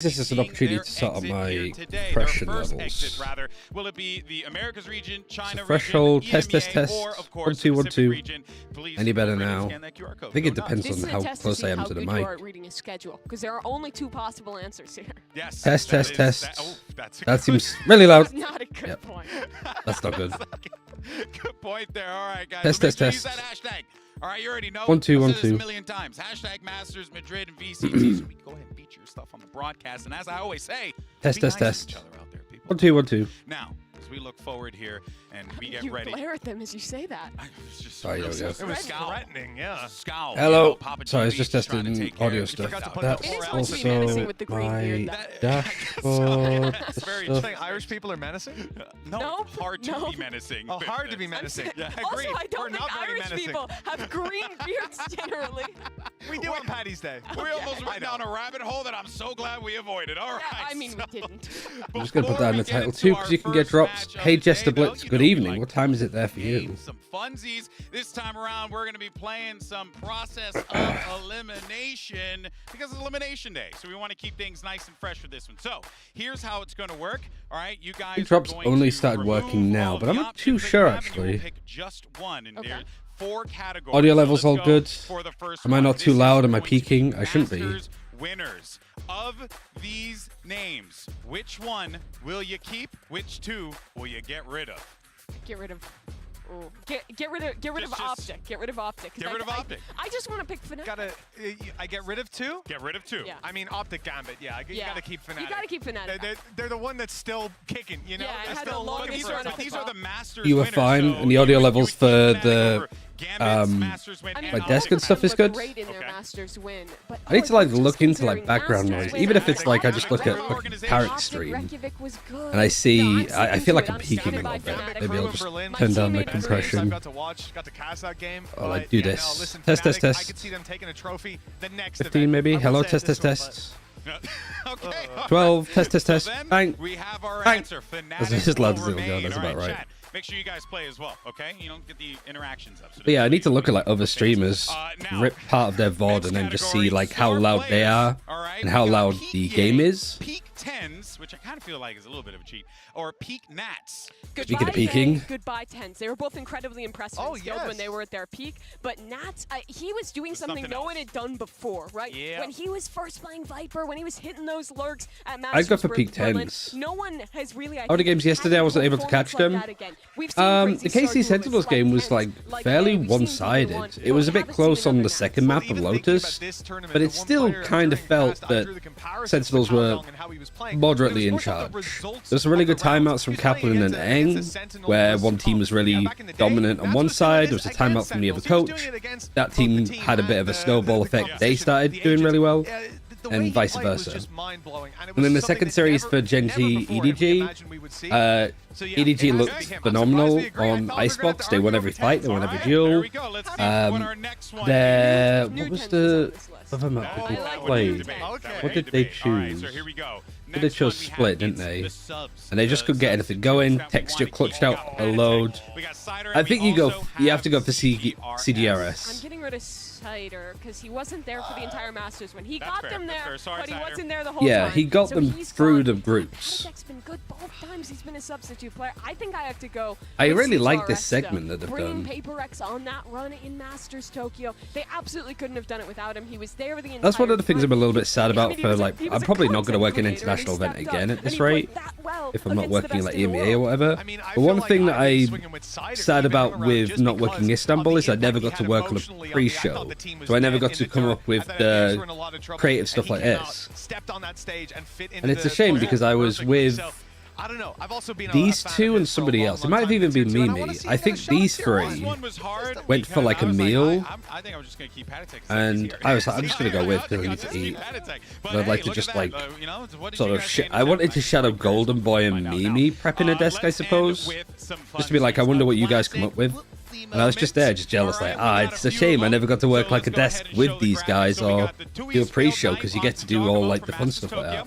This is an opportunity to start up my pressure levels. Will it be the Americas region, China threshold, region, test. or, of course, 1 2 1 2. region? Any better now? I think it depends on how close I am to the mic. Reading a schedule, because there are only two possible answers here. Yes. Test. That That seems really loud. That's not a good point. That's not good. Good point there. All right, guys. Test. Use that hashtag. All right, you already know. 1 2 1 I've said this 2. a million times. Hashtag Masters Madrid and VCT. So we can go ahead and feature your stuff on the broadcast. And as I always say, Test. be nice to each other out there, people. 1 2 1 2. Now, as we look forward here and we get You ready. glare at them as you say that. It's just Sorry, there we go. it was threatening, yeah. Scowl. Hello. Papa Sorry, I was G just trying to testing take care audio of- stuff. forgot to put That's the It is four supposed to be menacing also with the green my beard, dashboard. That's very You stuff. think Irish people are menacing? No, No, hard to no. be menacing. Oh, hard to be menacing. Yeah, Also, agreed. I don't We're think not very Irish menacing. people have green beards generally. We do on Patty's Day. We almost I went know. down a rabbit hole that I'm so glad we avoided. All right. Yeah, I mean, we didn't. I'm just going to put that in the title too, because you can get drops. Hey, Jester Blitz, good evening. What time is it there for you? Some funsies. This time around, we're going to be playing some process of elimination because it's Elimination Day. So we want to keep things nice and fresh for this one. So here's how it's going to work. All right, you guys. Drops are going only to started remove working now, all but the I'm not options too that you sure, have, and you will actually. pick just one, and Okay. there's 4 categories. Audio So levels let's all go good. for the first Am I one. not This too is loud? Am I going to be peaking? I shouldn't be. Masters winners. Of these names, which one will you keep? Which 2 will you get rid of? Get rid of. Oh, get rid of Just- Optic. Get rid of Optic. 'cause Get rid of Optic. I just want to pick Fnatic. I get rid of 2? Get rid of 2. Yeah. I mean, Optic Gambit, yeah. You Yeah. gotta keep Fnatic. You gotta keep Fnatic. They're the one that's still kicking, you know? Yeah, it They're had the still longest looking These for are, a top these spot. are the Masters You were winners, fine, so and the audio you levels keep for Fnatic the, over Gambit's Masters win I mean, and my all desk of and stuff them is look good. great in their Okay. Masters win, but I need to like just look into like considering background Masters noise, win, even if it's like I just look at Optic fucking Heretics stream Reykjavik was good. and I see, No, I'm I feel like sticking I'm to it. peaking a I'm little standing bit. by Fnatic. Maybe I'll Crew in just Berlin. turn down the teammate Berlin. compression. I've got to watch, got to cast that game. Oh, like, but, do yeah, this. No, listen, Test, Fnatic, test. I could see them taking a trophy the next 15 event. maybe. I will Hello, say it test. this way, Okay. all 12, right. test. So then Bang. We have our Bang. answer. That's Fnatic as loud will as it'll go, remain. that's All about right. chat. Make sure you guys play as well, okay? You don't get the interactions up. So But yeah, I need to please look at like other okay. streamers, Now, rip part of their VOD next and then just see category, like how star loud they players. are All right, and how we got loud peak the Yay, game is. Peak Tens, which I kind of feel like is a little bit of a cheat, or peak Nats. Speaking of Goodbye, peaking. Yay, goodbye Tens. They were both incredibly impressive Oh, and skilled when yes. they were at their peak. But Nats, he was doing something something no one else. had done before, right? Yeah. When he was first playing Viper, when he was hitting those lurks at I'd go Masters for peak Berlin, 10s. no one has really. Other games yesterday, I wasn't able to catch them. The KC Sentinels game was like fairly one-sided. It was a bit close on the second map of Lotus, but it still kind of felt that Sentinels were moderately in charge. There's some really good timeouts from Kaplan and Eng, where one team was really dominant on one side. There was a timeout from the other coach. That team had a bit of a snowball effect. They started doing really well, and vice versa. And then the second series for Gen.G EDG, EDG looked phenomenal on Icebox. They won every fight, they won every duel. What was the other map that they played? What did they choose? They chose Split, didn't they? And they just couldn't get anything going. Texture clutched out a load. I think you have to go for I'm CDRS. getting rid of Cider because he wasn't there for the entire Masters when he got fair, them that's there, fair. Sorry, but he Cider. wasn't there the whole time. Yeah, he got So them he's through the gone. groups. Heretics been good both times. He's been a substitute player. I think I have to go. I with really like CRX this still. segment that they've Bringing done. Paper X on that run in Masters Tokyo. They absolutely couldn't have done it without him. He was there the entire That's one of the things I'm a little bit sad I about mean, he for was a- like, he was I'm a probably not going to work in an content creator, international and he event stepped again up, at this and he rate, played that well if I'm not against the working best like in the EMEA or world. whatever. But one thing that I sad about with not working Istanbul is I never got to work on a pre-show, so I never got to come up with the creative stuff like this. And it's a shame because I was with these two and somebody else. It might have even been Mimi. I think these three went for like a meal, and I was like, I'm just gonna go with because I need to eat. And I'd like to just like sort of I wanted to shadow Golden Boy and Mimi prepping a desk, I suppose, just to be like, I wonder what you guys come up with. And I was just there, just jealous, like, it's a shame I never got to work like a desk with these guys or do a pre-show because you get to do all like the fun stuff like that.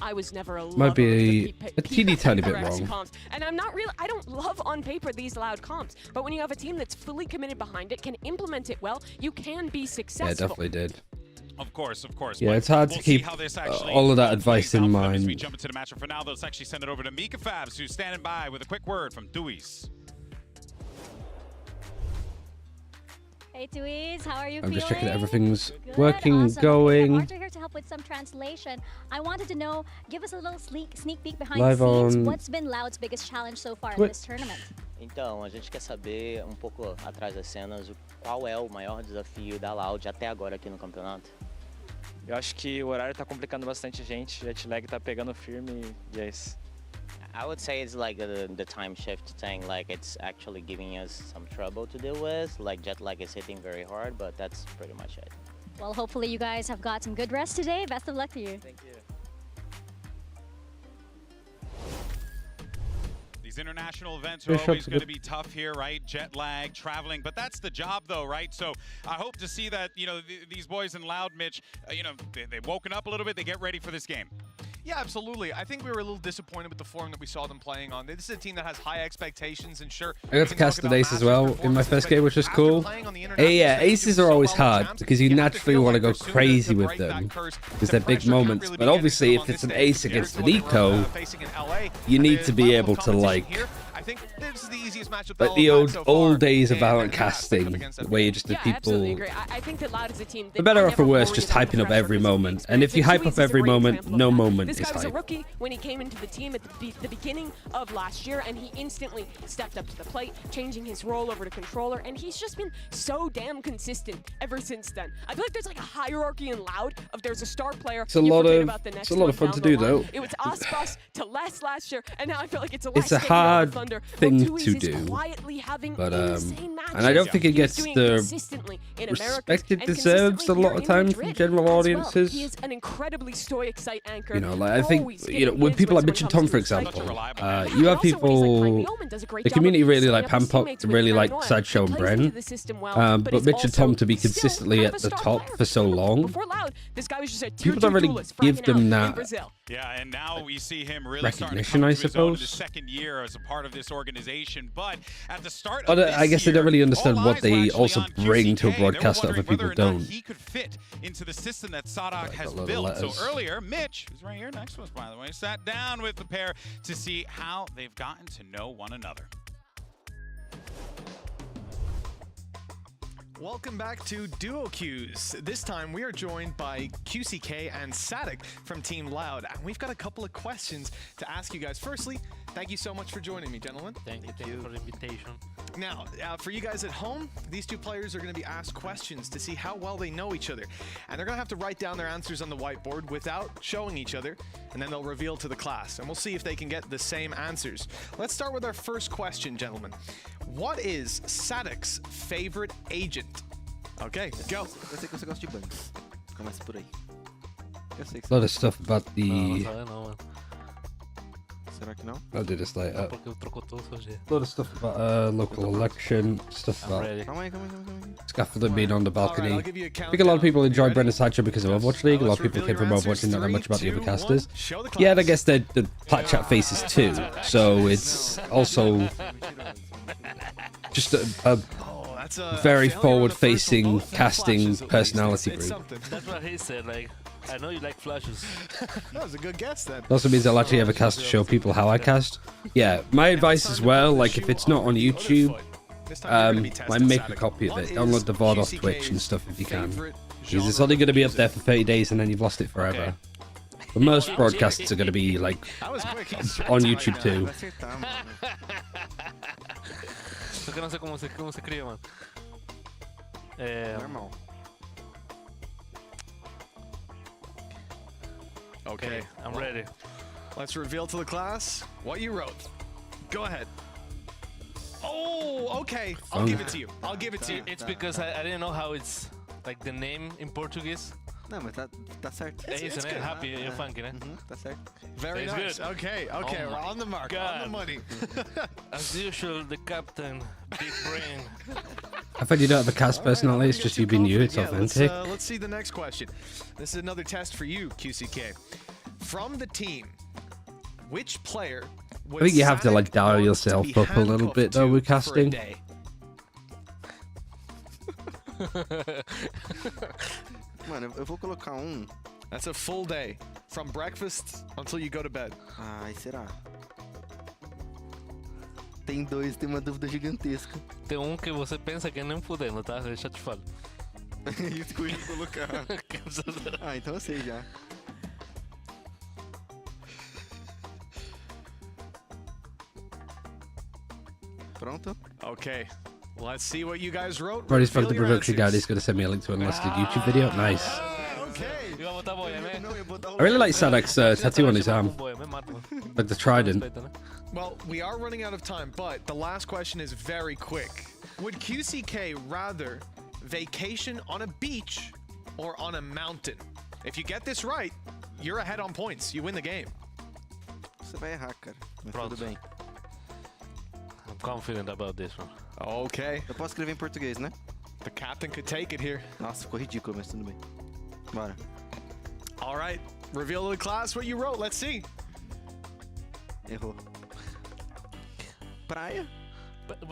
I was never a Might be a teeny tiny bit PRX wrong. comps. And I'm not really, I don't love on paper these loud comps, but when you have a team that's fully committed behind it, can implement it well, you can be successful. Yeah, definitely did. Of course. Yeah, it's hard to keep all of that advice in mind. As we jump into the matchup for now, let's actually send it over to Mika Fabs, who's standing by with a quick word from Dewey's. Hey Twiz, how are you I'm feeling? just checking that everything's Good, working, awesome. going. Arthur here to help with some translation. I wanted to know, give us a little sneak peek behind Live the scenes. on What's been Loud's biggest challenge so far in Twitch. this tournament? Então, a gente quer saber pouco atrás das cenas, qual é o maior desafio da Loud até agora aqui no campeonato? Eu acho que o horário tá complicando bastante a gente, o jet lag tá pegando firme e é isso. I would say it's like the time shift thing, like it's actually giving us some trouble to deal with, like jet lag is hitting very hard, but that's pretty much it. Well, hopefully you guys have got some good rest today. Best of luck to you. Thank you. These international events are Bishop's always a going to good- be tough here, right? Jet lag, traveling, but that's the job though, right? So I hope to see that, you know, these boys in Loud, Mitch, you know, they've woken up a little bit, they get ready for this game. Yeah, absolutely. I think we were a little disappointed with the form that we saw them playing on. This is a team that has high expectations, and sure, I got to cast an ace as well in my first game, which was cool. Yeah, aces are always hard because you naturally want to go crazy with them because they're big moments. But obviously, if it's an ace against an eco, you need to be able to like I think this is the easiest matchup like the old days of Valorant casting, where you just did Yeah, absolutely people. agree. I think that Loud is a team. For better or for worse, just hyping up every moment. And if you hype up every moment, no moment This is guy was a hype. rookie when he came into the team at the beginning of last year, and he instantly stepped up to the plate, changing his role over to controller, and he's just been so damn consistent ever since then. I feel like there's like a hierarchy in Loud of there's a star player. It's a you lot forget of- about the next it's a lot of one fun to down do, the line. though. It was us bus to less last year, and now I feel like it's a It's a less hard Thunder, thing where Tui to is do, quietly having but, insane and I don't matches. think it He's gets doing the consistently in America respect it and deserves a consistently lot here of in time Madrid from general as well. audiences. He is an incredibly stoic site anchor. You know, like I think, always you know, getting with his people like wins Mitch and when Tom, it for comes to example, strike. you have Also, what he's like, people, Mike Yeoman does a great the job of community really setting like up his Pampot, teammates with really like paranoia. Sideshow He and plays into Bren. the system well, But he's Mitch and Tom also to be still consistently kind at of the a star top player. for so long, Before Loud, this guy was just a people tier don't 2 really duelist give fragging them out in that Brazil. Yeah, and now we see him really starting to recognition, come I into his own in his suppose. second year as a part of this organization. But at the start But of this I guess they don't year, really understand all what eyes were they actually also on bring to a QCK. They were broadcast that other wondering people whether or not don't. he could fit into the system that Sadak Right, has got a lot of built. So letters. earlier, Mitch, who's right here next to us, by the way, sat down with the pair to see how they've gotten to know one another. Welcome back to Duo Qs. This time we are joined by QCK and Sadak from Team Loud, and we've got a couple of questions to ask you guys. Firstly, thank you so much for joining me, gentlemen. Thank you for the invitation. Now, for you guys at home, these two players are going to be asked questions to see how well they know each other. And they're going to have to write down their answers on the whiteboard without showing each other, and then they'll reveal to the class. And we'll see if they can get the same answers. Let's start with our first question, gentlemen. What is Sadak's favorite agent? Okay, go. Eu sei que você gosta de bancos. Começa por aí. Eu sei que A lot of stuff about Não, the. não sabe não, mano. Será que não? I'll do this later. Porque eu trocou todo o seu jeito. A lot of stuff about local election, stuff I'm about ready. Calma aí, calma aí, calma aí. scaffolding being on the All right, I'll balcony. give you a I countdown. think a lot of people enjoy Ready? Brendan's Sideshow because of Overwatch League. A lot of people came from Overwatch and not know much about the other casters. Yeah, and I guess they're the Plat Chat faces too. So it's also just a Oh, that's a very failure on the first one. forward-facing Both of them casting flashes, at least. personality It's group. something. That's what he said, like, I know you like flashes. That was a good guess then. It also means I'll actually have a cast to show people how I cast. Yeah, my advice as well, like if it's not on YouTube, like make a copy of it. Download the VOD off Twitch and stuff if you can. Because it's only going to be up there for 30 days and then you've lost it forever. But most broadcasts are going to be like on YouTube too. Vai acertar, mano. Só que eu não sei como você cria, mano. É... Normal. Okay, I'm ready. let's reveal to the class what you wrote. Go ahead. Oh, okay. I'll give it to you. I'll give it to you. It's because I didn't know how it's, like, the name in Portuguese. Não, mas tá certo. É isso, it's né? good. Happy e funk, né? Tá certo. Very It's nice. good. Okay, Oh we're my on the mark, on God. the money. As usual, the captain, big brain. I find you don't have a cast personality, it's just you being you, it's authentic. Let's see the next question. This is another test for you, QCK. From the team, which player I think you have to like dial yourself up a little bit though with casting. Mano, eu vou colocar um. That's a full day, from breakfast until you go to bed. Ai, será? Tem dois, tem uma dúvida gigantesca. Tem um que você pensa que é nem fudendo, tá? Deixa eu te falar. Isso que eu ia colocar. Ah, então eu sei já. Pronto? Okay. Let's see what you guys wrote. Already spoke to the Reveal your production guy. answers. He's going to send me a link to an unlisted YouTube video. Nice. Okay. Eu vou botar boia, né? I really like Sadak's tattoo on his arm. Like the trident. Well, we are running out of time, but the last question is very quick. Would QCK rather vacation on a beach or on a mountain? If you get this right, you're ahead on points. You win the game. Você vai errar, cara. Mas Pronto. tudo bem. I'm confident about this one. Okay. Eu posso escrever em português, né? The captain could take it here. Nossa, ficou ridículo, mas tudo bem. Bora. All right. Reveal to the class what you wrote. Let's see. Errou. Praia?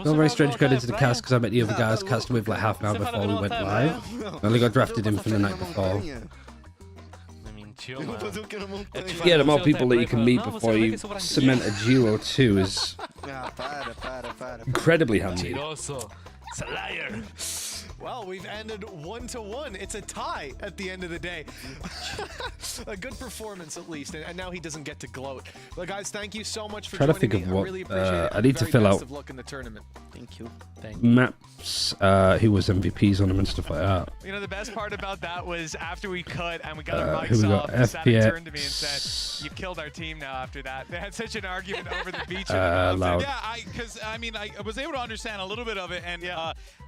Not very strange going into the cast because I met the other guys cast with like half an hour before we went live. I only got drafted in from the night before. Eu vou fazer o que na montanha? Yeah, the more people that you can meet before you cement a duo too is Ah, para. incredibly handy. Mentiroso. It's a liar. Well, we've ended 1-1. It's a tie at the end of the day. A good performance, at least, and now he doesn't get to gloat. But guys, thank you so much for Trying to joining think me. of what I really appreciate it. I need to Very fill best out of luck in the tournament. Thank you. maps who was MVPs on them and stuff like that. You know, the best part about that was after we cut and we got our Who mics we got? off, Sadik turned to me and FPX. said, "You killed our team now." After that, they had such an argument over the beach. Loud. Yeah, because I mean, I was able to understand a little bit of it, and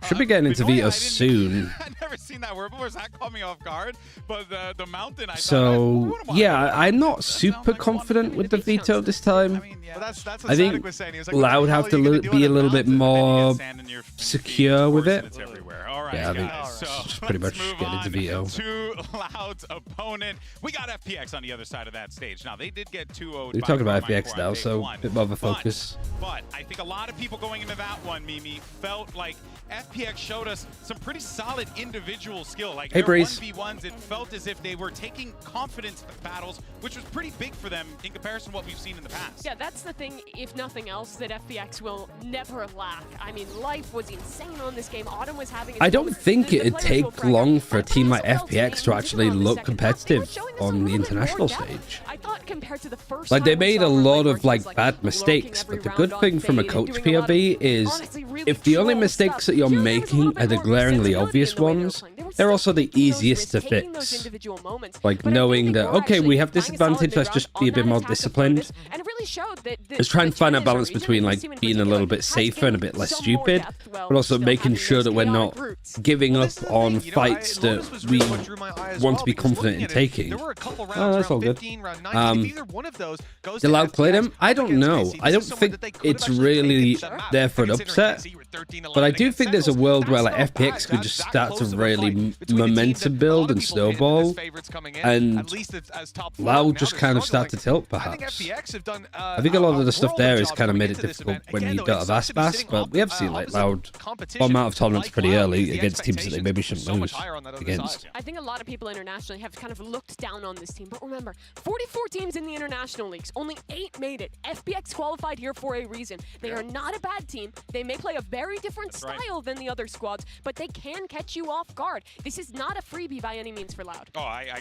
Should be getting into Benoit, veto I didn't- soon. I've never seen that word before. So that caught me off guard. But the mountain, I So thought, what am I- yeah, I'm not That sounds super like confident one with the veto this time. I mean, yeah. Well, that's what I think Sadik was saying. He was like, Loud "What the have hell to are you gonna do be on a little bit Mountain, and then you get more sand in your feet, secure of with course, it. and it's everywhere. All right, Yeah, I think guys, so it's pretty let's much move get into on veto. to Loud's opponent. We got FPX on the other side of that stage. Now they did get 2-0'd. We're by talking about Carmine FPX Core now, on day so one. a bit more of a focus. But I think a lot of people going into that one, Mimi, felt like FPX showed us some pretty solid individual skill. Like Hey, their Breeze. 1v1s, it felt as if they were taking confidence battles, which was pretty big for them in comparison to what we've seen in the past. Yeah, that's the thing, if nothing else, that FPX will never lack. I mean, life was insane on this game. Autumn was having I don't think it'd take long for a team like FPX to actually look competitive on the international stage. I thought compared to the first Like, they time we made a saw her, lot where of she like was, bad lurking mistakes, every but the round good on thing from a fade and coach doing a lot of, POV is honestly, really if the only troll mistakes stuff. that you're Here, there was a little making bit are the more glaringly sensibility obvious in the way they were ones, playing. They were they're still also the taking those easiest to risks, taking those fix. individual moments. Like But I knowing think they that, were okay, actually we have finding this a solid advantage, let's mid-round just on be a bit that more attack of disciplined. purpose, and it really showed that Let's try and find a challenges our balance region, between and like this team in being a little particular bit has safer and a gained bit less some more stupid, depth while but also still making having sure those that we're chaotic not roots. giving Well, up this is the on thing, fights Lotus that was we really what drew my eye as want well, to be because confident looking in at it, taking. There were a couple Oh, rounds, that's all round good. 15, round 19. If either one of those goes to Did Loud play FPX them? I don't against know. KC, I this don't is someone think that they could have it's actually really taken to the map, there for an considering upset. KC were 13-11 But I do against think there's a Sentinels. world where That's like not bad. FPX could just That's start that to close of a really fight between a team momentum that a build lot of and people painted as snowball, favorites coming in, and at least as top four. Loud Now just they're kind of start to struggling. tilt, I think perhaps. FPX have done, I think a lot of the stuff world there of is job kind of coming made it into this difficult event. when Again, you though, don't it have sucks to be Aspas, sitting but we have seen like opposite Loud competition, bomb out of but tournaments like pretty Loud, early the against teams that they expectations maybe were shouldn't so much lose higher on that other against. side. I think a lot of people internationally have kind of looked down on this team, but remember, 44 teams in the international leagues, only 8 made it. FPX qualified here for a reason. They are not a bad team. They may play a very different style than the other squads, but they can catch you off guard. This is not a freebie by any means for Loud. Oh, I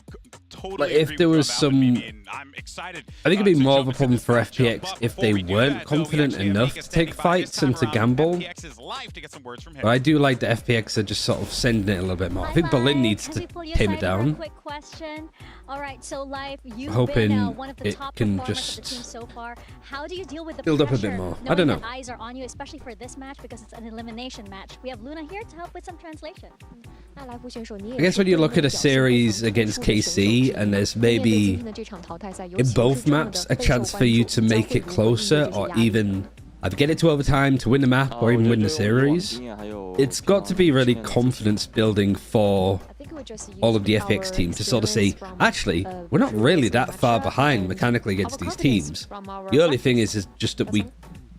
totally Like, if agree there with you was on that one, some- Mimi, and I'm excited. I think it'd be to more jump of a into problem this for matchup, FPX but if before they we do weren't that, though, we confident actually have enough Mika to take standing by. fights This time and to around, gamble. FPX is live to get some words from him. But I do like the FPX are just sort of sending it a little bit more. I think Berlin needs Can to we pull you tame aside it for a down. quick question. All right, so Life, you've Hoping been one of the it top can performers of the just team so far. How do you deal with the build up a bit pressure, more. I knowing don't know. that eyes are on you, especially for this match because it's an elimination match? We have Luna here to help with some translation. I guess when you look at a series against KC and there's maybe in both maps a chance for you to make it closer or even either get it to overtime to win the map or even win the series, it's got to be really confidence building for all of the FX team to sort of say, actually, we're not really that far behind mechanically against these teams. The only thing is just that we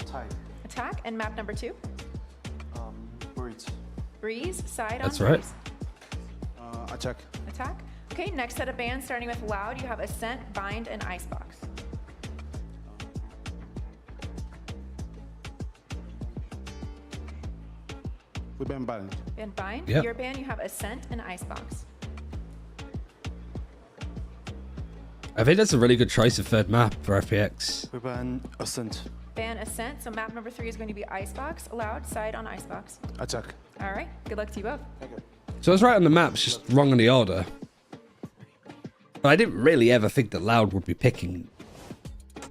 Attack. Attack. And map number 2? Breeze. Breeze. Side That's on right. breeze. Attack. Attack. Okay, next set of bans starting with Loud. You have Ascent, Bind, and Icebox. We ban Bind. And Bind. Yep. Your ban, you have Ascent and Icebox. I think that's a really good choice of third map for FPX. We ban Ascent. Ban Ascent. So map number 3 is going to be Icebox. Loud. Side on Icebox. Attack. All right. Good luck to you both. Okay. So I was right on the maps, just wrong on the order. But I didn't really ever think that Loud would be picking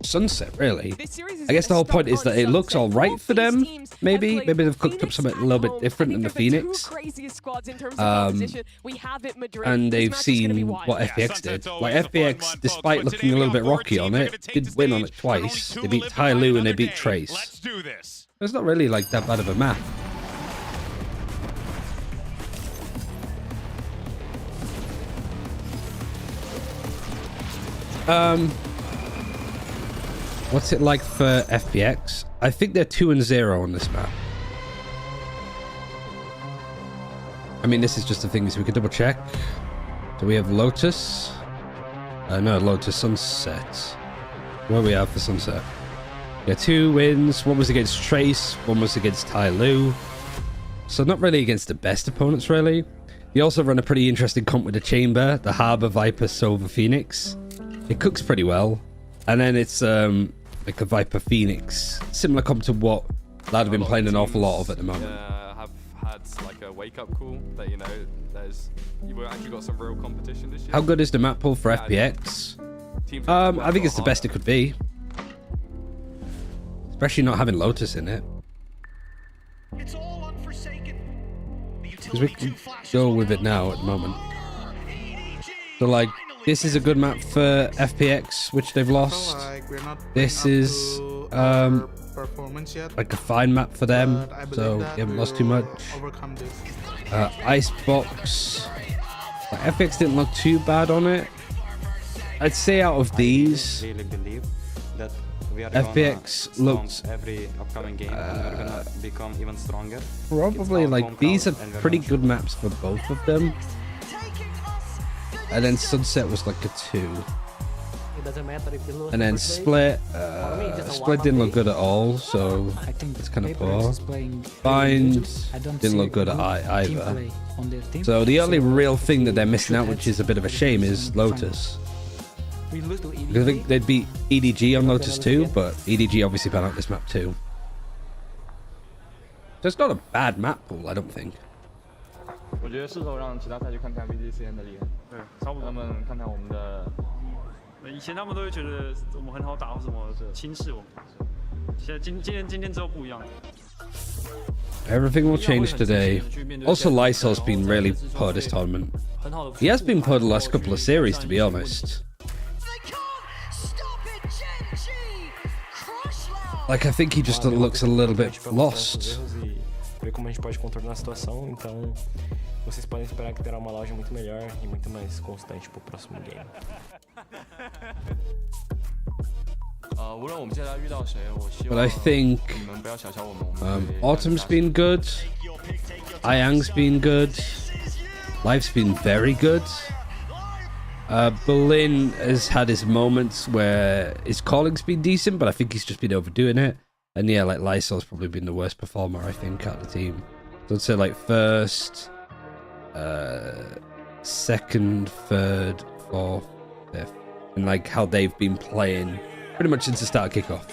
Sunset, really. This series is I guess the whole point stuck is that on it looks Sunset. all right Both for these them. teams have Maybe played they've cooked up Phoenix something a at little bit home. different I than the think they're Phoenix. two craziest squads in terms of competition. We have it Madrid. And This they've match is gonna be seen wild. what FPX did. Like FPX, despite looking a little bit rocky on it, did win on it twice. They beat Tai Lu and they beat Trace. Let's do this. It's not really like that bad of a map. What's it like for FPX? I think they're 2-0 on this map. I mean, this is just the thing, so we could double check. Do we have Lotus? No, Lotus Sunset. What do we have for Sunset? Yeah, 2 wins. One was against Trace, one was against Tai Lu. So not really against the best opponents, really. They also run a pretty interesting comp with the Chamber, the Harbor, Viper, Sova, Phoenix. It cooks pretty well. And then it's like a Viper Phoenix. Similar comp to what Lad have been playing an awful lot of at the moment. Have had like a wake-up call that, you know, you've actually got some real competition this year. How good is the map pool for FPX? I think it's the best it could be. Especially not having Lotus in it. Because we can go with it now at the moment. So like, this is a good map for FPX, which they've lost. This is like a fine map for them, so they haven't lost too much. Icebox. FPX didn't look too bad on it. I'd say out of these, FPX looked every upcoming game and we're gonna become even stronger. Probably like these are pretty good maps for both of them. And then Sunset was like a 2. And then Split, Split didn't look good at all, so it's kind of poor. Bind didn't look good at either. So the only real thing that they're missing out, which is a bit of a shame, is Lotus. Because I think they'd beat EDG on Lotus too, but EDG obviously banned out this map too. So it's not a bad map pool, I don't think. 我觉得是时候让其他赛区看看 VGCN 的厉害。对，差不多。他们看看我们的。以前他们都会觉得我们很好打，或什么轻视我们。现在今天之后不一样。Everything will change today. Also, Lysol's been really poor this tournament. He has been poor the last couple of series, to be honest. Like, I think he just looks a little bit lost. Ver como a gente pode contornar a situação, então vocês podem esperar que terá uma loja muito melhor e muito mais constante pro próximo game. But I think Autumn's been good, Ayang's been good, Life's been very good. Berlin has had his moments where his calling's been decent, but I think he's just been overdoing it. And yeah, like Lysol's probably been the worst performer, I think, out of the team. So I'd say like first, second, third, fourth, fifth. And like how they've been playing pretty much since the start of kickoff.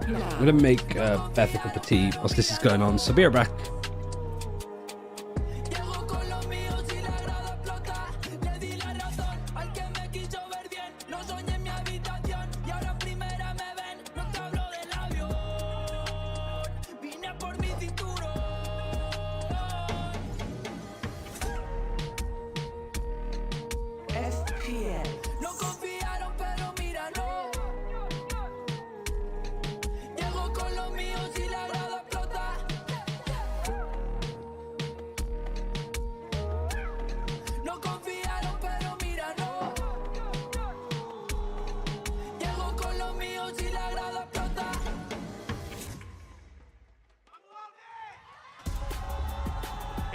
I'm gonna make Beth a cup of tea whilst this is going on, so be right back.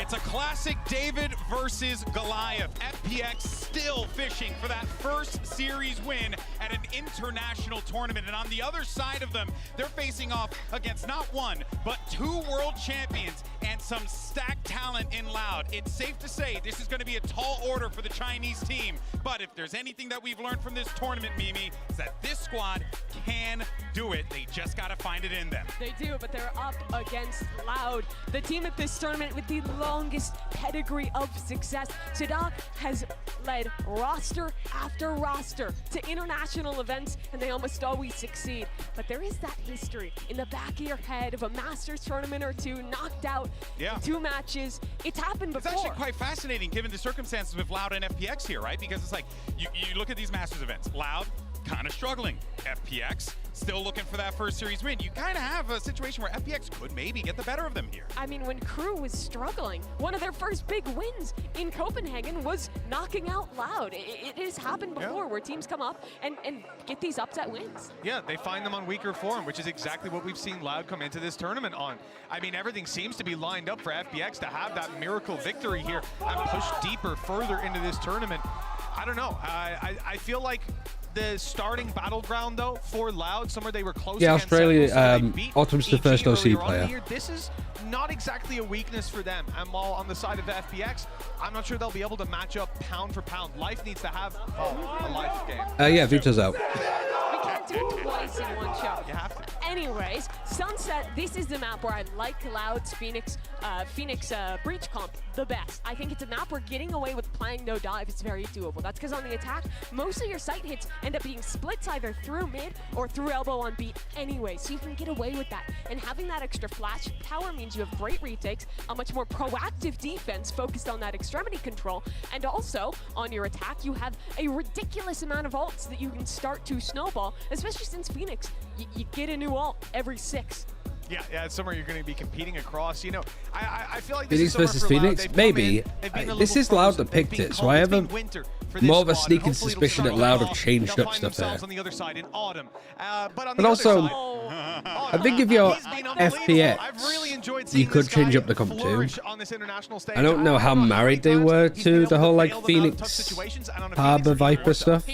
It's a classic David versus Goliath. FPX still fishing for that first series win at an international tournament. And on the other side of them, they're facing off against not one, but 2 world champions and some stacked talent in Loud. It's safe to say this is going to be a tall order for the Chinese team. But if there's anything that we've learned from this tournament, Mimi, is that this squad can do do it. They just got to find it in them. They do, but they're up against Loud, the team at this tournament with the longest pedigree of success. Sadak has led roster after roster to international events, and they almost always succeed. But there is that history in the back of your head of a Masters tournament or two, knocked out in 2 matches. It's happened before. It's actually quite fascinating given the circumstances with Loud and FPX here, right? Because it's like, you look at these Masters events, Loud, kind of struggling. FPX still looking for that first series win. You kind of have a situation where FPX could maybe get the better of them here. I mean, when Crew was struggling, one of their first big wins in Copenhagen was knocking out Loud. It has happened before where teams come up and get these upset wins. Yeah, they find them on weaker form, which is exactly what we've seen Loud come into this tournament on. I mean, everything seems to be lined up for FPX to have that miracle victory here and push deeper, further into this tournament. I don't know. I feel like the starting battleground, though, for Loud, somewhere they were close. Yeah, Australia, Autumn's the first OC player. This is not exactly a weakness for them. And while on the side of FPX, I'm not sure they'll be able to match up pound for pound. Life needs to have a life game. Yeah, Vito's out. We can't do it twice in one show. You have to. Anyways, Sunset, this is the map where I like Loud's Phoenix Breach comp the best. I think it's a map where getting away with playing no dive is very doable. That's because on the attack, most of your sight hits end up being splits either through mid or through elbow on beat anyway, so you can get away with that. And having that extra flash power means you have great retakes, a much more proactive defense focused on that extremity control, and also on your attack, you have a ridiculous amount of ults that you can start to snowball, especially since Phoenix, you get a new ult every 6. Yeah, it's somewhere you're going to be competing across. You know, I feel like Phoenix versus Phoenix? Maybe. This is Loud that picked it, so I have more of a sneaking suspicion that Loud have changed up stuff there. But also, I think if you're FPX, you could change up the comp too. I don't know how married they were to the whole like Phoenix Harbor Viper stuff,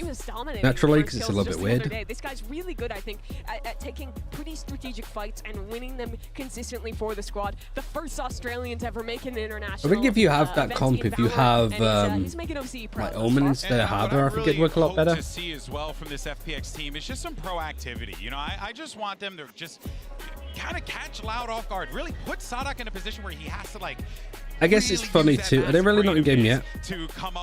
naturally, because it's a little bit weird. This guy's really good, I think, at taking pretty strategic fights and winning them consistently for the squad. The first Australians ever make an international. I think if you have that comp, if you have like Omen instead of Harbor, I think it'd work a lot better. To see as well from this FPX team is just some proactivity. You know, I just want them to just kind of catch Loud off guard, really put Sadak in a position where he has to like. I guess it's funny too. Are they really not in game yet?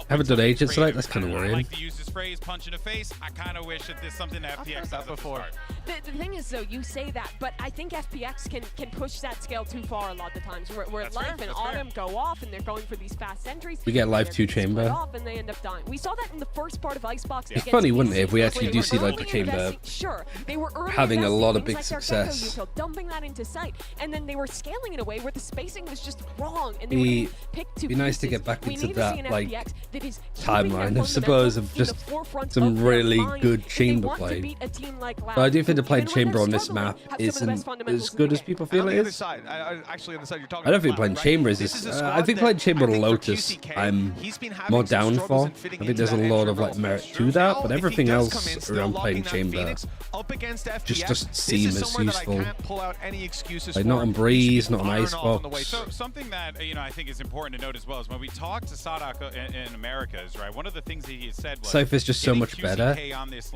Haven't done agents tonight. That's kind of worrying. I like to use this phrase, punch in the face. I kind of wish that there's something that FPX has before. The thing is, though, you say that, but I think FPX can push that scale too far a lot of the times. Where Life and Autumn go off, and they're going for these fast entries. We get Life 2 Chamber. Off and they end up dying. We saw that in the first part of Icebox. It's funny, wouldn't it, if we actually do see like the Chamber having a lot of big success. Dumping that into sight, and then they were scaling in a way where the spacing was just wrong, and they would pick two. Be nice to get back into that like timeline, I suppose, of just some really good chamber play. But I do think the playing chamber on this map isn't as good as people feel it is. I don't think playing chamber is this. I think playing chamber on Lotus I'm more down for. I think there's a lot of like merit to that, but everything else around playing chamber just doesn't seem as useful. Like not on Breeze, not on Icebox. So something that I think is important to note as well is when we talk to Sadak in Americas, right? One of the things that he said was Cypher's just so much better.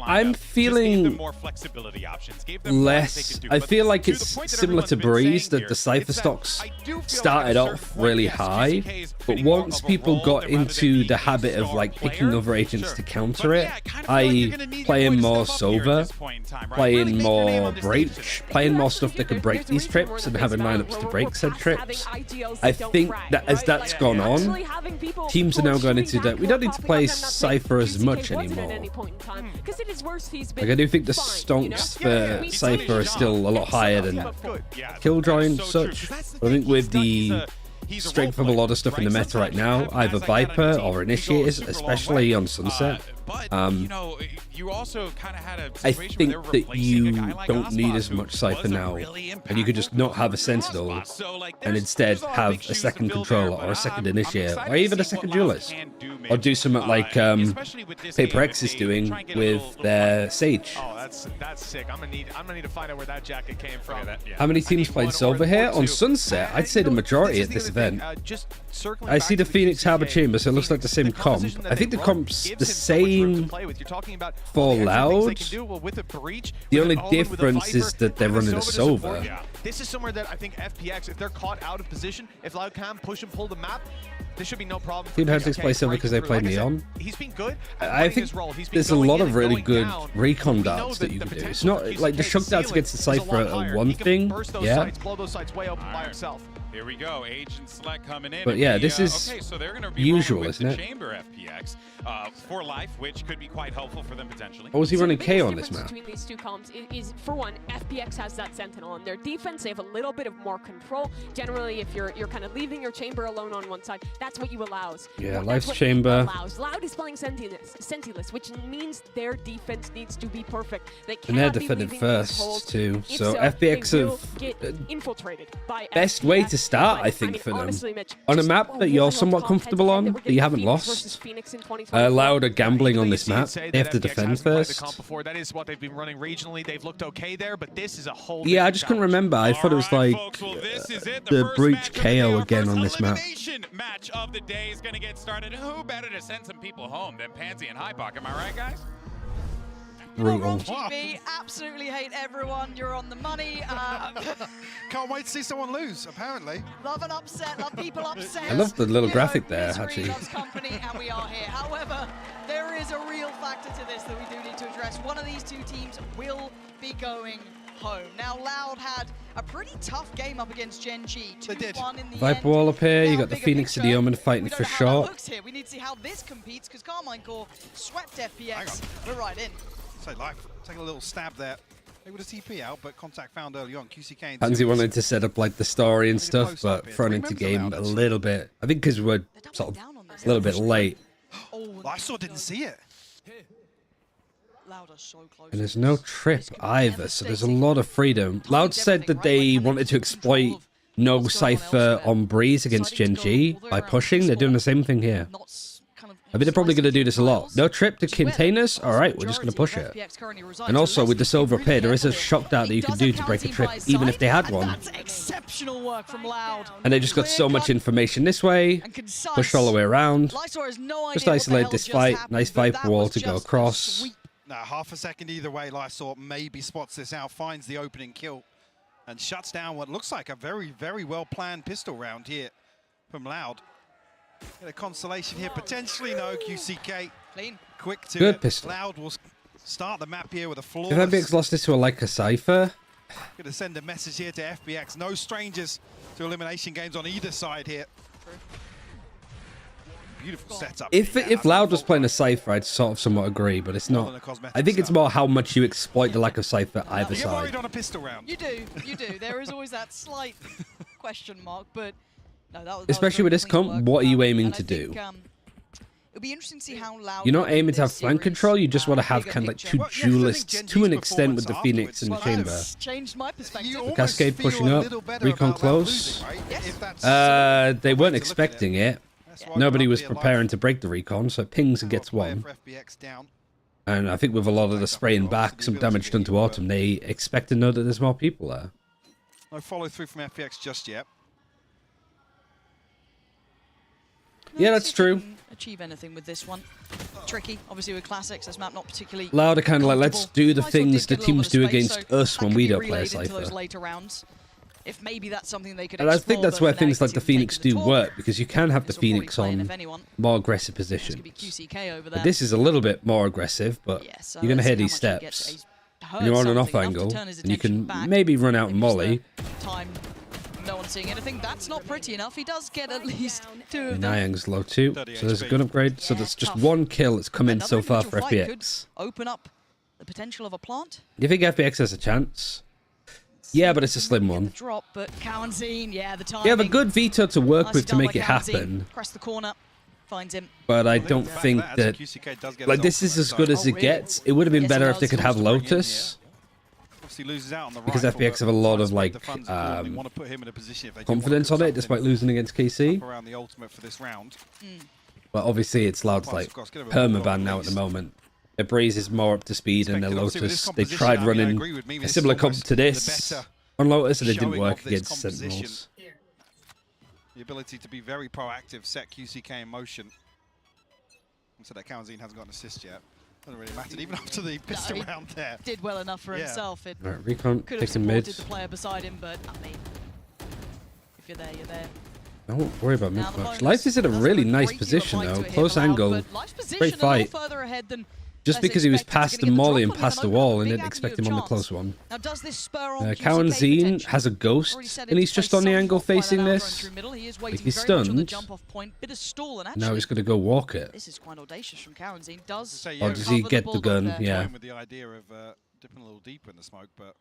I'm feeling more flexibility options. Less. I feel like it's similar to Breeze, that the Cypher stocks started off really high, but once people got into the habit of like picking other agents to counter it, playing more Sova, playing more Breach, playing more stuff that can break these trips and having lineups to break said trips. I think that as that's gone on, teams are now going into that. We don't need to play Cypher as much anymore. Like I do think the stonks for Cypher are still a lot higher than Killjoy and such. I think with the strength of a lot of stuff in the meta right now, either Viper or Initiators, especially on Sunset, you also kind of had a I think that you don't need as much Cypher now, and you could just not have a Sentinel and instead have a second controller or a second Initiator or even a second duelist, or do something like Paper X is doing with their Sage. That's sick. I'm gonna need to find out where that jacket came from. Okay, yeah. How many teams played silver here? On Sunset, I'd say the majority at this event. I see the Phoenix Harbor Chamber, so it looks like the same comp. I think the comp's the same for Loud. The only difference is that they're running a silver. This is somewhere that I think FPX, if they're caught out of position, if Loud can push and pull the map, there should be no problem. Team Heretics play silver because they play Neon. He's been good. I think there's a lot of really good recon darts that you can do. It's not like the shuck darts against the Cypher are one thing, yeah. Blow those sites way open by himself. Here we go, Agent Select coming in. But yeah, this is okay, so they're gonna be usual, with isn't the it? Chamber FPX for life, which could be quite helpful for them potentially. Or was he running K on this difference map? Between these two comps is, for one, FPX has that Sentinel on their defense. They have a little bit of more control. Generally, if you're kind of leaving your chamber alone on one side, that's what you allows. Yeah, That's Life's what Chamber. allows. Loud is playing Sentineless, which means their defense needs to be perfect. They And they're cannot be defending leaving these holes. first too. If So they FPX will have get infiltrated by best FPX. way to start, But, I think, mean, for them. honestly, Mitch, On a just map that you're wild somewhat comp comfortable head-to-head on, that we're that you getting haven't Phoenix lost. versus Phoenix in 2024. Loud are gambling on this map. Say They have to that FPX defend hasn't played the first. comp before. That is what they've been running regionally. They've looked okay there, but this is a whole Yeah, I different just couldn't challenge. remember. I thought it was like the breach KO again on this map. Match of the day is going to get started. Who better to send some people home than Pansy and Hypock? Am I right, guys? Brutal. GB, absolutely hate everyone. You're on the money. Can't wait to see someone lose, apparently. Love an upset, love people upset. I love the little graphic there, actually. Loves company, and we are here. However, there is a real factor to this that we do need to address. One of these two teams will be going home. Now, Loud had a pretty tough game up against Gen G. 2-1 in the Viper end. wall up here. You Now, got the bigger Phoenix and picture, the Omen fighting we don't for know how that shot. looks here. We need to see how this competes because Carmine Core swept FPX. We're right in. So Life taking a little stab there. They would have TP out, but contact found early on. QCK and Pansy wanted to set up like the story and stuff, but thrown into game a little bit. I think because we're sort of a little bit late. I saw didn't see it. Loud are so close. And there's no trip either, so there's a lot of freedom. Loud said that they wanted to exploit no Cypher on Breeze against Gen G by pushing. They're doing the same thing here. I mean, they're probably going to do this a lot. No trip to containers? Alright, we're just going to push it. And also, with the Silver Pit, there is a shock dart that you can do to break a trip, even if they had one. That's exceptional work from Loud. And they just got so much information this way, pushed all the way around. Just isolated this fight. Nice Viper wall to go across. Now, half a second either way, Lysor maybe spots this out, finds the opening kill, and shuts down what looks like a very, very well-planned pistol round here from Loud. Get a consolation here, potentially no. QCK, clean, quick to Good it. pistol. Loud will start the map here with a flawless. If FBX lost this to a like a Cypher, Going to send a message here to FBX. No strangers to elimination games on either side here. Beautiful setup. if Loud was playing a Cypher, I'd sort of somewhat agree, but it's not. I think it's more how much you exploit the lack of Cypher either You get worried side. on a pistol round. You do, you do. There is always that slight question mark, but no, that was Especially with this comp, what are you aiming to do? It'll be interesting to see how Loud. You're not aiming to have flank control, you just want to have kind of like two duelists to an extent with the Phoenix and the Chamber. Changed my perspective. The Cascade pushing up, recon close. They weren't expecting it. Nobody was preparing to break the recon, so it pings and gets one. And I think with a lot of the spraying back, some damage done to Autumn, they expect to know that there's more people there. No follow through from FPX just yet. Yeah, that's true. Achieve anything with this one. Tricky, obviously with classics, this map not particularly. Loud are kind of like, let's do the Lysor things did the get a little teams bit do of space, against so us that when could we be don't play a relayed into those Cypher. later rounds. If maybe that's something they could And I think explore, that's but where for things now, like the team Phoenix taking do the talk. work, because you can have the This will probably Phoenix play in, on if anyone. more aggressive It's gonna be positions. QCK over But there. this is a little bit more aggressive, but So you're going to let's hear see these how much he gets. steps. He's And you're on an off heard something enough angle, to turn his and you attention can back. maybe run out and molly. Time, no one seeing anything. That's not pretty enough. He does get at least two of And them. Niang's low too, so there's a good upgrade. So that's just one kill that's come in so far for FBX. Open up the potential of a plant. Do you think FBX has a chance? Yeah, but it's a slim one. Drop, but Cowanzine, yeah, the timing. You have a good veto to work Nicely with to done make by it Cowanzine. happen, Press the corner, finds him. but I don't think that, like, this is as good as it gets. It would have been better if they could have Lotus, Loses out on the because rifle, FBX have a lot of, like, want to put him in a position if they do confidence want on to it, despite losing against KC. around the ultimate for this round. But obviously it's Loud's, like, permaban now at the moment. Their Breeze is more up to speed, and their Lotus, they tried running a similar comp to this on Lotus, and it didn't work against Sentinels. The ability to be very proactive, set QCK in motion. So that Kawanzin hasn't got an assist yet. Doesn't really matter, even after the pistol round there. Did well enough for himself. It right, Recon could have takes a supported mid. the player beside him, but I mean, if you're there, you're there. Don't worry about mid much. Life is in a really nice position though. Close angle. Great fight. Just because he was past the molly and past the wall, and didn't expect him on the close one. Now, does this spur on Kawanzin has a ghost, and he's just on the angle facing this. If he's stunned, now he's going to go walk it. This is quite audacious from Kawanzin. Or does he get the gun? Yeah. With the idea of dipping a little deeper in the smoke, but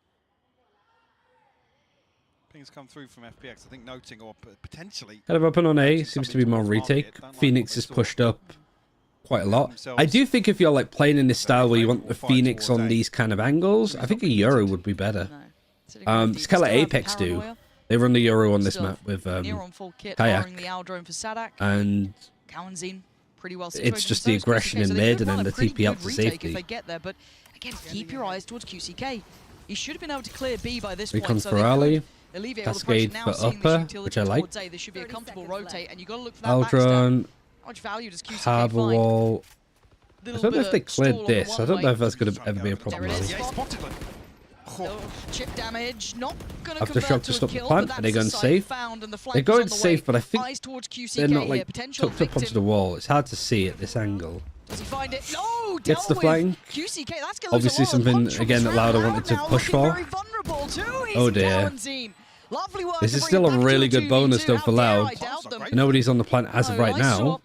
things come through from FPX. I think noting or potentially. Kind of open on A. Seems to be more retake. Phoenix is pushed up quite a lot. I do think if you're like playing in this style where you want the Phoenix on these kind of angles, I think a Euro would be better. It's kind of like Apex do. They run the Euro on this map with Kayak, and it's just the aggression in mid and then the TP out to safety. But again, keep your eyes towards QCK. He should have been able to clear B by this Recon point. for Ali, Cascade for upper, which I like. This should be a comfortable rotate, and you got to look for that Aldron. How much value does QCK Harbour find? wall. I don't know if they cleared this. I don't know if that's going to ever be a problem. Chip damage, not going Aftershock to stop the plant. Are they going safe? They're going safe, but I think they're not like tucked up onto the wall. It's hard to see at this angle. Does he find it? No, gets the flank. QCK, that's Obviously something again that Lauda wanted to push for. Oh dear. This is still a really good bonus though for Loud. Nobody's on the plant as of right now.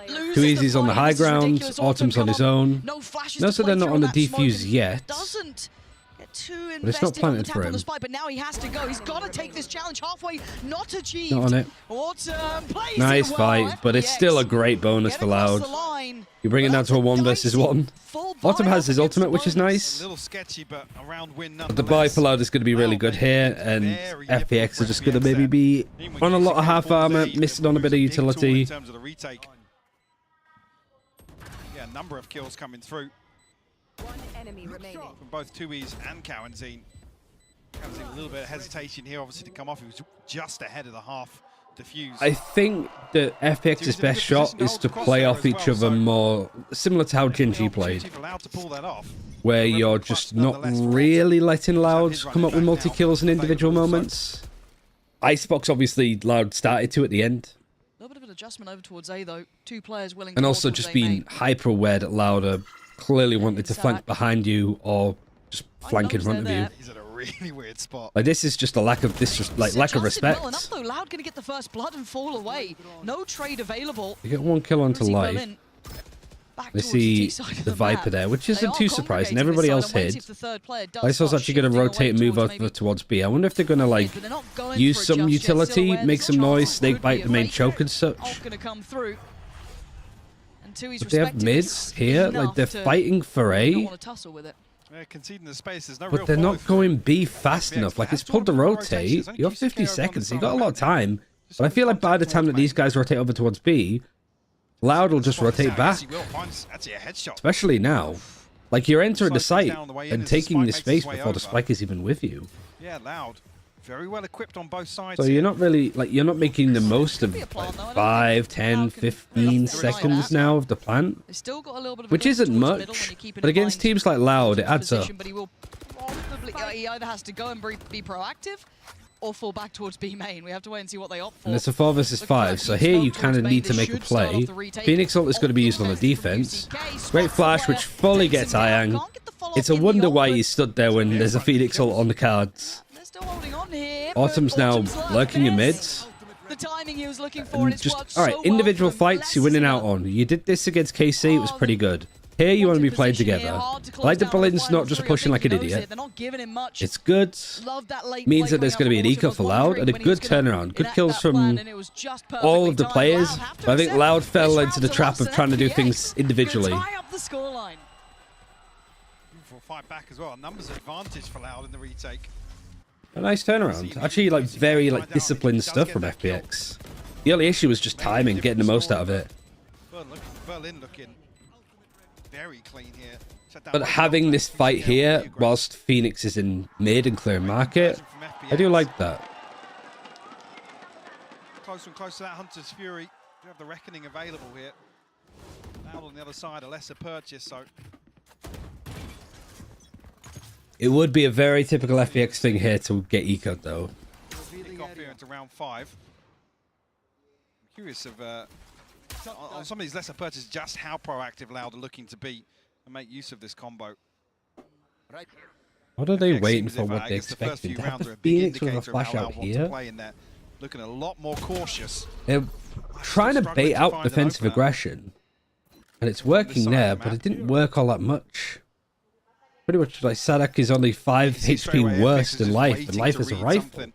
Too Easy's on the high ground. Autumn's on his own. No, so they're not on the defuse yet. But it's not planted for him. But now he has to go. He's got to take this challenge halfway. Not achieved. Not on it. Nice fight, but it's still a great bonus for Loud. You bring it down to a 1 versus 1. Autumn has his ultimate, which is nice. But the buy for Loud is going to be really good here, and FPX are just going to maybe be on a lot of half armor, missing on a bit of utility. Yeah, a number of kills coming through. One enemy remaining. From both 2Es and Kawanzin. Kawanzin a little bit of hesitation here, obviously, to come off. He was just ahead of the half defuse. I think that FPX's best shot is to play off each other more, similar to how Gingy played, where you're just not really letting Loud come up with multi-kills in individual moments. Icebox, obviously, Loud started to at the end. A little bit of an adjustment over towards A, though. 2 players willing And also just being hyper-aware that Lauda clearly wanted to flank behind you or just flank in front of you. He's at a really weird spot. Like, this is just a lack of lack of respect. Well enough, though. Loud going to get the first blood and fall away. No trade available. You get 1 kill onto life. They see the Viper there, which isn't too surprising. Everybody else hid. Lysol's actually going to rotate and move over towards B. I wonder if they're going to, like, use some utility, make some noise, snake bite the main choke and such. But they have mids here, like, they're fighting for A. But they're not going B fast enough. Like, it's pulled to rotate. You have 50 seconds, so you got a lot of time. But I feel like by the time that these guys rotate over towards B, Loud will just rotate back. Especially now. Like, you're entering the site and taking the space before the spike is even with you. Yeah, Loud. Very well equipped on both sides. So you're not really, like, you're not making the most of like 5, 10, 15 seconds now of the plant. Which isn't much. But against teams like Loud, it adds up. He either has to go and be proactive or fall back towards B main. We have to wait and see what they opt for. And it's a 4 versus 5, so here you kind of need to make a play. Phoenix ult is going to be used on the defense. Great flash, which fully gets Ayang. It's a wonder why he stood there when there's a Phoenix ult on the cards. Autumn's now lurking in mids. The timing he was looking for, and just, alright, individual fights you're winning out on. You did this against KC, it was pretty good. Here you want to be playing together. I like the Berlin's not just pushing like an idiot. It's good. Means that there's going to be an eco for Loud and a good turnaround. Good kills from all of the players. But I think Loud fell into the trap of trying to do things individually. Fight back as well. Numbers advantage for Loud in the retake. A nice turnaround. Actually, like, very like disciplined stuff from FPX. The only issue was just timing, getting the most out of it. Berlin looking very clean here. But having this fight here, whilst Phoenix is in mid and clear market, I do like that. Closer and closer to that Hunter's Fury. You have the Reckoning available here. Now on the other side, a lesser purchase, so... It would be a very typical FPX thing here to get eco'd though. Kick off here into round 5. I'm curious of, on some of these lesser purchases, just how proactive Loud are looking to be and make use of this combo. What are they waiting for? What they expecting? To have the Phoenix with a flash out here? Looking a lot more cautious. They're trying to bait out defensive aggression. And it's working there, but it didn't work all that much. Pretty much like Sadak is only 5 HP worse than Life, and Life is a rifle.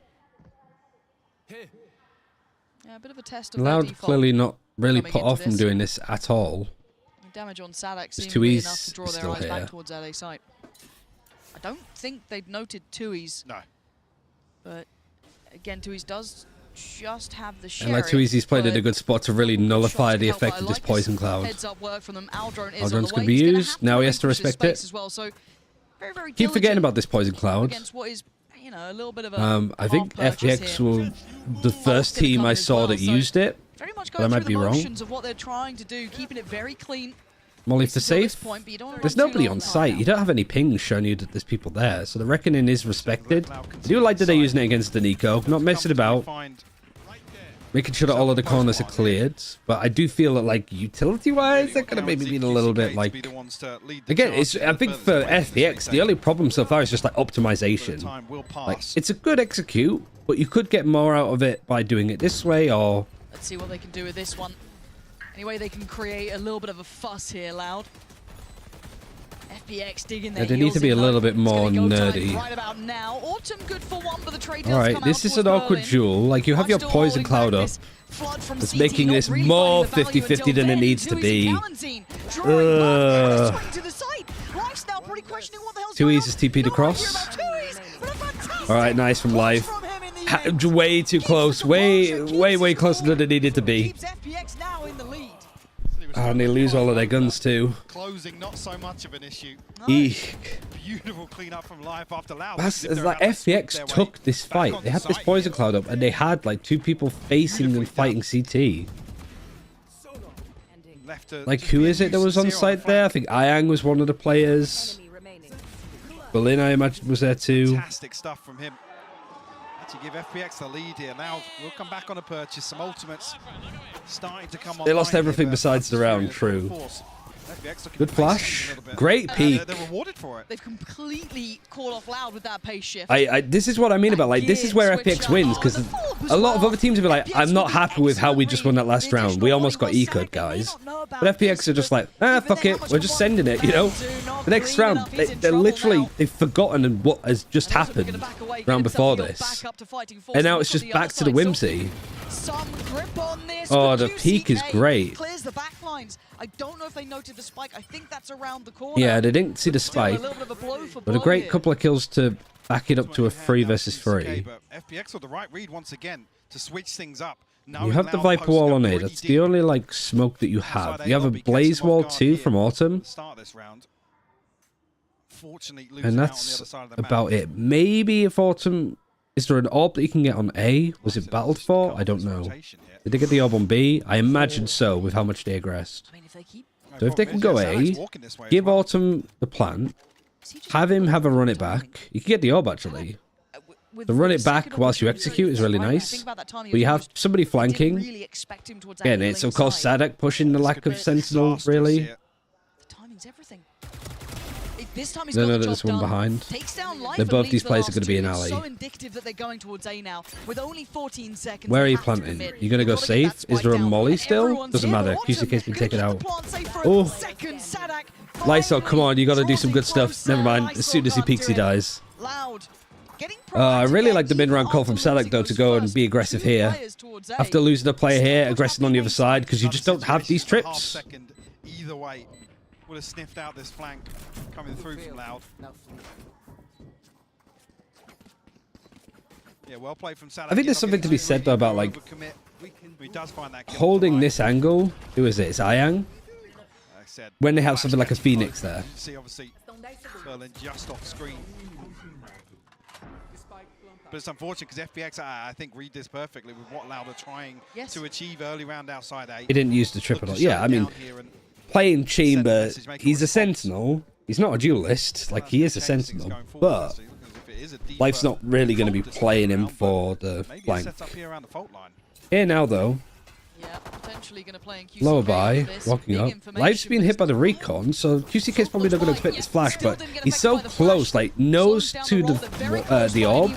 Yeah, a bit of a test of Loud clearly not really put off from doing this at all. Damage on Sadak Tui's enough to draw their eyes back towards LA site. I don't think they'd noted Tui's. No. But again, Tui's does just have the And like Tui's played in a good spot to really nullify the effect of this poison cloud. Heads up work from them. Aldron's going to be used. Now he has to respect it. As well, so very keep forgetting about this poison cloud. What is, you know, a little bit of a I think FPX were the first team I saw that used it. Very much But I might be wrong. of what they're trying to do, keeping it very clean. Molly for safe. There's nobody on site. You don't have any pings showing you that there's people there. So the Reckoning is respected. I do like that they're using it against the Nico. Not messing about. Making sure that all of the corners are cleared. But I do feel that, like, utility-wise, they're going to maybe be a little bit, like... Again, I think for FPX, the only problem so far is just, like, optimization. Like, it's a good execute, but you could get more out of it by doing it this way, or... Let's see what they can do with this one. Anyway, they can create a little bit of a fuss here, Loud. FPX digging their They need to be a little bit more nerdy. Right about now. Autumn good for one, but the trade Alright, this is an awkward duel. Like, you have your poison cloud up. It's making this more 50-50 than it needs to be. Tui's is TP'd across. Alright, nice from Life. Way too close. Way closer than it needed to be. And they lose all of their guns too. Closing, not so much of an issue. Eek. Beautiful cleanup from Life after Loud. It's like FPX took this fight. They had this poison cloud up, and they had like 2 people facing and fighting CT. Like, who is it that was on site there? I think Ayang was one of the players. Berlin, I imagine, was there too. Fantastic stuff from him. To give FPX the lead here. Now we'll come back on a purchase. Some ultimates starting to come on. They lost everything besides the round, true. Good flash. Great peak. They're rewarded for it. They've completely caught off Loud with that pace shift. This is what I mean about, like, this is where FPX wins, because a lot of other teams will be like, I'm not happy with how we just won that last round. We almost got eco'd, guys. But FPX are just like, fuck it. We're just sending it, you know? The next round, they're literally, they've forgotten what has just happened round before this. And now it's just back to the whimsy. Oh, the peak is great. Clears the back lines. I don't know if they noted the spike. I think that's around the corner. Yeah, they didn't see the spike. But a great couple of kills to back it up to a 3 versus 3. FPX with the right read once again to switch things up. You have the Viper Wall on A. That's the only, like, smoke that you have. You have a Blaze Wall too from Autumn. And that's about it. Maybe if Autumn... Is there an orb that you can get on A? Was it battled for? I don't know. Did they get the orb on B? I imagine so, with how much they aggressed. So if they can go A, give Autumn the plant, have him have a run it back. You can get the orb, actually. The run it back whilst you execute is really nice. But you have somebody flanking. Again, it's of course Sadak pushing the lack of Sentinel, really. The timing's everything. This time he's No, got the there's job one done. behind. Takes down Life They're and both leaves these the players are last going to be two. in It's alley. so indicative that they're going towards A now. With only 14 seconds. Where are you they have to planting? commit. You're going to go They've gotta get that safe? Is there a spike down. molly still? Everyone's Doesn't here. matter. QC case been taken out. Oh, Oh. Lysol, come on. You got to do some good stuff. Never mind. As soon as he peeks, he dies. Loud. I really like the mid-round call from Sadak, though, to go and be aggressive here. After losing a player here, aggressive on the other side, because you just don't have these trips. Either way, would have sniffed out this flank coming through from Loud. Yeah, well played from Sadak. I think there's something to be said, though, about, like, he does find that kill holding this angle. Who is it? It's Ayang. said. when they have something like a Phoenix there. See, obviously, Berlin just off screen. But it's unfortunate because FPX, I think, read this perfectly with what Loud are trying to achieve early round outside 8. He didn't use the triple. Yeah, I mean, playing Chamber, he's a Sentinel. He's not a duelist. Like, he is a Sentinel. But Life's not really going to be playing him for the flank. Here now, though. Yeah, potentially going to play in QCK Lower by, walking up. Life's been hit by the recon, so QCK's probably not going to fit this flash, but he's so close, like, nose to the orb,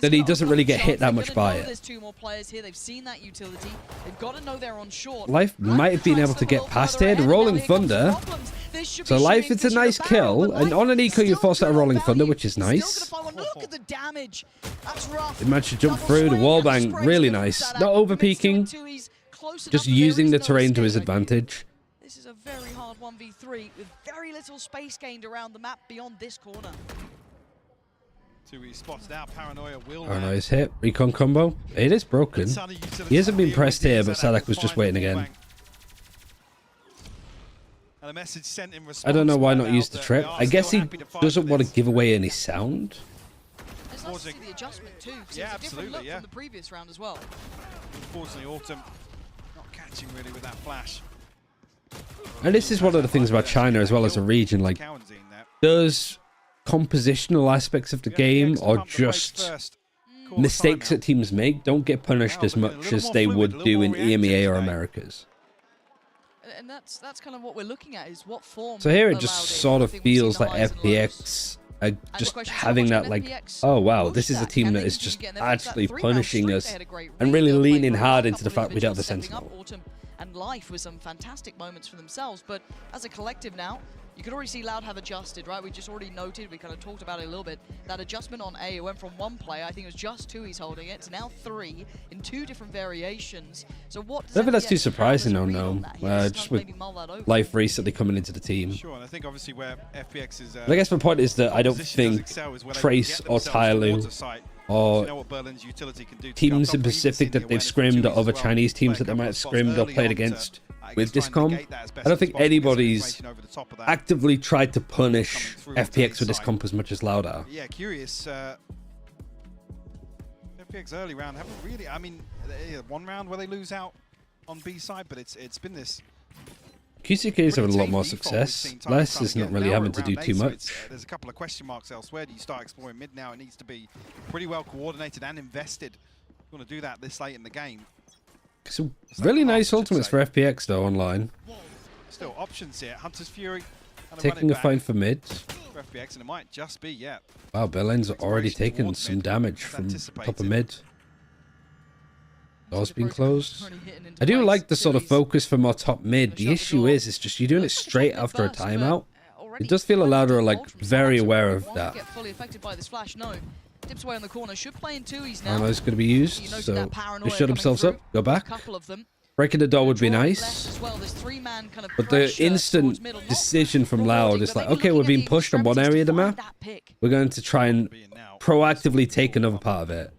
that he doesn't really get hit that much by it. There's 2 more players here. They've seen that utility. They've got to know they're on short. Life might have been able to get past here. The Rolling Thunder. So Life, it's a nice kill. And on an eco, you force out a Rolling Thunder, which is nice. Look at the damage. That's rough. They managed to jump through the wallbang. Really nice. Not over peeking. Just using the terrain to his advantage. This is a very hard 1v3 with very little space gained around the map beyond this corner. Paranoia's hit. Recon combo. It is broken. He hasn't been pressed here, but Sadak was just waiting again. I don't know why not use the trip. I guess he doesn't want to give away any sound. It's nice to see the adjustment too, because it's a different look from the previous round as well. Unfortunately, Autumn not catching really with that flash. And this is one of the things about China as well as a region. Like, does compositional aspects of the game or just mistakes that teams make don't get punished as much as they would do in EMEA or Americas? And that's kind of what we're looking at, is what form. So here it just sort of feels like FPX just having that, like, oh wow, this is a team that is just actually punishing us and really leaning hard into the fact we don't have the Sentinel. And Life with some fantastic moments for themselves, but as a collective now, you could already see Loud have adjusted, right? We just already noted, we kind of talked about it a little bit, that adjustment on A, it went from 1 player, I think it was just 2 he's holding it, to now 3 in 2 different variations. So what does I don't think that's too surprising, no. Just with Life recently coming into the team. Sure, and I think obviously where FPX is... I guess my point is that I don't think Trace or Tyloo or teams in Pacific that they've scrimmed or other Chinese teams that they might have scrimmed or played against with this comp, I don't think anybody's actively tried to punish FPX with this comp as much as Loud are. Yeah, curious. FPX early round haven't really... I mean, 1 round where they lose out on B side, but it's been this... QCK's have a lot more success. Less is not really having to do too much. There's a couple of question marks elsewhere. Do you start exploring mid now? It needs to be pretty well coordinated and invested. You want to do that this late in the game. Some really nice ultimates for FPX though online. Still options here. Hunter's Fury. Taking a fight for mid. For FPX, and it might just be, yeah. Wow, Berlin's already taken some damage from top of mid. Door's been closed. I do like the sort of focus for more top mid. The issue is, it's just you're doing it straight after a timeout. It does feel Loud are like very aware of that. Get fully affected by this flash, no. Dips away on the corner, should play in 2s now. Paranoia's going to be used, so they shut themselves up. Go back. Breaking the door would be nice. But the instant decision from Loud is like, okay, we're being pushed on one area of the map. We're going to try and proactively take another part of it.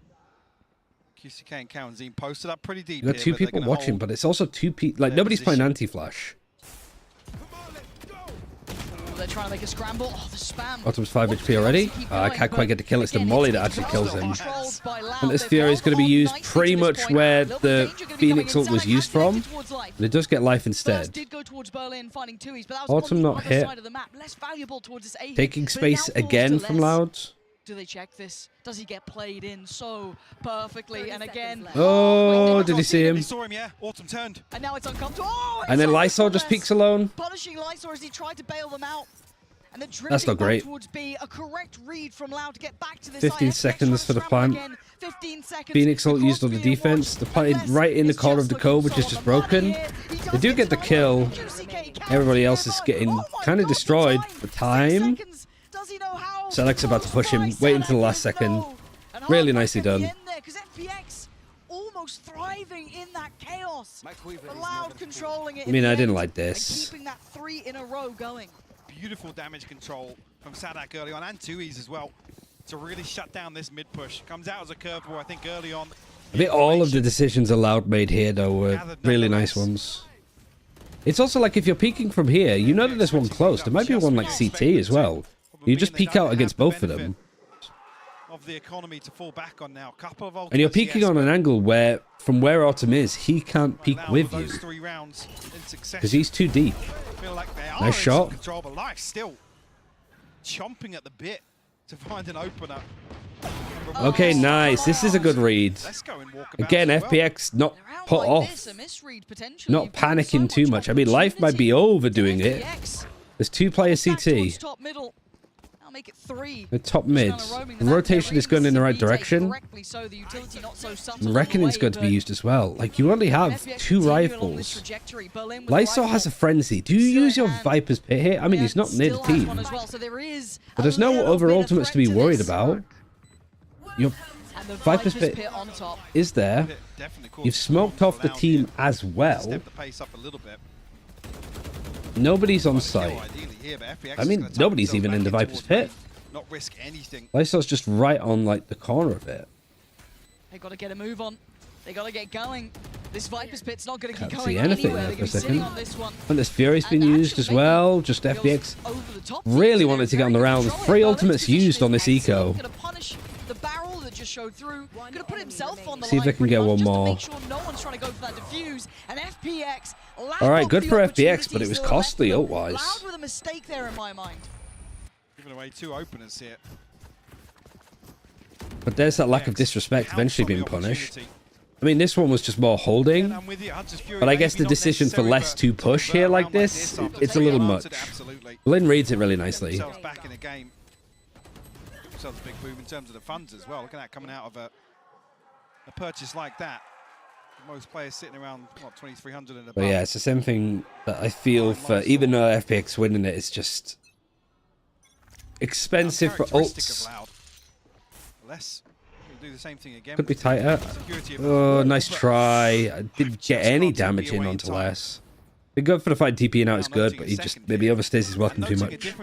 QCK and Kawanzine posted up pretty deep. You got 2 people watching, but it's also 2 people. Like, nobody's playing anti-flash. They're trying to make a scramble. Oh, the spam. Autumn's 5 HP already. I can't quite get the kill. It's the molly that actually kills him. And this Fury is going to be used pretty much where the Phoenix ult was used from. But it does get life instead. Autumn not hit. Taking space again from Loud. Do they check this? Does he get played in so perfectly? And again... Oh, did he see him? He saw him, yeah. Autumn turned. And now it's uncomfortable. Oh, and then Lysol just peeks alone. Punishing Lysol as he tried to bail them out. And the that's not great. Towards B, a correct read from Loud to get back to this 15 seconds for the plant. 15 seconds. Phoenix ult used on the defense. The plant right in the core of the code, which is just broken. They do get the kill. Everybody else is getting kind of destroyed. The time... Selek's about to push him. Wait until the last second. Really nicely done. Almost thriving in that chaos. Loud controlling it. I mean, I didn't like this. Keeping that 3 in a row going. Beautiful damage control from Sadak early on, and 2Es as well, to really shut down this mid push. Comes out as a curveball, I think, early on. I think all of the decisions Loud made here, though, were really nice ones. It's also like if you're peeking from here, you know that there's one close. There might be one like CT as well. You just peek out against both of them. Of the economy to fall back on now. Couple of And you're peeking on an angle where, from where Autumn is, he can't peek with you. Because he's too deep. Nice shot. Control, but Life still chomping at the bit to find an opener. Okay, nice. This is a good read. Again, FPX not put off. Not panicking too much. I mean, Life might be overdoing it. There's 2 players CT. Make it 3. The top mid. The rotation is going in the right direction. I'm reckoning it's going to be used as well. Like, you only have 2 rifles. Lysol has a frenzy. Do you use your Viper's Pit here? I mean, he's not near the team. But there's no other ultimates to be worried about. Your Viper's Pit is there. You've smoked off the team as well. Nobody's on site. I mean, nobody's even in the Viper's Pit. Lysol's just right on, like, the corner of it. They got to get a move on. They got to get going. This Viper's Pit's not going to keep going See anything anywhere. there for a They're sitting second. on this one. And this Fury's been used as well. Just FPX really wanted to get on the round. 3 ultimates used on this eco. Going to punish the barrel that just showed through. Going to put himself on the See if they can get one more. make sure no one's trying to go for that defuse. And FPX. All right, good for FPX, but it was costly ult-wise. Loud with a mistake there in my mind. Giving away 2 openers here. But there's that lack of disrespect eventually being punished. I mean, this one was just more holding. But I guess the decision for less to push here like this, it's a little much. Lynn reads it really nicely. Back in the game. Themselves a big boom in terms of the funds as well. Look at that coming out of a purchase like that. Most players sitting around, what, 2,300 and above. But yeah, it's the same thing that I feel for, even though FPX winning it, it's just expensive for ults. Less. Do the same thing again. Could be tighter. Oh, nice try. I didn't get any damage in onto less. The good for the fight TPing out is good, but he just maybe overstays his welcome too much.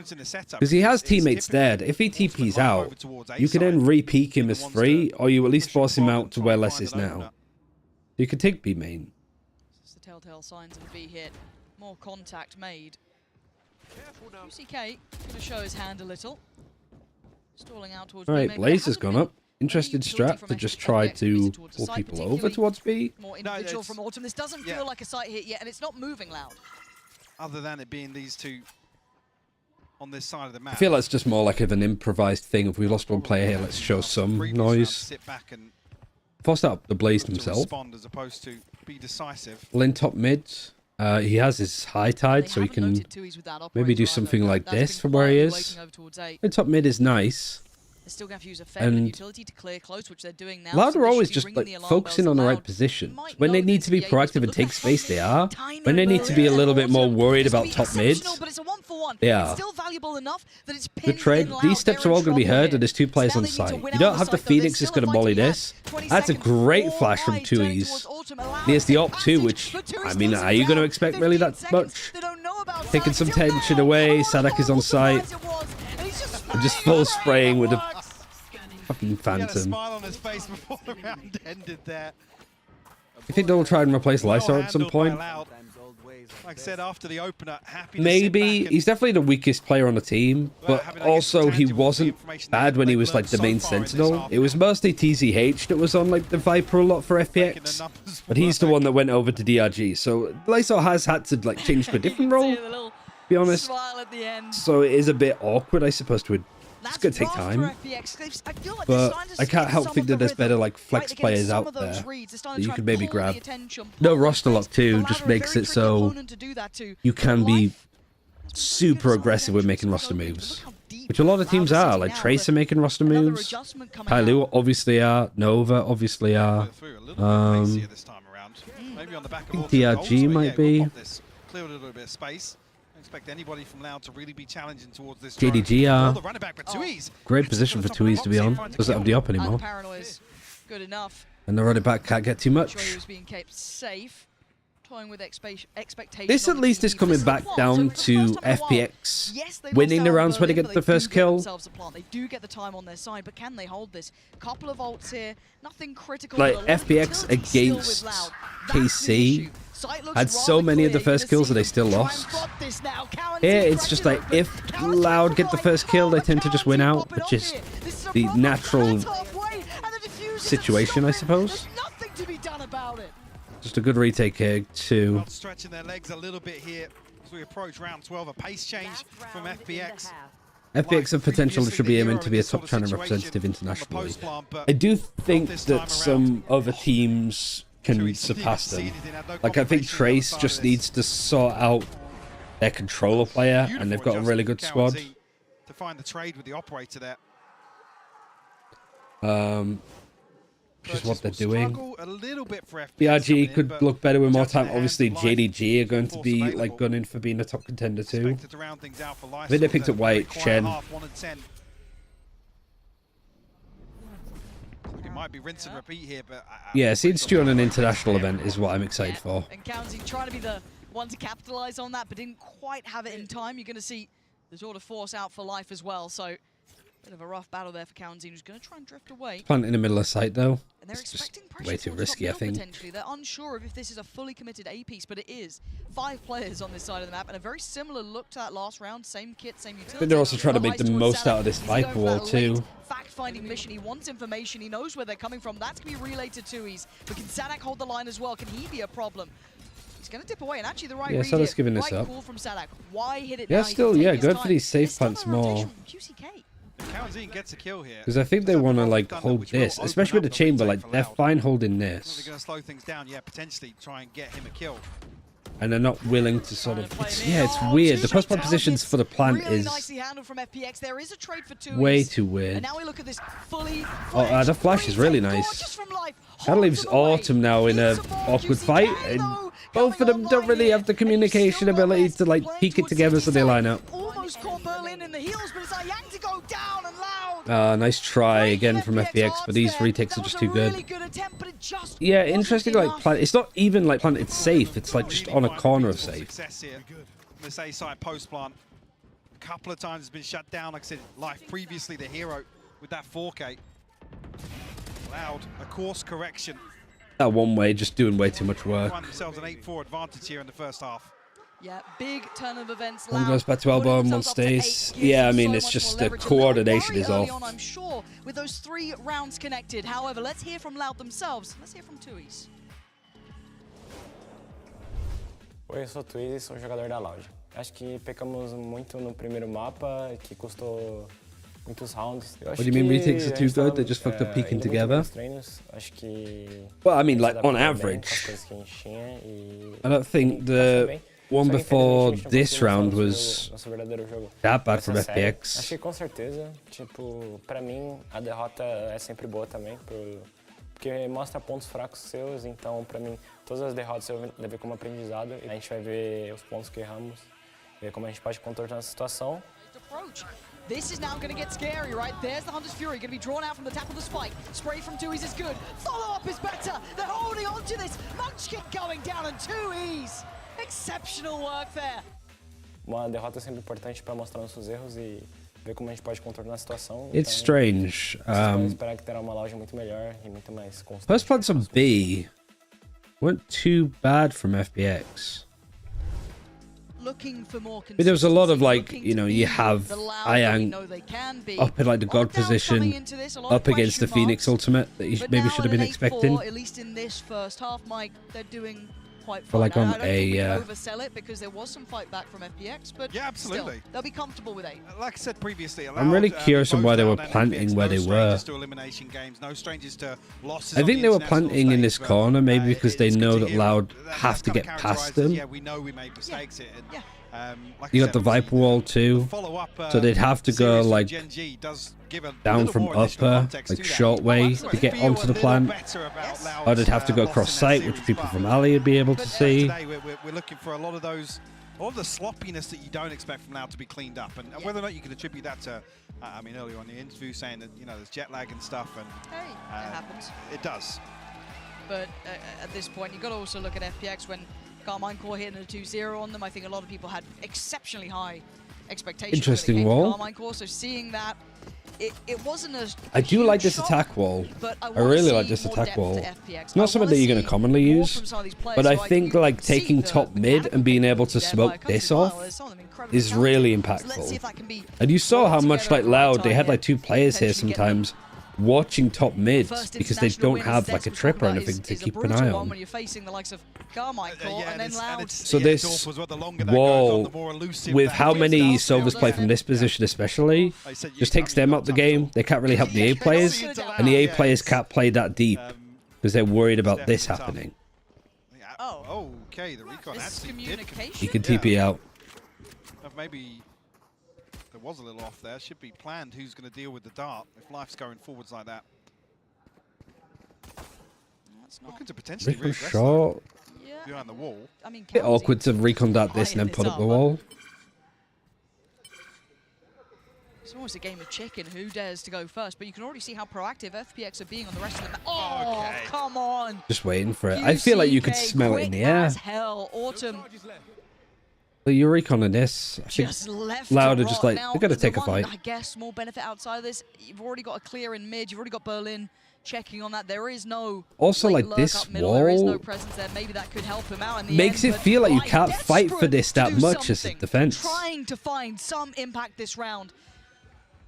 Because he has teammates dead. If he TPs out, you can then re-peek him as free, or you at least force him out to where less is now. You can take B main. It's the telltale signs of a B hit. More contact made. UCK going to show his hand a little. Stalling out towards Alright, Blaze has gone up. Interested strat to just try to pull people over towards B. More individual from Autumn. This doesn't feel like a site hit yet, and it's not moving Loud. Other than it being these 2 on this side of the map. I feel that's just more like of an improvised thing. If we lost one player here, let's show some noise. Forced out the Blaze himself. As opposed to be decisive. Lynn top mid. He has his high tide, so he can maybe do something like this from where he is. Lynn top mid is nice. They're still going to use a fair utility to clear close, which they're doing now. Loud are always just like focusing on the right position. When they need to be proactive and take space, they are. When they need to be a little bit more worried about top mids, they are. Good trade. These steps are all going to be heard, and there's 2 players on site. You don't have the Phoenix that's going to molly this. That's a great flash from Tui's. There's the op 2, which, I mean, are you going to expect really that much? Taking some tension away. Sadak is on site. I'm just full spraying with a fucking phantom. Smile on his face before the round ended there. You think they'll try and replace Lysol at some point? Like I said, after the opener, happy Maybe. He's definitely the weakest player on the team, but also he wasn't bad when he was like the main sentinel. It was mostly TZH that was on like the Viper a lot for FPX, but he's the one that went over to DRG. So Lysol has had to like change to a different role, to be honest. So it is a bit awkward, I suppose, to it's going to take time, but I can't help think that there's better like flex players out there that you could maybe grab. No roster lock too just makes it so you can be super aggressive with making roster moves, which a lot of teams are. Like Tracer making roster moves, Kailu obviously are, Nova obviously are. I think DRG might be. Expect anybody from Loud to really be challenging towards this. JDG great position for Tui's to be on. Doesn't have the up anymore. Good enough. And the running back can't get too much. Being kept safe. toying with expectations. This at least is coming back down to FPX winning the rounds when they get the first kill. They do get the time on their side, but can they hold this? Couple of ults here, nothing critical. Like FPX against KC had so many of the first kills that they still lost. Here it's just like if Loud get the first kill, they tend to just win out, but just the natural situation, I suppose. Nothing to be done about it. Just a good retake here too. Stretching their legs a little bit here as we approach round 12. A pace change from FPX. FPX have potential should be aiming to be a top China representative internationally. I do think that some other teams can surpass them. Like I think Trace just needs to sort out their controller player, and they've got a really good squad. To find the trade with the operator there. Which is what they're doing. A little bit for FPX BRG could look better with more time. Obviously, JDG are going to be like gunning for being a top contender too. I think they picked up White, Shen. It might be rinse and repeat here, but Yeah, Seed Stew on an international event is what I'm excited for. And County trying to be the one to capitalize on that, but didn't quite have it in time. You're going to see the Tour de Force out for life as well, so bit of a rough battle there for County, who's going to try and drift away. Plant in the middle of sight though. And they're it's just expecting way too risky, I think. Potentially. They're unsure of if this is a fully committed A piece, but it is. 5 players on this side of the map, and a very similar look to that last round. Same kit, same utility. I think they're also trying to make the most out of this Viper wall too. Fact-finding mission. He wants information. He knows where they're coming from. That's going to be relayed to Tui's. But can Sadak hold the line as well? Can he be a problem? He's going to dip away, and actually the right read Sadak's giving this right up. call from Sadak. Why hit it Yeah, now? still, yeah, good for these safe plants more. Gets a kill here. Because I think they want to like hold this, especially with the chamber. Like they're fine holding this. They're going to slow things down, yeah, potentially try and get him a kill. And they're not willing to sort of. It's weird. The crossbar positions for the plant is way too weird. Oh, the flash is really nice. That leaves Autumn now in a awkward fight, and both of them don't really have the communication ability to like peek it together so they line up. Nice try again from FPX, but these retakes are just too good. Yeah, interesting. Like plant, it's not even like planted safe. It's like just on a corner of safe. This A side post plant, a couple of times has been shut down. Like I said, Life previously the hero with that 4K. Loud a course correction. That one way, just doing way too much work. Find themselves an 8-4 advantage here in the first half. Yeah, big turn of events. One goes back to elbow and one stays. Yeah, I mean, it's just the coordination is off. I'm sure, with those 3 rounds connected. However, let's hear from Loud themselves. Let's hear from Tui's. Oi, eu sou o Tui e sou jogador da Loud. Acho que pecamos muito no primeiro mapa, que custou muitos rounds. What do you mean retakes are too good? They just fucked up peeking together? Well, I mean, like, on average. I don't think the one before this round was that bad from FPX. Acho que com certeza, tipo, pra mim a derrota é sempre boa também, porque mostra pontos fracos seus, então pra mim todas as derrotas eu levo como aprendizado e a gente vai ver os pontos que erramos, ver como a gente pode contornar a situação. This is now going to get scary, right? There's the Hunter's Fury, going to be drawn out from the tap of the spike. Spray from Tui's is good. Follow-up is better. They're holding on to this. Munchkin going down and Tui's. Exceptional work there. Uma derrota é sempre importante para mostrar nossos erros e ver como a gente pode contornar a situação. It's strange. Esperar que terá uma loja muito melhor e muito mais constante. First plants on B weren't too bad from FPX. Looking for more but there was a lot of like, you know, you have Ayang up in like the god position, up against the Phoenix ultimate that you maybe should have been expecting. At least in this first half, Mike, they're doing quite fine. Like on I don't think we can oversell it because there was some fight back from FPX, but yeah, absolutely. Still, they'll be comfortable with A. Like I said previously, I'm really curious on why they were planting where they were. I think they were planting in this corner, maybe because they know that Loud have to get past them. Yeah, we know we made mistakes here. You got the Viper wall too, so they'd have to go like down from upper, like short way to get onto the plant, or they'd have to go cross site, which people from Ali would be able to see. We're looking for a lot of those, all of the sloppiness that you don't expect from Loud to be cleaned up, and whether or not you can attribute that to, I mean, earlier on the interview saying that, you know, there's jet lag and stuff, and hey, it happens. It does. But at this point, you've got to also look at FPX when Carmine Core hitting a 2-0 on them. I think a lot of people had exceptionally high expectations. Interesting wall. Carmine Core, so seeing that, it wasn't a I do like this shock, attack wall. but I wanna really see like this more attack depth wall. to FPX. It's not something that you're going to commonly use, but I think like taking top mid and being able to smoke this off is really impactful. And you saw how much like Loud, they had like 2 players here sometimes watching top mid because they don't have like a trip or anything to keep an eye on. When you're facing the likes of Carmine Core and then Loud. So this wall, with how many Silvers play from this position especially, just takes them out the game. They can't really help the A players, and the A players can't play that deep because they're worried about this happening. Oh, okay, the recon actually did. You can TP out. Maybe there was a little off there. Should be planned who's going to deal with the dart if life's going forwards like that. Looking to potentially Recon shot. behind the wall. I mean, Bit awkward to recon dart this and then put up the wall. It's almost a game of chicken. Who dares to go first? But you can already see how proactive FPX are being on the rest of the map. Oh, come on! Just waiting for it. I feel like you could smell it in the air. As hell, Autumn. But you're reconning this. I Just think left Louder to just rot. like, Now, we got to the take a one, fight. I guess small benefit outside of this. You've already got a clear in mid. You've already got Berlin checking on that. There is no Also, late like lurk this up middle. There is no wall presence there. Maybe that could help him out in the makes end, it but feel like you quite can't fight for this that desperate to much do as a something. defense. Trying to find some impact this round.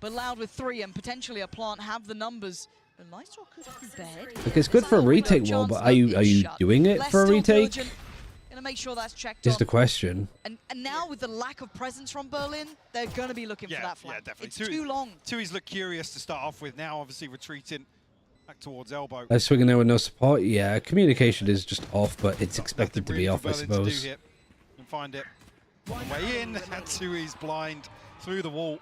But Loud with 3 and potentially a plant have the numbers. But Lysor could be bad. Like it's good for a retake wall, but are you doing it for a retake? Gonna make sure that's checked Is on. the question. And now with the lack of presence from Berlin, they're going to be looking for that flank. Yeah, definitely. It's too long. Tui's look curious to start off with. Now, obviously, retreating back towards elbow. They're swinging there with no support. Yeah, communication is just off, but it's expected to be off, I suppose. And find it. One way in, and Tui's blind through the wall.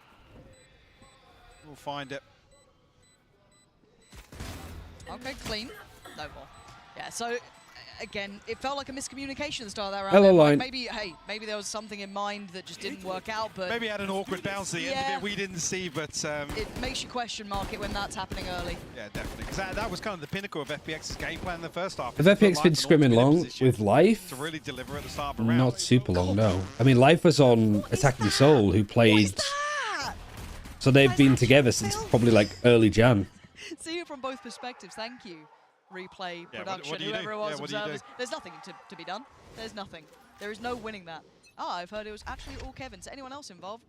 We'll find it. Okay, clean. No more. Yeah, so again, it felt like a miscommunication at the start of that round. Hello, Like, line. maybe there was something in mind that just didn't work out, but Maybe had an awkward bounce at the end of it we didn't see, but it makes you question mark it when that's happening early. yeah, definitely. Because that was kind of the pinnacle of FPX's game plan in the first half. If FPX been scrimming long with Life, to really deliver at the start of a round. not super long, no. I mean, Life was on Attacking Soul, who played... So they've been together since probably like early Jan. See it from both perspectives. Thank you, replay, Yeah, production, what do you whoever do? it was, Yeah, what do you do? observers. There's nothing to be done. There's nothing. There is no winning that. Ah, I've heard it was actually all Kevin's. Anyone else involved?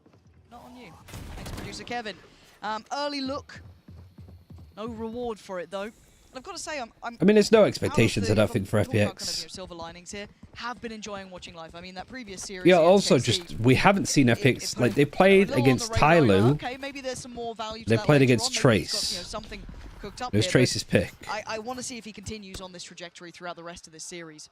Not on you. Thanks, producer Kevin. Early look. No reward for it, though. I've got to say, I mean, there's no expectations, I don't think, for FPX. Silver linings here. Have been enjoying watching live. I mean, that previous series. Yeah, against also KC, just, we haven't seen FPX, like they played against Tyloo. Okay, maybe there's some more value to They that played later against on. Maybe he's got, Trace. something cooked up It was here, Trace's pick. I want to see if he continues on this trajectory throughout the rest of this series.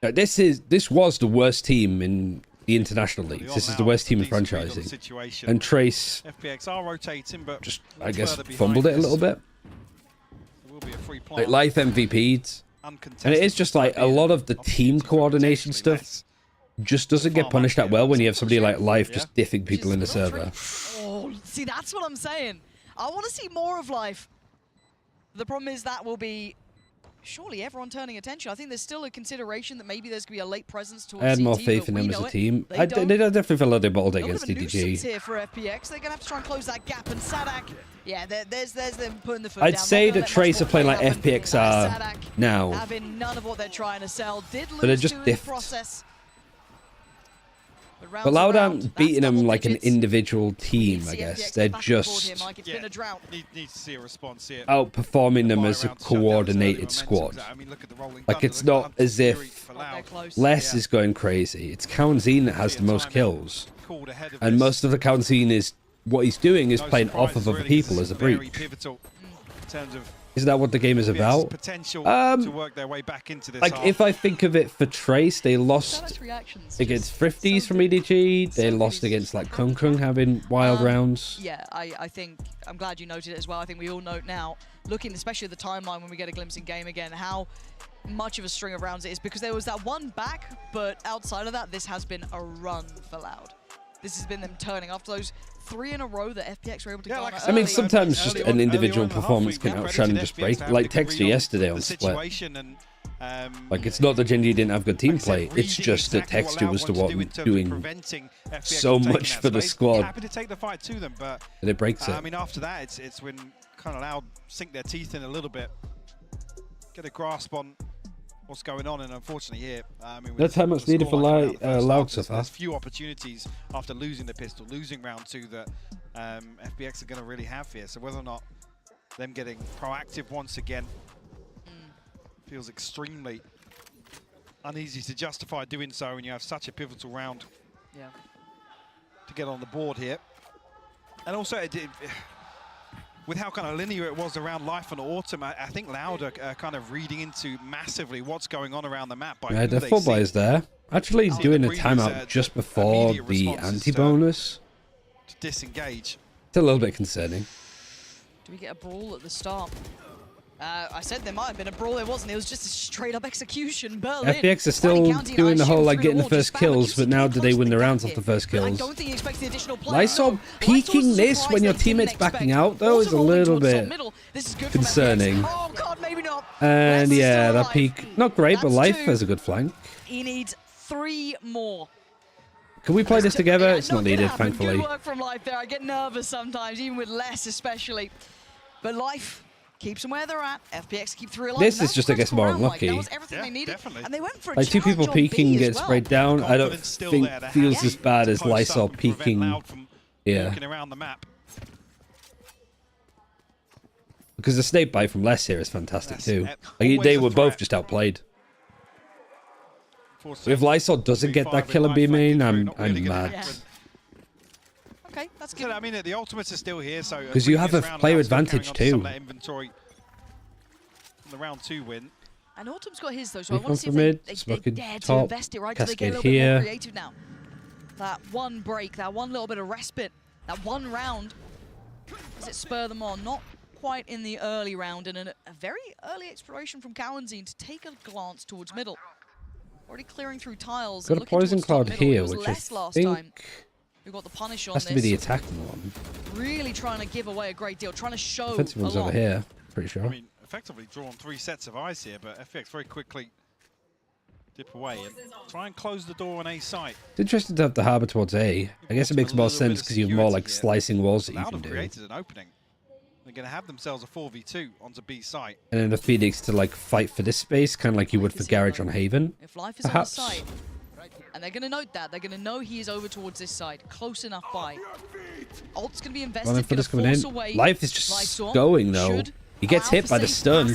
This was the worst team in the international leagues. This is the worst team in franchising. And Trace FPX are rotating, but just, I guess, fumbled it a little bit. Like Life MVP'd. And it is just like a lot of the team coordination stuff just doesn't get punished that well when you have somebody like Life just diffing people in the server. Oh, see, that's what I'm saying. I want to see more of Life. The problem is that will be surely everyone turning attention. I think there's still a consideration that maybe there's going to be a late presence towards I had more CT, faith but in we them as know a it. team. They I don't. definitely feel like they bottled A little against bit of a nuisance DDG. here for FPX. They're going to have to try and close that gap, and Sadak, yeah, there's them putting the foot I'd down. say Not gonna that let Trace much are playing more like play happen. FPX are Sadak now. having none of what they're trying to sell. Did lose But they're just to in the diffed. process. But Loud aren't beating them like an individual team, I guess. They're just Need to see a response here. outperforming them as a coordinated squad. Like, it's not as if Les is going crazy. It's Kaunzine that has the most kills. And most of the Kaunzine is, what he's doing is playing off of other people as a breach. Isn't that what the game is about? To work their way back into this Like, half. if I think of it for Trace, they lost against Thrifties from EDG. They lost against, like, Kung Kung having wild rounds. Yeah, I think, I'm glad you noted it as well. I think we all note now, looking especially at the timeline when we get a glimpse in game again, how much of a string of rounds it is, because there was that one back, but outside of that, this has been a run for Loud. This has been them turning after those 3 in a row that FPX were able to go on. I mean, sometimes just an individual performance can outshine and just break. Like Texture yesterday on Split. Like, it's not that Gen G didn't have good team play. It's just that Texture was the one doing so much for the squad. Happy to take the fight to them, but and it breaks it. I mean, after that, it's when kind of Loud sink their teeth in a little bit, get a grasp on what's going on, and unfortunately here, I mean, that's how much needed for Loud so far. There's few opportunities after losing the pistol, losing round 2 that FPX are going to really have here. So whether or not them getting proactive once again feels extremely uneasy to justify doing so when you have such a pivotal round to get on the board here. And also, with how kind of linear it was around Life and Autumn, I think Loud are kind of reading into massively what's going on around the map. Yeah, the full buys there. Actually doing a timeout just before the anti-bonus. To disengage. It's a little bit concerning. Do we get a brawl at the start? I said there might have been a brawl. There wasn't. It was just a straight-up execution. Berlin. FPX are still doing the whole like getting the first kills, but now do they win the rounds off the first kills? Lysol peeking this when your teammate's backing out though is a little bit concerning. Oh God, maybe not. And yeah, that peek not great, but Life has a good flank. He needs 3 more. Can we play this together? It's not needed, thankfully. Good work from Life there. I get nervous sometimes, even with less especially. But Life keeps them where they're at. FPX keep 3 alive. This is just, I guess, more unlucky. That was everything they needed. And they went for a like 2 people peeking gets sprayed down. I don't think feels as bad as Lysol peeking here. Around the map. Because the snake bite from Les here is fantastic too. Like, they were both just outplayed. If Lysol doesn't get that kill and be main, I'm mad. Okay, that's good. I mean, the ultimates are still here, so because you have a player advantage too. Inventory from the round 2 win. And Autumn's got his though, so I want to see if they dare to invest it, right? Do they get a little bit more creative now? That one break, that one little bit of respite, that one round, does it spur them on? Not quite in the early round, and a very early exploration from Cowanzine to take a glance towards middle. Already clearing through tiles. Got a poison cloud here, which I think we've got the punish on has to be the attacking one. Really trying to give away a great deal, trying to show offensive one's over here, pretty sure. I mean, effectively drawn 3 sets of eyes here, but FPX very quickly dip away and try and close the door on A site. It's interesting to have the harbor towards A. I guess it makes more sense because you have more like slicing walls that you can do. Created an opening. They're going to have themselves a 4v2 onto B site. And then the Phoenix to like fight for this space, kind of like you would for Garage on Haven. If Life is perhaps. On the site, and they're going to note that. They're going to know he is over towards this side. Close enough by. Ult's going to be invested. Well, for this coming in. Life is just going though. He gets hit by the stun.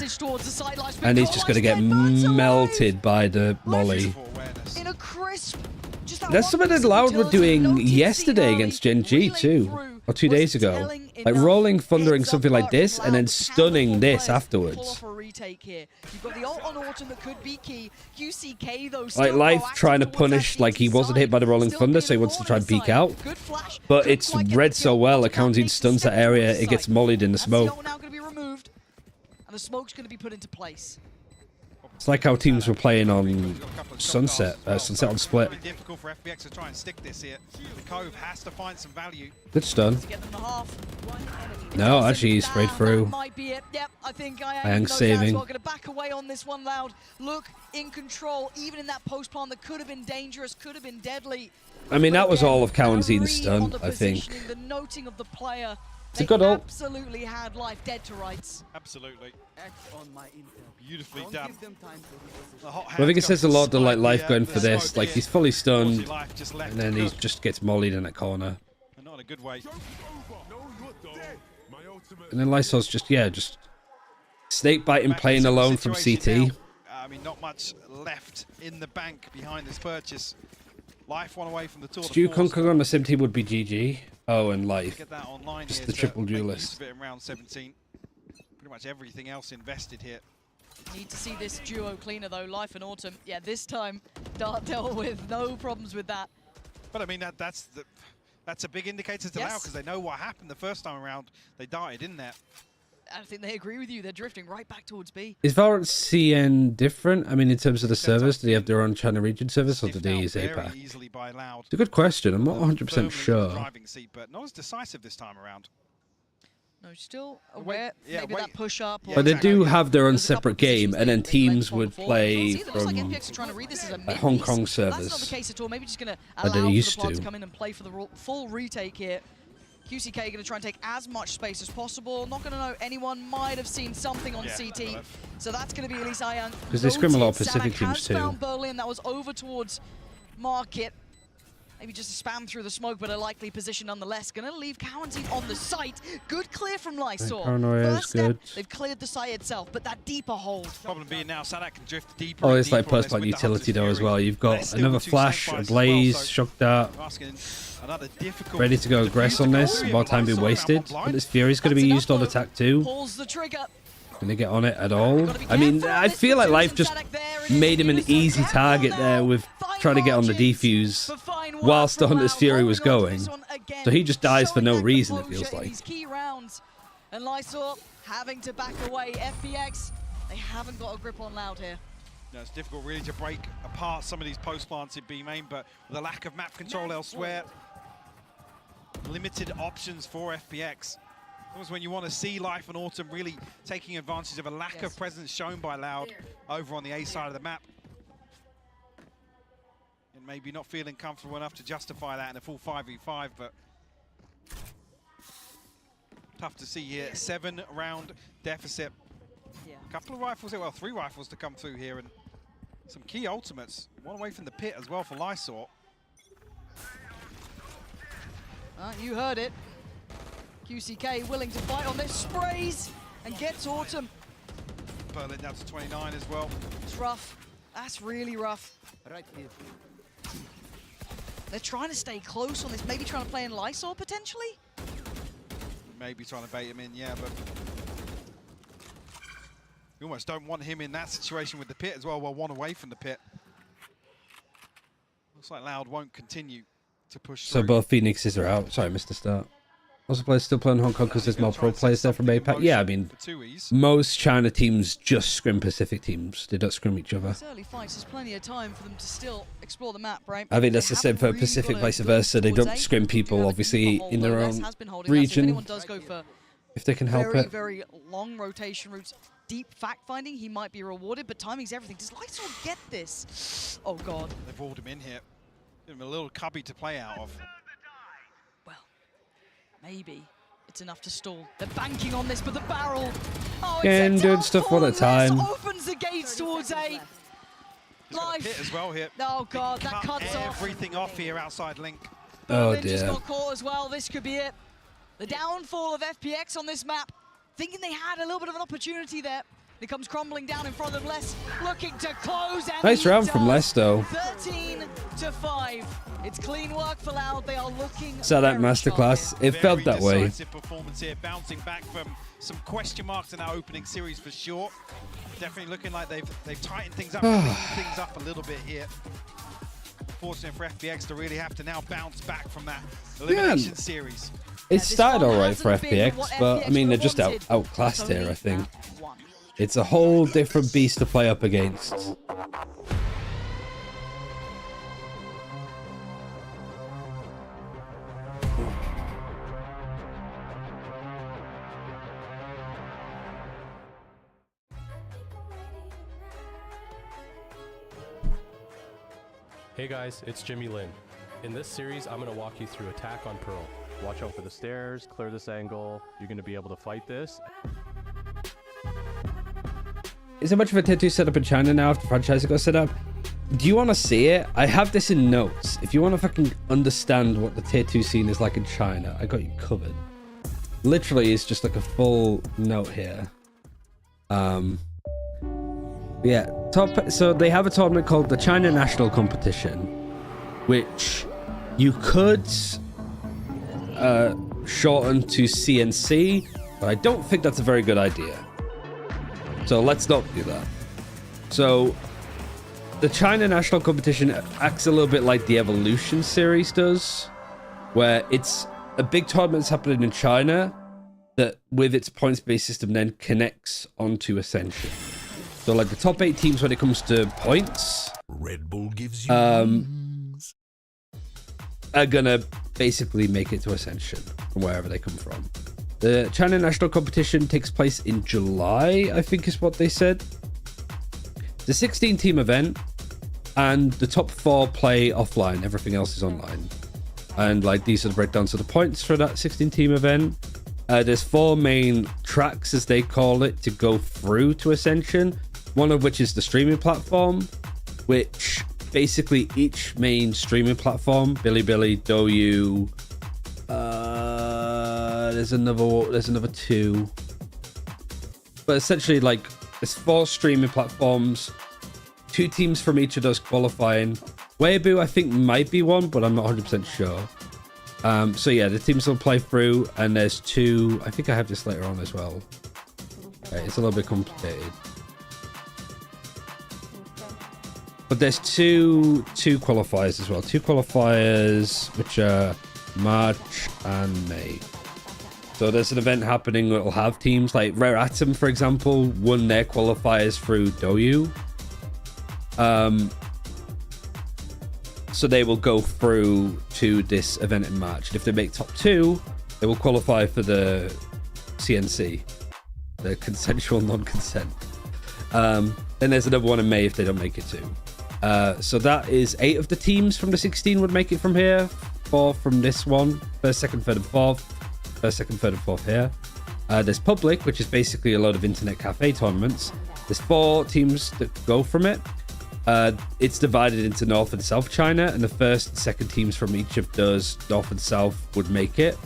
And he's just going to get melted by the molly. In a crisp, that's something that Loud were doing yesterday against Gen G too. Or 2 days ago. Like rolling, thundering something like this, and then stunning this afterwards. Like Life trying to punish, like he wasn't hit by the rolling thunder, so he wants to try and peek out. But it's read so well, accounting stuns that area, it gets mollied in the smoke. And the smoke's going to be put into place. It's like how teams were playing on Sunset on Split. Difficult for FPX to try and stick this here. The Cove has to find some value. Good stun. No, actually he sprayed through. Might be it. Yep, I think I am saving. Going to back away on this one, Loud. Look in control, even in that post plant that could have been dangerous, could have been deadly. I mean, that was all of Cowanzine's stun, I think. The noting of the player. It's a good ult. Absolutely had Life dead to rights. Absolutely. Beautifully done. I think it says a lot that like Life going for this. Like he's fully stunned, and then he just gets mollied in that corner. Not in a good way. And then Lysol's just snake biting, playing alone from CT. I mean, not much left in the bank behind this purchase. Life one away from the tour. Stu Conquer on the sim team would be GG. Oh, and Life. Just the triple duelist. In round 17. Pretty much everything else invested here. Need to see this duo cleaner though, Life and Autumn. Yeah, this time Dart dealt with no problems with that. But I mean that's a big indicator to Loud because they know what happened the first time around. They darted in there. I think they agree with you. They're drifting right back towards B. Is Valorant CN different? I mean, in terms of the servers, do they have their own China region service, or do they use APAC? It's a good question. I'm not 100% sure. Driving seat, but not as decisive this time around. No, still aware. Maybe that push up. But they do have their own separate game, and then teams would play from Hong Kong servers. That's not the case at all. Maybe just going to Like they allow used the to to. come in and play for the full retake here. QCK going to try and take as much space as possible. Not going to know anyone might have seen something on CT. So that's going to be Elise Ayang. Because they scrim a lot of Pacific teams too. Found Berlin. That was over towards Market. Maybe just a spam through the smoke, but a likely position nonetheless. Going to leave Quarantine on the site. Good clear from Lysor. Paranoia is good. They've cleared the site itself, but that deeper hold. Problem being now, Sadak can drift deeper. Oh, it's like post-plant utility though as well. You've got another flash, a blaze, shock dart. Ready to go aggress on this. More time being wasted. But this Fury's going to be used on attack too. Pulls the trigger. Going to get on it at all? I mean, I feel like Life just made him an easy target there with trying to get on the defuse whilst the Hunter's Fury was going. So he just dies for no reason, it feels like. Key rounds. And Lysor having to back away. FPX, they haven't got a grip on Loud here. No, it's difficult really to break apart some of these post plants in B main, but with a lack of map control elsewhere, limited options for FPX. Almost when you want to see Life and Autumn really taking advantage of a lack of presence shown by Loud over on the A side of the map. And maybe not feeling comfortable enough to justify that in a full 5v5, but tough to see here. 7-round deficit. A couple of rifles here, well, 3 rifles to come through here, and some key ultimates. One away from the pit as well for Lysor. You heard it. QCK willing to fight on this, sprays and gets Autumn. Berlin down to 29 as well. It's rough. That's really rough. Right here. They're trying to stay close on this, maybe trying to play in Lysor potentially? Maybe trying to bait him in, yeah, but you almost don't want him in that situation with the pit as well, one away from the pit. Looks like Loud won't continue to push So through. both Phoenixes are out. Sorry, I missed the start. Also players still playing Hong Kong because there's more pro players there from APAC. Yeah, I mean, most China teams just scrim Pacific teams. They don't scrim each other. These early fights, there's plenty of time for them to still explore the map, right? I think that's the same for Pacific, vice versa. They don't scrim people, obviously, in their own region. If they can help it. Very long rotation routes, deep fact-finding, he might be rewarded, but timing's everything. Does Lysor get this? Oh, God. They've walled him in here. Give him a little cubby to play out of. Maybe it's enough to stall. They're banking on this, but the barrel. Oh, Again, doing stuff one at a time. Opens the gates towards A. Life. Hit as well here. Oh God, that cuts everything off here outside Link. Oh Berlin just dear. got caught as well. This could be it. The downfall of FPX on this map. Thinking they had a little bit of an opportunity there. It comes crumbling down in front of Les, looking to close. And Nice round from Les, though. 13-5. It's clean work for Loud. They are looking. So that masterclass, it felt that way. Decisive performance here, bouncing back from some question marks in that opening series for sure. Definitely looking like they've tightened things up, cleaned things up a little bit here. Fortunate for FPX to really have to now bounce back from that elimination series. It started alright for FPX, but I mean, they're just outclassed here, I think. It's a whole different beast to play up against. Hey guys, it's Jimmy Lin. In this series, I'm going to walk you through attack on Pearl. Watch out for the stairs, clear this angle. You're going to be able to fight this. Is there much of a Tier 2 setup in China now after franchise got set up? Do you want to see it? I have this in notes. If you want to fucking understand what the Tier 2 scene is like in China, I got you covered. Literally, it's just like a full note here. Yeah, so they have a tournament called the China National Competition, which you could shorten to CNC, but I don't think that's a very good idea. So let's not do that. So the China National Competition acts a little bit like the Evolution series does, where it's a big tournament that's happening in China that with its points-based system then connects onto Ascension. So like the top 8 teams when it comes to points, Red Bull gives you are gonna basically make it to Ascension from wherever they come from. The China national competition takes place in July, I think is what they said. The 16-team event, and the top 4 play offline. Everything else is online. And like these are the breakdowns of the points for that 16-team event. There's 4 main tracks, as they call it, to go through to Ascension. One of which is the streaming platform, which basically each main streaming platform, Bilibili, Douyu, there's another 2. But essentially, like, there's 4 streaming platforms, 2 teams from each of those qualifying. Weibo, I think, might be one, but I'm not 100% sure. So yeah, the teams will play through, and there's 2. I think I have this later on as well. Okay, it's a little bit complicated. But there's two qualifiers as well. 2 qualifiers, which are March and May. So there's an event happening that will have teams like Rare Atom, for example, won their qualifiers through Douyu. So they will go through to this event in March. And if they make top 2, they will qualify for the CNC, the consensual non-consent. Then there's another one in May if they don't make it too. So that is 8 of the teams from the 16 would make it from here. 4 from this one. 1st, 2nd, 3rd, and 4th. 1st, 2nd, 3rd, and 4th here. There's Public, which is basically a load of internet cafe tournaments. There's 4 teams that go from it. It's divided into North and South China, and the 1st and 2nd teams from each of those North and South would make it.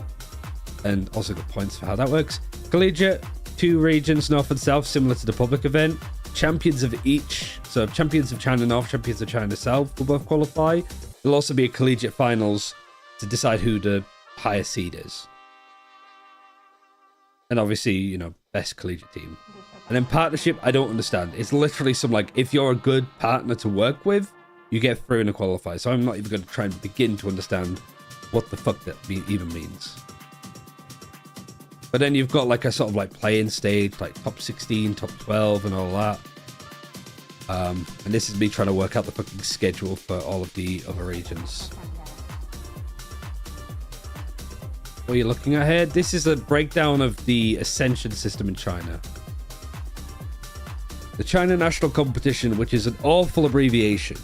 And also got points for how that works. Collegiate, 2 regions, North and South, similar to the Public event. Champions of each, so champions of China North, champions of China South will both qualify. There'll also be a collegiate finals to decide who the highest seed is. And obviously, you know, best collegiate team. And then partnership, I don't understand. It's literally some like, if you're a good partner to work with, you get through in a qualifier. So I'm not even going to try and begin to understand what the fuck that even means. But then you've got like a sort of like play-in stage, like top 16, top 12 and all that. And this is me trying to work out the fucking schedule for all of the other regions. What are you looking at here? This is a breakdown of the Ascension system in China. The China National Competition, which is an awful abbreviation.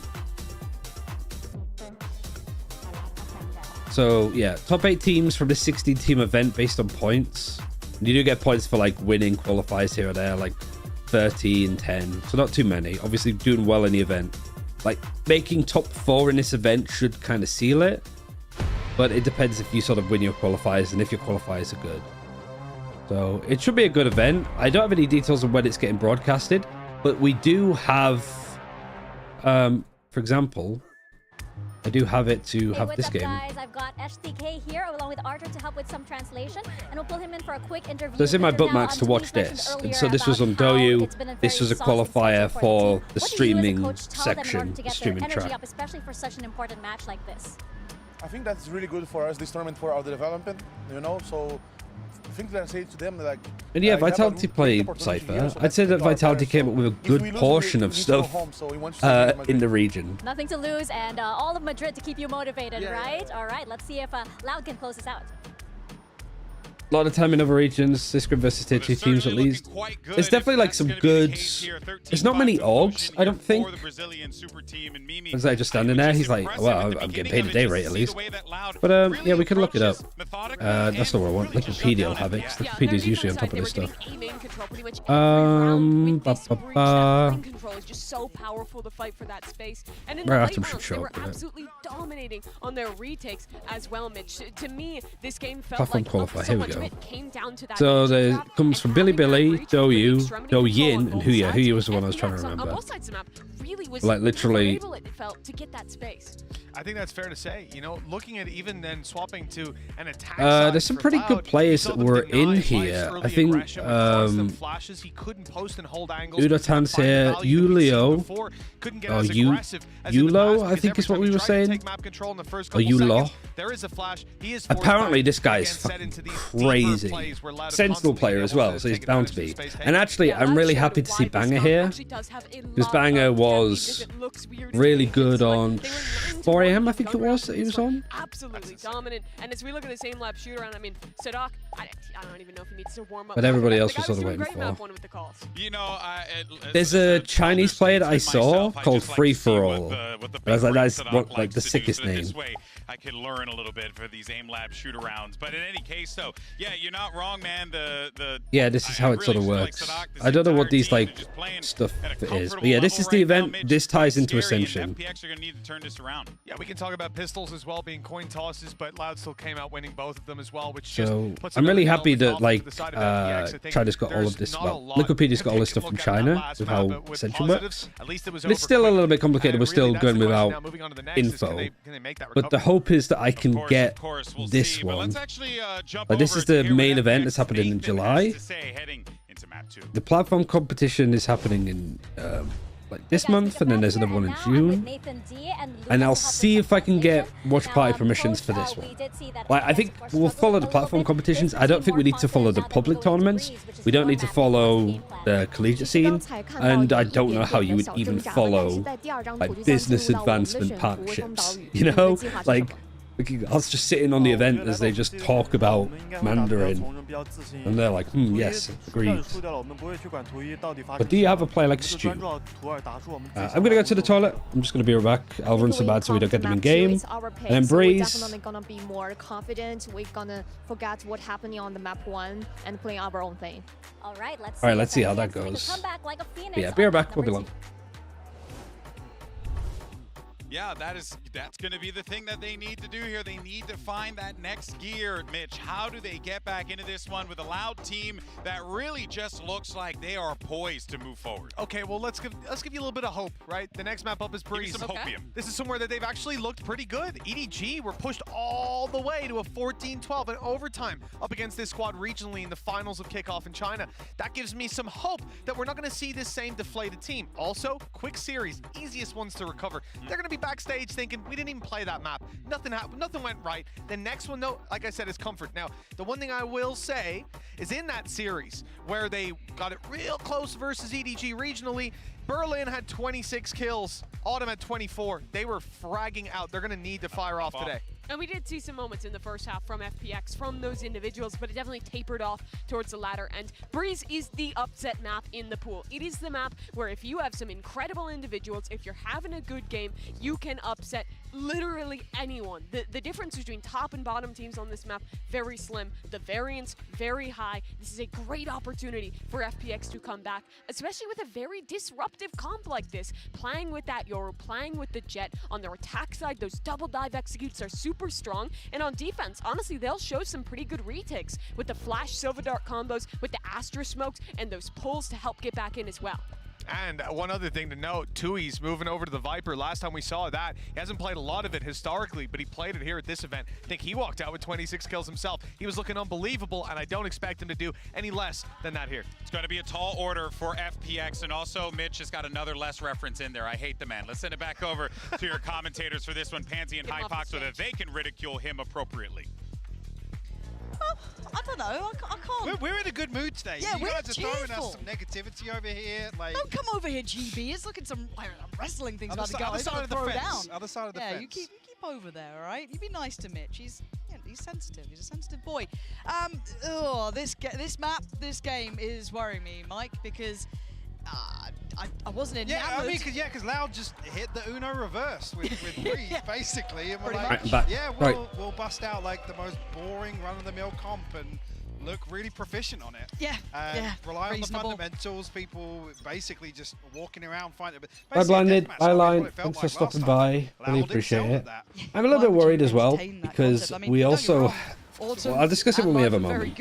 So yeah, top 8 teams from the 16-team event based on points. And you do get points for like winning qualifiers here or there, like 13, 10. So not too many. Obviously doing well in the event. Like making top 4 in this event should kind of seal it. But it depends if you sort of win your qualifiers and if your qualifiers are good. So it should be a good event. I don't have any details on when it's getting broadcasted. But we do have, for example, I do have it to have this game. Guys, I've got STK here along with Arthur to help with some translation, and we'll pull him in for a quick interview. So it's in my bookmarks to watch this. And so this was on Douyu. This was a qualifier for the streaming section, the streaming track. Especially for such an important match like this. I think that's really good for us, this tournament, for our development, you know, so I think that I say to them, like... And yeah, Vitality played Cypher. I'd say that Vitality came up with a good portion of stuff in the region. Nothing to lose, and all of Madrid to keep you motivated, right? All right, let's see if Loud can close this out. A lot of time in other regions, this group versus tier 2 teams at least. There's definitely like some good... There's not many orgs, I don't think. As I just standing there, he's like, well, I'm getting paid a day rate at least. But yeah, we could look it up. That's not what I want. Wikipedia will have it, because Wikipedia is usually on top of this stuff. Right, Atom should show up with it. Absolutely dominating on their retakes as well, Mitch. To me, this game felt Platform like qualifier, here we go. that. So there comes from Bilibili, Douyu, Douyin, and Huya. Huya was the one I was trying to remember. Like literally. I think that's fair to say. You know, looking at even then swapping to an attack. There's some pretty good players that were in here. I think Udotan's here, Yulio, or Yulo, I think is what we were saying. Or Yulo. Apparently this guy is fucking crazy. Sentinel player as well, so he's bound to be. And actually, I'm really happy to see Banger here, because Banger was really good on 4 AM, I think it was, that he was on. Absolutely dominant. And as we look at the same lab shooter, and I mean, Sadak, I don't even know if he needs to warm up. But everybody else the was guy sort of doing waiting great map for. one with the calls. You know, There's a Chinese player that I saw called Free For All. I was like, that's what, like the sickest name. This way I could learn a little bit for these aim lab shoot arounds. But in any case, though, yeah, you're not wrong, man. Yeah, this is how it sort of works. I don't know what these like stuff is, but yeah, this is the event. This ties into Ascension. FPX are going to need to turn this around. Yeah, we can talk about pistols as well being coin tosses, but Loud still came out winning both of them as well, which So just puts I'm really another happy nail that like to the side of FPX. I think China's got all of this. there's not a Well, lot Wikipedia's got all to this take a stuff from look at that China last with map, how but with Ascension positives, works. at least it was But it's still a over little bit quick. complicated. And We're still really, that's going the question now. without Moving on to the next is info. can they make that But the recovery? hope is that I can get we'll this see, but one. let's actually, jump Like this over is to the hear main what event FPX that's happening in Nathan July. has to say heading into map 2. The platform competition is happening in like this month, and then there's another one in June. And I'll see if I can get watch party permissions for this one. Like I think we'll follow the platform competitions. I don't think we need to follow the public tournaments. We don't need to follow the collegiate scene, and I don't know how you would even follow like business advancement partnerships. You know, like I was just sitting on the event as they just talk about Mandarin, and they're like, yes, agreed. But do you have a player like Stu? I'm gonna go to the toilet. I'm just gonna be right back. I'll run some ads so we don't get them in game. And then Breeze. We're definitely gonna be more confident. We're gonna forget what happened on the map 1 and play our own thing. All right, let's see how that goes. But yeah, be right back. Won't be long. Yeah, that's going to be the thing that they need to do here. They need to find that next gear, Mitch. How do they get back into this one with a Loud team that really just looks like they are poised to move forward? Okay, well let's give you a little bit of hope, right? The next map up is Breeze. Give me some hopium. This is somewhere that they've actually looked pretty good. EDG were pushed all the way to a 14-12 in overtime up against this squad regionally in the finals of kickoff in China. That gives me some hope that we're not going to see this same deflated team. Also, quick series, easiest ones to recover. They're going to be backstage thinking we didn't even play that map. Nothing happened. Nothing went right. The next one, though, like I said, is comfort. Now, the one thing I will say is in that series where they got it real close versus EDG regionally, Berlin had 26 kills. Autumn had 24. They were fragging out. They're going to need to fire off today. And we did see some moments in the first half from FPX, from those individuals, but it definitely tapered off towards the latter end. Breeze is the upset map in the pool. It is the map where if you have some incredible individuals, if you're having a good game, you can upset literally anyone. The difference between top and bottom teams on this map, very slim. The variance, very high. This is a great opportunity for FPX to come back, especially with a very disruptive comp like this. Playing with that Yoru, playing with the Jet. On their attack side, those double dive executes are super strong. And on defense, honestly, they'll show some pretty good retakes with the Flash Silver Dart combos, with the Astra smokes, and those pulls to help get back in as well. And one other thing to note, Tui's moving over to the Viper. Last time we saw that, he hasn't played a lot of it historically, but he played it here at this event. I think he walked out with 26 kills himself. He was looking unbelievable, and I don't expect him to do any less than that here. It's going to be a tall order for FPX, and also Mitch has got another less reference in there. I hate the man. Let's send it back over to your commentators for this one, Pansy and Hypox, so that they can ridicule him appropriately. I don't know. I can't. We're in a good mood today. Yeah, you we're guys are throwing cheerful. us some negativity over here. Like, Don't come over here, GB. It's looking some wrestling things about to go. Other side of the fence. Down. Other side of the yeah, fence. you keep over there, all right? You be nice to Mitch. He's sensitive. He's a sensitive boy. This game is worrying me, Mike, because I wasn't enamored. Yeah, because Loud just hit the Uno reverse with Breeze, basically. And we're Right, like, back. yeah, Right. we'll bust out like the most boring run-of-the-mill comp and look really proficient on it. Yeah, rely reasonable. on the fundamentals, people basically just walking around fighting. Bye, Blinded. Bye, Line. Thanks for stopping by. Really appreciate it. I'm a little bit worried as well because we also... Well, I'll discuss it when we have a moment.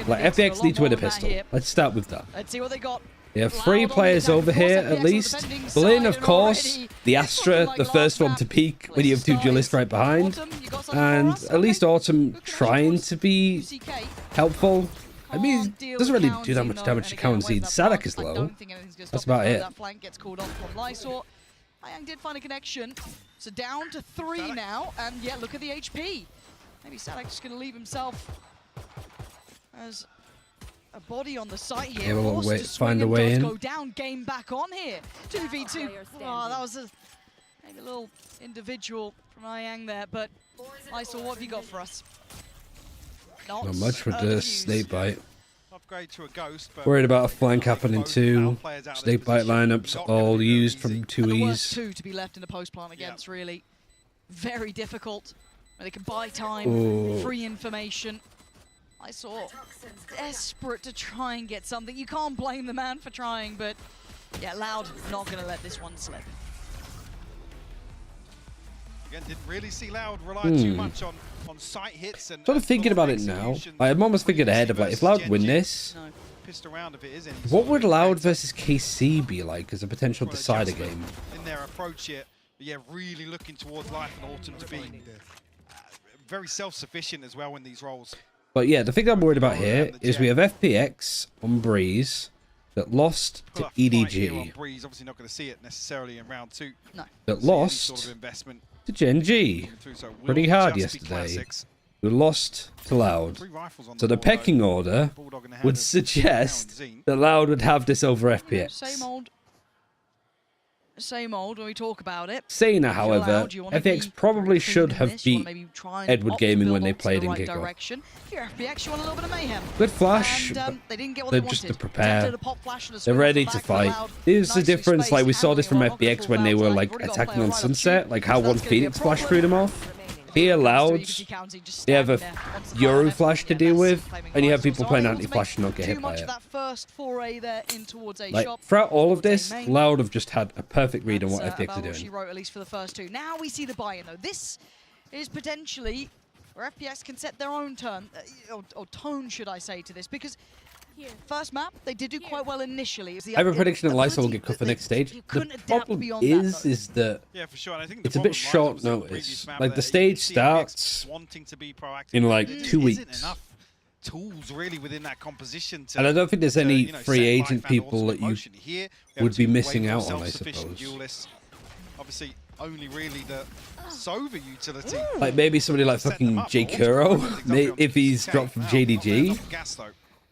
Like, FPX need to win a pistol. Let's start with that. Let's see what they got. They have 3 players over here, at least. Berlin, of course. The Astra, the first one to peak when you have 2 duelists right behind. And at least Autumn trying to be helpful. I mean, it doesn't really do that much damage to Cowan Seed. Sadak is low. That's about it. That flank gets called off from Lysor. Ayang did find a connection. So down to 3 now. And yeah, look at the HP. Maybe Sadak just going to leave himself as a body on the site here. Yeah, we'll find a and way in. Go down, game back on here. 2v2. Oh, that was Maybe a little individual from Ayang there, but Lysol, what have you got for us? Not much with the snake bite. Upgrade to a ghost, but Worried about a flank happening too. Snake bite lineups all used from 2Es. Two to be left in the post plant against, really. Very difficult. They can buy time, free information. I saw desperate to try and get something. You can't blame the man for trying, but yeah, Loud not going to let this one slip. Again, didn't really see Loud rely too much on sight hits and Sort of thinking about it now. I'm almost thinking ahead of like, if Loud win this, what would Loud versus KC be like as a potential decider game? In their approach here, but yeah, really looking towards Life and Autumn to be very self-sufficient as well in these roles. But yeah, the thing I'm worried about here is we have FPX on Breeze that lost to EDG. Breeze, obviously not going to see it necessarily in round 2. No. That lost to Gen G pretty hard yesterday. Who lost to Loud. So the pecking order would suggest that Loud would have this over FPX. Same old when we talk about it. Saying that, however, FPX probably should have beat Edward Gaming when they played in Giggle. FPX, you want a little bit of mayhem. Good flash, and, they didn't get what they're they just to wanted. prepare. They're ready to fight. There's the difference, like we saw this from FPX when they were like attacking on Sunset, like how one Phoenix flash threw them off. Here, Loud, they have a Yoru flash to deal with, and you have people playing anti-flash and not get hit by it. Like, throughout all of this, Loud have just had a perfect read on what FPX are doing. She wrote, at least for the first two. Now we see the buy-in, though. This is potentially where FPX can set their own turn, or tone, should I say, to this, because first map, they did do quite well initially. I have a prediction that Lysol will get cut for next stage. The problem is that it's a bit short notice. Like, the stage starts in like 2 weeks. Tools really within that composition to, and I don't think there's any free agent people that you would be missing out on, I suppose. Obviously, only really the Sova utility. Like maybe somebody like fucking J. Kuro, if he's dropped from JDG.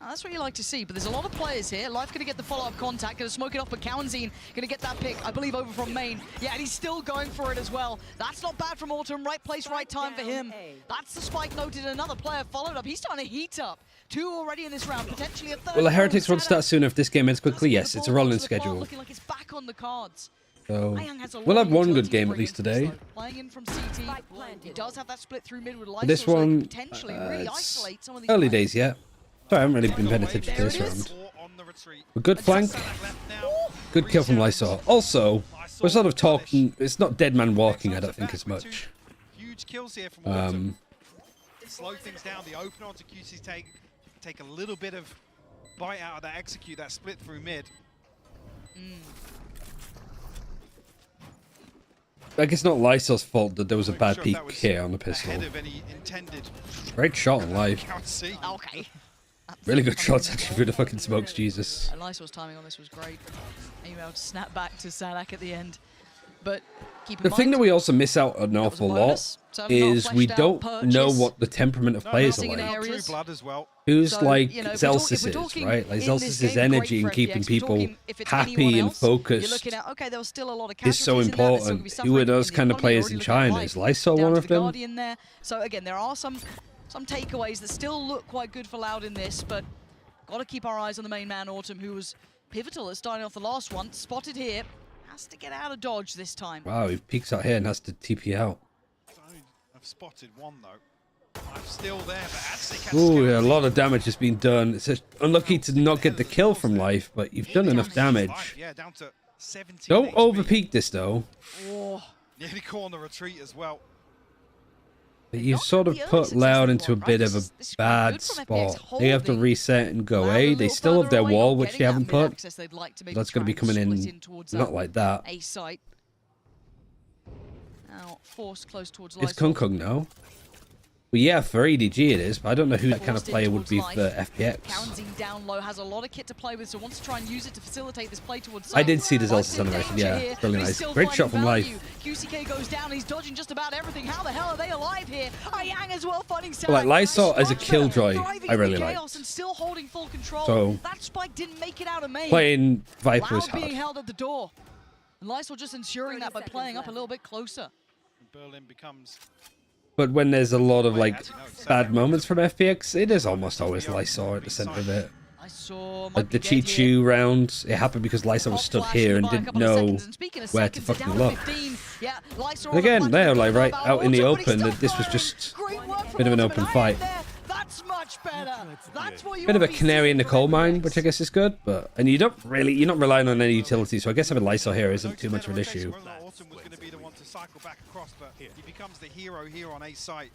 That's what you like to see, but there's a lot of players here. Life going to get the follow-up contact, going to smoke it off, but Cowanzine going to get that pick, I believe, over from main. Yeah, and he's still going for it as well. That's not bad from Autumn. Right place, right time for him. That's the spike noted. Another player followed up. He's starting to heat up. 2 already in this round, potentially a third. Well, the Heretics won't start sooner if this game ends quickly. Yes, it's a rolling schedule. Looking like it's back on the cards. So we'll have one good game at least today. Playing in from CT. He does have that split through mid with Lysol, This one, so potentially really isolate some of these early players. days yet. Sorry, I haven't really been paying attention to this round. A good flank, good kill from Lysol. Also, we're sort of talking. It's not dead man walking, I don't think, as much. Huge kills here from Autumn. Slow things down. The opener onto QC's take a little bit of bite out of that, execute that split through mid. Like, it's not Lysol's fault that there was a bad peek here on the pistol. Great shot on live. Okay. Really good shots actually through the fucking smokes, Jesus. And Lysol's timing on this was great. Being able to snap back to Salak at the end. But keep in The mind, thing that we also miss out an awful lot is we don't know what the temperament of players are like. Who's like Zelsis is, right? Like Zelsis' energy in keeping people happy and focused okay, there was still a lot of is so important. Who are those kind of players in China? Is Lysol one of them? There. So again, there are some takeaways that still look quite good for Loud in this, but got to keep our eyes on the main man, Autumn, who was pivotal at starting off the last one. Spotted here, has to get out of dodge this time. Wow, he peeks out here and has to TP out. I've spotted one though. I'm still there, but actually Ooh, yeah, a lot of damage has been done. It's just unlucky to not get the kill from Life, but you've done enough damage. Yeah, down to 17 Don't overpeak this though. Nearly caught on the retreat as well. But you've sort of put Loud into a bit of a bad spot. They have to reset and go A. They still have their wall, which they haven't put. That's going to be coming in not like that. Now forced close towards It's Kung Kung now. Well, yeah, for EDG it is, but I don't know who that kind of player would be for FPX. Cowanzine down low has a lot of kit to play with, so wants to try and use it to facilitate this play towards. I did see the Zelsis animation, yeah, really nice. Great shot from Life. QCK goes down, he's dodging just about everything. How the hell are they alive here? Ayang as well fighting Salak. Like Lysol as a killjoy, I really like. Still holding full control. So that spike didn't make it out of main. playing Viper is being hard. held at the door. And Lysol just ensuring that by playing up a little bit closer. Berlin becomes... But when there's a lot of like bad moments from FPX, it is almost always Lysol at the center of it. Like the Chi-Chu round, it happened because Lysol was stood here and didn't know where to fucking look. And again, they're like right out in the open, that this was just a bit of an open fight. That's much better. That's what you Bit of a want to be canary in the seeing coal from mine, which I guess is good, but and you're not relying on any utility, so I guess having Lysol here isn't too much of an issue. Autumn was going to be the one to cycle back across, but he becomes the hero here on A site.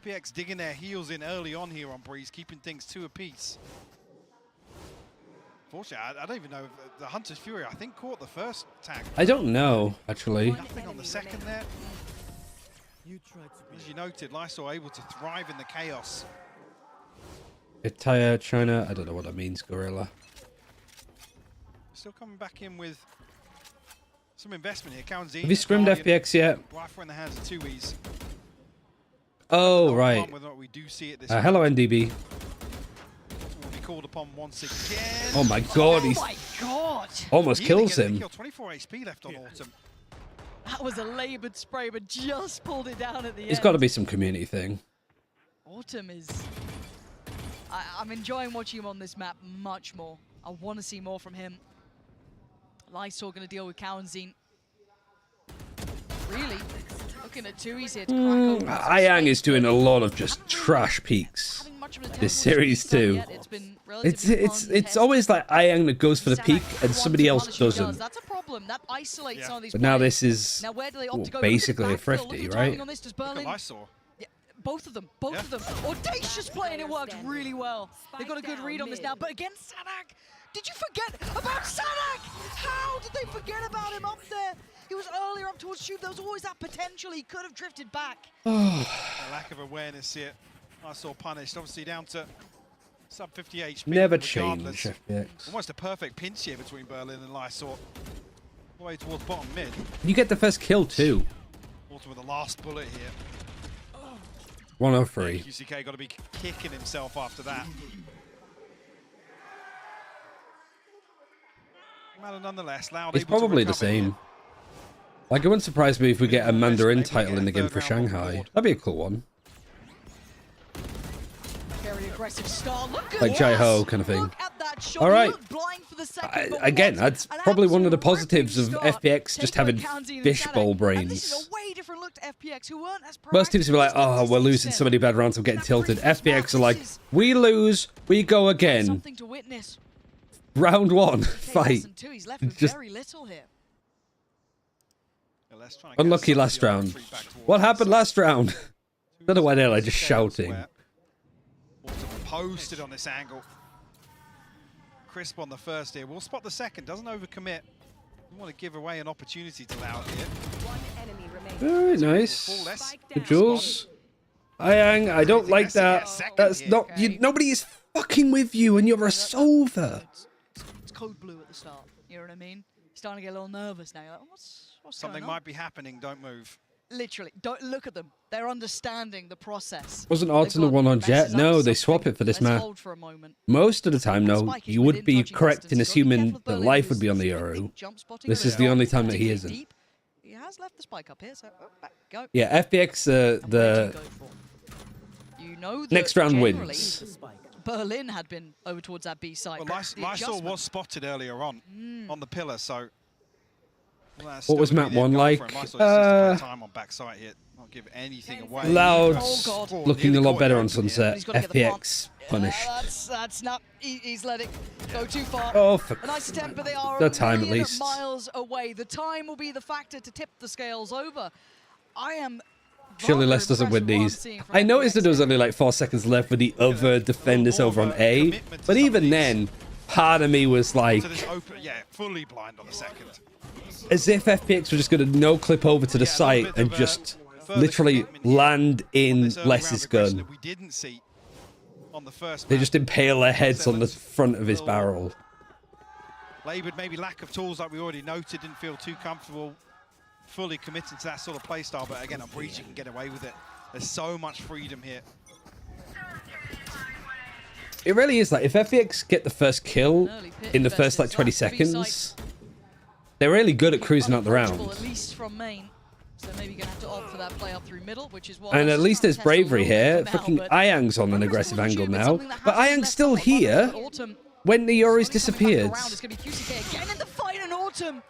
FPX digging their heels in early on here on Breeze, keeping things 2 apiece. Fortunately, I don't even know if the Hunter's Fury, I think, caught the first tag. I don't know, actually. Nothing on the second there. As you noted, Lysol able to thrive in the chaos. Itaya, China, I don't know what that means, Gorilla. Still coming back in with some investment here. Kawanzini, Have you scrimmed FPX yet? Rifle in the hands of 2Es. Oh, right. We do see it this Hello, NDB. Will be called upon once again. Oh my god, he's almost kills him. 24 HP left on Autumn. That was a laboured spray, but just pulled it down at the end. It's got to be some community thing. Autumn is... I'm enjoying watching him on this map much more. I want to see more from him. Lysol going to deal with Kawanzine. Really? Looking at 2Es here to crack open. Ayang is doing a lot of just trash peaks this series too. It's always like Ayang that goes for the peak and somebody else doesn't. That's a problem. That isolates some of these But now players. this is basically a thrifty, right? On this, does Berlin... Yeah, both of them. Audacious play, and it worked really well. They've got a good read on this now. But against Sanak, did you forget about Sanak? How did they forget about him up there? He was earlier up towards Shoot. There was always that potential. He could have drifted back. A lack of awareness here. Lysol punished, obviously down to sub 50 HP. Never change, FPX. Almost a perfect pinch here between Berlin and Lysol. All the way towards bottom mid. You get the first kill too. Autumn with the last bullet here. 103. QCK got to be kicking himself after that. Matter nonetheless, Loud. It's probably the same. Like, it wouldn't surprise me if we get a Mandarin title in the game for Shanghai. That'd be a cool one. Very aggressive start. Look at Like Jai-Ho kind of thing. All right. Again, that's probably one of the positives of FPX just having fishbowl brains. Most teams will be like, oh, we're losing so many bad rounds, I'm getting tilted. FPX are like, we lose, we go again. Round 1, fight. Just unlucky last round. What happened last round? Don't know why they're like just shouting. Posted on this angle. Crisp on the first here. We'll spot the second. Doesn't overcommit. We want to give away an opportunity to Loud here. Very nice. Good Jules. Ayang, I don't like that. That's not... Nobody is fucking with you and you're a solver. It's code blue at the start. You know what I mean? Starting to get a little nervous now. You're like, what's something going on? might be happening. Don't move. Literally, don't look at them. They're understanding the process. Wasn't Arton the one on Jet? No, they swap it for this map. Most of the time, no. You would be correct in assuming that Life would be on the Yoru. This is the only time that he isn't. He has left the spike up here, so back, go. Yeah, FPX, the next round wins. Berlin had been over towards that B side. Well, Lysol was spotted earlier on the pillar, so... What was map 1 like? Time on backside here. Not give anything away. Loud, looking a lot better on Sunset. FPX punished. That's not. He's let it go too far. Oh, for a nice attempt, but they are the time at least. Miles away. The time will be the factor to tip the scales over. I am. Surely Les doesn't win these. I noticed that there was only like 4 seconds left with the other defenders over on A, but even then, part of me was like, yeah, fully blind on the second. As if FPX were just going to no-clip over to the site and just literally land in Les's gun. They just impale their heads on the front of his barrel. Laboured, maybe lack of tools like we already noted, didn't feel too comfortable fully committing to that sort of playstyle, but again, on Breach, you can get away with it. There's so much freedom here. It really is like, if FPX get the first kill in the first like 20 seconds, They're really good at cruising out the round. At least from main. So maybe gonna have to opt for that play up through middle, which is what. And at least there's bravery here. Fucking Ayang's on an aggressive angle now. But Ayang's still here when the Yori's disappeared. It's gonna be QCK again in the fight, and Autumn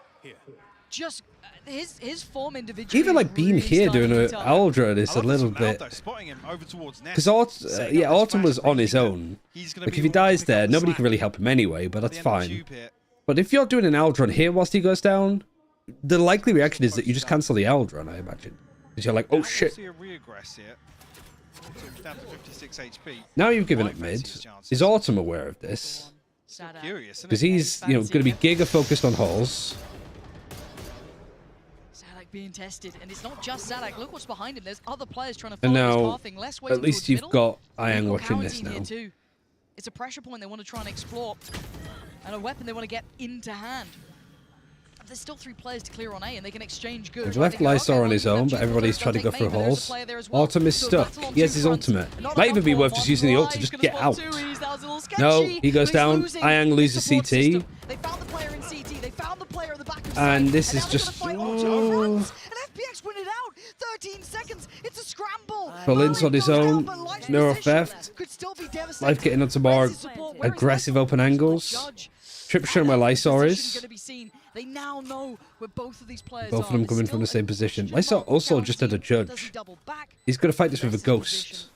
just his form individually. Even like being here doing an Aldra is a little bit. Because Autumn was on his own. Like if he dies there, nobody can really help him anyway, but that's fine. But if you're doing an Aldron here whilst he goes down, the likely reaction is that you just cancel the Aldron, I imagine. Because you're like, oh shit. Now you've given up mid. Is Autumn aware of this? Because he's, you know, going to be giga focused on halls. Zadak being tested, and it's not just Zadak. Look what's behind him. There's other players trying to And follow now, his pathing. Less at least you've got Ayang watching this Quarantine now. here too. It's a pressure point they want to try and explore, and a weapon they want to get into hand. There's still 3 players to clear on A, and they can exchange goods. They've left Lysor on his own, but everybody's trying to go through halls. Autumn is stuck. He has his ultimate. Might even be worth just using the ult to just get out. No, he goes down. Ayang loses CT. They found the player in CT. They found the player at the back of And this is just... And FPX win it out. 13 seconds. It's a scramble. Berlin's on his own. Neuro theft. Life getting onto more aggressive open angles. Trip showing where Lysor is. They now know where both of these players Both of them coming from the same position. Lysor also just had a judge. He's going to fight this with a ghost.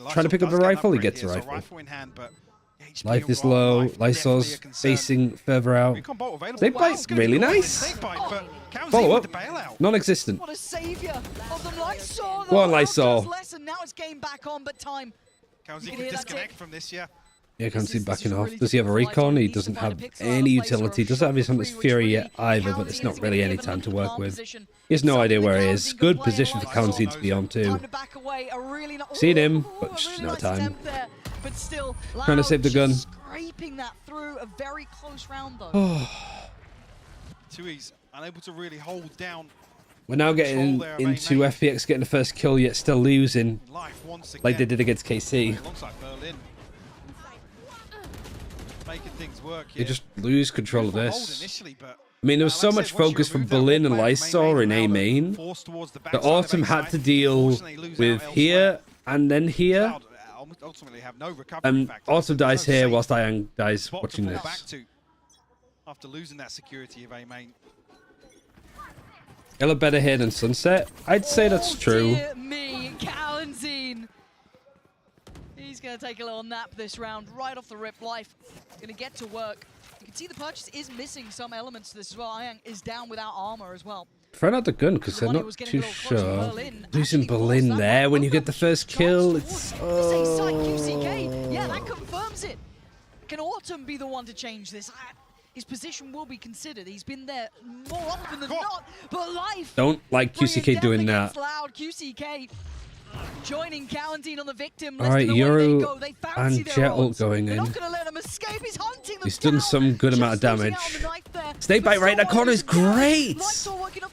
Trying to pick up a rifle, he gets a rifle. Life is low. Lysor's facing further out. Snake bite, really nice. Follow up, non-existent. What a savior of the Lysor. Go on, Lysor. Now it's game back on, but time. Kaozi can disconnect from this, yeah. Yeah, can't see backing off. Does he have a recon? He doesn't have any utility. Doesn't have his Fury yet either, but it's not really any time to work with. He has no idea where he is. Good position for Kaozi to be on too. Seen him, but just no time. But still, trying to save the gun. Scraping that through a very close round though. Tui's unable to really hold down. We're now getting into FPX getting the first kill, yet still losing, like they did against KC. They just lose control of this. I mean, there was so much focus from Berlin and Lysor in A main that Autumn had to deal with here and then here. And Autumn dies here whilst Ayang dies watching this. After losing that security of A main. Ella better here than Sunset? I'd say that's true. Dear me, Kaozi. He's going to take a little nap this round, right off the rip. Life going to get to work. You can see the purchase is missing some elements to this as well. Ayang is down without armor as well. Throw out the gun because they're not too sure. Losing Berlin there when you get the first kill, it's... QCK. Yeah, that confirms it. Can Autumn be the one to change this? His position will be considered. He's been there more often than not, but Life... Don't like QCK doing that. Loud. QCK joining Kaozi on the victim. Alright, Euro and Jet ult going in. He's done some good amount of damage. Snake bite right in that corner is great!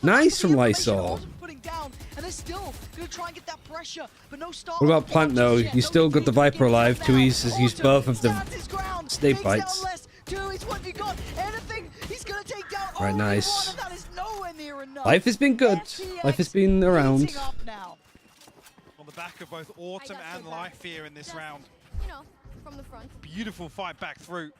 Nice from Lysor. What about Plant though? You still got the Viper alive. Tui's has used both of the snake bites. Right, nice. Life has been good. Life has been around. On the back of both Autumn and Life here in this round. You know, from the front. Beautiful fight back through.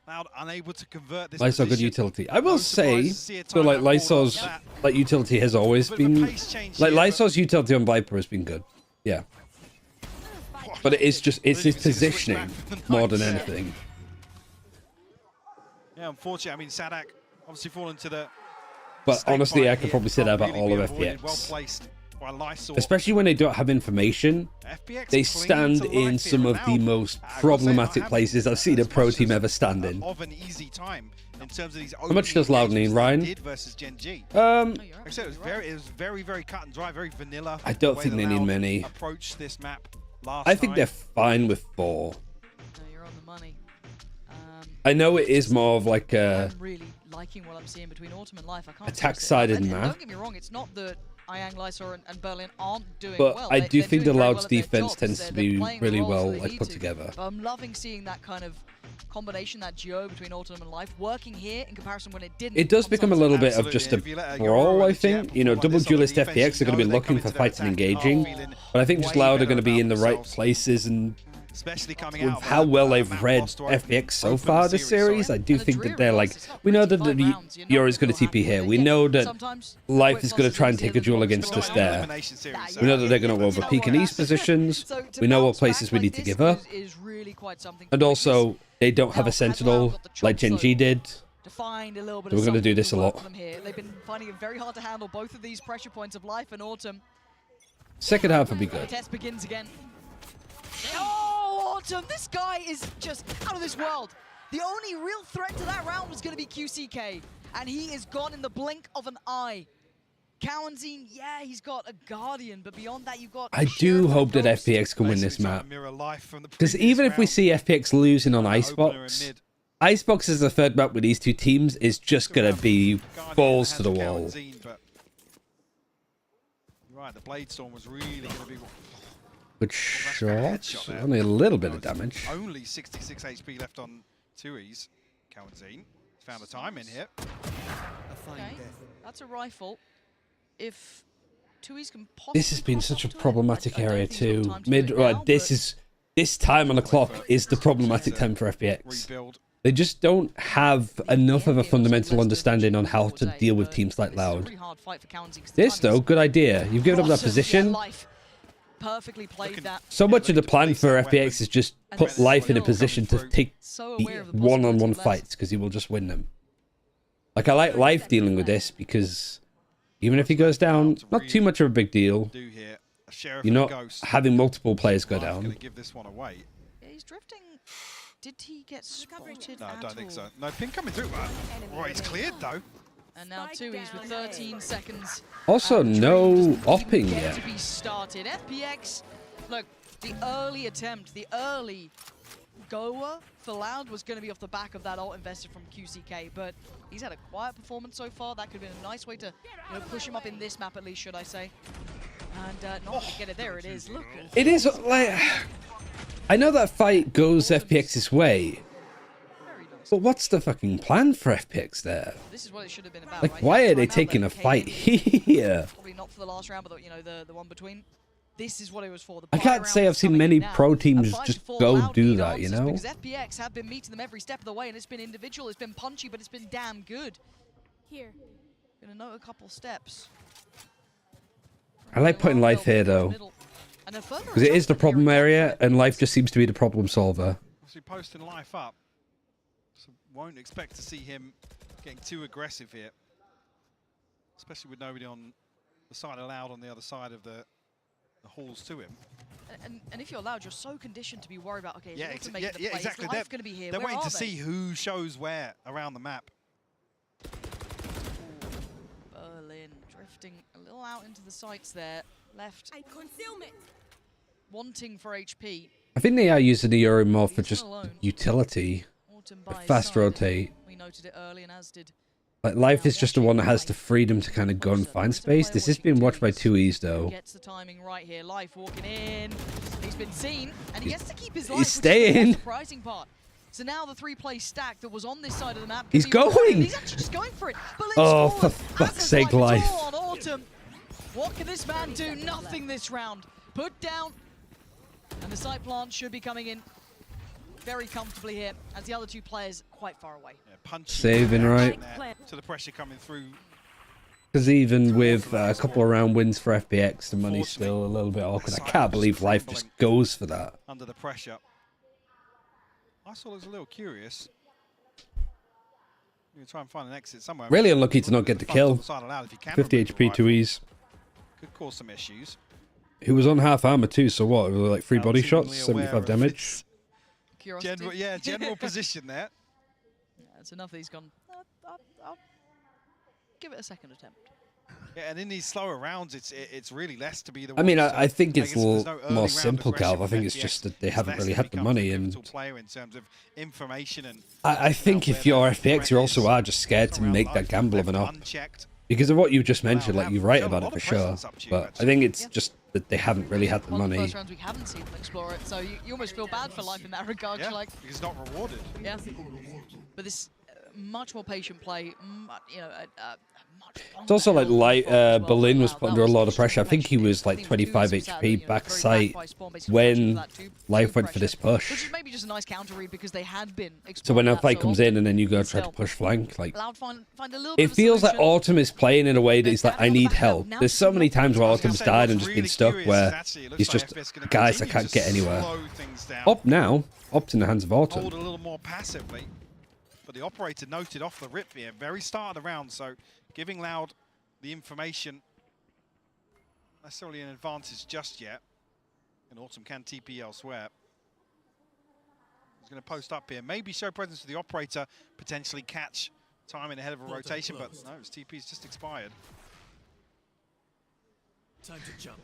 Loud unable to convert this. Lysor good utility. I will say, so like Lysor's like utility has always been like Lysor's utility on Viper has been good. Yeah. But it's his positioning more than anything. Yeah, unfortunately, I mean Zadak obviously fallen to the. But honestly, I could probably say that about all of FPX. Especially when they don't have information, they stand in some of the most problematic places I've seen a pro team ever stand in. Of an easy time in terms of these. How much does Loud need, Ryan? Versus Gen G. Like I said, it was very cut and dry, very vanilla. I don't think they need many. Approach this map last I think they're fine with 4. No, you're on the money. I know it is more of like a. I'm really liking what I'm seeing between Autumn and Life. I can't attack-sided map. Don't get me wrong, it's not that Ayang, Lysor, and Berlin aren't doing but well. I do think the Loud's well defense tends to be really well like put together. But I'm loving seeing that kind of combination, that duo between Autumn and Life, working here in comparison when it didn't. It does become a little bit of just a brawl, I think. You know, double duelist FPX are going to be looking for fights and engaging, but I think just Loud are going to be in the right places, and with how well they've read FPX so far this series, I do think that they're like, we know that the Yori's going to TP here. We know that Life is going to try and take a duel against us there. We know that they're going to overpeak in these positions. We know what places we need to give up. And also, they don't have a Sentinel like Gen G did. So we're going to do this a lot. They've been finding it very hard to handle both of these pressure points of Life and Autumn. Second half will be good. The test begins again. Oh, Autumn, this guy is just out of this world. The only real threat to that round was going to be QCK, and he is gone in the blink of an eye. Cowanzine, yeah, he's got a Guardian, but beyond that, you've got... I do hope that FPX can win this map. Because even if we see FPX losing on Icebox, Icebox as the third map with these two teams is just going to be balls to the wall. Right, the Blade Storm was really going to be... Good shot. Only a little bit of damage. Only 66 HP left on Tui's. Cowanzine found a time in here. Okay, that's a rifle. If Tui's can possibly... This has been such a problematic area too. This time on the clock is the problematic time for FPX. They just don't have enough of a fundamental understanding on how to deal with teams like Loud. This though, good idea. You've given up that position. Perfectly played that. So much of the plan for FPX is just put Life in a position to take one-on-one fights, because he will just win them. Like, I like Life dealing with this because even if he goes down, not too much of a big deal. You're not having multiple players go down. Yeah, he's drifting. Did he get spotted? No, I don't think so. No ping coming through. Right, he's cleared though. And now Tui's with 13 seconds. Also, no opping yet. To be started. FPX, look, the early attempt, the early goer for Loud was going to be off the back of that ult invested from QCK, but he's had a quiet performance so far. That could have been a nice way to push him up in this map at least, should I say. And not to get it, there it is. Look. It is like... I know that fight goes FPX's way, but what's the fucking plan for FPX there? This is what it should have been about, like, right? why are they taking a fight here? Probably not for the last round, but the one between. This is what it was for. I can't say I've seen many pro teams just go do that, you know? Because FPX have been meeting them every step of the way, and it's been individual, it's been punchy, but it's been damn good. Here. Gonna note a couple steps. I like putting Life here though, because it is the problem area, and Life just seems to be the problem solver. Obviously posting Life up, so won't expect to see him getting too aggressive here, especially with nobody on the side of Loud on the other side of the halls to him. And if you're Loud, you're so conditioned to be worried about, okay, yeah, to make the play. Exactly. Is Life going to be here? They're Where waiting are to they? see who shows where around the map. Berlin drifting a little out into the sights there. Left. Wanting for HP. I think they are using the Yuri more for just utility. Fast rotate. We noted it early, and as did. Like, Life is just the one that has the freedom to kind of go and find space. This is being watched by 2Es though. Gets the timing right here. Life walking in. He's been seen, and he gets to keep his life. He's staying. The surprising part. So now the three-play stack that was on this side of the map. He's going. He's actually just going for it. Oh, for fuck's sake, Life. What can this man do? Nothing this round. Put down. And the side plant should be coming in very comfortably here, as the other two players quite far away. Yeah, saving right. To the pressure coming through. Because even with a couple of round wins for FPX, the money's still a little bit awkward. I can't believe Life just goes for that. Under the pressure. I saw was a little curious. You're gonna try and find an exit somewhere. Really unlucky to not get the kill. 50 HP 2Es. Could cause some issues. Who was on half armor too, so what? It was like 3 body shots, 75 damage. General position there. Yeah, it's enough that he's gone. I'll give it a second attempt. Yeah, and in these slower rounds, it's really less to be the one. I mean, I think it's more simple, Calv. I think it's just that they haven't really had the money, and I think if you're FPX, you also are just scared to make that gamble of an up. Because of what you've just mentioned, like, you're right about it for sure. But I think it's just that they haven't really had the One of the money. first rounds we haven't seen them explore it, so you almost feel bad for Life in that regard. Yeah, You're like, he's not rewarded. yeah. But this much more patient play, you know, It's also like Berlin was put under a lot of pressure. I think he was like 25 HP backside when Life went for this push. which is maybe just a nice counter read because they had been So when a that fight so comes often. in and then you go try to push flank, like Loud find a little it bit of a feels like solution. Autumn is playing in a way that he's like, I need help. There's so many times where Autumn's died and just been stuck where he's just, guys, I can't get anywhere. Up now, Up's in the hands of Autumn. Hold a little more passively. But the operator noted off the rip here, very start of the round, so giving Loud the information, not necessarily an advantage just yet. And Autumn can TP elsewhere. He's going to post up here, maybe show presence to the operator, potentially catch timing ahead of a rotation, but no, his TP's just expired. Time to jump.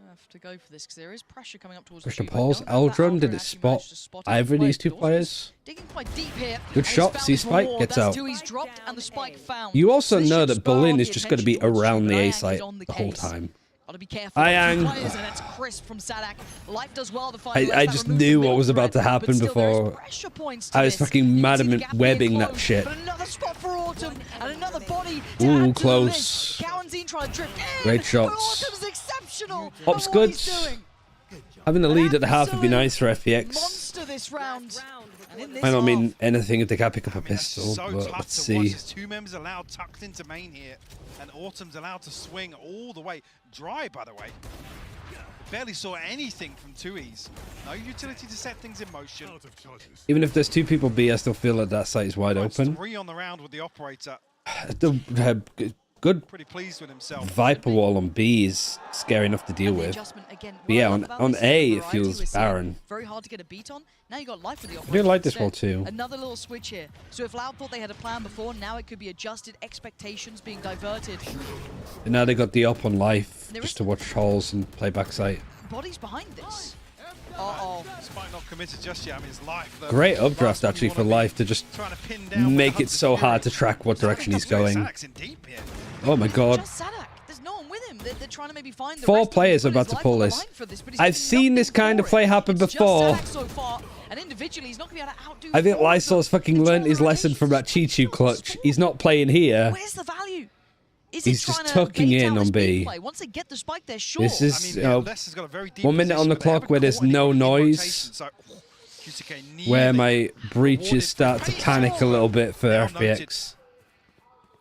I have to go for this because there is pressure coming up towards Christian the Paul's Eldrun, did it spot either of these two players? Digging quite deep here. Good shot, C-Spike gets out. He's dropped and the spike found. You also know that Berlin Berlin is just going to be around the A site the whole time. Gotta be careful. Ayang. Players, and that's crisp from Sadak. Life does well to find I just knew what was about to happen before I was fucking mad at webbing that shit. But another spot for Autumn and another body to Ooh, add to the close. list. Cowanzine trying to drift in, Great but shots. Autumn's exceptional. Op's at what good. he's doing. Having the lead at the half would be nice for FPX. Monster this round. And in this Might not half, mean anything if they can't pick up a pistol, So but tough let's to watch see. as two members allowed tucked into main here, and Autumn's allowed to swing all the way. Dry, by the way. Barely saw anything from 2Es. No utility to set things in motion. Even if there's two people B, I still feel like that site is wide open. 3 on the round with the operator. Good Pretty pleased with himself. Viper wall on B is scary enough to deal with. But yeah, on A it feels barren. very hard to get a beat on. Now you got Life with the I operator. do like this instead. wall too. Another little switch here. So if Loud thought they had a plan before, now it could be adjusted, expectations being diverted. And now they got the up on Life just to watch holes and play backside. Bodies behind this. Uh-oh. Despite not committed just yet, I mean, it's Life. Great updraft actually for Life to just make it so hard to track what direction he's going. Oh my god. Just Sadak. There's no one with him. They're trying to maybe find the 4 rest players are of them, about put to his pull life this. on the line for this, but he's I've doing seen this nothing kind of for play it. happen It's just before. Sadak so far, and individually he's not going to be able to outdo I think four of them. Lysol's fucking learned his lesson from that Chi-Chu clutch. He's not playing here. Where's the value? Is He's he just trying to tucking bait in out on this B. big play? Once they get the spike, they're sure. This is, I mean, Les has got a very deep 1 minute on the position, but they clock where haven't there's caught no anyone in noise. rotation, so, QCK Where nearly my breaches start to panic a little bit for FPX.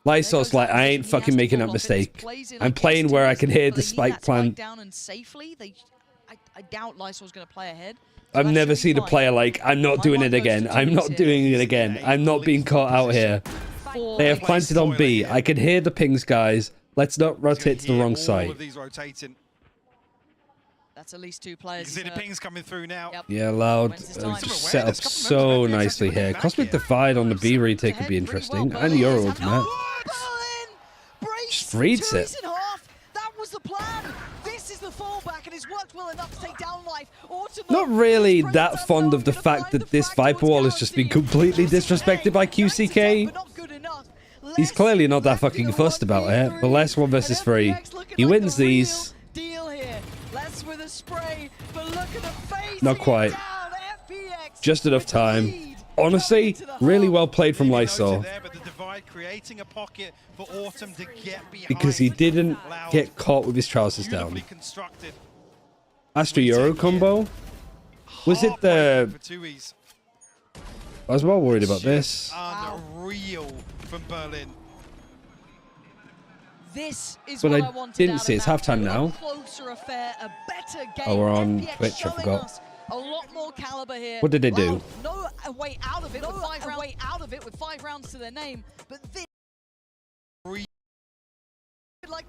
Lysol's like, I ain't fucking making that mistake. I'm playing where I can hear the spike plant. Down and safely. I doubt Lysol's going to play ahead. I've never seen a player like, I'm not doing it again. I'm not doing it again. I'm not being caught out here. They have planted on B. I can hear the pings, guys. Let's not rotate to the wrong all side. of these rotating. That's at least 2 players. You can see the pings coming through now. Yeah, Loud just set up so nicely here. Cosmic Divide on the B retake could be interesting. And your ultimate. Just reads it. That was the plan. This is the fallback, and it's worked well enough to take down Life. Not really that fond of the fact that this Viper wall has just been completely disrespected by QCK. He's clearly not that fucking fussed about it, but less 1 versus 3. He wins these. Deal here. Less with a spray, but look at the face. Not quite. Just enough time. Honestly, really well played from Lysol. Creating a pocket for Autumn to get behind. Because he didn't get caught with his trousers down. Astro Euro combo? Was it the... I was well worried about this. Unreal from Berlin. This is But what I wanted didn't out see of it's Map halftime 2. now. A closer affair, a better game. Oh, we're on FPX Twitch, I showing forgot. us a lot more caliber here. What did they do? No way out of it. No way out of it with 5 rounds to their name. But this.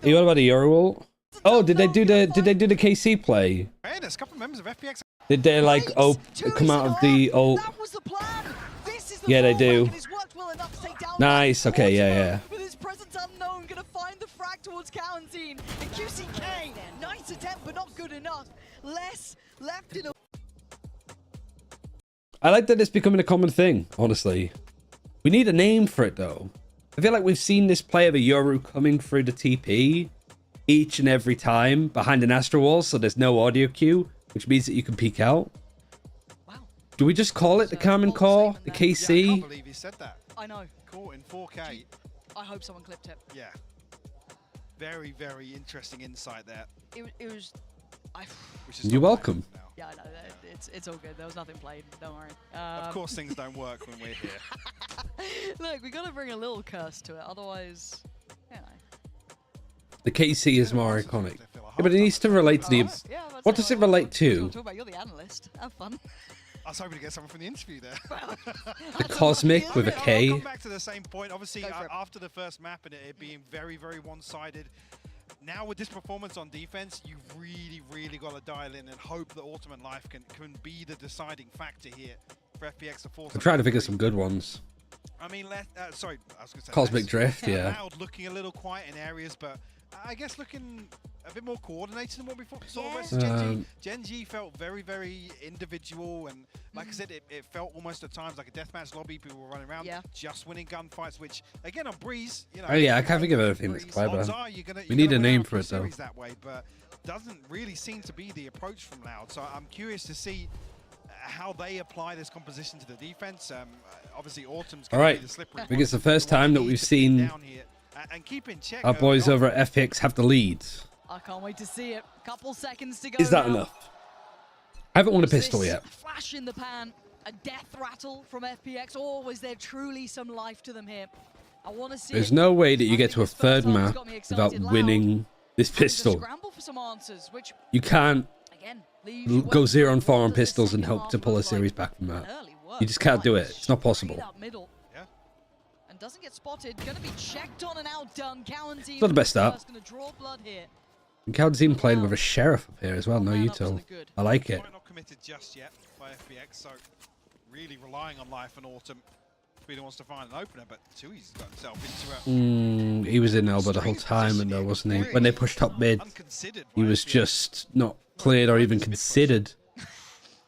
You what about the Euro ult? Oh, did they do the KC play? Hey, there's a couple of members of FPX. Did they like come out of the ult? Yeah, they do. Nice. Okay, yeah. With his presence unknown, gonna find the frag towards Cowanzine. And QCK, nice attempt, but not good enough. Less left in a. I like that it's becoming a common thing, honestly. We need a name for it, though. I feel like we've seen this play of a Yoru coming through the TP each and every time behind an Astro Wall, so there's no audio cue, which means that you can peek out. Wow. Do we just call it the Common Core, the KC? Yeah, I can't believe he said that. I know. Caught in 4K. I hope someone clipped it. Yeah. Very, very interesting insight there. It was. You're welcome. Yeah, I know. It's all good. There was nothing played. Don't worry. Of course, things don't work when we're here. Look, we got to bring a little curse to it. Otherwise, you know. The KC is more iconic. Yeah, but it needs to relate to the... What does it relate to? Talk about, you're the analyst. Have fun. I was hoping to get someone from the interview there. The Cosmic with a K. I'll come back to the same point. Obviously, after the first map and it being very, very one-sided, now with this performance on defense, you've really, really got to dial in and hope that Ultimate Life can be the deciding factor here for FPX to force. I'm trying to figure some good ones. I mean, sorry, I was going to say Cosmic Drift, yeah. Loud looking a little quiet in areas, but I guess looking a bit more coordinated than what we saw versus Gen G. Gen G felt very, very individual, and like I said, it felt almost at times like a deathmatch lobby. People were running around, just winning gunfights, which again on Breeze, you know. Oh yeah, I can't think of anything that's clever. We need a name for it though. That way, but doesn't really seem to be the approach from Loud. So I'm curious to see how they apply this composition to the defense. Obviously, Autumn's all right. I think it's the first time that we've seen and keep in check our boys over at FPX have the lead. I can't wait to see it. Couple seconds to go. Is that now. enough? I haven't won a pistol yet. Flash in the pan, a death rattle from FPX, or was there truly some life to them here? I want to see. There's no way that you get to a third map without winning this pistol. Scramble for some answers, which you can't again, go 0 and 4 on pistols and hope to pull a series back from that. You just can't do it. It's not possible. And doesn't get spotted. Going to be checked on and outdone. It's not the best start. Going to draw blood here. And Calden's even playing with a sheriff up here as well. No util. I like it. Not committed just yet by FPX, so really relying on Life and Autumn. Really wants to find an opener, but Tui's got himself into a... He was in elbow the whole time, and wasn't he? When they pushed up mid, he was just not cleared or even considered.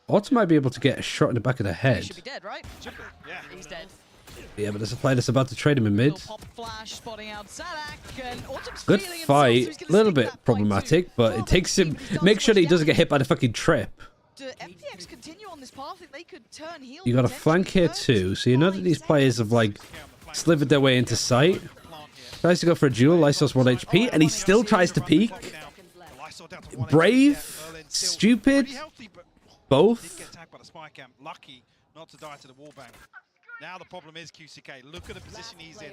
Autumn might be able to get a shot in the back of the head. He should be dead, right? Yeah, he's dead. Yeah, but there's a player that's about to trade him in mid. Flash, spotting out Sadak, and good fight. A little bit problematic, but it takes him... Make sure that he doesn't get hit by the fucking trip. Do FPX continue on this path? They could turn heel. You got a flank here too, so you know that these players have like slivered their way into sight. Tries to go for a duel, Lysos 1 HP, and he still tries to peek. Brave, stupid, both. Lucky not to die to the wall bank. Now the problem is QCK. Look at the position he's in.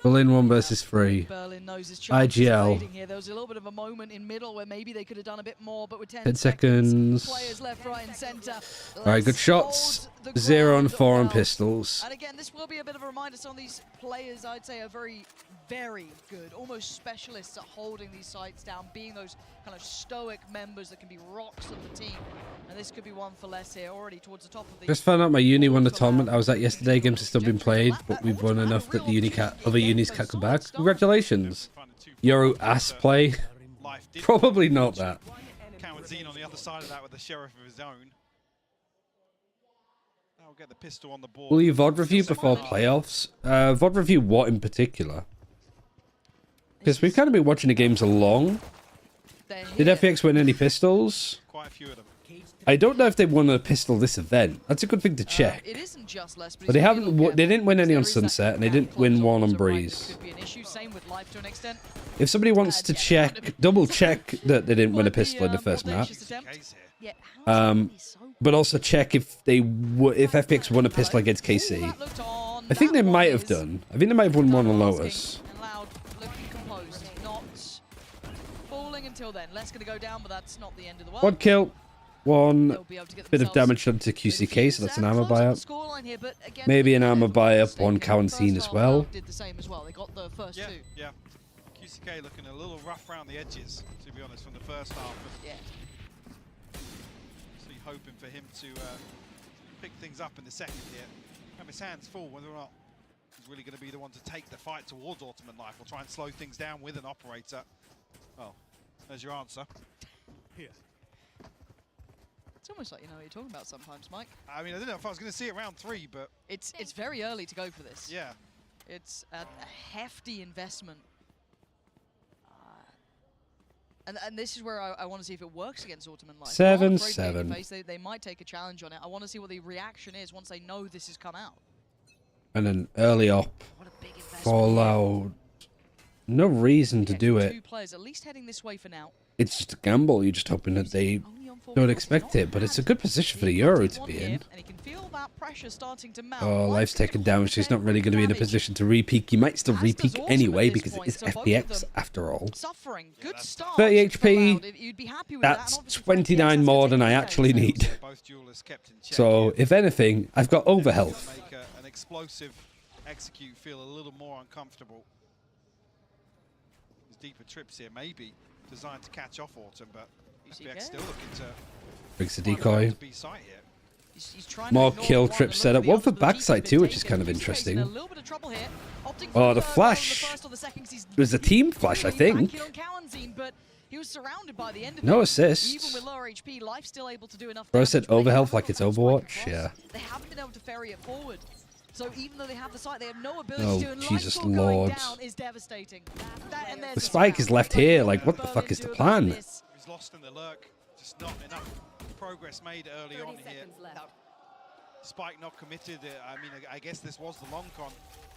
Berlin 1 versus 3. Berlin knows his IGL. here. There was a little bit of a moment in middle where maybe they could have done a bit more, but with 10 seconds. Players left, right, and center. Alright, good shots. 0 and 4 on pistols. And again, this will be a bit of a reminder. Some of these players, I'd say, are very, very good. Almost specialists at holding these sites down, being those kind of stoic members that can be rocks of the team. And this could be one for less here, already towards the top of the... Just found out my uni won the tournament I was at yesterday. Games have still been played, but we've won enough that the other unis can't come back. Congratulations. Yoru ass play. Probably not that. Kawanzine on the other side of that with the sheriff of his own. I'll get the pistol on the board. Will you VOD review before playoffs? VOD review what in particular? Because we've kind of been watching the games along. Did FPX win any pistols? Quite a few of them. I don't know if they won a pistol this event. That's a good thing to check. It isn't just less, but they haven't. They didn't win any on Sunset, and they didn't win one on Breeze. If somebody wants to check, double check that they didn't win a pistol in the first map. But also check if FPX won a pistol against KC. I think they might have done. I think they might have won one on Lotus. Until then, Le's gonna go down, but that's not the end of the world. One kill, one bit of damage done to QCK, so that's an armor buy up. Maybe an armor buy up on Kawanzine as well. Did the same as well. They got the first two. Yeah. QCK looking a little rough around the edges, to be honest, from the first half. Yeah. So hoping for him to pick things up in the second here. Have his hands full whether or not he's really going to be the one to take the fight towards Ultimate Life or try and slow things down with an operator. Well. There's your answer. Here. It's almost like you know what you're talking about sometimes, Mike. I mean, I don't know if I was going to see it round 3, but... It's very early to go for this. Yeah. It's a hefty investment. And this is where I want to see if it works against Autumn and Life. 7-7. They might take a challenge on it. I want to see what the reaction is once they know this has come out. And an early op for Loud. No reason to do it. Two players at least heading this way for now. It's just a gamble. You're just hoping that they don't expect it. But it's a good position for the Euro to be in. And he can feel that pressure starting to mount. Oh, Life's taken damage. He's not really going to be in a position to re-peak. He might still re-peak anyway because it is FPX after all. 30 HP. That's 29 more than I actually need. So, if anything, I've got overhealth. Make an explosive execute feel a little more uncomfortable. There's deeper trips here, maybe designed to catch off Autumn, but FPX still looking to Brings the decoy. More kill trip setup. One for backside too, which is kind of interesting. Oh, the flash. It was a team flash, I think. No assists. Bro said overhealth like it's Overwatch. Yeah. They haven't been able to ferry it forward. So even though they have the site, they have no ability to. Oh, Jesus Lord. Is devastating. The spike is left here. Like, what the fuck is the plan? He's lost in the lurk. Just not enough progress made early on here. Spike not committed. I mean, I guess this was the long con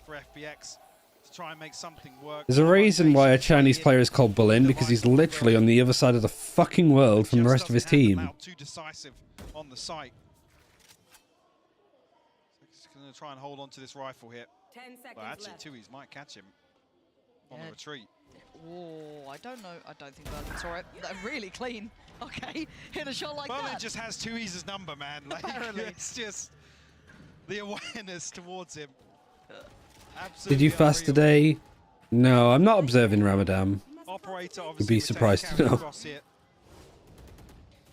for FPX to try and make something work. There's a reason why a Chinese player is called Berlin, because he's literally on the other side of the fucking world from the rest of his team. Too decisive on the site. He's going to try and hold on to this rifle here. 10 seconds well, actually, left. Tui's might catch him on the retreat. Oh, I don't know. I don't think Berlin saw it. They're really clean. Okay, hit a shot like Berlin that. just has Tui's number, man. Like, it's just the awareness towards him. Did you fast today? No, I'm not observing Ramadan. Operator You'd be surprised to know.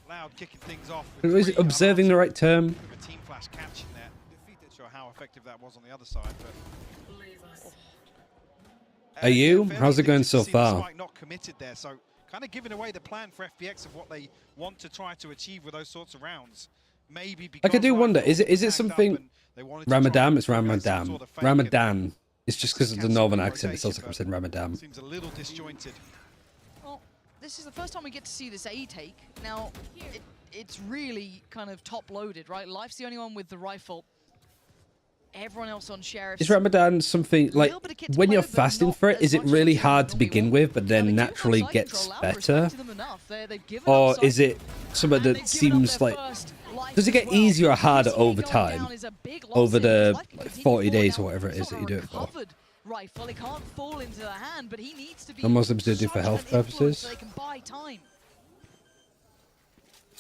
Loud kicking things off. Is it observing the right term? A team flash catching there. Not sure how effective that was on the other side, but. Are you? How's it going so far? Spike not committed there, so kind of giving away the plan for FPX of what they want to try to achieve with those sorts of rounds. Maybe because Like, I do wonder, is it something... Ramadan? It's Ramadan. Ramadan. It's just because of the northern accent. It sounds like I'm saying Ramadan. Seems a little disjointed. Well, this is the first time we get to see this A take. Now, it's really kind of top-loaded, right? Life's the only one with the rifle. Everyone else on Sheriff. Is Ramadan something, like, when you're fasting for it, is it really hard to begin with, but then naturally gets better? Or is it something that seems like... Does it get easier or harder over time? Over the like, 40 days or whatever it is that you do it for? Rifle, it can't fall into the hand, but he needs to be And Muslims do it for health purposes. so they can buy time.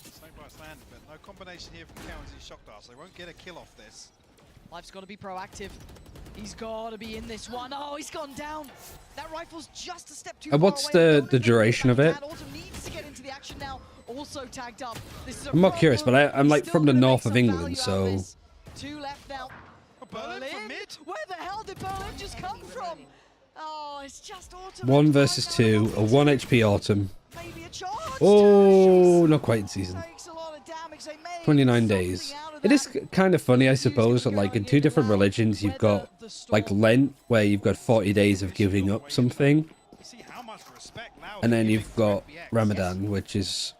But no combination here from Cowan's and Shockdart, so they won't get a kill off this. Life's got to be proactive. He's got to be in this one. Oh, he's gone down. That rifle's just a step too And what's the duration of it? Autumn needs to get into the action now. Also tagged up. This is I'm not curious, but I'm like from the north of England, so... Two left now. Berlin from mid? Where the hell did Berlin just come from? Oh, it's just Autumn. 1 versus 2, a 1 HP Autumn. Oh, not quite in season. 29 days. It is kind of funny, I suppose, that like in two different religions, you've got like Lent, where you've got 40 days of giving up something. And then you've got Ramadan, which is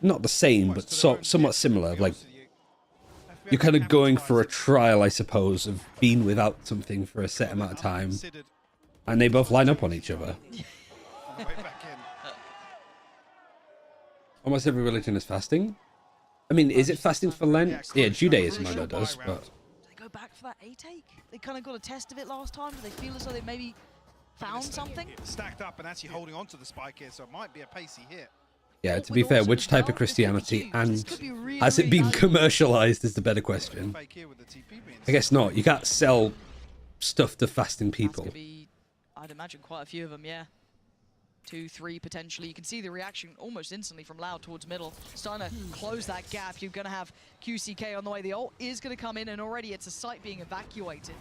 not the same, but somewhat similar. Like, you're kind of going for a trial, I suppose, of being without something for a set amount of time. And they both line up on each other. Almost every religion is fasting. I mean, is it fasting for Lent? Yeah, Judaism I know does, but... Do they go back for that A take? They kind of got a test of it last time. Do they feel as though they maybe found something? Stacked up and actually holding on to the spike here, so it might be a pacey hit. Yeah, to be fair, which type of Christianity and has it been commercialized is the better question. I guess not. You can't sell stuff to fasting people. I'd imagine quite a few of them, yeah. 2, 3 potentially. You can see the reaction almost instantly from Loud towards middle. Starting to close that gap. You're going to have QCK on the way. The ult is going to come in, and already it's a site being evacuated.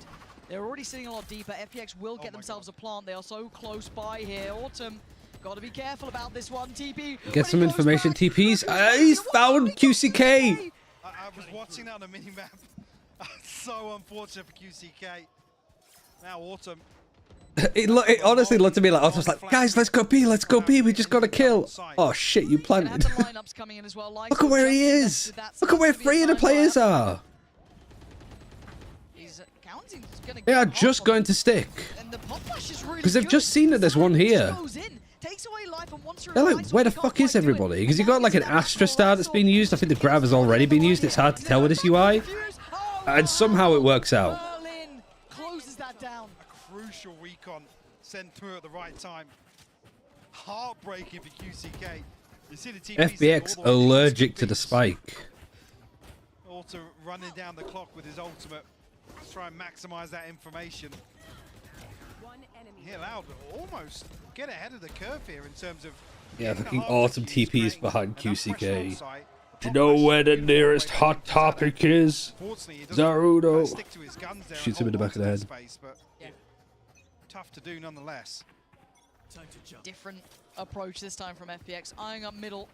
They're already sitting a lot deeper. FPX will get themselves a plant. They are so close by here. Autumn, got to be careful about this one. TP. Get some information, TPs. He's found QCK. I was watching that on the mini-map. So unfortunate for QCK. Now Autumn It honestly looked at me like I was like, guys, let's go B, let's go B. We just got a kill. Oh shit, you planted. Look at where he is. Look at where 3 of the players are. They are just going to stick because they've just seen that there's one here. They're like, where the fuck is everybody? Because you got like an Astra star that's being used. I think the grab has already been used. It's hard to tell with this UI, and somehow it works out. Closes that down. A crucial recon sent through at the right time. Heartbreaking for QCK. You see the TPs FBX allergic to the spike. Also running down the clock with his ultimate. Let's try and maximize that information. He allowed almost get ahead of the curve here in terms of. Yeah, fucking awesome TPs behind QCK. Do you know where the nearest hot topic is? Zarudo. Shoots him in the back of the head. Tough to do nonetheless. Different approach this time from FPX, eyeing up middle.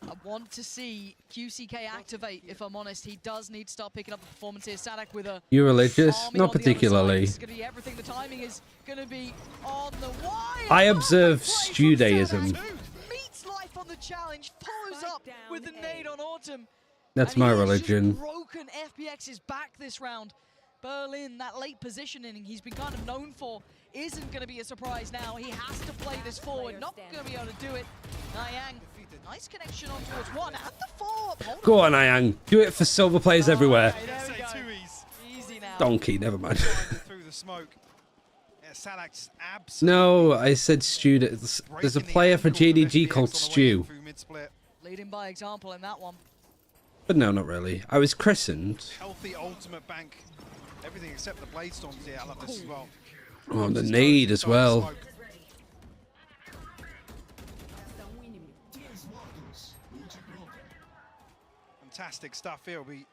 I want to see QCK activate, if I'm honest. He does need to start picking up the performance here. Sadak with a... You religious? Not particularly. It's going to be everything. The timing is going to be on the wire. I observe Studeism. Meets life on the challenge, follows up with the nade on Autumn. That's my religion. Broken FPX's back this round. Berlin, that late positioning he's been kind of known for, isn't going to be a surprise now. He has to play this forward. Not going to be able to do it. Niang, nice connection on towards 1 and the 4. Go on, Niang. Do it for silver players everywhere. Easy now. Donkey, never mind. Through the smoke. No, I said Stu. There's a player for JDG called Stu. Leading by example in that one. But no, not really. I was christened. Healthy ultimate bank. Everything except the blade storms here. I love this as well. Oh, the nade as well. Fantastic stuff here. We'll be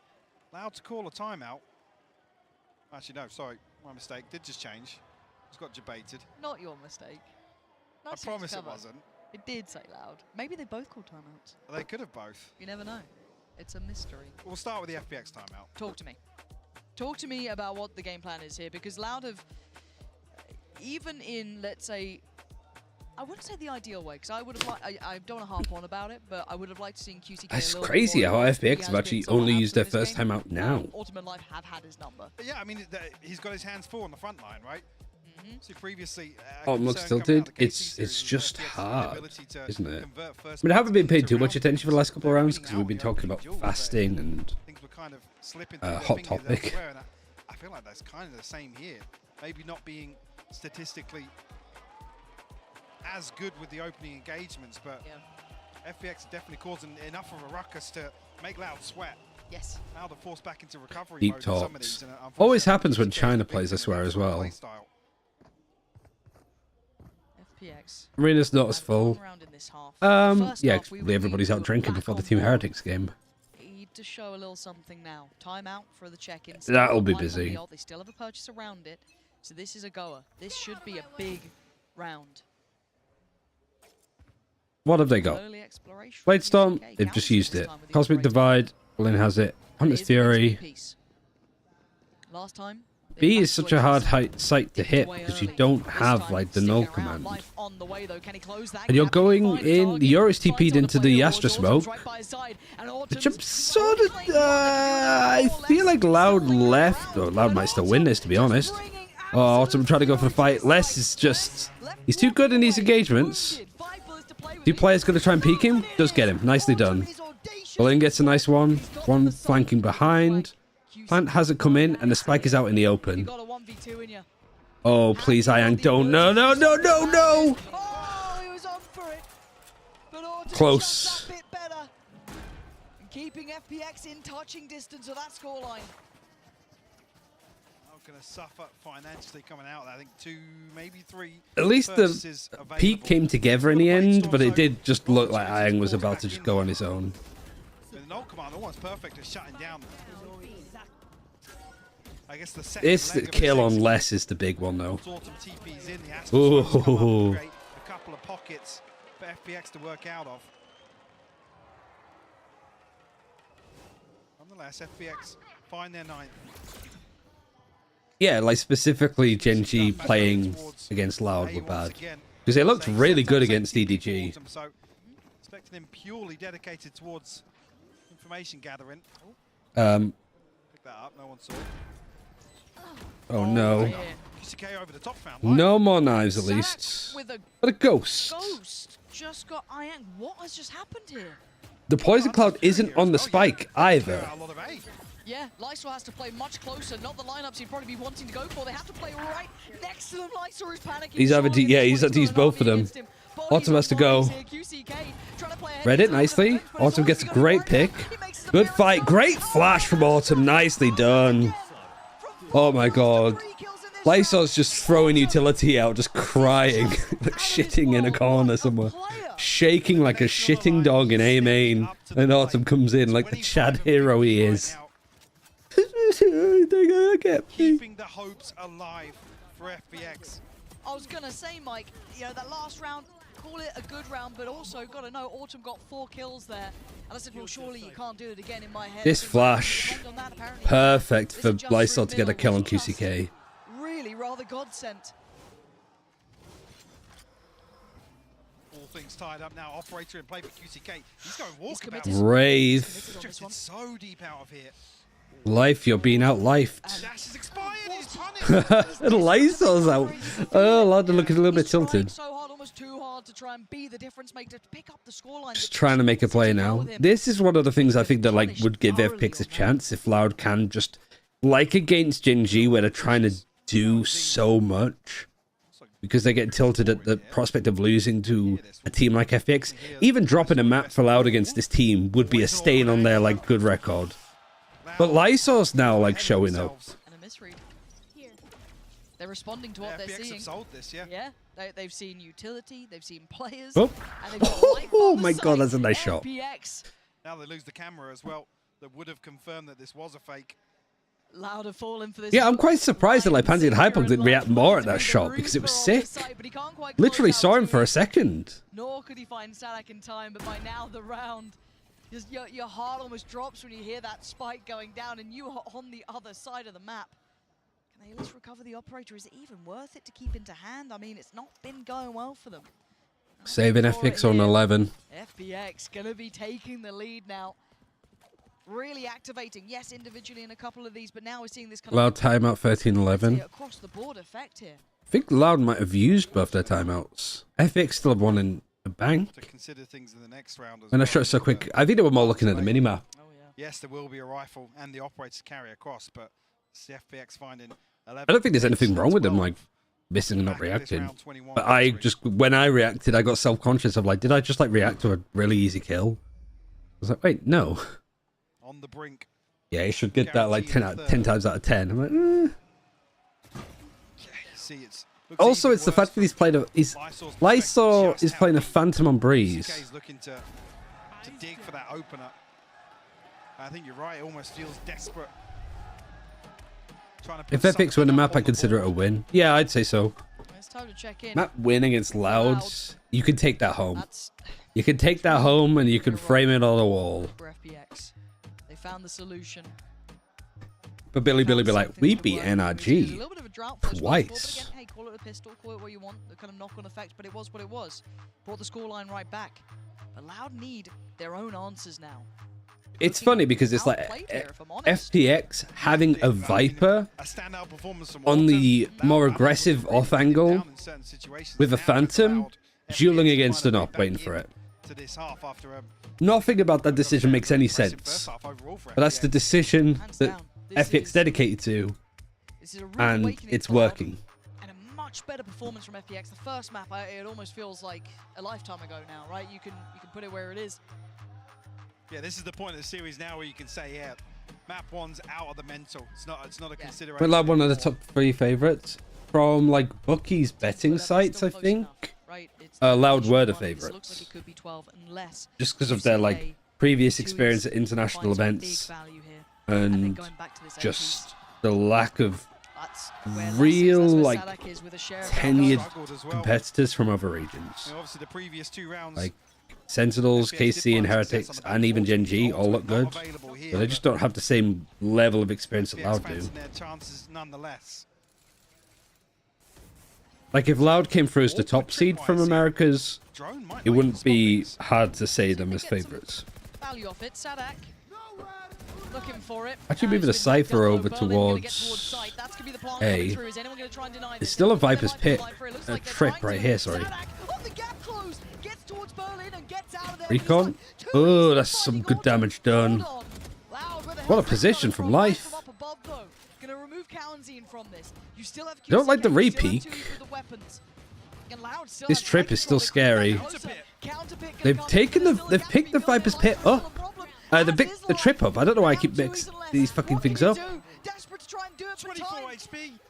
allowed to call a timeout. Actually, no, sorry. My mistake. Did just change. Just got debated. Not your mistake. I promise it wasn't. It did say loud. Maybe they both called timeouts. They could have both. You never know. It's a mystery. We'll start with the FPX timeout. Talk to me. Talk to me about what the game plan is here, because Loud have, even in, let's say, I wouldn't say the ideal way, because I would have liked, I don't want to harp on about it, but I would have liked to see QCK. It's crazy how FPX have actually only used their first time out now. Ultimate Life have had his number. Yeah, I mean, he's got his hands full on the front line, right? So previously, looks tilted. It's just hard, isn't it? I mean, I haven't been paying too much attention for the last couple of rounds because we've been talking about fasting and hot topic. I feel like that's kind of the same here. Maybe not being statistically as good with the opening engagements, but FPX definitely causing enough of a ruckus to make Loud sweat. Yes. Now they're forced back into recovery Deep mode. Some of talks. these, Always happens when China plays, I swear, as well. FPX. Arena's not as full. Yeah, everybody's out drinking before the Team Heretics game. Need to show a little something now. Timeout for the check-in. That'll be busy. They still have a purchase around it, so this is a goer. This should be a big round. What have they got? Blade Storm, they've just used it. Cosmic Divide, Berlin has it. Hunter's Fury. Last time. B is such a hard site to hit because you don't have like the null command. And you're going in, the Yoris TP'd into the Astra smoke, which I'm sort of, I feel like Loud left, or Loud might still win this to be honest. Oh, Autumn trying to go for the fight. Les is just, he's too good in these engagements. Two players going to try and peek him, does get him, nicely done. Berlin gets a nice one flanking behind. Plant hasn't come in, and the spike is out in the open. Oh, please, Iang, don't. No, no, no, no, no! Close. Keeping FPX in touching distance of that scoreline. Not going to suffer financially coming out. I think 2, maybe 3. At least the peak came together in the end, but it did just look like Iang was about to just go on his own. The null command almost perfect at shutting down. I guess The kill on Les is the big one, though. Ooh. A couple of pockets for FPX to work out of. Nonetheless, FPX find their 9th. Yeah, like specifically Genji playing against Loud were bad. Because they looked really good against EDG. So expecting him purely dedicated towards information gathering. Pick that up, no one saw it. Oh no. QCK over the top found. No more knives at least. With a But a ghost. ghost just got iron. What has just happened here? The poison cloud isn't on the spike either. Yeah, Lysor has to play much closer. Not the lineups he'd probably be wanting to go for. They have to play right next to them. Lysor is panicking. He's either he's had to use both of them. Autumn has to go. Read it nicely. Autumn gets a great pick. Good fight. Great flash from Autumn. Nicely done. Oh my god. Lysor's just throwing utility out, just crying, like shitting in a corner somewhere. Shaking like a shitting dog in A main. And Autumn comes in like the Chad hero he is. Keeping the hopes alive for FPX. I was gonna say, Mike, you know, that last round, call it a good round, but also gotta know Autumn got 4 kills there. And I said, well, surely you can't do it again in my head. This flash, perfect for Lysol to get a kill on QCK. Really rather God-sent. All things tied up now. Operator in play for QCK. He's going walkabout. Brave. Drifted so deep out of here. Life, you're being out-lifed. And Lysol's out. Oh, Loud looking a little bit tilted. So hard, almost too hard to try and be the difference maker, to pick up the scoreline. Just trying to make a play now. This is one of the things I think that like would give FPX a chance if Loud can just, like against Genji, where they're trying to do so much because they get tilted at the prospect of losing to a team like FPX. Even dropping a map for Loud against this team would be a stain on their like good record. But Lysor's now like showing up. And a misread. They're responding to what they're seeing. Sold this, Yeah, they've seen utility, they've seen players. Oh, and they've got life oh on the my god, side. that's a nice shot. FPX. Now they lose the camera as well. That would have confirmed that this was a fake. Loud have fallen for this. Yeah, I'm quite surprised that like Pansy and Hypog didn't react more at that shot because it was sick. Literally saw him for a second. Nor could he find Sadak in time, but by now the round, your heart almost drops when you hear that spike going down and you are on the other side of the map. Can they at least recover the operator? Is it even worth it to keep into hand? I mean, it's not been going well for them. Saving FPX on 11. FPX gonna be taking the lead now. Really activating, yes, individually in a couple of these, but now we're seeing this kind Loud of timeout 13-11. across the board effect here. I think Loud might have used both their timeouts. FPX still have one in the bank. To consider things in the next round as And I well. shot it so quick. I think they were more looking at the minimap. Yes, there will be a rifle and the operator to carry across, but it's the FPX finding 11. I don't think there's anything wrong with them like missing and not reacting. But I just, when I reacted, I got self-conscious of like, did I just like react to a really easy kill? I was like, wait, no. On the brink. Yeah, he should get that like 10 times out of 10. I'm like, See, Also, it's the fact that he's playing a... Lysor is playing a Phantom on Breeze. QCK is looking to dig for that opener. I think you're right, it almost feels desperate. Trying to If FPX win the map, I consider it a win. Yeah, I'd say so. It's time to check in. Map win against Louds, you can take that home. You can take that home and you can frame it on the wall. For FPX. They found the solution. But Billy be like, we beat There's a NRG little bit of a drought first twice. but again, hey, call it a pistol, call it what you want, the kind of knock-on effect, but it was what it was. Brought the scoreline right back. But Loud need their own answers now. It's funny because it's like FPX having a Viper on the more aggressive off angle with a Phantom dueling against an op waiting for it. Nothing about that decision makes any sense. But that's the decision that FPX dedicated to, and it's working. And a much better performance from FPX. The first map, it almost feels like a lifetime ago now, right? You can put it where it is. Yeah, this is the point of the series now where you can say, yeah, map 1's out of the mental. It's not a consideration. But like one of the top 3 favorites from like bookies betting sites, I think. Loud were the favorites. Just because of their like previous experience at international events and just the lack of real like tenured competitors from other regions. Obviously, the previous 2 rounds like Sentinels, KC, and Heretics, and even Gen G all look good, but they just don't have the same level of experience that Loud do. Like, if Loud came through as the top seed from Americas, it wouldn't be hard to say them as favorites. Value off it, Sadak. Looking for it. Actually, moving the Cypher over towards A. There's still a Viper's Pit, a trip right here, sorry. Recon? Oh, that's some good damage done. What a position from Life. Don't like the re-peek. This trip is still scary. They've picked the Viper's Pit up. The trip up. I don't know why I keep mixing these fucking things up. Desperate to try and do it for time.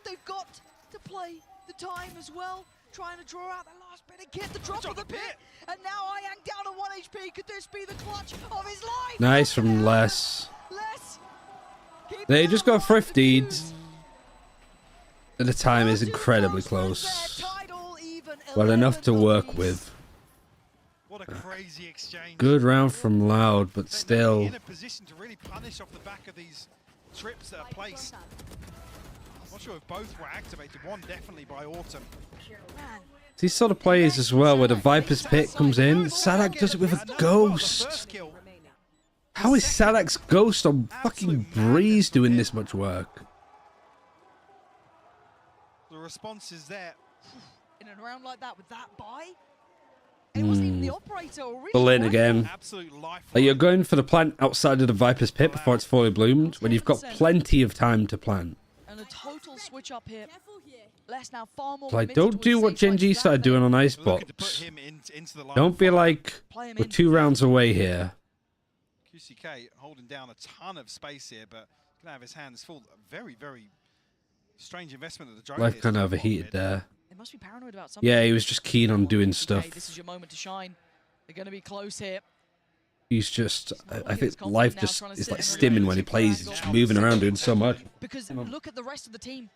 They've got to play the time as well. Trying to draw out the last bit and get the drop of the pit. And now Ayang down to 1 HP. Could this be the clutch of his life? Nice from Les. They just got thriftied. And the time is incredibly close. Well, enough to work with. What a crazy exchange. Good round from Loud, but still. In a position to really punish off the back of these trips that are placed. I'm not sure if both were activated. One definitely by Autumn. These sort of plays as well, where the Viper's Pit comes in. Sadak does it with a Ghost. How is Sadak's Ghost on fucking Breeze doing this much work? The response is there. In a round like that with that buy. It wasn't even the operator or really Berlin again. Like, you're going for the plant outside of the Viper's Pit before it's fully bloomed, when you've got plenty of time to plant. And a total switch up here. Less now far more Like, don't do what Gen G started doing on Icebox. Don't be like, we're 2 rounds away here. QCK holding down a ton of space here, but gonna have his hands full. Very, very strange investment of the drone. Life kind of overheated there. They must be paranoid about something. Yeah, he was just keen on doing stuff. This is your moment to shine. They're going to be close here. He's just, I think Life just is like stimming when he plays. He's just moving around doing so much. Because look at the rest of the team.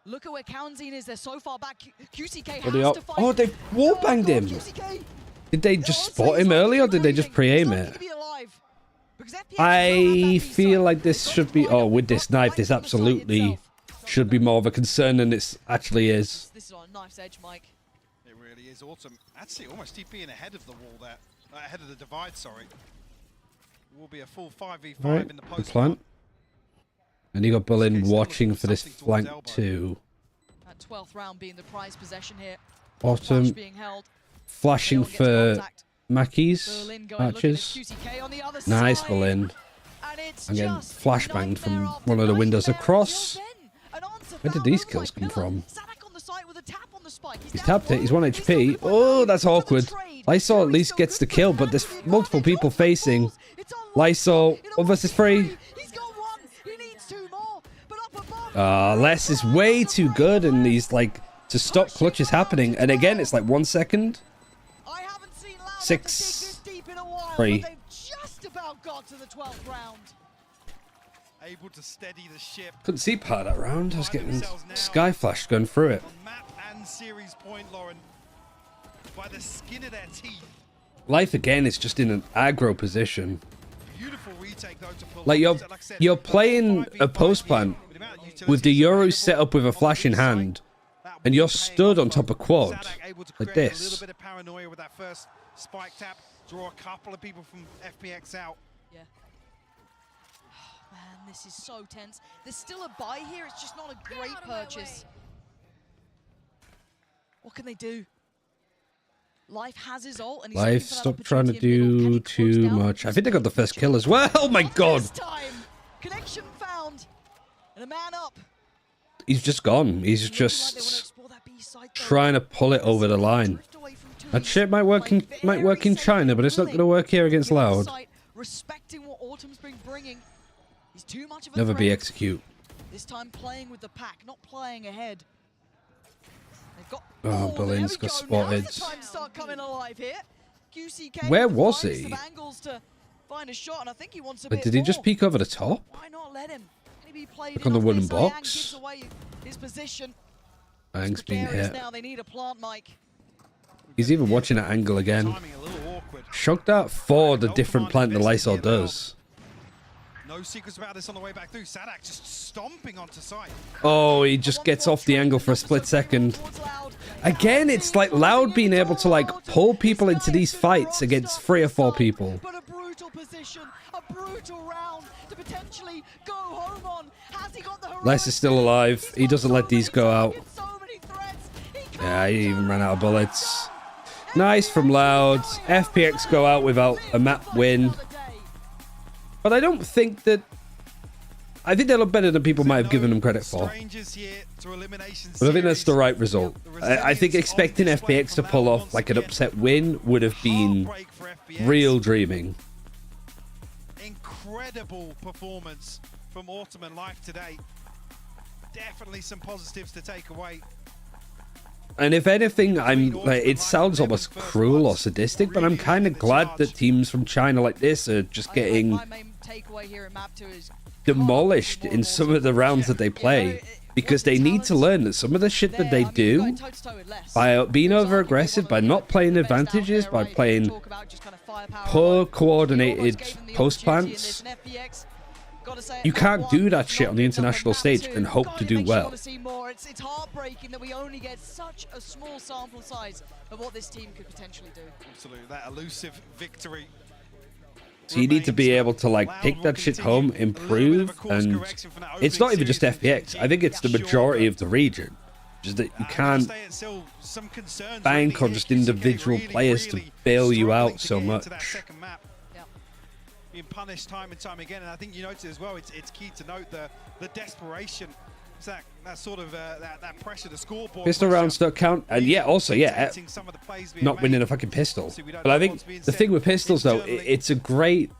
Look at where Kaunzine is. They're so far back. QCK has to fight. Oh, they wallbanged him. Did they just spot him early, or did they just pre-aim it? I feel like this should be... Oh, with this knife, this absolutely should be more of a concern than it actually is. This is on a knife's edge, Mike. It really is. Autumn actually almost TPing ahead of the wall there. Ahead of the divide, sorry. It will be a full 5v5 Right, in the the post. plant. And you got Berlin watching for this flank too. That 12th round being the prize possession here. Autumn flashing for Mackey's matches. Nice, Berlin. And getting flashbanged from one of the windows across. Where did these kills come from? He's tapped it. He's 1 HP. Oh, that's awkward. Lysol at least gets the kill, but there's multiple people facing. Lysol 1 versus 3. Les is way too good, and he's like, to stop clutch is happening. And again, it's like 1 second. 6, 3. Just about got to the 12th round. Able to steady the ship. Couldn't see part of that round. I was getting sky flashed going through it. Map and series point, Lauren. By the skin of their teeth. Life again is just in an aggro position. Beautiful retake though to pull Like you're playing a post plant with the Euro set up with a flash in hand, and you're stood on top of quad like this. A little bit of paranoia with that first spike tap. Draw a couple of people from FPX out. Yeah. Man, this is so tense. There's still a buy here. It's just not a great purchase. What can they do? Life has his ult, and he's Life, stop trying to do too much. I think they got the first kill as well. Oh my god. Connection found. And a man up. He's just gone. He's just trying to pull it over the line. That shit might work in China, but it's not going to work here against Loud. Respecting what Autumn's been bringing. He's too much of a Never be threat. execute. This time playing with the pack, not playing ahead. They've got Berlin's got spotted. Now's the time to start coming alive here. QCK Where was he? some angles to find a shot, and I think he wants a But bit did he just more. peek over the top? Why not let him? Maybe he played Look on the enough wooden this. Ayang box. gives away his position. Ang's being Precarious hit. now. They need a plant, Mike. He's even watching that angle again. Shocked out for the different plant the Lysol does. No secrets about this on the way back through. Sadak just stomping onto side. Oh, he just gets off the angle for a split second. Again, it's like Loud being able to like pull people into these fights against 3 or 4 people. But a brutal position, a brutal round to potentially go home on. Has he got the Les is still alive. He doesn't let these go out. Yeah, he even ran out of bullets. Nice from Loud. FPX go out without a map win. But I don't think that... I think they look better than people might have given them credit for. But I think that's the right result. I think expecting FPX to pull off like an upset win would have been real dreaming. Incredible performance from Autumn and Life today. Definitely some positives to take away. And if anything, I'm like, it sounds almost cruel or sadistic, but I'm kind of glad that teams from China like this are just getting demolished in some of the rounds that they play, because they need to learn that some of the shit that they do, by being over aggressive, by not playing advantages, by playing poor coordinated post plants, you can't do that shit on the international stage and hope to do well. It's heartbreaking that we only get such a small sample size of what this team could potentially do. Absolutely, that elusive victory. So you need to be able to like take that shit home, improve, and it's not even just FPX. I think it's the majority of the region. Just that you can't bank on just individual players to bail you out so much. Being punished time and time again, and I think you notice as well, it's key to note the desperation. It's that sort of that pressure, the scoreboard. Pistol rounds don't count, and yeah, also yeah, not winning a fucking pistol. But I think the thing with pistols though, it's a great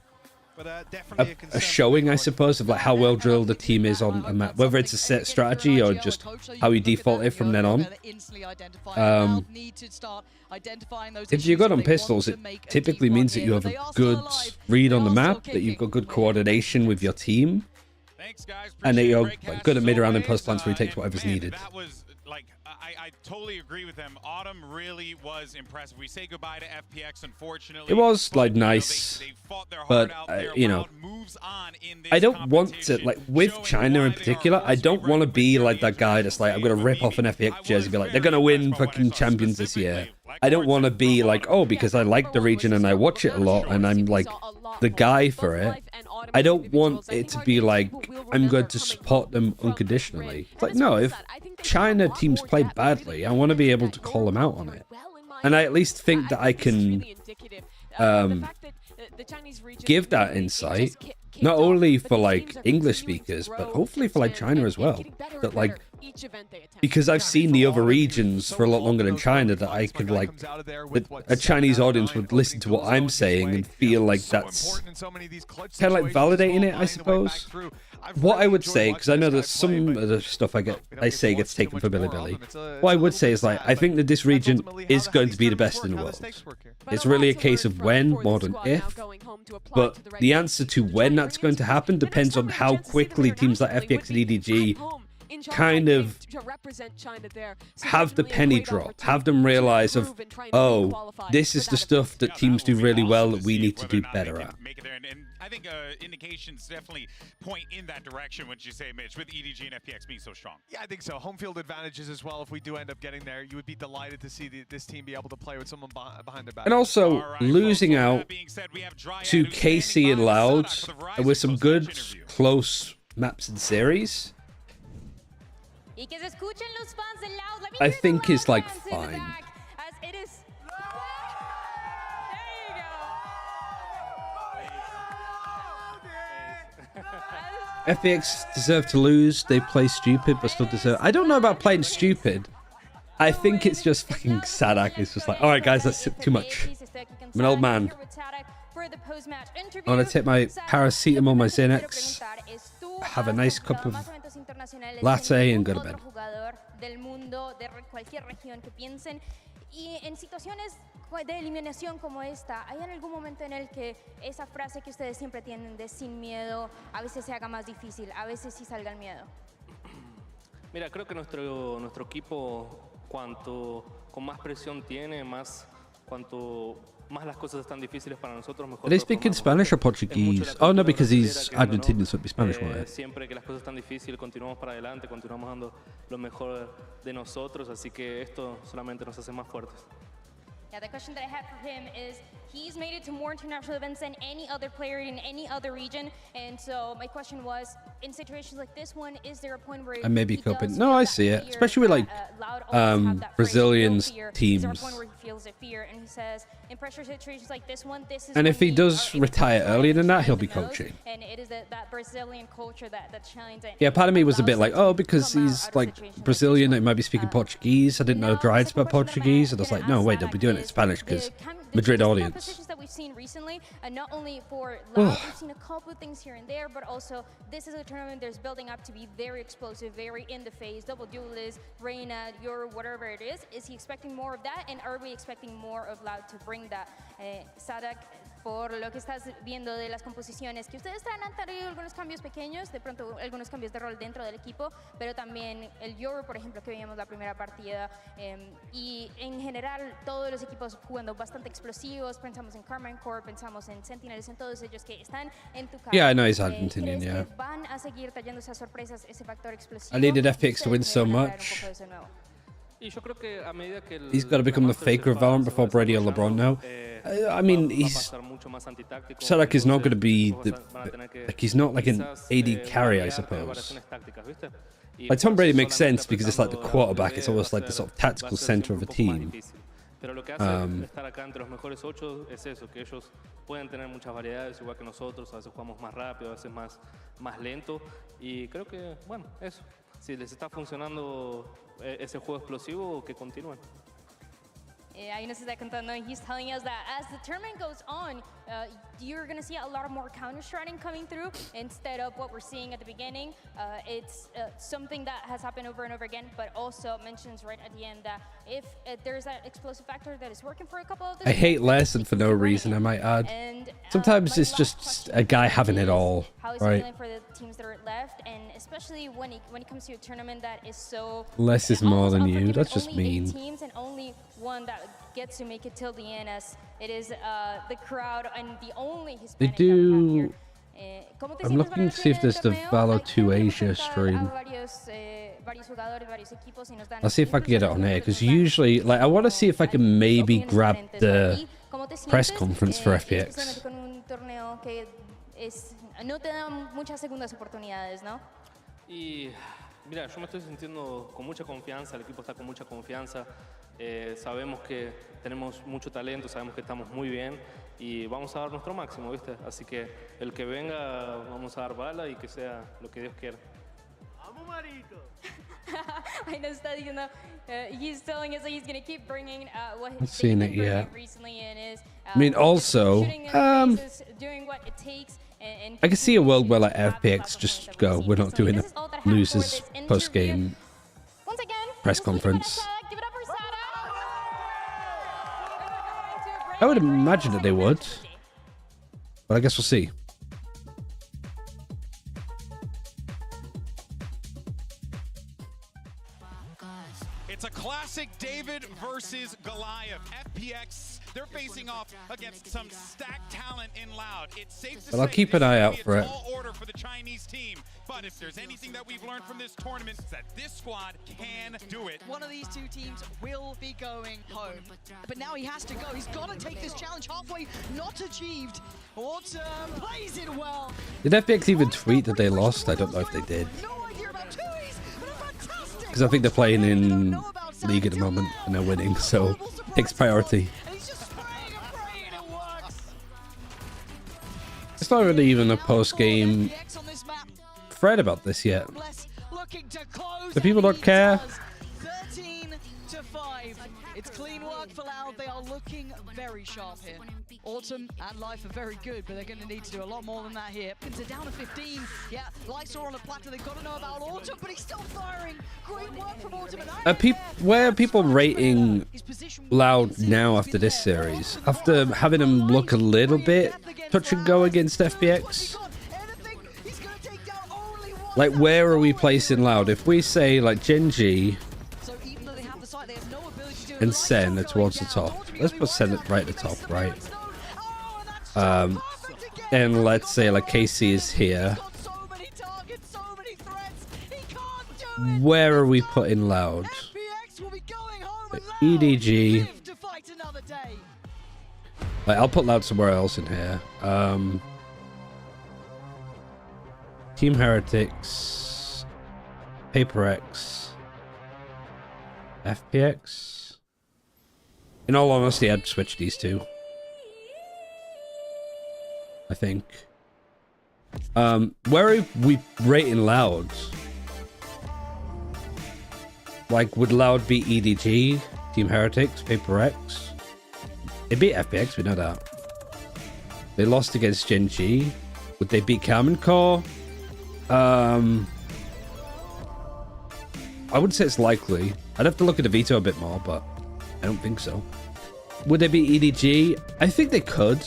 a showing, I suppose, of like how well drilled the team is on a map, whether it's a set strategy or just how you default it from then on. If you're good on pistols, it typically means that you have a good read on the map, that you've got good coordination with your team, and that you're like, good at mid-round and post plants where he takes whatever's needed. That was like, I totally agree with them. Autumn really was impressive. We say goodbye to FPX, unfortunately. It was like nice, but you know, I don't want to, like with China in particular, I don't want to be like that guy that's like, I'm gonna rip off an FPX jersey and be like, they're gonna win fucking champions this year. I don't want to be like, oh, because I like the region and I watch it a lot and I'm like the guy for it. I don't want it to be like, I'm going to support them unconditionally. It's like, no, if China teams play badly, I want to be able to call them out on it. And I at least think that I can give that insight, not only for like English speakers, but hopefully for like China as well. That like, because I've seen the other regions for a lot longer than China, that I could like, that a Chinese audience would listen to what I'm saying and feel like that's kind of like validating it, I suppose. What I would say, because I know that some of the stuff I say gets taken for Billy. What I would say is like, I think that this region is going to be the best in the world. It's really a case of when more than if, but the answer to when that's going to happen depends on how quickly teams like FPX and EDG kind of have the penny drop, have them realize of, oh, this is the stuff that teams do really well that we need to do better at. And I think indications definitely point in that direction, when you say, Mitch, with EDG and FPX being so strong. Yeah, I think so. Home field advantages as well. If we do end up getting there, you would be delighted to see this team be able to play with someone behind their back. And also, losing out to KC and Loud with some good, close maps and series, I think is like fine. FPX deserve to lose. They play stupid, but still deserve. I don't know about playing stupid. I think it's just fucking Sadak. It's just like, all right, guys, that's too much. I'm an old man. I want to take my paracetamol, my Xanax, have a nice cup of latte, and go to bed. Y en situaciones de eliminación como esta, ¿hay en algún momento en el que esa frase que ustedes siempre tienen de sin miedo a veces se haga más difícil, a veces sí salga el miedo? Mira, creo que nuestro equipo cuanto con más presión tiene, cuanto más las cosas están difíciles para nosotros, mejor. Are they speaking Spanish or Portuguese? Oh no, because he's Argentinian, so it'd be Spanish, won't it? Siempre que las cosas están difíciles, continuamos para adelante, continuamos dando lo mejor de nosotros, así que esto solamente nos hace más fuertes. Yeah, the question that I had for him is, he's made it to more international events than any other player in any other region, and so my question was, in situations like this one, is there a point where And maybe coping. No, I see it, especially with like Brazilian teams. Is there a point where he feels a fear, and he says, in pressure situations like this one, this is. And if he does retire earlier than that, he'll be coaching. And it is that Brazilian culture that shines. Yeah, part of me was a bit like, oh, because he's like Brazilian, they might be speaking Portuguese. I didn't know Dryad spoke Portuguese, and I was like, no, wait, they'll be doing it in Spanish because Madrid audience. Competitions that we've seen recently, not only for Loud, we've seen a couple of things here and there, but also this is a tournament that's building up to be very explosive, very in the face, double duelist, Reina, Euro, whatever it is. Is he expecting more of that, and are we expecting more of Loud to bring that? Sadak, por lo que estás viendo de las composiciones, que ustedes han traído algunos cambios pequeños, de pronto algunos cambios de rol dentro del equipo, pero también el Euro, por ejemplo, que veíamos la primera partida, y en general todos los equipos jugando bastante explosivos, pensamos en Carmine Corp, pensamos en Sentinels, en todos ellos que están en tu cara. Yeah, I know he's Argentinian, yeah. Van a seguir trayendo esas sorpresas, ese factor explosivo. I needed FPX to win so much. He's got to become the faker of Valorant before Brady or LeBron now. I mean, Sadak is not going to be like, he's not like an AD carry, I suppose. Like Tom Brady makes sense because it's like the quarterback. It's almost like the sort of tactical center of a team. Pero lo que hace estar acá entre los mejores 8 es eso, que ellos pueden tener muchas variedades igual que nosotros, a veces jugamos más rápido, a veces más lento, y creo que, bueno, eso, si les está funcionando ese juego explosivo, que continúen. Ahí nos está contando, he's telling us that as the tournament goes on, you're going to see a lot more counter-striding coming through instead of what we're seeing at the beginning. It's something that has happened over and over again, but also mentions right at the end that if there's that explosive factor that is working for a couple of the I hate Lesson for no reason, I might add. Sometimes it's just a guy having it all, how he's right? feeling for the teams that are left, and especially when it comes to a tournament that is so Less is more than you, that's just only 8 mean. teams and only one that gets to make it till the end, as it is the crowd and the only They Hispanic do. I'm looking to see if there's the Valo 2 Asia stream. I'll see if I can get it on air, because usually, like, I want to see if I can maybe grab the press conference for FPX. No te dan muchas segundas oportunidades, ¿no? Y mira, yo me estoy sintiendo con mucha confianza, el equipo está con mucha confianza, sabemos que tenemos mucho talento, sabemos que estamos muy bien y vamos a dar nuestro máximo, ¿viste? Así que el que venga vamos a dar bala y que sea lo que Dios quiera. ¡Vamos, Marito! I know he's telling us that he's going to keep bringing what I've seen it, yeah. recently and is I mean, also, doing what it takes. I can see a world where like FPX just go, we're not doing a losers post-game press conference. I would imagine that they would, but I guess we'll see. It's a classic David versus Goliath. FPX, they're facing off against some stacked talent in Loud. It's safe to But I'll keep an eye out for it. tall order for the Chinese team. But if there's anything that we've learned from this tournament, it's that this squad can do it. One of these two teams will be going home. But now he has to go. He's got to take this challenge halfway. Not achieved. Autumn plays it well. Did FPX even tweet that they lost? I don't know if they did. Because I think they're playing in League at the moment and they're winning, so takes priority. It's not really even a post-game thread about this yet. Do people not care? 13-5. It's clean work for Loud. They are looking very sharp here. Autumn and Life are very good, but they're going to need to do a lot more than that here. They're down to 15. Yeah, Lights are on a platter. They've got to know about Autumn, but he's still firing. Great work from Autumn. Where are people rating Loud now after this series? After having them look a little bit touch and go against FPX? Like, where are we placing Loud? If we say, like, Gen G, and Sen are towards the top. Let's put Sen right at the top, right? And let's say like KC is here. Where are we putting Loud? EDG. Like, I'll put Loud somewhere else in here. Team Heretics, PaperX, FPX. In all honesty, I'd switch these two. I think. Where are we rating Loud? Like, would Loud be EDG, Team Heretics, PaperX? They beat FPX, we know that. They lost against Gen G. Would they beat Common Core? I would say it's likely. I'd have to look at the veto a bit more, but I don't think so. Would they be EDG? I think they could.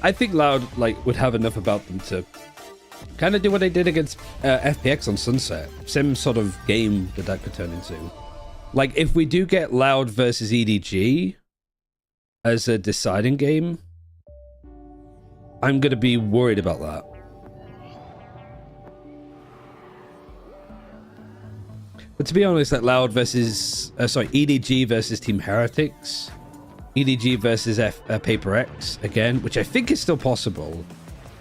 I think Loud would have enough about them to kind of do what they did against FPX on Sunset. Same sort of game that could turn into. Like, if we do get Loud versus EDG as a deciding game, I'm going to be worried about that. But to be honest, that Loud versus... EDG versus Team Heretics. EDG versus PaperX again, which I think is still possible.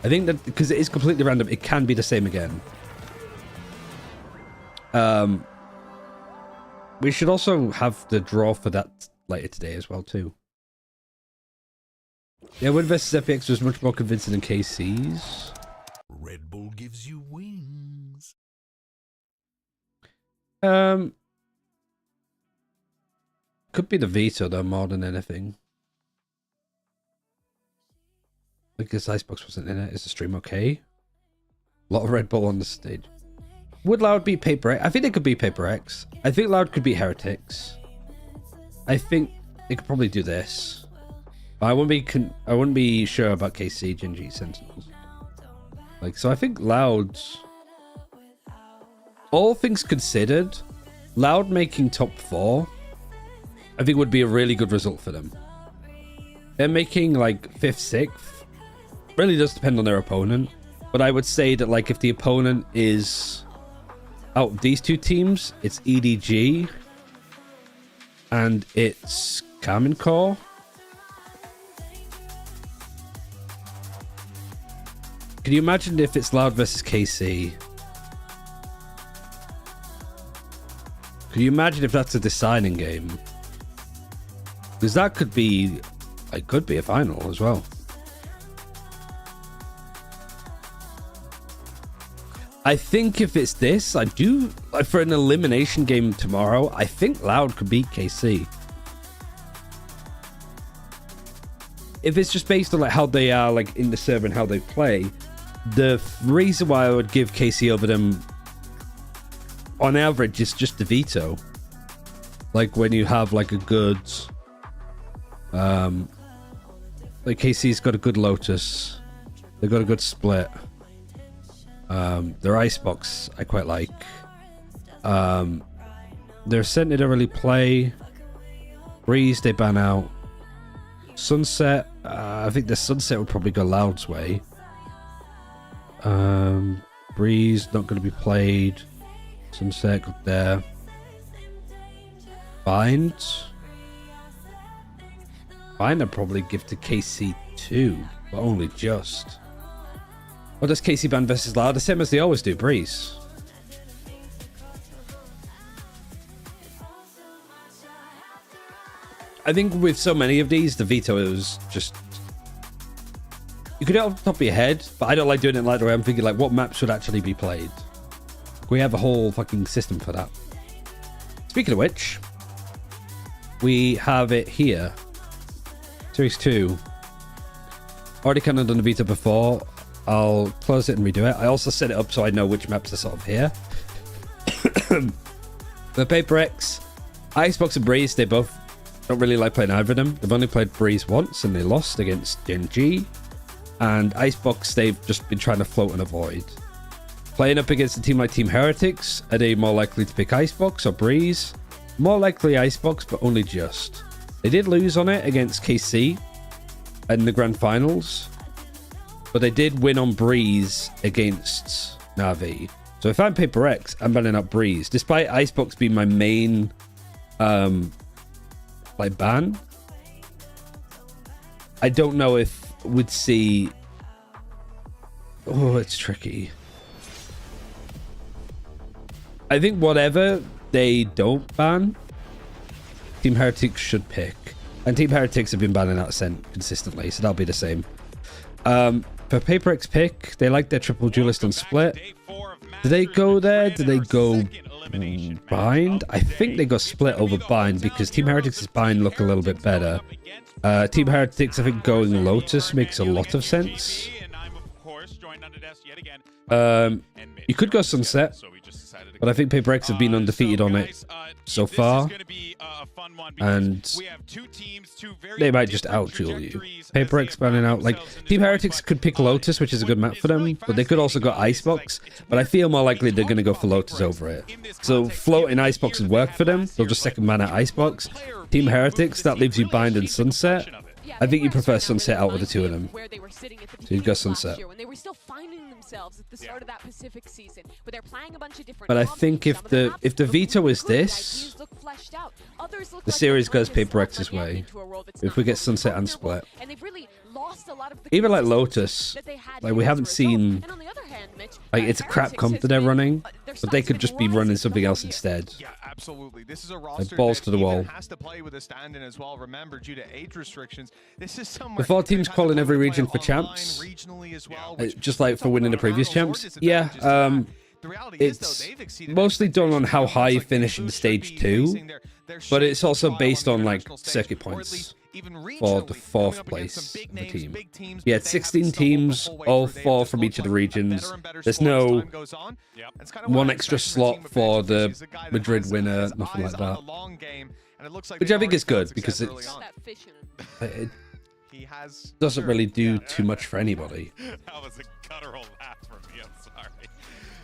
I think that because it is completely random, it can be the same again. We should also have the draw for that later today as well, too. Yeah, Win versus FPX was much more convincing than KC's. Red Bull gives you wings. Could be the veto though, more than anything. I guess Icebox wasn't in it. Is the stream okay? A lot of Red Bull on the stage. Would Loud beat PaperX? I think they could beat PaperX. I think Loud could beat Heretics. I think they could probably do this. But I wouldn't be sure about KC, Gen G, Sentinels. So I think Loud, all things considered, Loud making top 4, I think would be a really good result for them. They're making 5th, 6th. Really does depend on their opponent. But I would say that if the opponent is out of these two teams, it's EDG and it's Common Core. Can you imagine if it's Loud versus KC? Can you imagine if that's a deciding game? Because that could be, could be a final as well. I think if it's this, I do, for an elimination game tomorrow, I think Loud could beat KC. If it's just based on how they are in the server and how they play, the reason why I would give KC over them on average is just the veto. When you have a good KC's got a good Lotus, they've got a good split. Their Icebox I quite like. Their Sentinel don't really play. Breeze they ban out. Sunset, I think the Sunset would probably go Loud's way. Breeze not going to be played. Sunset good there. Bind I'd probably give to KC too, but only just. What does KC ban versus Loud? The same as they always do, Breeze. I think with so many of these, the veto is just... You could do it off the top of your head, but I don't like doing it the way I'm thinking, what maps should actually be played? We have a whole fucking system for that. Speaking of which, we have it here. Series 2. Already kind of done the veto before. I'll close it and redo it. I also set it up so I know which maps are sort of here. For PaperX, Icebox and Breeze, they both don't really like playing either of them. They've only played Breeze once and they lost against Gen G. And Icebox, they've just been trying to float and avoid. Playing up against a team like Team Heretics, are they more likely to pick Icebox or Breeze? More likely Icebox, but only just. They did lose on it against KC in the grand finals, but they did win on Breeze against Na'Vi. So if I'm Paper X, I'm banning up Breeze, despite Icebox being my main like ban. I don't know if we'd see. Oh, it's tricky. I think whatever they don't ban, Team Heretics should pick. And Team Heretics have been banning out Scent consistently, so that'll be the same. For Paper X pick, they like their triple duelist on Split. Do they go there? Do they go Bind? I think they go Split over Bind because Team Heretics' Bind look a little bit better. Team Heretics, I think going Lotus makes a lot of sense. You could go Sunset, but I think Paper X have been undefeated on it so far, and they might just out-duel you. Paper X banning out, like, Team Heretics could pick Lotus, which is a good map for them, but they could also go Icebox, but I feel more likely they're going to go for Lotus over it. So floating Icebox would work for them, they'll just second mana Icebox. Team Heretics, that leaves you Bind and Sunset. I think you prefer Sunset out of the two of them. So you'd go Sunset. But I think if the veto is this, the series goes Paper X's way. If we get Sunset and Split. Even like Lotus, like we haven't seen, like it's a crap comp that they're running, but they could just be running something else instead. Absolutely. This is a roster like balls to the wall. Has to play with a stand-in as well. Remember, due to age restrictions, this is somewhere Before teams call in every region for champs, just like for winning the previous champs. Yeah, it's mostly done on how high you finish in stage 2, but it's also based on like circuit points for the 4th place of the team. Yeah, it's 16 teams, all 4 from each of the regions. There's no one extra slot for the Madrid winner, nothing like that. Which I think is good because it doesn't really do too much for anybody. That was a guttural laugh from me, I'm sorry.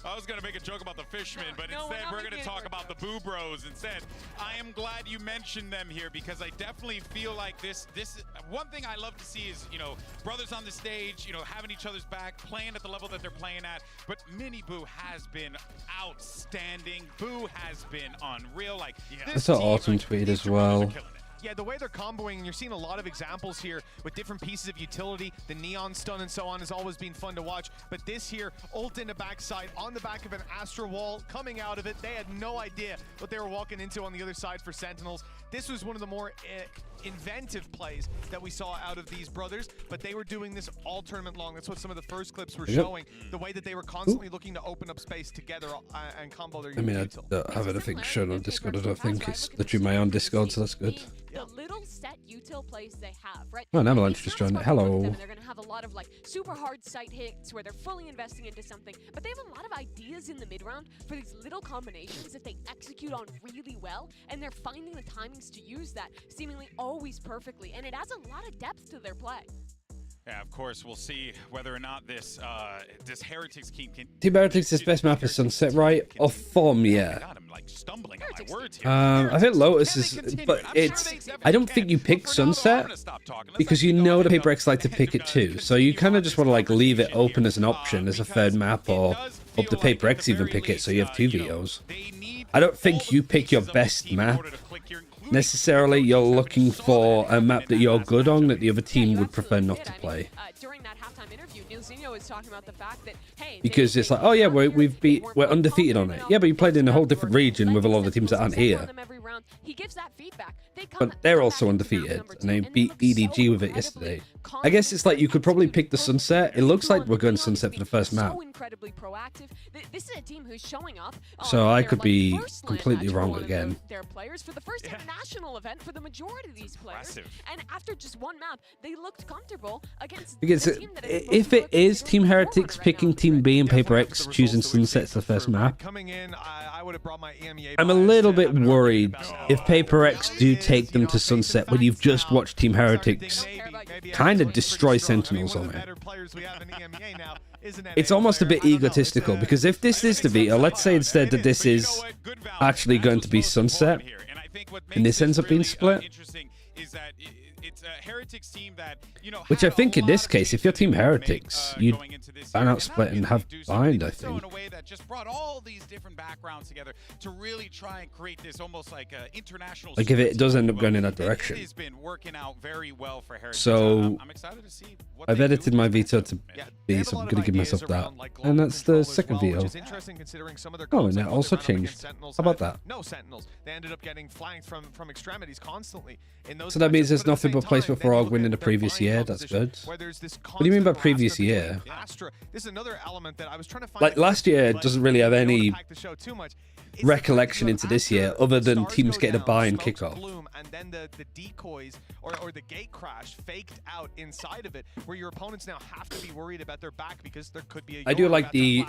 I was going to make a joke about the fishmen, but instead we're going to talk about the Boo Bros instead. I am glad you mentioned them here because I definitely feel like this one thing I love to see is, you know, brothers on the stage, you know, having each other's back, playing at the level that they're playing at. But Mini Boo has been outstanding. Boo has been unreal. Like, That's an awesome tweet as well. Yeah, the way they're comboing, and you're seeing a lot of examples here with different pieces of utility. The neon stun and so on has always been fun to watch. But this here, ult in the backside, on the back of an Astra wall, coming out of it. They had no idea what they were walking into on the other side for Sentinels. This was one of the more inventive plays that we saw out of these brothers, but they were doing this all tournament long. That's what some of the first clips were showing. The way that they were constantly looking to open up space together and combo their I don't have anything shown on Discord, I don't think. It's literally my own Discord, so that's good. The little set util plays they have, right? Oh, an Avalanche just joined it. Hello. They're going to have a lot of like super hard sight hits where they're fully investing into something, but they have a lot of ideas in the mid round for these little combinations that they execute on really well, and they're finding the timings to use that seemingly always perfectly, and it adds a lot of depth to their play. Yeah, of course, we'll see whether or not this this Heretics team can... Team Heretics' best map is Sunset, right? Off form, yeah. God, I'm like stumbling on my words here. I think Lotus is... But it's... I don't think you pick Sunset because you know the Paper X like to pick it too. So you kind of just want to like leave it open as an option as a third map, or hope the Paper X even pick it so you have 2 vetoes. I don't think you pick your best map. Necessarily, you're looking for a map that you're good on that the other team would prefer not to play. During that halftime interview, Nilzinho was talking about the fact that, hey, because it's like, oh yeah, we're undefeated on it. Yeah, but you played in a whole different region with a lot of the teams that aren't here. He gives that feedback. But they're also undefeated, and they beat EDG with it yesterday. I guess it's like you could probably pick the Sunset. It looks like we're going Sunset for the first map. This is a team who's showing up. So I could be completely wrong again. Their players for the first international event for the majority of these players, and after just one map, they looked comfortable against. Because if it is Team Heretics picking Team B and Paper X choosing Sunset as the first map, I'm a little bit worried if Paper X do take them to Sunset when you've just watched Team Heretics kind of destroy Sentinels on it. It's almost a bit egotistical because if this is the veto, let's say instead that this is actually going to be Sunset, think what and this ends up being split. Interesting is that it's a Heretics team that, you know, Which I think in this case, if you're Team Heretics, you'd ban out split and have bind, I think. In a way that just brought all these different backgrounds together to really try and create this almost like international. Like if it does end up going in that direction. It has been working out very well for Heretics. So I'm excited to see what I've edited my veto to B, so I'm going to give myself that. And that's the second veto. Oh, and that also changed. How about that? No sentinels. They ended up getting flanked from extremities constantly. So that means there's nothing but placement for Og winning the previous year. That's good. What do you mean by previous year? This is another element that I was trying to find. Like last year doesn't really have any recollection into this year other than teams getting a buy and kickoff. And then the decoys or the gate crash faked out inside of it, where your opponents now have to be worried about their back because there could be a I do like the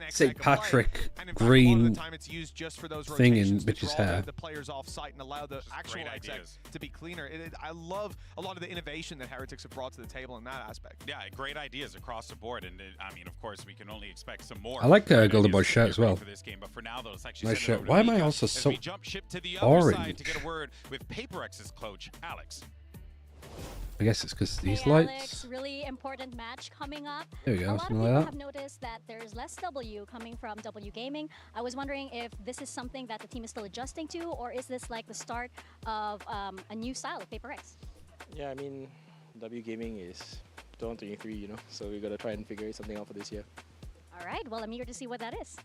St. Patrick green thing in Mitch's hair. The players off site and allow the actual exec to be cleaner. I love a lot of the innovation that Heretics have brought to the table in that aspect. Yeah, great ideas across the board, and I mean, of course, we can only expect some more. I like Golden Boy's shirt as well. For this game, but for now, though, let's actually nice shirt. Why am I also so orange? To get a word with PaperX's coach, Alex. I guess it's because these hey, lights. Alex, really important match coming up. There we go. A lot of people like that. have noticed that there's less W coming from W Gaming. I was wondering if this is something that the team is still adjusting to, or is this like the start of a new style of PaperX? Yeah, I mean, W Gaming is 2023, you know, so we gotta try and figure something out for this year. All right, well, I'm eager to see what that is.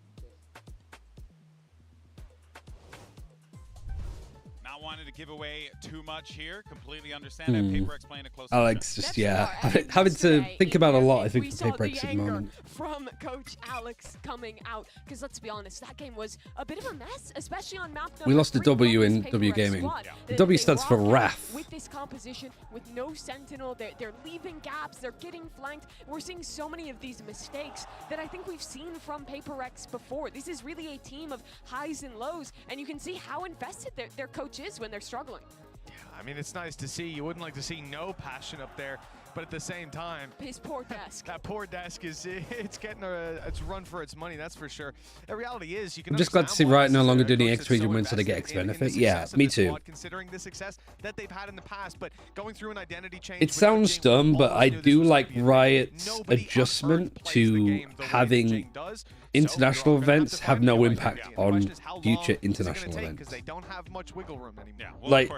Not wanting to give away too much here. Completely understand that PaperX playing a close. Alex, just having to think about a lot. I think for PaperX at the moment. From Coach Alex coming out, because let's be honest, that game was a bit of a mess, especially on map. We lost a W in W Gaming. The W stands for Wrath. With this composition, with no Sentinel, they're leaving gaps, they're getting flanked. We're seeing so many of these mistakes that I think we've seen from PaperX before. This is really a team of highs and lows, and you can see how invested their coach is when they're struggling. Yeah, I mean, it's nice to see. You wouldn't like to see no passion up there, but at the same time, his poor desk. That poor desk it's getting it's run for its money, that's for sure. The reality is, you can. I'm just glad to see Riot no longer doing the X region win, so they get X benefit. Yeah, me too. Considering the success that they've had in the past, but going through an identity change. It sounds dumb, but I do like Riot's adjustment to having international events have no impact on future international events. They don't have much wiggle room anymore. Yeah, well, like,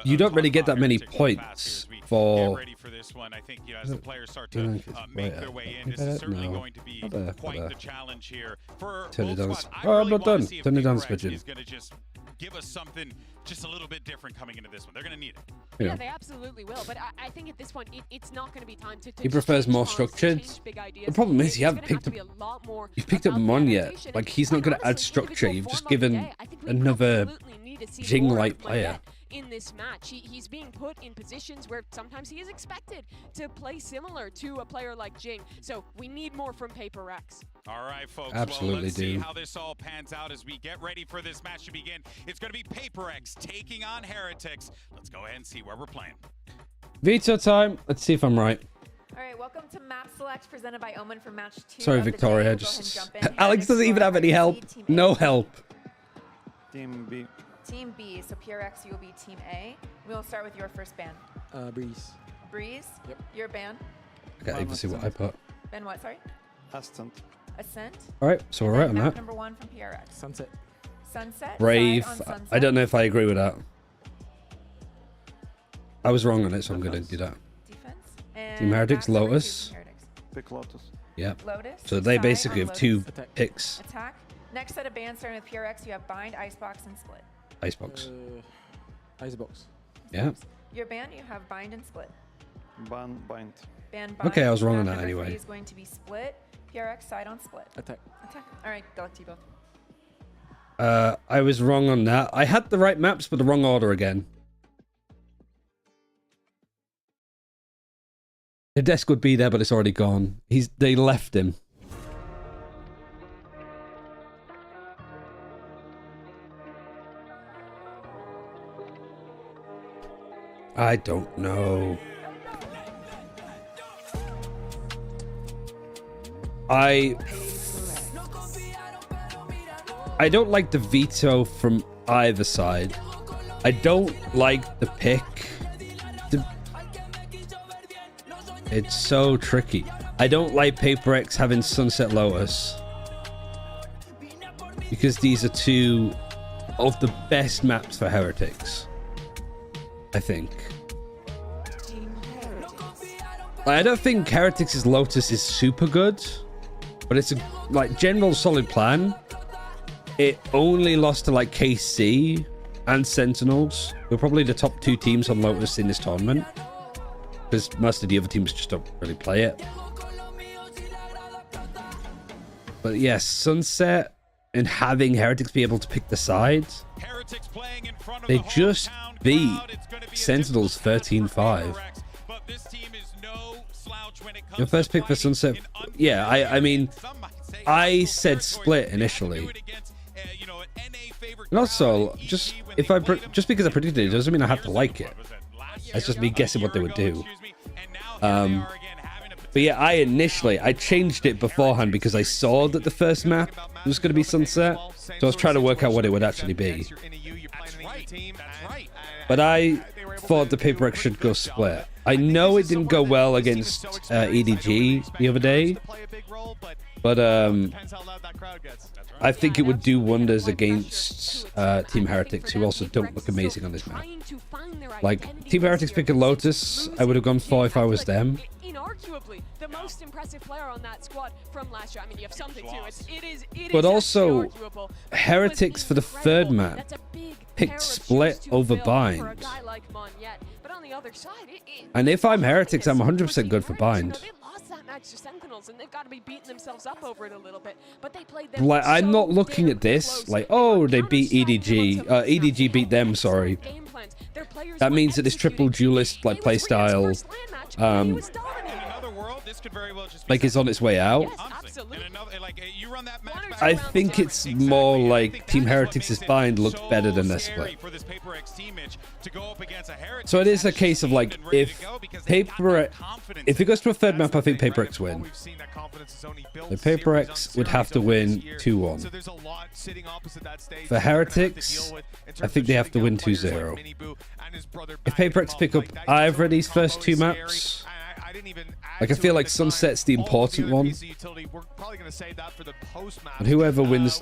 you don't really get that many points for. Ready for this one. I think, you know, as the players start to make their way in, this is certainly going to be quite the challenge here for Turn both it down. squads. Oh, I'm not done. Turn Turn it down, Spidgen. Is going to just give us something just a little bit different coming into this one. They're going to need it. Yeah, they absolutely will. But I think at this point, it's not going to be time to. He prefers more structured. The problem is you haven't picked up. You've picked up Mon yet. Like he's not going to add structure. You've just given another Jing-like player. In this match, he's being put in positions where sometimes he is expected to play similar to a player like Jing. So we need more from PaperX. All right, folks. Absolutely, well, let's see dude. how this all pans out as we get ready for this match to begin. It's going to be PaperX taking on Heretics. Let's go ahead and see where we're playing. Veto time. Let's see if I'm right. All right, welcome to Map Select presented by Omen for match 2. Sorry, Victoria. Just Alex doesn't even have any help. No help. Team B. Team B, so PRX, you will be Team A. We'll start with your first ban. Breeze. Breeze? Yep. Your ban? I can't even see what I put. Ben what, sorry? Ascent. Ascent? All right, so we're right on that. Number 1 from PRX. Sunset. Sunset? Brave. Sunset. I don't know if I agree with that. I was wrong on it, so I'm going to do that. Defense? And Team Heretics, Lotus. Pick Lotus. Yep. Lotus. So they basically have two picks. Attack. Next set of bans starting with PRX, you have Bind, Icebox, and Split. Icebox. Icebox. Yeah. Your ban, you have Bind and Split. Bind. Ban Bind. Okay, I was wrong on that Number anyway. 3 is going to be Split. PRX side on Split. Attack. Attack. All right, good luck to you both. I was wrong on that. I had the right maps, but the wrong order again. The desk would be there, but it's already gone. They left him. I don't know. I don't like the veto from either side. I don't like the pick. It's so tricky. I don't like Paper X having Sunset Lotus, because these are two of the best maps for Heretics, I think. I don't think Heretics' Lotus is super good, but it's a like general solid plan. It only lost to like KC and Sentinels, who are probably the top 2 teams on Lotus in this tournament, because most of the other teams just don't really play it. But yes, Sunset and having Heretics be able to pick the sides, they just beat Sentinels 13-5. Your first pick for Sunset, yeah, I mean, I said split initially. And also, just because I predicted it doesn't mean I have to like it. That's just me guessing what they would do. But yeah, I changed it beforehand because I saw that the first map was going to be Sunset, so I was trying to work out what it would actually be. But I thought the Paper X should go split. I know it didn't go well against EDG the other day, but I think it would do wonders against Team Heretics, who also don't look amazing on this map. Like, Team Heretics picking Lotus, I would have gone for if I was them. Inarguably, the most impressive player on that squad from last year. I mean, you have something too. But also, Heretics for the third map picked split over bind. And if I'm Heretics, I'm 100% good for bind. And they've got to be beating themselves up over it a little bit, but they played Like, I'm not looking at this like, oh, they beat EDG. EDG beat them, sorry. That means that this triple duelist like playstyle like is on its way out. I think it's more like Team Heretics' bind looked better than their split. So it is a case of like, if it goes to a third map, I think Paper X win. The Paper X would have to win 2-1. For Heretics, I think they have to win 2-0. If Paper X pick up either of these first 2 maps, like, I feel like Sunset's the important one, and whoever wins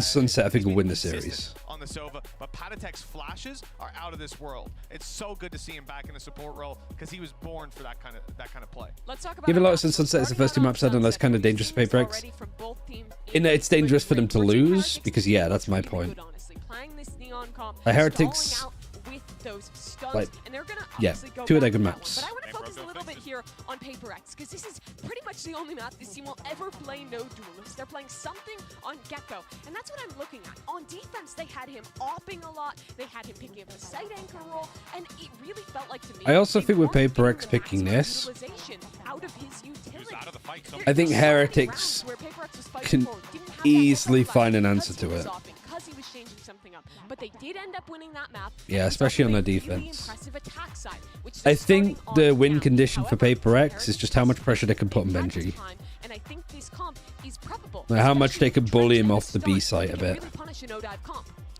Sunset, I think will win the series. On the Sova, but Patatek's flashes are out of this world. It's so good to see him back in a support role because he was born for that kind of play. Let's talk about Given Lotus and Sunset is the first 2 maps, I don't know, it's kind of dangerous for Paper X. In that it's dangerous for them to lose, because yeah, that's my point. The Heretics, like, yeah, 2 of their good maps. But I want to focus a little bit here on Paper X, because this is pretty much the only map this team will ever play no duelists. They're playing something on Gecko, and that's what I'm looking at. On defense, they had him opping a lot. They had him picking up the side anchor role, and it really felt like to me. I also think with Paper X picking this, I think Heretics can easily find an answer to it. But they did end up winning that map. Yeah, especially on their defense. I think the win condition for Paper X is just how much pressure they can put on Benji. And I think this comp is probable. Like how much they can bully him off the B site a bit.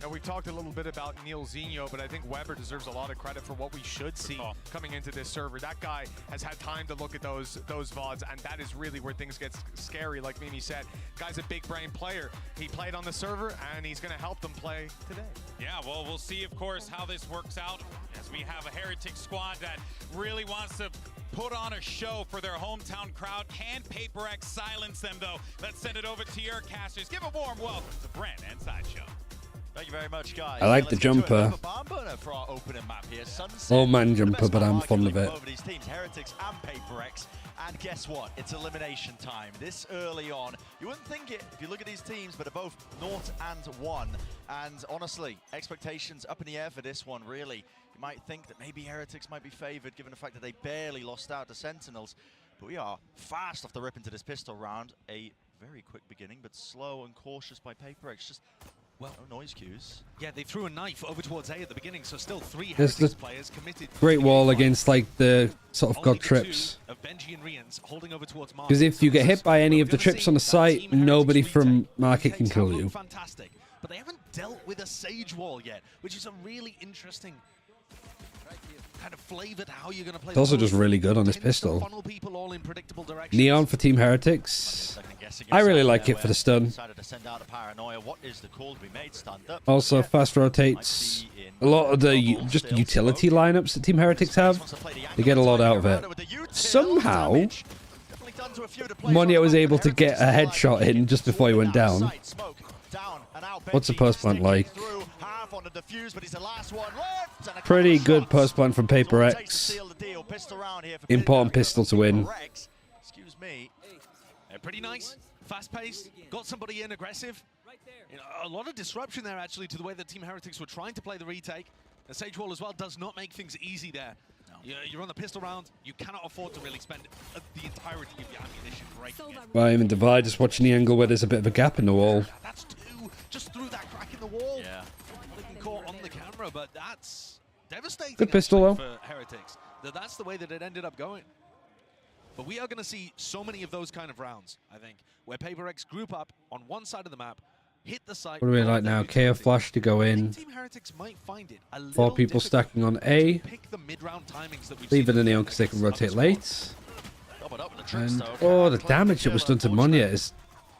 And we've talked a little bit about Neil Zinho, but I think Weber deserves a lot of credit for what we should see coming into this server. That guy has had time to look at those VODs, and that is really where things get scary, like Mimi said. Guy's a big brain player. He played on the server, and he's going to help them play today. Yeah, well, we'll see, of course, how this works out as we have a Heretic squad that really wants to put on a show for their hometown crowd. Can Paper X silence them, though? Let's send it over to your casters. Give a warm welcome to Brent and Sideshow. Thank you very much, guys. I like the jumper. Old man jumper, but I'm fond of it. These teams, Heretics and Paper X. And guess what? It's elimination time. This early on, you wouldn't think it if you look at these teams, but they're both 0 and 1. And honestly, expectations up in the air for this one, really. You might think that maybe Heretics might be favored, given the fact that they barely lost out to Sentinels. But we are fast off the rip into this pistol round. A very quick beginning, but slow and cautious by Paper X. Just well, no noise cues. Yeah, they threw a knife over towards A at the beginning, so still 3 There's Heretics the players committed. Great wall against like the sort of god trips. Because if you get hit by any of the trips on the site, nobody from market can kill you. Fantastic. But they haven't dealt with a Sage Wall yet, which is a really interesting kind of flavor to how you're going to play. It's also just really good on this pistol. Neon for Team Heretics. I really like it for the stun. Also, fast rotates. A lot of the just utility lineups that Team Heretics have, they get a lot out of it. Somehow, Monye was able to get a headshot in just before he went down. What's the post plant like? Pretty good post plant from Paper X. Important pistol to win. Excuse me. Pretty nice, fast-paced. Got somebody in aggressive. You know, a lot of disruption there actually to the way that Team Heretics were trying to play the retake. The Sage Wall as well does not make things easy there. You're on the pistol round. You cannot afford to really spend the entirety of your ammunition breaking it. Ryan and Divide just watching the angle where there's a bit of a gap in the wall. That's two just through that crack in the wall. Yeah. Looking caught on the camera, but that's devastating. Good pistol though. For Heretics. That's the way that it ended up going. But we are going to see so many of those kind of rounds, I think, where Paper X group up on one side of the map, hit the site. What do we like now? KO Flash to go in. Team Heretics might find it a 4 people stacking on A. Leaving the Neon because they can rotate late. And oh, the damage that was done to Monye is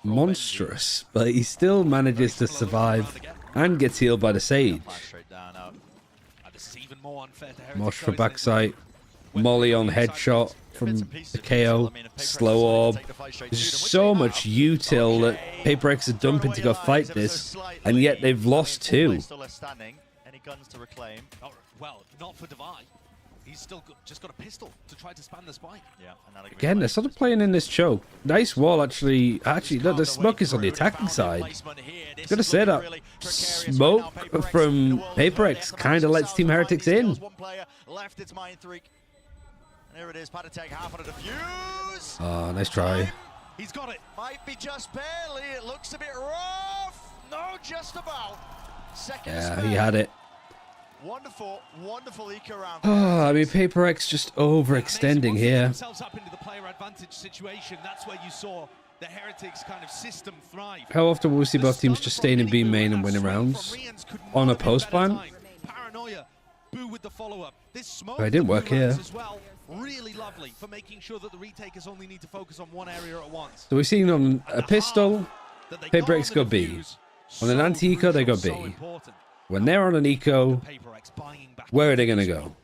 monstrous, but he still manages to survive and gets healed by the Sage. Mosh for backside. Molly on headshot from the KO. Slow orb. There's so much util that Paper X are dumping to go fight this, and yet they've lost 2. Any guns to reclaim? Well, not for Divide. He's still just got a pistol to try to span the spike. Yeah, Again, they're sort of playing in this choke. Nice wall, actually. No, the smoke is on the attacking side. I was gonna say that smoke from Paper X kind of lets Team Heretics in. Here it is, Patatek, half on a defuse. Oh, nice try. He's got it. Might be just barely. It looks a bit rough. No, just about. Second Yeah, he had it. Wonderful, wonderful eco round. Oh, I mean, Paper X just overextending here. Themselves up into the player advantage situation. That's where you saw the Heretics kind of system thrive. How often will we see both teams just staying in B main and winning rounds on a post plan? Paranoia, Boo with the follow-up. This smoke It didn't work here. as well. Really lovely for making sure that the retakers only need to focus on one area at once. So we've seen on a pistol, Paper X go B. On an anti-eco, they go B. When they're on an eco, where are they going to go?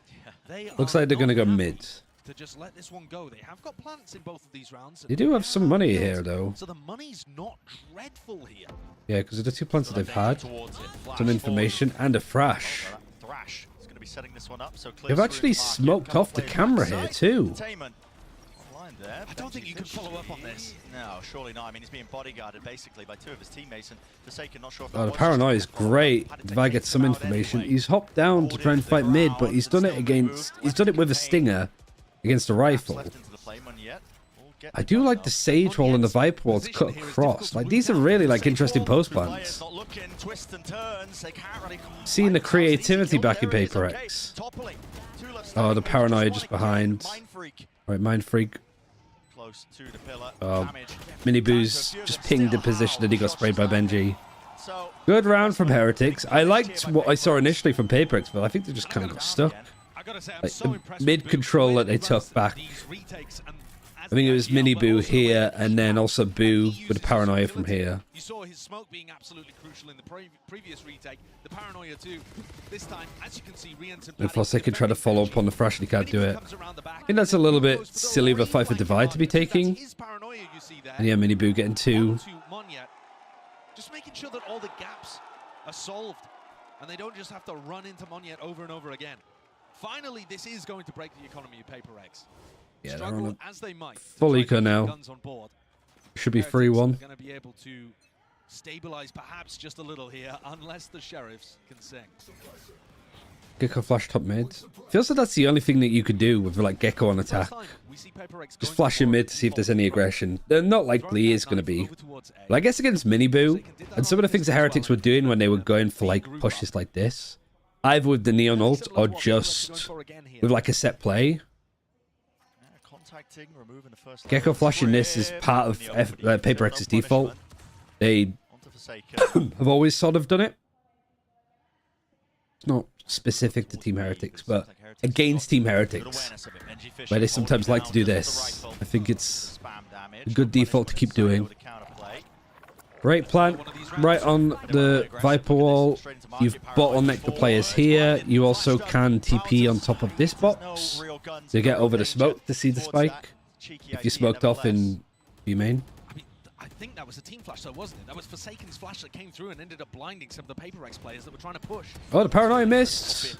Looks like they're going to go mid. To just let this one go. They have got plants in both of these rounds. They do have some money here, though. So the money's not dreadful here. Yeah, because of the 2 plants that they've had. Some information and a thrash. Thrash is going to be setting this one up. So They've actually smoked off the camera here, too. I don't think you can follow up on this. No, surely not. I mean, he's being bodyguarded basically by 2 of his teammates, and Forsaken not sure if Oh, the paranoia is great. If I get some information, he's hopped down to try and fight mid, but he's done it against. He's done it with a stinger against a rifle. I do like the Sage Wall and the Viper Wall to cut across. Like, these are really like interesting post plans. Seeing the creativity back in Paper X. Oh, the paranoia just behind. Right, Mind Freak. Mini Boo's just pinged the position and he got sprayed by Benji. Good round from Heretics. I liked what I saw initially from Paper X, but I think they just kind of got stuck. Like the mid control that they took back. I think it was Mini Boo here, and then also Boo with the paranoia from here. You saw his smoke being absolutely crucial in the previous retake. The paranoia too. This time, as you can see, And Forsaken try to follow up on the Thrash, and he can't do it. I think that's a little bit silly of a fight for Divide to be taking. And yeah, Mini Boo getting 2. Just making sure that all the gaps are solved, and they don't just have to run into Monyet over and over again. Finally, this is going to break the economy of Paper X. Yeah, they're on a full eco now. Should be 3-1. Going to be able to stabilize perhaps just a little here, unless the sheriffs can sing. Gecko flash top mid. Feels like that's the only thing that you could do with like Gecko on attack. Just flash in mid to see if there's any aggression. There not likely is going to be. But I guess against Mini Boo and some of the things the Heretics were doing when they were going for like pushes like this, either with the Neon ult or just with like a set play. Gecko flashing this is part of Paper X's default. They have always sort of done it. It's not specific to Team Heretics, but against Team Heretics, where they sometimes like to do this. I think it's a good default to keep doing. Great plan. Right on the Viper wall. You've bottlenecked the players here. You also can TP on top of this box to get over the smoke to see the spike. If you smoked off in B main. I think that was a team flash, though, wasn't it? That was Forsaken's flash that came through and ended up blinding some of the PaperX players that were trying to push. Oh, the Paranoia missed.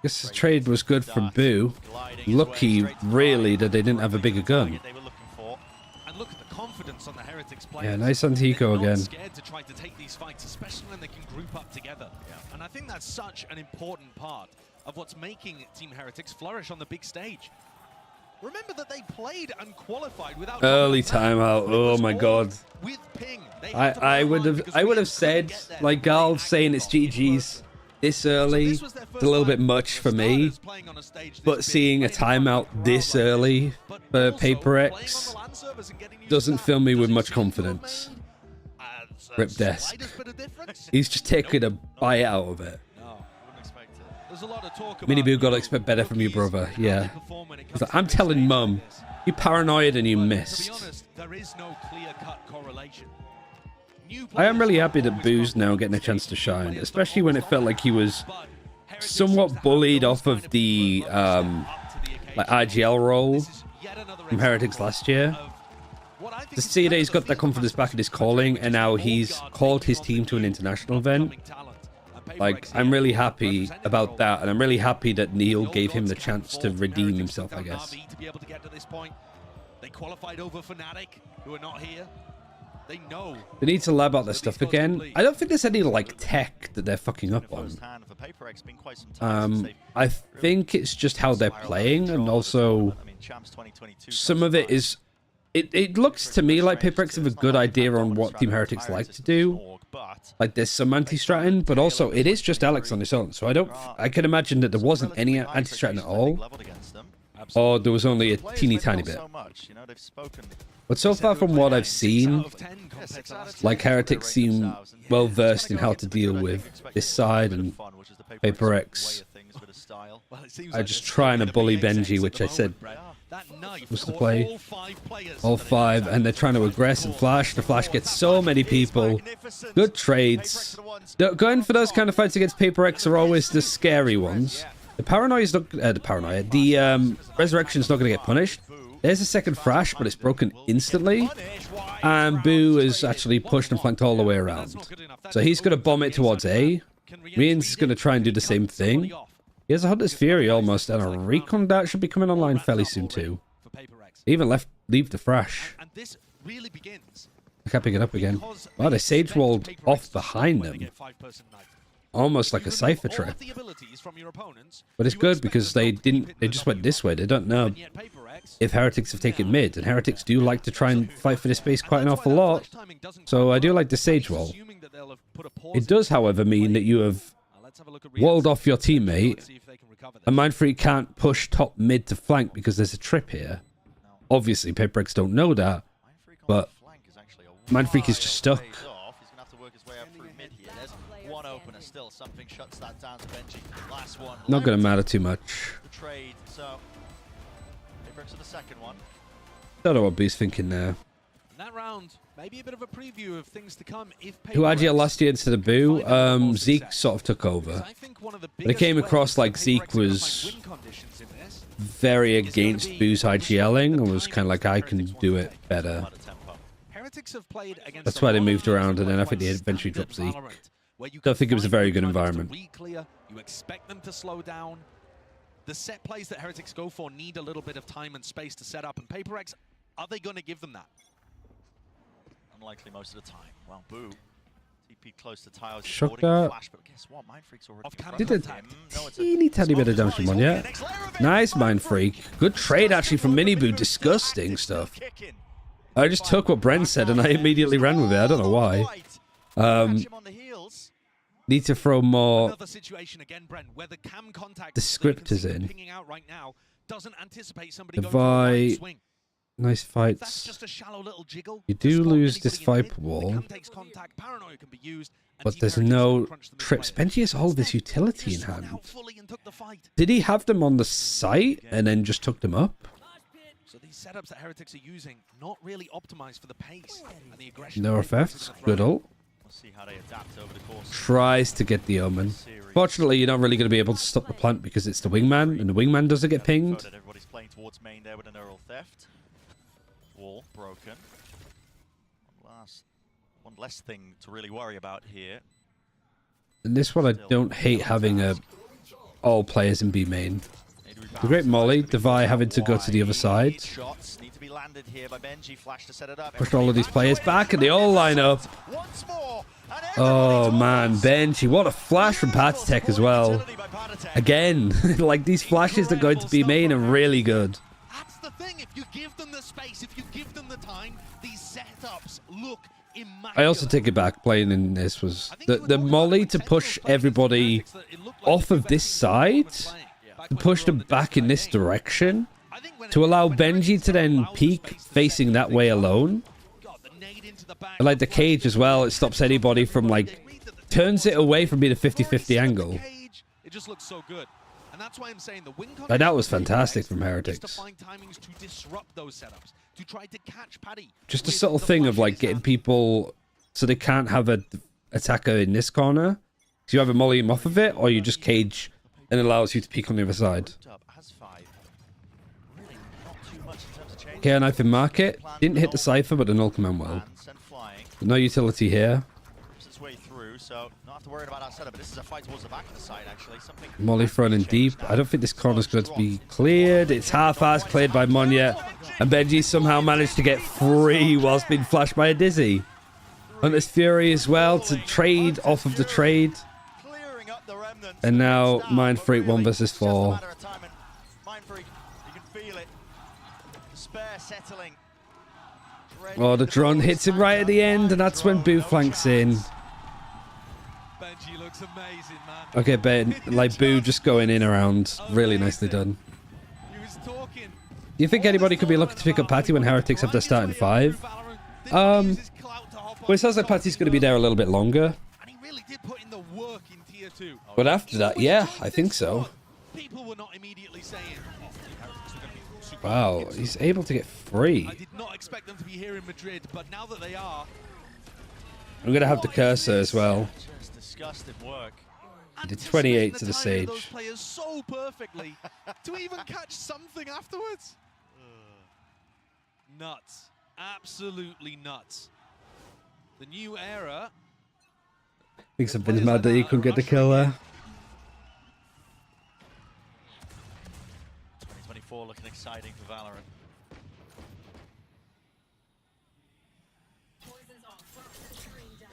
Guess the trade was good from Boo. Lucky, really, that they didn't have a bigger gun. And look at the confidence on the Heretics players. Yeah, nice on Tico again. Scared to try to take these fights, especially when they can group up together. And I think that's such an important part of what's making Team Heretics flourish on the big stage. Remember that they played and qualified without Early timeout. Oh my god. I would have said, like Gal saying it's GG's this early. It's a little bit much for me. But seeing a timeout this early for PaperX doesn't fill me with much confidence. Rip Desk. He's just taking a bite out of it. Mini Boo gotta expect better from you, brother. Yeah. Like, I'm telling Mum, you paranoid and you missed. I am really happy that Boo's now getting a chance to shine, especially when it felt like he was somewhat bullied off of the like IGL role from Heretics last year. To see that he's got that confidence back in his calling, and now he's called his team to an international event. Like, I'm really happy about that, and I'm really happy that Neil gave him the chance to redeem himself, I guess. They qualified over Fnatic, who are not here. They know. They need to lab out their stuff again. I don't think there's any, like, tech that they're fucking up on. I think it's just how they're playing, and also some of it is... It looks to me like PaperX have a good idea on what Team Heretics like to do. Like, there's some anti-stratting, but also it is just Alex on his own. So I can imagine that there wasn't any anti-stratting at all. Or there was only a teeny tiny bit. But so far from what I've seen, like, Heretics seem well versed in how to deal with this side, and PaperX are just trying to bully Benji, which I said was the play. All five, and they're trying to aggress and flash. The flash gets so many people. Good trades. Going for those kind of fights against PaperX are always the scary ones. The paranoia's not the resurrection's not going to get punished. There's a second flash, but it's broken instantly. And Boo is actually pushed and flanked all the way around. So he's going to bomb it towards A. Rian's is going to try and do the same thing. He has a Hunter's Fury almost, and a Recon Dart should be coming online fairly soon too. He even leave the Thrash. I can't pick it up again. Wow, they Sage walled off behind them. Almost like a Cypher trip. But it's good because they just went this way. They don't know if Heretics have taken mid, and Heretics do like to try and fight for this space quite an awful lot. So I do like the Sage wall. It does, however, mean that you have walled off your teammate, and Mindfreak can't push top mid to flank because there's a trip here. Obviously, PaperX don't know that, but Mindfreak is just stuck. Not going to matter too much. Don't know what Boo's thinking there. That round, maybe a bit of a preview of things to come if who had you last year instead of Boo? Zeke sort of took over. But it came across like Zeke was very against Boo's IGLing and was kind of like, I can do it better. That's why they moved around, and then I think they eventually dropped Zeke. Don't think it was a very good environment. You expect them to slow down. The set plays that Heretics go for need a little bit of time and space to set up, and PaperX, are they going to give them that? Unlikely most of the time. Well, Boo. TP close to tiles. Shock that. But guess what? Mindfreak's already Did a teeny tiny bit of damage from one, yeah. Nice, Mindfreak. Good trade, actually, from Mini Boo. Disgusting stuff. I just took what Bren said, and I immediately ran with it. I don't know why. Need to throw more descriptors in. If I nice fights. You do lose this Viper wall, but there's no trips. Benji has all this utility in hand. Did he have them on the site and then just took them up? So these setups that Heretics are using, not really optimized for the pace and the aggression. No effects. Good ult. We'll see how they adapt over the course. Tries to get the Omen. Fortunately, you're not really going to be able to stop the plant because it's the wingman, and the wingman doesn't get pinged. Everybody's playing towards main there with an neural theft. Wall broken. One less thing to really worry about here. In this one, I don't hate having all players in B main. The great Molly, Devi having to go to the other side. Pushed all of these players back and they all line up. Oh man, Benji, what a flash from Patitech as well. Again, like these flashes are going to be main and really good. That's the thing, if you give them the space, if you give them the time, these setups look immaculate. I also take it back, playing in this was the Molly to push everybody off of this side, to push them back in this direction, to allow Benji to then peek facing that way alone. And like the cage as well, it stops anybody from like, turns it away from being a 50-50 angle. It just looks so good. And that's why I'm saying the win Like, that was fantastic from Heretics. to find timings to disrupt those setups, to try to catch Paddy. Just a subtle thing of like getting people so they can't have a attacker in this corner. So you either molly him off of it or you just cage and it allows you to peek on the other side. Okay, knife in market. Didn't hit the Cypher, but the null command well. No utility here. Molly thrown in deep. I don't think this corner's going to be cleared. It's half-assed, cleared by Monya. And Benji somehow managed to get free whilst being flashed by a Dizzy. Hunter's Fury as well to trade off of the trade. And now Mind Freak 1 versus 4. Oh, the drone hits him right at the end, and that's when Boo flanks in. Benji looks amazing, man. Okay, Ben, like Boo just going in around. Really nicely done. Do you think anybody could be looking to pick up Patty when Heretics have their starting 5? Well, it sounds like Patty's going to be there a little bit longer. But after that, yeah, I think so. People were not immediately saying, Wow, he's able to get free. I did not expect them to be here in Madrid, but now that they are, I'm going to have the cursor as well. Just disgusting work. He did 28 to the Sage. those players so perfectly to even catch something afterwards. Nuts. Absolutely nuts. The new era. Thinks I've been mad that he couldn't get the kill there. 2024 looking exciting for Valorant.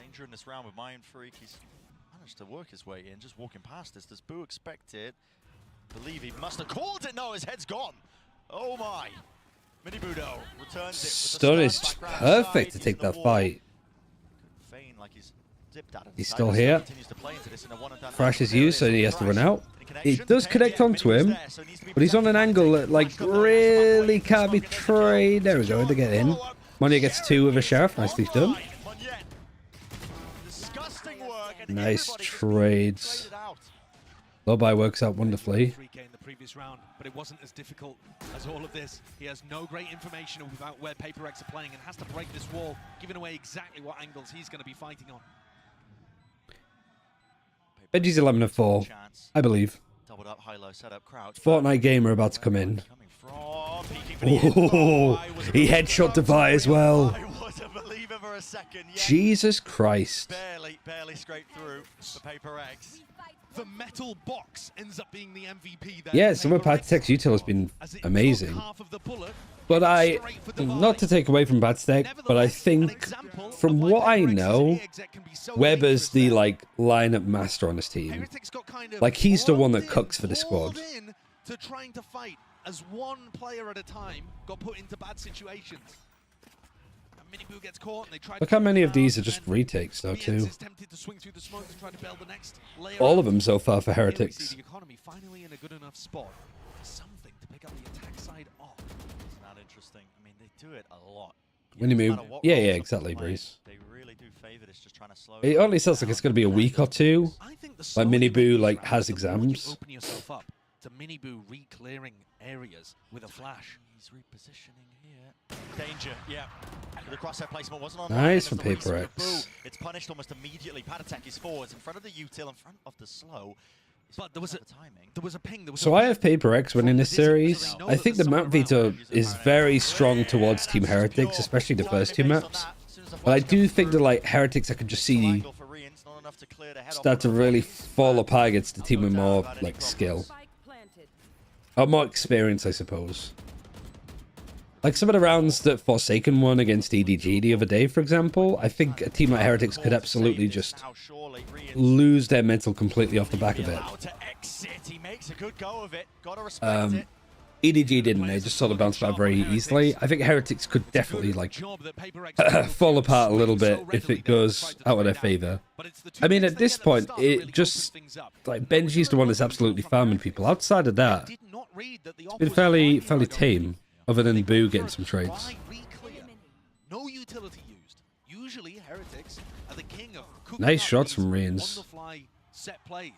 Danger in this round with Mind Freak. He's managed to work his way in, just walking past this. Does Boo expect it? Believe he must have called it. No, his head's gone. Oh my. Mini Budo returns it. Stun is perfect to take that fight. He's still here. Thrash is used, so he has to run out. It does connect onto him, but he's on an angle that, like, really can't be trade. There we go, they get in. Monya gets 2 with a Sheriff. Nicely done. Nice trades. Low-buy works out wonderfully. Round, but it wasn't as difficult as all of this. He has no great information about where PaperX are playing and has to break this wall, giving away exactly what angles he's going to be fighting on. Benji's 11 of 4, I believe. Fortnite Gamer about to come in. Oh, he headshot Devi as well. Jesus Christ. Barely scraped through for PaperX. The metal box ends up being the MVP there. Yeah, some of Patitech's util has been amazing. But not to take away from Patitech, but I think from what I know, Weber's the like lineup master on this team. Like he's the one that cooks for the squad. To trying to fight as one player at a time got put into bad situations. Gets caught and they tried. Look how many of these are just retakes though too. All of them so far for Heretics. The economy finally in a good enough spot. Something to pick up the attack side off. interesting. I mean, they do it a lot. When you move, yeah, exactly, Breeze. They really do favor this, just trying to slow It only sounds like it's going to be a week or two. Like Miniboo, like has exams. Open yourself up to Miniboo re-clearing areas with a flash. He's repositioning here. Danger, yeah. The crosshair placement wasn't on. Nice from Paper X. It's punished almost immediately. Patatek is forwards in front of the util, in front of the slow. But there was a ping. So I have Paper X winning this series. I think the map veto is very strong towards Team Heretics, especially the first two maps. But I do think that like Heretics, I could just see start to really fall apart against the team with more like skill. Or more experience, I suppose. Like some of the rounds that Forsaken won against EDG the other day, for example, I think a team like Heretics could absolutely just lose their mental completely off the back of it. EDG didn't, they just sort of bounced back very easily. I think Heretics could definitely like fall apart a little bit if it goes out of their favor. I mean, at this point, it just like Benji's the one that's absolutely farming people. Outside of that, it's been fairly tame. Other than Boo getting some trades. No utility used. Usually Heretics are the king of nice shots from Reigns. On-the-fly set plays.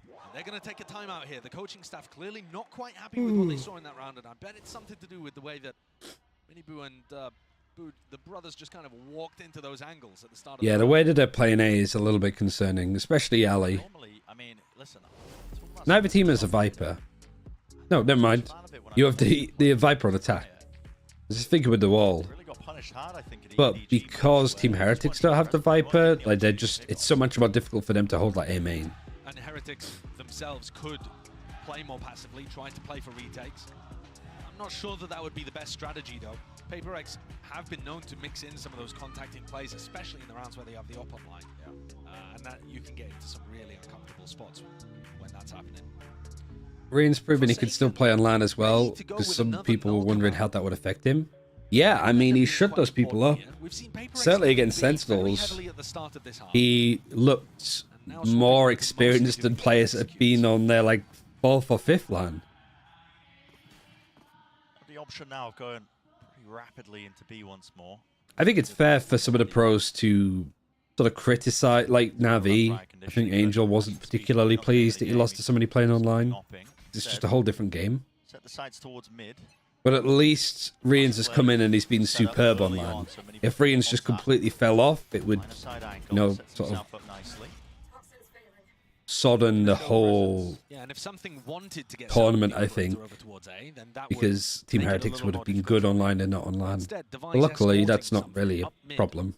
And they're going to take a timeout here. The coaching staff clearly not quite happy with what they saw in that round, and I bet it's something to do with the way that Miniboo and Boo, the brothers, just kind of walked into those angles at the start of the way that they're playing A is a little bit concerning, especially Ali. I mean, listen, neither team has a Viper. No, never mind. You have the Viper on attack. Just thinking with the wall. But because Team Heretics don't have the Viper, like they're just, it's so much more difficult for them to hold like A main. And Heretics themselves could play more passively, trying to play for retakes. I'm not sure that would be the best strategy though. Paper X have been known to mix in some of those contacting plays, especially in the rounds where they have the up online. And that you can get into some really uncomfortable spots when that's happening. Reigns proving he can still play online as well, because some people were wondering how that would affect him. Yeah, I mean, he shut those people up. Certainly against Sentinels, he looked more experienced than players that have been on their like 4th or 5th line. The option now of going pretty rapidly into B once more. I think it's fair for some of the pros to sort of criticize, like Navi. I think Angel wasn't particularly pleased that he lost to somebody playing online. It's just a whole different game. Set the sights towards mid. But at least Reigns has come in and he's been superb online. If Reigns just completely fell off, it would, you know, sort of sodden the whole tournament, I think. Because Team Heretics would have been good online and not online. But luckily, that's not really a problem.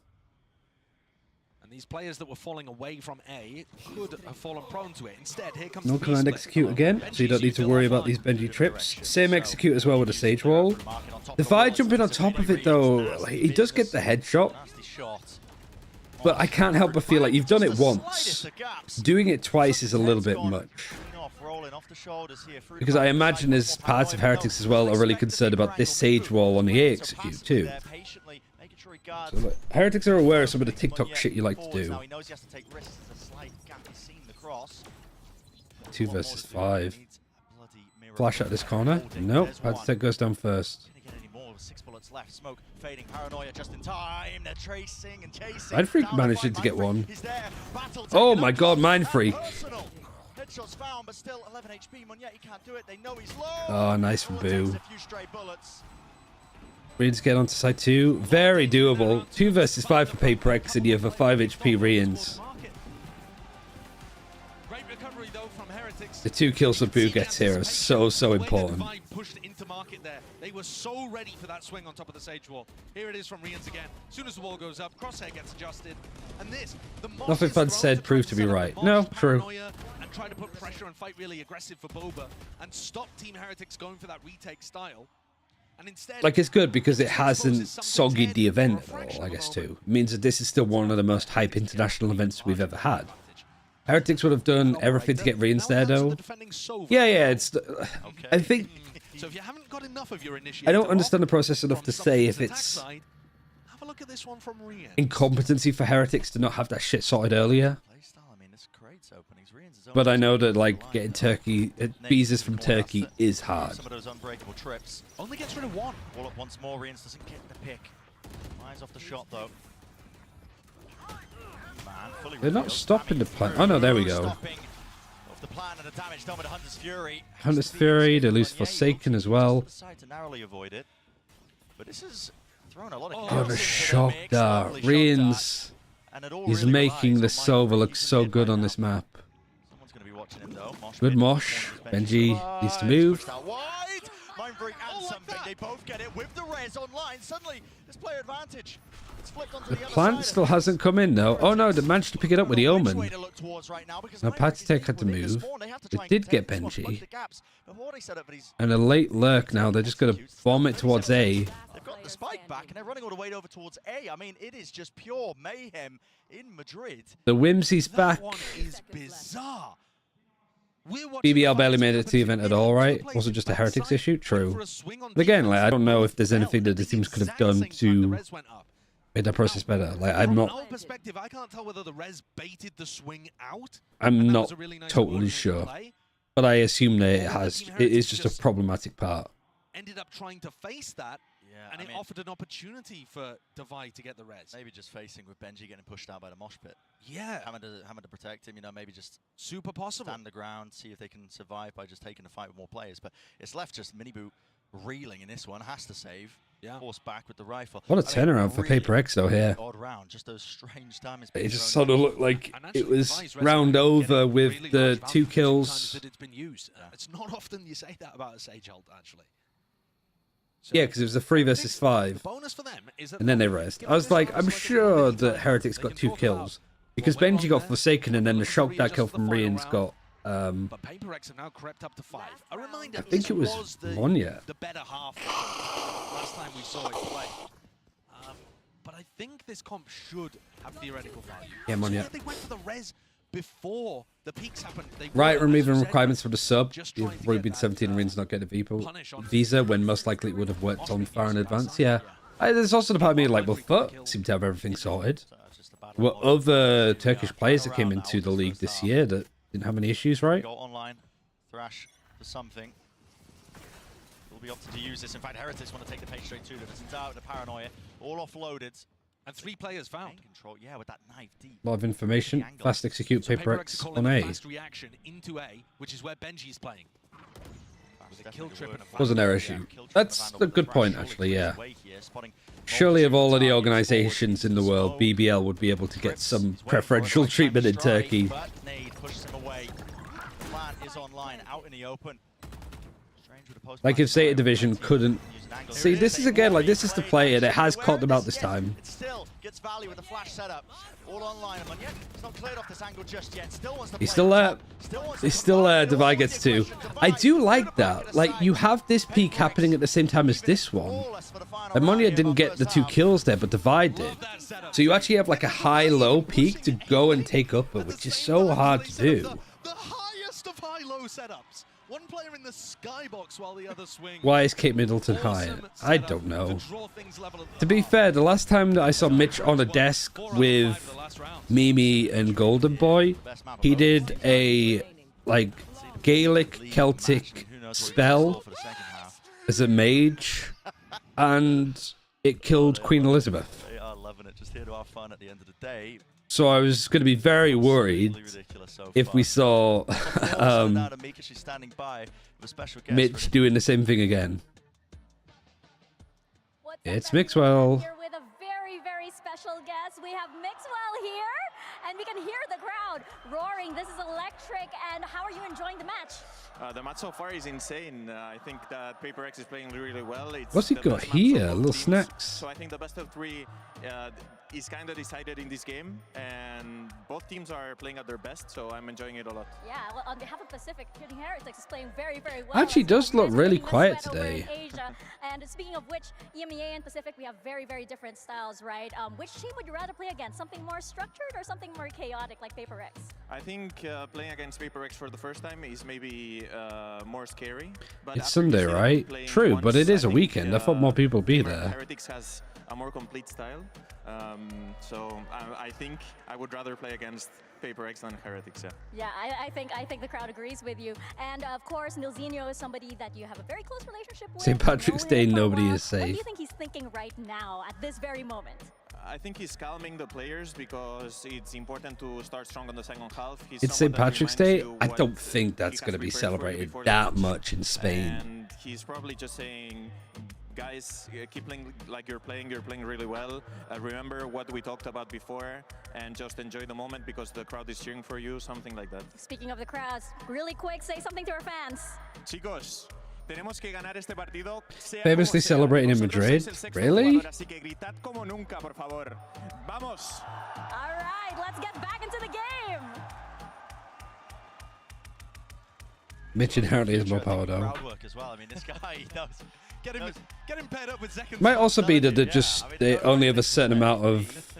These players that were falling away from A could have fallen prone to it. Instead, here comes no command execute again, so you don't need to worry about these Benji trips. Same execute as well with the Sage Wall. The Fire jumping on top of it though, he does get the headshot. But I can't help but feel like you've done it once. Doing it twice is a little bit much. Because I imagine as parts of Heretics as well are really concerned about this Sage Wall on the A execute too. So, look, Heretics are aware of some of the TikTok shit you like to do. 2 versus 5. Flash out this corner. Nope. Patatek goes down first. 6 bullets left. Smoke fading. Paranoia just in time. They're tracing and chasing. Mind Freak managed to get one. Oh my god, Mind Freak. Headshots found, but still 11 HP. Monyetti can't do it. They know he's low. Oh, nice from Boo. Reigns get onto side 2. Very doable. 2 versus 5 for Paper X, and you have a 5 HP Reigns. The 2 kills that Boo gets here are so important. Pushed into market there. They were so ready for that swing on top of the Sage Wall. Here it is from Reigns again. As soon as the wall goes up, crosshair gets adjusted. And this, Nothing Fun said proved to be right. No, true. And try to put pressure and fight really aggressive for Boba and stop Team Heretics going for that retake style. And instead, like, it's good because it hasn't soggied the event at all, I guess, too. It means that this is still one of the most hype international events we've ever had. Heretics would have done everything to get Reigns there, though. Yeah, it's... I think... So if you haven't got enough of your I don't understand the process enough to say if it's have a look at this one from incompetency for Heretics to not have that shit sorted earlier. But I know that like getting visas from Turkey is hard. Some of those unbreakable trips. Only gets rid of one. All up once more. Rians doesn't get the pick. Eyes off the shot though. Man, fully They're not stopping the plan. Oh no, there we go. The plan and the damage done with Hunter's Fury. Hunter's Fury, they lose Forsaken as well. Decide to narrowly avoid it. But this is throwing a lot of Oh, the shock dart. Rians is making the Sova look so good on this map. Someone's going to be watching him though. Good mosh. Benji needs to move. Mindbreak and something. They both get it with the res online. Suddenly, there's player advantage. It's flipped onto The plant still hasn't come in though. Oh no, they managed to pick it up with the Omen. Now Patek had to move. They did get Benji. And a late lurk now. They're just going to bomb it towards A. They've got the spike back and they're running all the way over towards A. I mean, it is just pure mayhem in Madrid. The Whimsy's back. One is bizarre. BBL barely made it to the event at all, right? Was it just a Heretics issue? True. But again, like I don't know if there's anything that the teams could have done to make that process better. Like I'm not. Perspective, I can't tell whether the res baited the swing out. I'm not totally sure, but I assume that it has. It is just a problematic part. Ended up trying to face that, and it offered an opportunity for Divide to get the res. Maybe just facing with Benji getting pushed out by the mosh pit. Yeah. Having to protect him, you know, maybe just super possible. Stand the ground, see if they can survive by just taking the fight with more players. But it's left just Miniboot reeling in this one, has to save. Yeah. Force back with the rifle. What a turnaround for Paper X though here. Odd round, just those strange timings. It just sort of looked like it was round over with the 2 kills. That it's been used. It's not often you say that about a Sage ult, actually. Yeah, because it was a 3 versus 5. And then they rest. I was like, I'm sure that Heretics got 2 kills. Because Benji got Forsaken and then the shock that kill from Rians got but Paper X have now crept up to 5. A reminder, I think it was Monya. The better half last time we saw it play. But I think this comp should have theoretical value. Yeah, Monya. So they went for the res before the peaks happened. Right, removing requirements for the sub. You've already been 17 and Rians not getting a visa when most likely it would have worked on far in advance. Yeah. There's also the part of me like, well, FUT seemed to have everything sorted. Well, other Turkish players that came into the league this year that didn't have any issues, right? Go online, Thrash for something. Will be opted to use this. In fact, Heretics want to take the pace straight to them. It's out the paranoia, all offloaded. And 3 players found. Control, yeah, with that knife deep. A lot of information. Fast execute So Paper X on A. Fast reaction into A, which is where Benji's playing. With a kill trip and a Was an error issue. That's a good point, actually, yeah. Surely of all of the organizations in the world, BBL would be able to get some preferential treatment in Turkey. Like if Zeta Division couldn't... See, this is again, like, this is the player that has caught them out this time. It still gets value with the flash setup. All online, and yet it's not cleared off this angle just yet. Still wants to He's still there. He's still there. Divide gets 2. I do like that. Like, you have this peak happening at the same time as this one. And Monya didn't get the 2 kills there, but Divide did. So you actually have like a high-low peak to go and take up, which is so hard to do. The highest of high-low setups. One player in the skybox while the other swings. Why is Kate Middleton higher? I don't know. To be fair, the last time that I saw Mitch on a desk with Mimi and Golden Boy, he did a like Gaelic Celtic spell as a mage, and it killed Queen Elizabeth. They are loving it. Just here to have fun at the end of the day. So I was going to be very worried if we saw Mitch doing the same thing again. It's Mixwell. Here with a very, very special guest. We have Mixwell here, and we can hear the crowd roaring. This is electric, and how are you enjoying the match? The match so far is insane. I think that Paper X is playing really well. It's What's he got here? Little snacks. So I think the best of 3 is kind of decided in this game, and both teams are playing at their best, so I'm enjoying it a lot. Yeah, well, on behalf of Pacific, Heretics is playing very, very well. Actually does look really quiet today. And speaking of which, EMEA and Pacific, we have very, very different styles, right? Which team would you rather play against? Something more structured or something more chaotic like Paper X? I think playing against Paper X for the first time is maybe more scary. But It's Sunday, right? True, but it is a weekend. I thought more people would be there. Heretics has a more complete style. So I think I would rather play against Paper X than Heretics, yeah. Yeah, I think the crowd agrees with you. And of course, Nilzinho is somebody that you have a very close relationship with. St. Patrick's Day, nobody is What do safe. you think he's thinking right now at this very moment? I think he's calming the players because it's important to start strong on the second half. He's It's someone St. that Patrick's Day. reminds you I what don't think he that's has going to be prepared for you celebrated before the that match. much in Spain. And he's probably just saying, guys, keep playing like you're playing really well. Remember what we talked about before and just enjoy the moment because the crowd is cheering for you, something like that. Speaking of the crowds, really quick, say something to our fans. Chicos, tenemos que ganar este partido. Sea Famously como sea. celebrating in Vosotros Madrid? sois el sexto Really? jugador, así que gritad como nunca, por favor. Vamos. All right, let's get back into the game. Mitch inherently is more power though. Crowd work as well. I mean, this guy knows. Get him paired up with Zekan's Might also be that they only have a certain amount of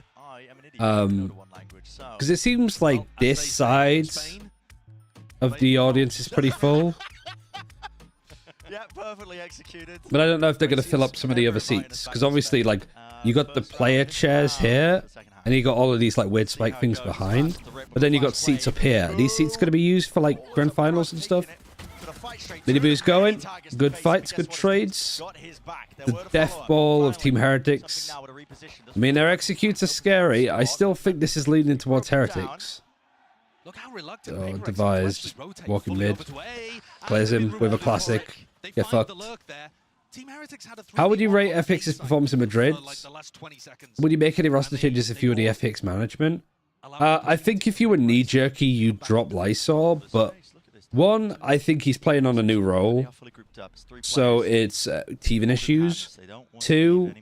because it seems like this side of the audience is pretty full. Yeah, perfectly executed. But I don't know if they're going to fill up some of the other seats because obviously, like, you got the player chairs here, and you got all of these like weird spike things behind. But then you got seats up here. Are these seats going to be used for like grand finals and stuff? Miniboo's going. Good fights, good trades. The death ball of Team Heretics. I mean, their executes are scary. I still think this is leaning towards Heretics. Oh, Device just walking mid. Plays him with a classic. Get fucked. How would you rate FX's performance in Madrid? Would you make any roster changes if you were the FX management? I think if you were knee-jerky, you'd drop Lysol, but one, I think he's playing on a new role, so it's teething issues. Two,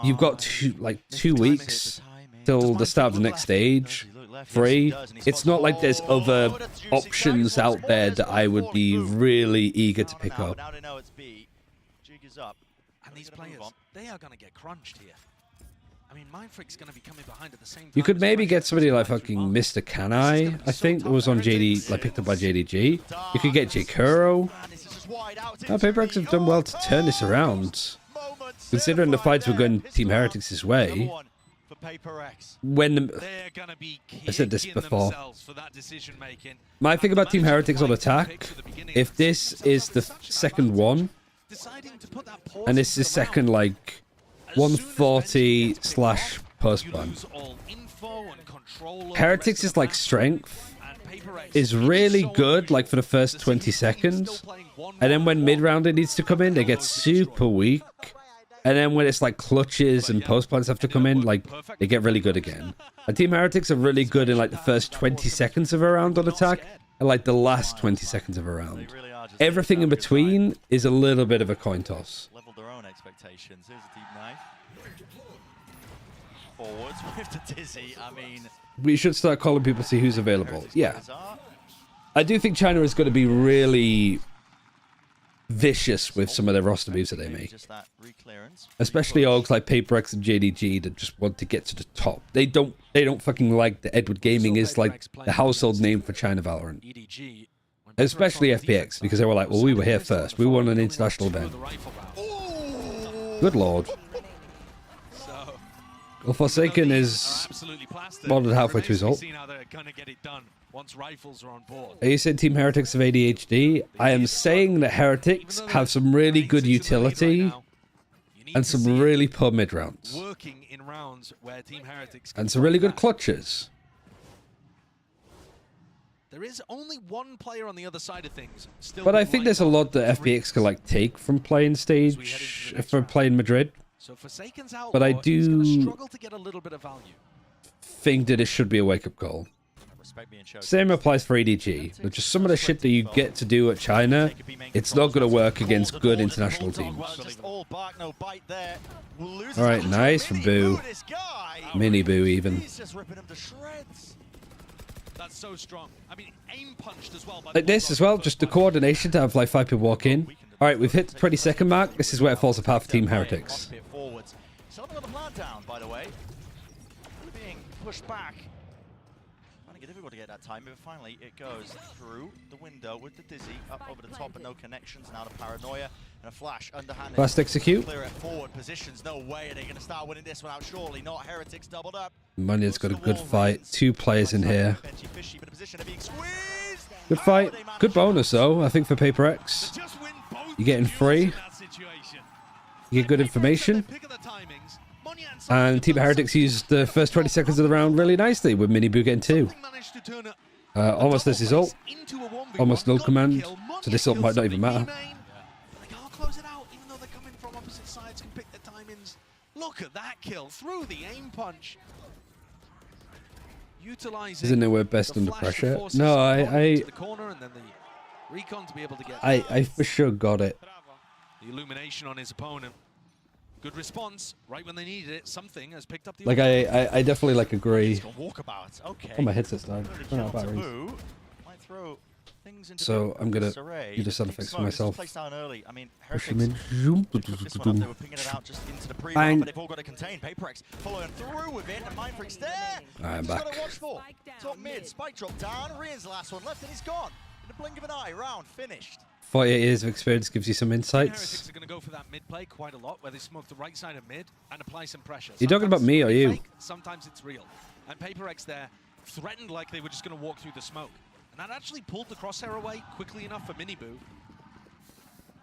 you've got 2 weeks till the start of the next stage. 3, it's not like there's other options out there that I would be really eager to pick up. And these players, they are going to get crunched here. I mean, Mindfreak's going to be coming behind at the same time. You could maybe get somebody like fucking Mr. Kanai, I think, that was on JD, like picked up by JDG. You could get Jakuro. Now, Paper X have done well to turn this around. Considering the fights were going Team Heretics' way. When I said this before. My thing about Team Heretics on attack, if this is the second one, and this is second like 140 / post ban. Heretics is like strength is really good like for the first 20 seconds, and then when mid round it needs to come in, they get super weak, and then when it's like clutches and post plans have to come in, like they get really good again. And Team Heretics are really good in like the first 20 seconds of a round on attack and like the last 20 seconds of a round. Everything in between is a little bit of a coin toss. Leveled their own expectations. Here's a deep knife. Forwards with the dizzy. I mean, We should start calling people to see who's available. Yeah. I do think China is going to be really vicious with some of their roster moves that they make. Especially orgs like Paper X and JDG that just want to get to the top. They don't fucking like that Edward Gaming is like the household name for China Valorant. Especially FPX, because they were like, well, we were here first. We won an international event. Good lord. Well, Forsaken is more than halfway to his ult. Are you saying Team Heretics have ADHD? I am saying that Heretics have some really good utility and some really poor mid rounds. And some really good clutches. There is only one player on the other side of things. But I think there's a lot that FPX can like take from playing stage, from playing Madrid. But I do think that it should be a wake-up call. Same applies for EDG. But just some of the shit that you get to do at China, it's not going to work against good international teams. Alright, nice from Boo. Mini Boo even. That's so strong. I mean, aim punched as well. Like this as well, just the coordination to have like 5 people walk in. Alright, we've hit the 20-second mark. This is where it falls apart for Team Heretics. Still got the plant down, by the way. Being pushed back. Trying to get everybody at that time, but finally it goes through the window with the dizzy up over the top, but no connections. Now the paranoia and a flash underhand. Fast execute. Clear at forward positions. No way are they going to start winning this one out. Surely not. Heretics doubled up. Manya's got a good fight. 2 players in here. Good fight. Good bonus, though, I think, for Paper X. You're getting free. You get good information. And Team Heretics used the first 20 seconds of the round really nicely, with Mini Boo getting 2. Almost this is ult. Almost null command. So this ult might not even matter. Look at that kill through the aim punch. Isn't it we're best under pressure? No, I for sure got it. The illumination on his opponent. Good response right when they needed it. Something has picked up the. Like I definitely like agree. Okay. Oh, my headset's died. Run out of batteries. So I'm gonna do the sound effects for myself. Push him in. Bang. I'm back. Top mid, spike drop down. Rian's the last one left, and he's gone. In the blink of an eye, round finished. 48 years of experience gives you some insights. Heretics are going to go for that mid play quite a lot, where they smoke the right side of mid and apply some pressure. You talking about me or you? Fake, sometimes it's real. And Paper X there threatened like they were just going to walk through the smoke. And that actually pulled the crosshair away quickly enough for Miniboo.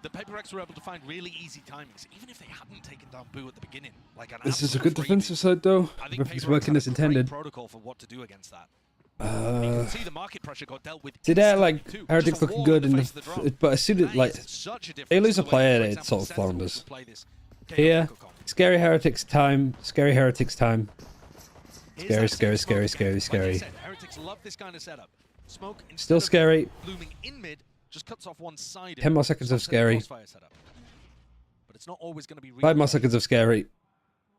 The Paper X were able to find really easy timings, even if they hadn't taken down Boo at the beginning. Like This is a good defensive side, though. It's working as intended. Protocol for what to do against that. See there, like, Heretics looking good, but as soon as, like, they lose a player, it sort of flounders. Here, scary Heretics time, scary Heretics time. Scary, scary, scary, scary, scary. Heretics love this kind of setup. Smoke Still scary. Blooming in mid just cuts off one side. 10 more seconds of scary. But it's not always going to be 5 more seconds of scary.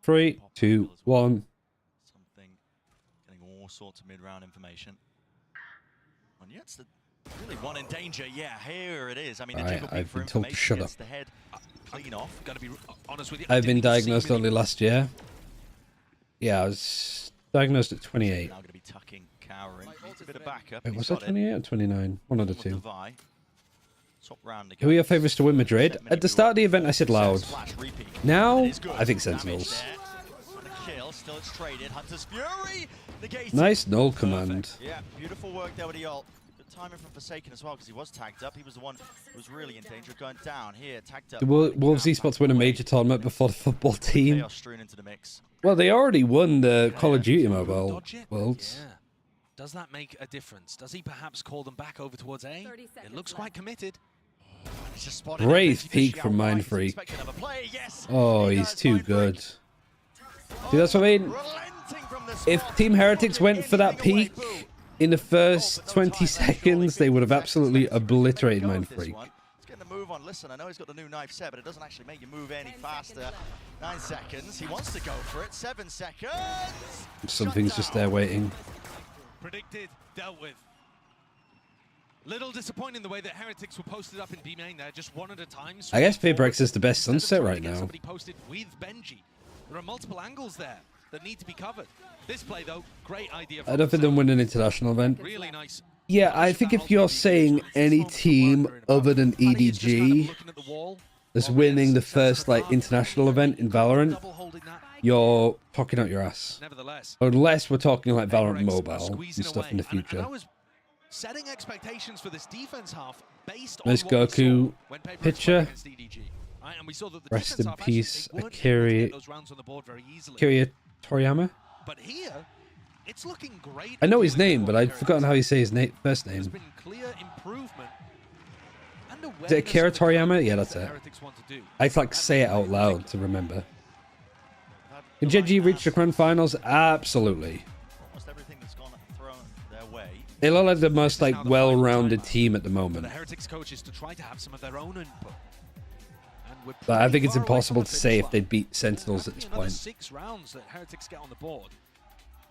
3, 2, 1. All sorts of mid-round information. And yet it's the really one in danger. Yeah, here it is. I mean, I've been told to shut up. The head clean off. Gotta be honest with you. I've been diagnosed only last year. Yeah, I was diagnosed at 28. Now going to be tucking, cowering. Needs a bit of backup. Wait, was that 28 or 29? One of the two. Top round Who are your favourites to win Madrid? At the start of the event, I said Loud. Now, I think Sentinels. Still it's traded. Hunter's Fury. Nice null command. Yeah, beautiful work there with the ult. Good timing from Forsaken as well, because he was tagged up. He was the one who was really in danger of going down. Here, tagged up. The Wolves esports win a major tournament before the football team. Chaos strewn into the mix. Well, they already won the Call of Duty Mobile Worlds. Yeah. Does that make a difference? Does he perhaps call them back over towards A? It looks quite committed. Brave peak from Mind Freak. Oh, he's too good. See, that's what I mean. If Team Heretics went for that peak in the first 20 seconds, they would have absolutely obliterated Mind Freak. Let's get the move on. Listen, I know he's got the new knife set, but it doesn't actually make you move any faster. 9 seconds. He wants to go for it. 7 seconds. Something's just there waiting. Predicted, dealt with. Little disappointing the way that Heretics were posted up in B main there, just one at a time. I guess Paper X is the best sunset right now. Somebody posted with Benji. There are multiple angles there that need to be covered. This play, though, great idea. I don't think they'll win an international event. Really nice. Yeah, I think if you're saying any team other than EDG is winning the first like international event in Valorant, you're talking out your ass. Unless we're talking like Valorant Mobile and stuff in the future. And I was setting expectations for this defense half based on Nice what we saw Goku when Paper X picture. played against EDG. Right, and we saw that the Rest defense in half actually, peace, they weren't able to Akira get those rounds on the board very easily. Toriyama. But here, it's looking great. I know his name, but I'd forgotten how you say his first name. There's been clear improvement. Is it Akira Toriyama? Yeah, that's it. I like say it out loud to remember. Can Genji reach the grand finals? Absolutely. Almost everything that's gone thrown their way. They look like the most like well-rounded team at the moment. The Heretics coaches to try to have some of their own input. But I think it's impossible to say if they'd beat Sentinels at this Another point. 6 rounds that Heretics get on the board.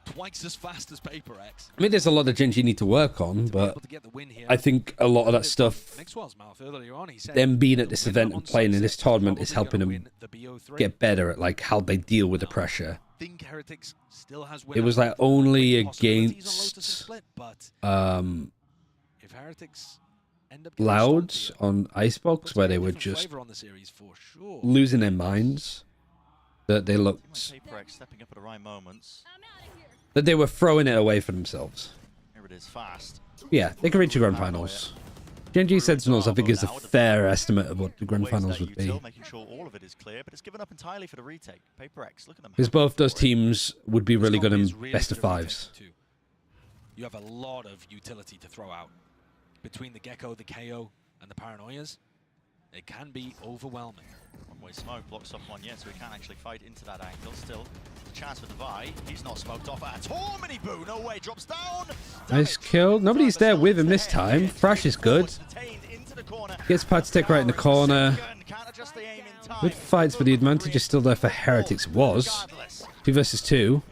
Twice as fast as Paper X. I mean, there's a lot that Genji need to work on, but I think a lot of that stuff, them being at this event and playing in this tournament is helping them get better at like how they deal with the pressure. It was like only against Louds on Icebox where they were just losing their minds that they looked Paper X stepping up at the right moments. that they were throwing it away for themselves. Here it is, fast. Yeah, they can reach the grand finals. Gen.G Sentinels, I think, is a fair estimate of what the grand finals would be. Making sure all of it is clear, but it's given up entirely for the retake. Paper X, look at them. Because both those teams would be really good in best of fives. You have a lot of utility to throw out. Between the Gecko, the KO, and the Paranoias, it can be overwhelming. One-way smoke blocks off one yet, so he can't actually fight into that angle. Still, a chance for Devi. He's not smoked off at all. Mini Boo, no way, drops down. Nice kill. Nobody's there with him this time. Thrash is good. Gets Patstick right in the corner. Good fights, but the advantage is still there for Heretics. Was 2 versus 2.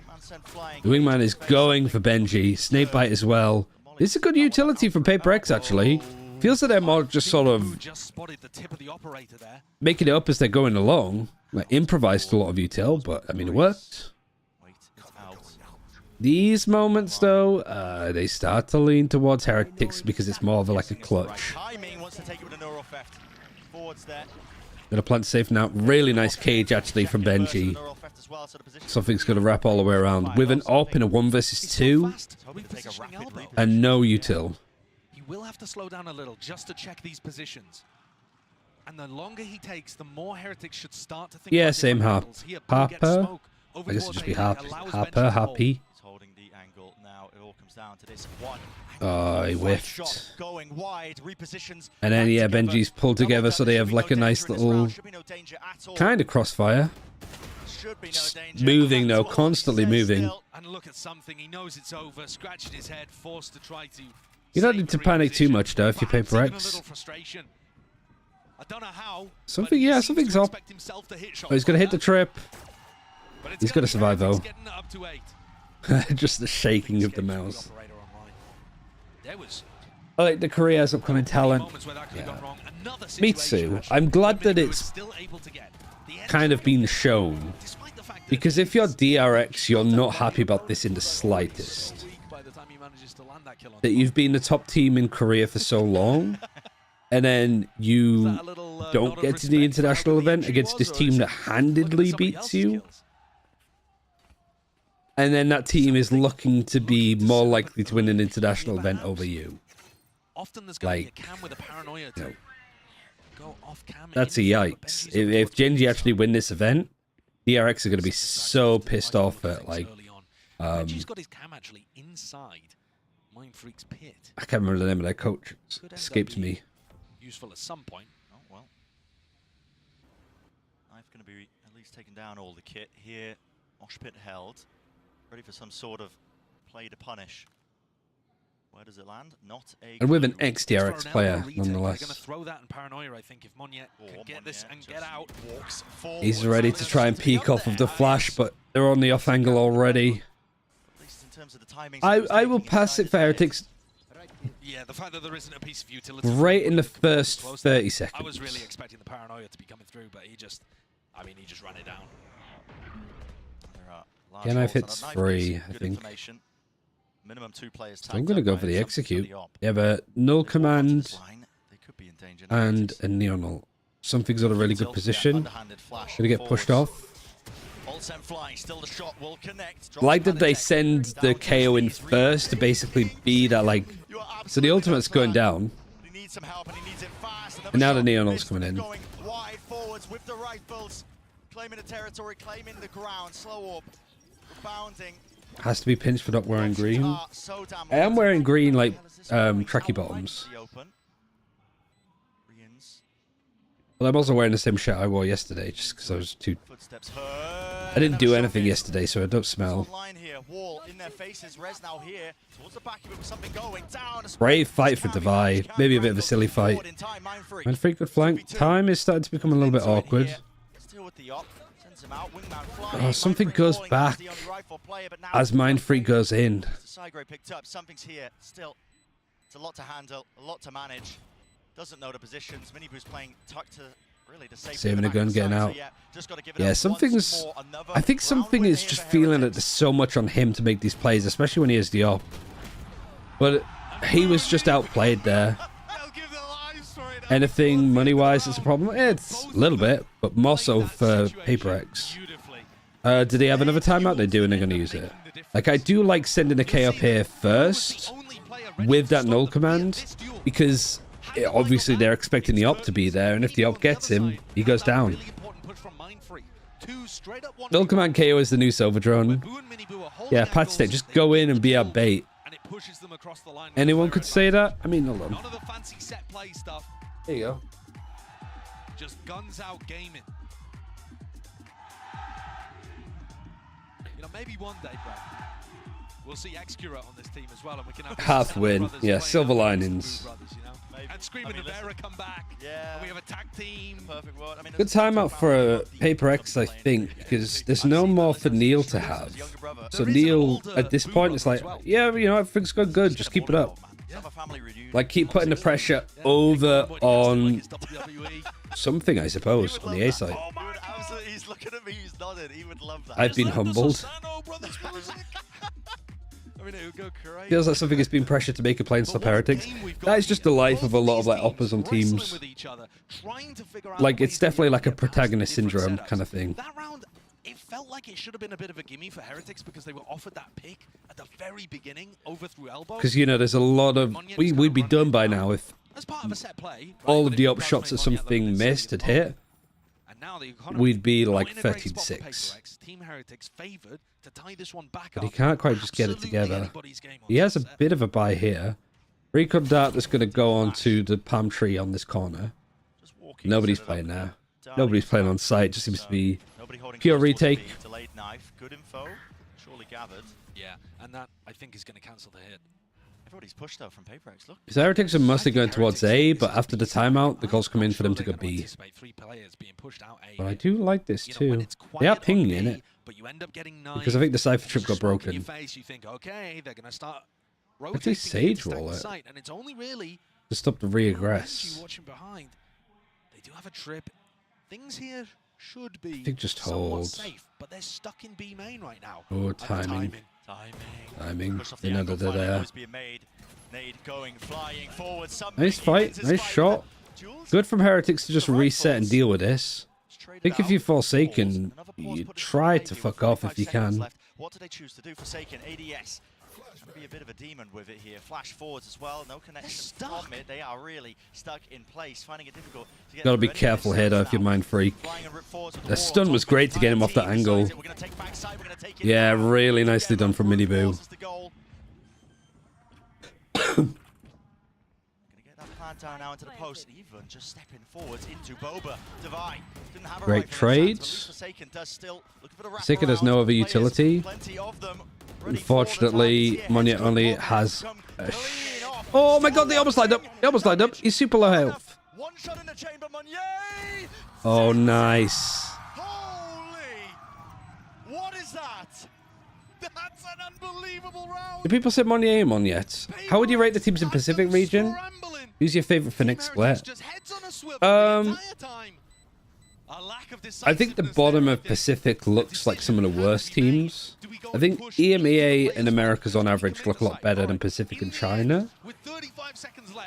The Wingman is going for Benji. Snakebite as well. This is a good utility from Paper X, actually. Feels like they're more just sort of making it up as they're going along. Like, improvised a lot of util, but I mean, it worked. These moments, though, they start to lean towards Heretics because it's more of like a clutch. Gonna plant safe now. Really nice cage, actually, from Benji. Something's gonna wrap all the way around. With an op in a 1 versus 2. And no util. He will have to slow down a little just to check these positions. And the longer he takes, the more Heretics should start to think. Yeah, same Harper. I guess it'd just be Harper. Happy. Oh, he whiffed. And then, yeah, Benji's pulled together so they have like a nice little kind of crossfire. Just moving, though, constantly moving. And look at something, he knows it's over, scratching his head, forced to try to. You don't need to panic too much, though, if you Paper X. I don't know how. Something, yeah, something's up. Oh, he's gonna hit the trip. He's gonna survive, though. Just the shaking of the mouse. I like the Korea's upcoming talent. Yeah. Me too. I'm glad that it's kind of been shown. Because if you're DRX, you're not happy about this in the slightest. That you've been the top team in Korea for so long, and then you don't get to the international event against this team that handedly beats you. And then that team is looking to be more likely to win an international event over you. Like, you know, that's a yikes. If Gen.G actually win this event, DRX are going to be so pissed off at, like, Benji's got his cam actually inside Mind Freak's pit. I can't remember the name of their coach. It escapes me. Useful at some point. Oh, well. Knife's going to be at least taking down all the kit here. Mosh pit held. Ready for some sort of play to punish. Where does it land? Not a. And with an ex-DRX player, nonetheless. They're going to throw that in Paranoia, I think, if Monye can get this and get out. He's ready to try and peek off of the flash, but they're on the off angle already. I will pass it for Heretics. Yeah, the fact that there isn't a piece of utility right in the first 30 seconds. I was really expecting the Paranoia to be coming through, but he just ran it down. Yeah, knife hits 3, I think. Minimum 2 players. So I'm going to go for the execute. They have a null command and a neonal. Something's got a really good position. Going to get pushed off. Like that they send the KO in first to basically be that, like, so the ultimate's going down. And now the neonal's coming in. Claiming the territory, claiming the ground, slow orb, rebounding. Has to be pinched for not wearing green. I am wearing green, like, tracky bottoms. Well, I'm also wearing the same shirt I wore yesterday, just because I was too... I didn't do anything yesterday, so I don't smell. Brave fight for Devi. Maybe a bit of a silly fight. Mind Freak good flank. Time is starting to become a little bit awkward. Oh, something goes back as Mind Freak goes in. Something's here. Still, it's a lot to handle, a lot to manage. Doesn't know the positions. Miniboo's playing tucked to really the safe. Saving a gun, getting out. Yeah, something's. I think something is just feeling that there's so much on him to make these plays, especially when he has the op. But he was just outplayed there. Anything money-wise is a problem? It's a little bit, but more so for Paper X. Did they have another timeout? They do, and they're going to use it. Like, I do like sending a K up here first with that null command, because obviously they're expecting the op to be there, and if the op gets him, he goes down. Null command KO is the new silver drone. Yeah, Pat State, just go in and be our bait. Anyone could say that? I mean, hold on. None of the fancy set play stuff. There you go. Just guns out gaming. You know, maybe one day, bro, we'll see Excurate on this team as well, and we can have Half win. Yeah, silver linings. And Screaming Rivera come back. Yeah. And we have a tag team. Perfect world. I mean, Good timeout for Paper X, I think, because there's no more for Neil to have. So Neil, at this point, is like, yeah, you know, everything's going good. Just keep it up. Like, keep putting the pressure over on something, I suppose, on the A side. He's looking at me. He's nodding. He would love that. I've been humbled. I mean, it would go crazy. Feels like something has been pressured to make a play and stop Heretics. That is just the life of a lot of like oppers on teams. Like, it's definitely like a protagonist syndrome kind of thing. That round, it felt like it should have been a bit of a gimme for Heretics because they were offered that pick at the very beginning, over through elbow. Because, you know, there's a lot of... We'd be done by now if all of the up shots at something missed had hit. We'd be like 13-6. Team Heretics favored to tie this one back But he can't quite just get it together. He has a bit of a buy here. Recon Dart that's going to go on to the palm tree on this corner. Nobody's playing now. Nobody's playing on site. Just seems to be pure retake. Delayed knife. Good info. Surely gathered. Yeah, and that, I think, is going to cancel the hit. Everybody's pushed though from Paper X. Look. So Heretics are mostly going towards A, but after the timeout, the calls come in for them to go B. But I do like this too. They are pinging in it. Because I think the Cypher trip got broken. Let's say Sage roll it. To stop the re-aggress. They do have a trip. Things here should be I think just hold. safe, but they're stuck in B main right now. Oh, timing. Timing. You know that they're there. Nice fight. Nice shot. Good from Heretics to just reset and deal with this. I think if you Forsaken, you try to fuck off if you can. What do they choose to do? Forsaken, ADS. Gonna be a bit of a demon with it here. Flash forwards as well. No connection from it. They are really stuck in place, finding it difficult to get. Gotta be careful here though if you're Mind Freak. The stun was great to get him off that angle. Yeah, really nicely done from Miniboo. Down now into the post, even just stepping forwards into Boba. Divine didn't have Great trades. Forsaken has no other utility. Unfortunately, Monya only has a oh my god, they almost lined up. They almost lined up. He's super low health. One shot in the chamber, Oh, nice. What is that? That's an unbelievable round. Do people say Monya aim on yet? How would you rate the teams in Pacific region? Who's your favorite for next split? I think the bottom of Pacific looks like some of the worst teams. I think EMEA and Americas on average look a lot better than Pacific and China.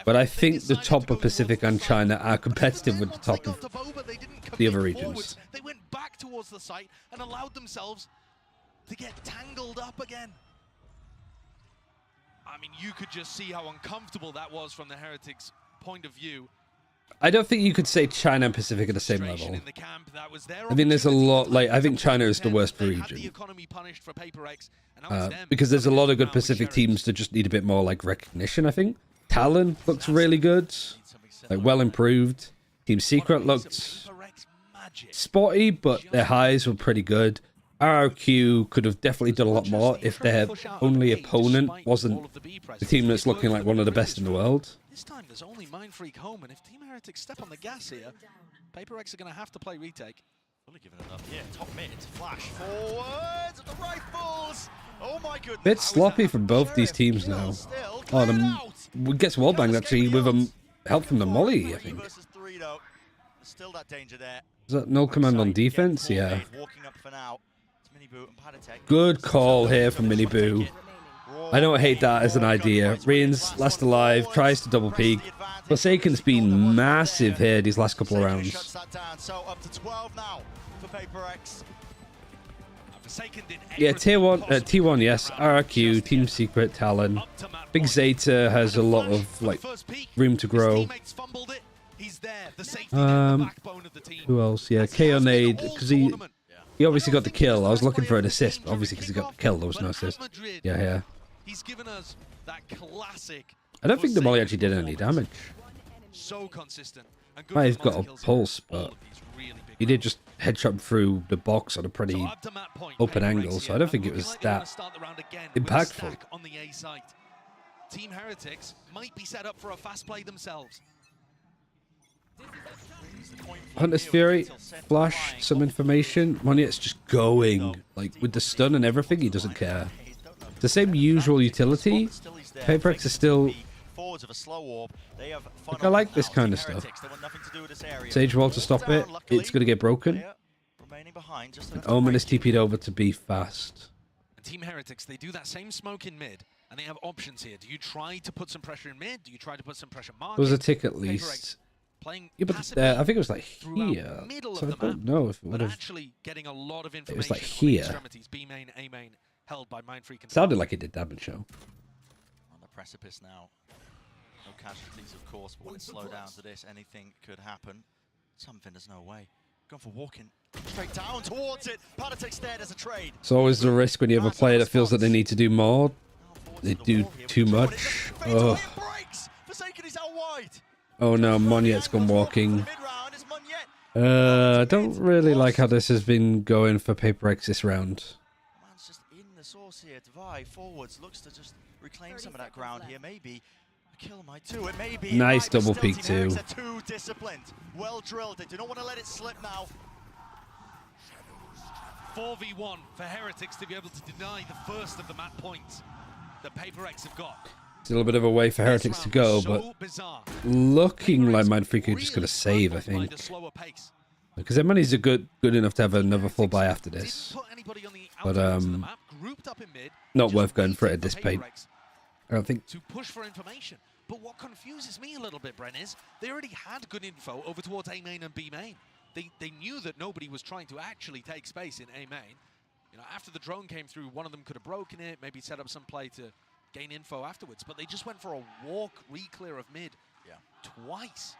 But I think the top of Pacific and China are competitive with the top of the other regions. They went back towards the site and allowed themselves to get tangled up again. I mean, you could just see how uncomfortable that was from the Heretics' point of view. I don't think you could say China and Pacific at the same level. I mean, there's a lot, like, I think China is the worst region. Because there's a lot of good Pacific teams that just need a bit more, like, recognition, I think. Talon looks really good. Like, well improved. Team Secret looked spotty, but their highs were pretty good. RRQ could have definitely done a lot more if their only opponent wasn't the team that's looking like one of the best in the world. This time there's only Mind Freak home, and if Team Heretics step on the gas here, Paper X are going to have to play retake. Fully giving it up here. Top mid, flash forwards of the rifles. Oh my goodness. Bit sloppy from both these teams now. Oh, it gets wallbanged actually with help from the molly, I think. Still that danger there. Is that null command on defense? Yeah. Walking up for now. Good call here from Miniboo. I don't hate that as an idea. Rian's last alive, tries to double peek. Forsaken's been massive here these last couple of rounds. So up to 12 now for Paper X. Yeah, T1, yes. RRQ, Team Secret, Talon. Big Zeta has a lot of like room to grow. Who else? Yeah, KO Nade, because he obviously got the kill. I was looking for an assist, but obviously because he got the kill, there was no assist. Yeah. He's given us that classic. I don't think the molly actually did any damage. So consistent. Might have got a pulse, but he did just headshot through the box on a pretty open angle, so I don't think it was that impactful. On the A site. Team Heretics might be set up for a fast play themselves. Hunter's Fury, flash some information. Monyet's just going, like with the stun and everything, he doesn't care. The same usual utility. PaperX is still. Like, I like this kind of stuff. Sage wall to stop it. It's going to get broken. And Omen is TP'd over to be fast. And Team Heretics, they do that same smoke in mid, and they have options here. Do you try to put some pressure in mid? Do you try to put some pressure market? There was a tick at least. Yeah, but I think it was like here. So I don't know if it would have. It was like here. Sounded like it did damage, though. On the precipice now. No casualties, of course, but when it's slowed down to this, anything could happen. Something, there's no way. Going for walking straight down towards it. Heretics there, there's a trade. It's always the risk when you have a player that feels that they need to do more. They do too much. Oh. Oh no, Monyet's gone walking. I don't really like how this has been going for PaperX this round. Man's just in the source here. Devi forwards looks to just reclaim some of that ground here. Maybe a kill might do it. Maybe nice double peek too. Too disciplined. Well drilled. They do not want to let it slip now. 4v1 for Heretics to be able to deny the first of the map points that PaperX have got. Still a bit of a way for Heretics to go, but looking like Mindfreak are just going to save, I think. Because their money's good enough to have another full buy after this. But not worth going for it at this point. I don't think. To push for information. But what confuses me a little bit, Bren, is they already had good info over towards A main and B main. They knew that nobody was trying to actually take space in A main. You know, after the drone came through, one of them could have broken it, maybe set up some play to gain info afterwards, but they just went for a walk re-clear of mid twice.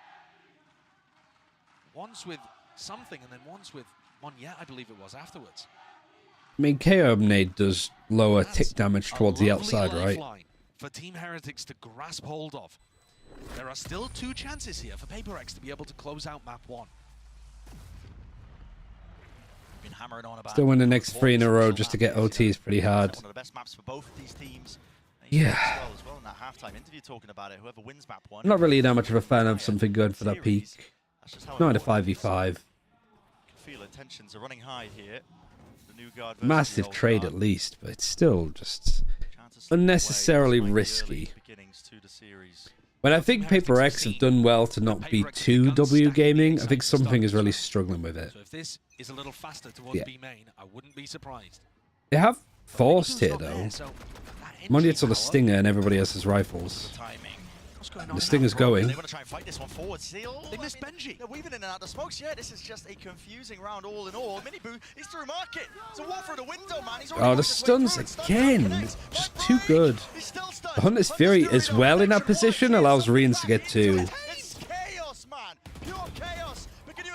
Once with something, and then once with Monyet, I believe it was, afterwards. I mean, KO Nade does lower tick damage towards the outside, right? For Team Heretics to grasp hold of. There are still 2 chances here for PaperX to be able to close out map 1. Been hammering on about Still win the next 3 in a row just to get OT is pretty hard. One of the best maps for both of these teams. Yeah. As well in that halftime interview talking about it. Whoever wins map 1. I'm not really that much of a fan of something good for that peak. Not in a 5v5. Feel tensions are running high here. The new guard Massive trade at least, but it's still just unnecessarily risky. When I think PaperX have done well to not be too W gaming, I think something is really struggling with it. So if this is a little faster towards B main, I wouldn't be surprised. They have forced here though. Monyet's on the Stinger and everybody else has rifles. The Stinger's going. They want to try and fight this one forward. Still, they missed Benji. They're weaving in and out the smokes. Yeah, this is just a confusing round all in all. Miniboo, he's through market. It's a wall through the window, man. Oh, the stuns again. Just too good. The Hunter's Fury as well in that position allows Reans to get 2.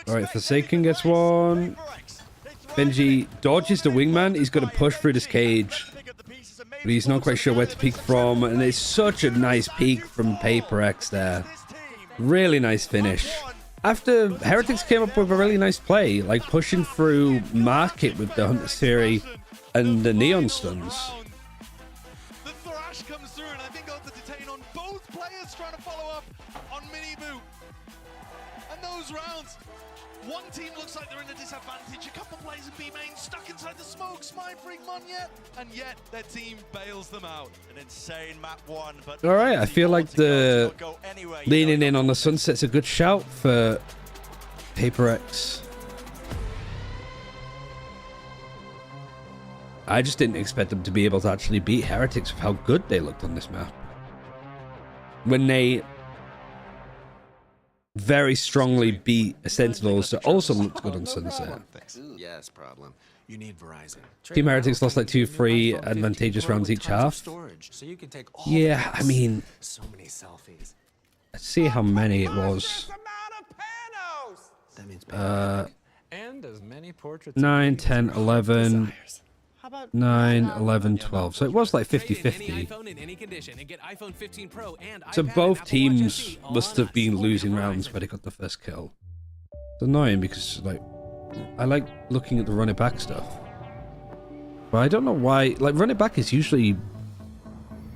Alright, Forsaken gets 1. Benji dodges the wingman. He's going to push through this cage. But he's not quite sure where to peek from. And it's such a nice peek from PaperX there. Really nice finish. After Heretics came up with a really nice play, like pushing through market with the Hunter's Fury and the Neon stuns. The thrash comes through, and I think got to detain on both players trying to follow up on Miniboo. And those rounds, one team looks like they're in a disadvantage. A couple players in B main stuck inside the smoke. Mindfreak, Monyet, and yet their team bails them out. An insane map 1, but all right, I feel like the leaning in on the sunset's a good shout for PaperX. I just didn't expect them to be able to actually beat Heretics with how good they looked on this map. When they very strongly beat Sentinels that also looked good on Sunset. Yes, problem. You need Verizon. Team Heretics lost like 2-3 advantageous rounds each half. So you can take all Yeah, I mean, so many selfies. let's see how many it was. That means and as many portraits 9, 10, 11, 9, 11, 12. So it was like 50-50. So both teams must have been losing rounds where they got the first kill. It's annoying because like I like looking at the run it back stuff. But I don't know why. Like run it back is usually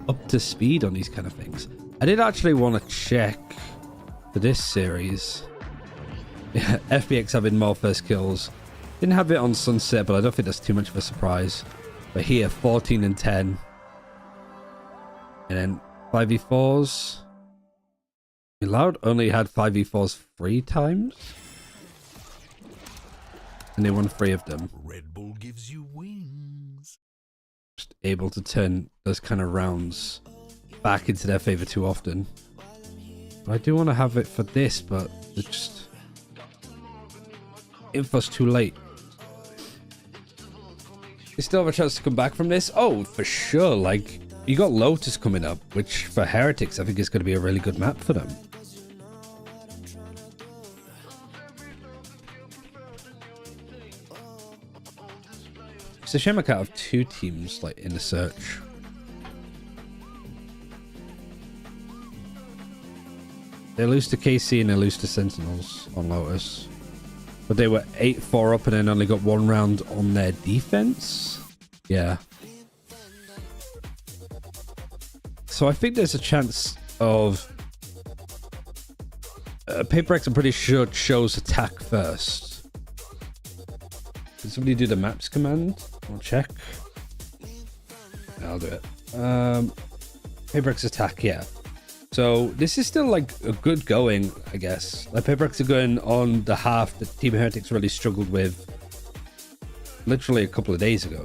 up to speed on these kind of things. I did actually want to check for this series. Yeah, FBX having more first kills. Didn't have it on Sunset, but I don't think that's too much of a surprise. But here, 14 and 10. And then 5v4s. Loud only had 5v4s 3 times. And they won 3 of them. Red Bull gives you wings. Just able to turn those kind of rounds back into their favor too often. But I do want to have it for this, but it's just... Info's too late. You still have a chance to come back from this? Oh, for sure. Like, you got Lotus coming up, which for Heretics, I think is going to be a really good map for them. It's a shame I can't have 2 teams like in the search. They lose to KC and they lose to Sentinels on Lotus. But they were 8-4 up and then only got 1 round on their defense. Yeah. So I think there's a chance of... PaperX, I'm pretty sure, chose attack first. Can somebody do the maps command? I'll check. I'll do it. PaperX attack, yeah. So this is still like a good going, I guess. Like PaperX are going on the half that Team Heretics really struggled with literally a couple of days ago.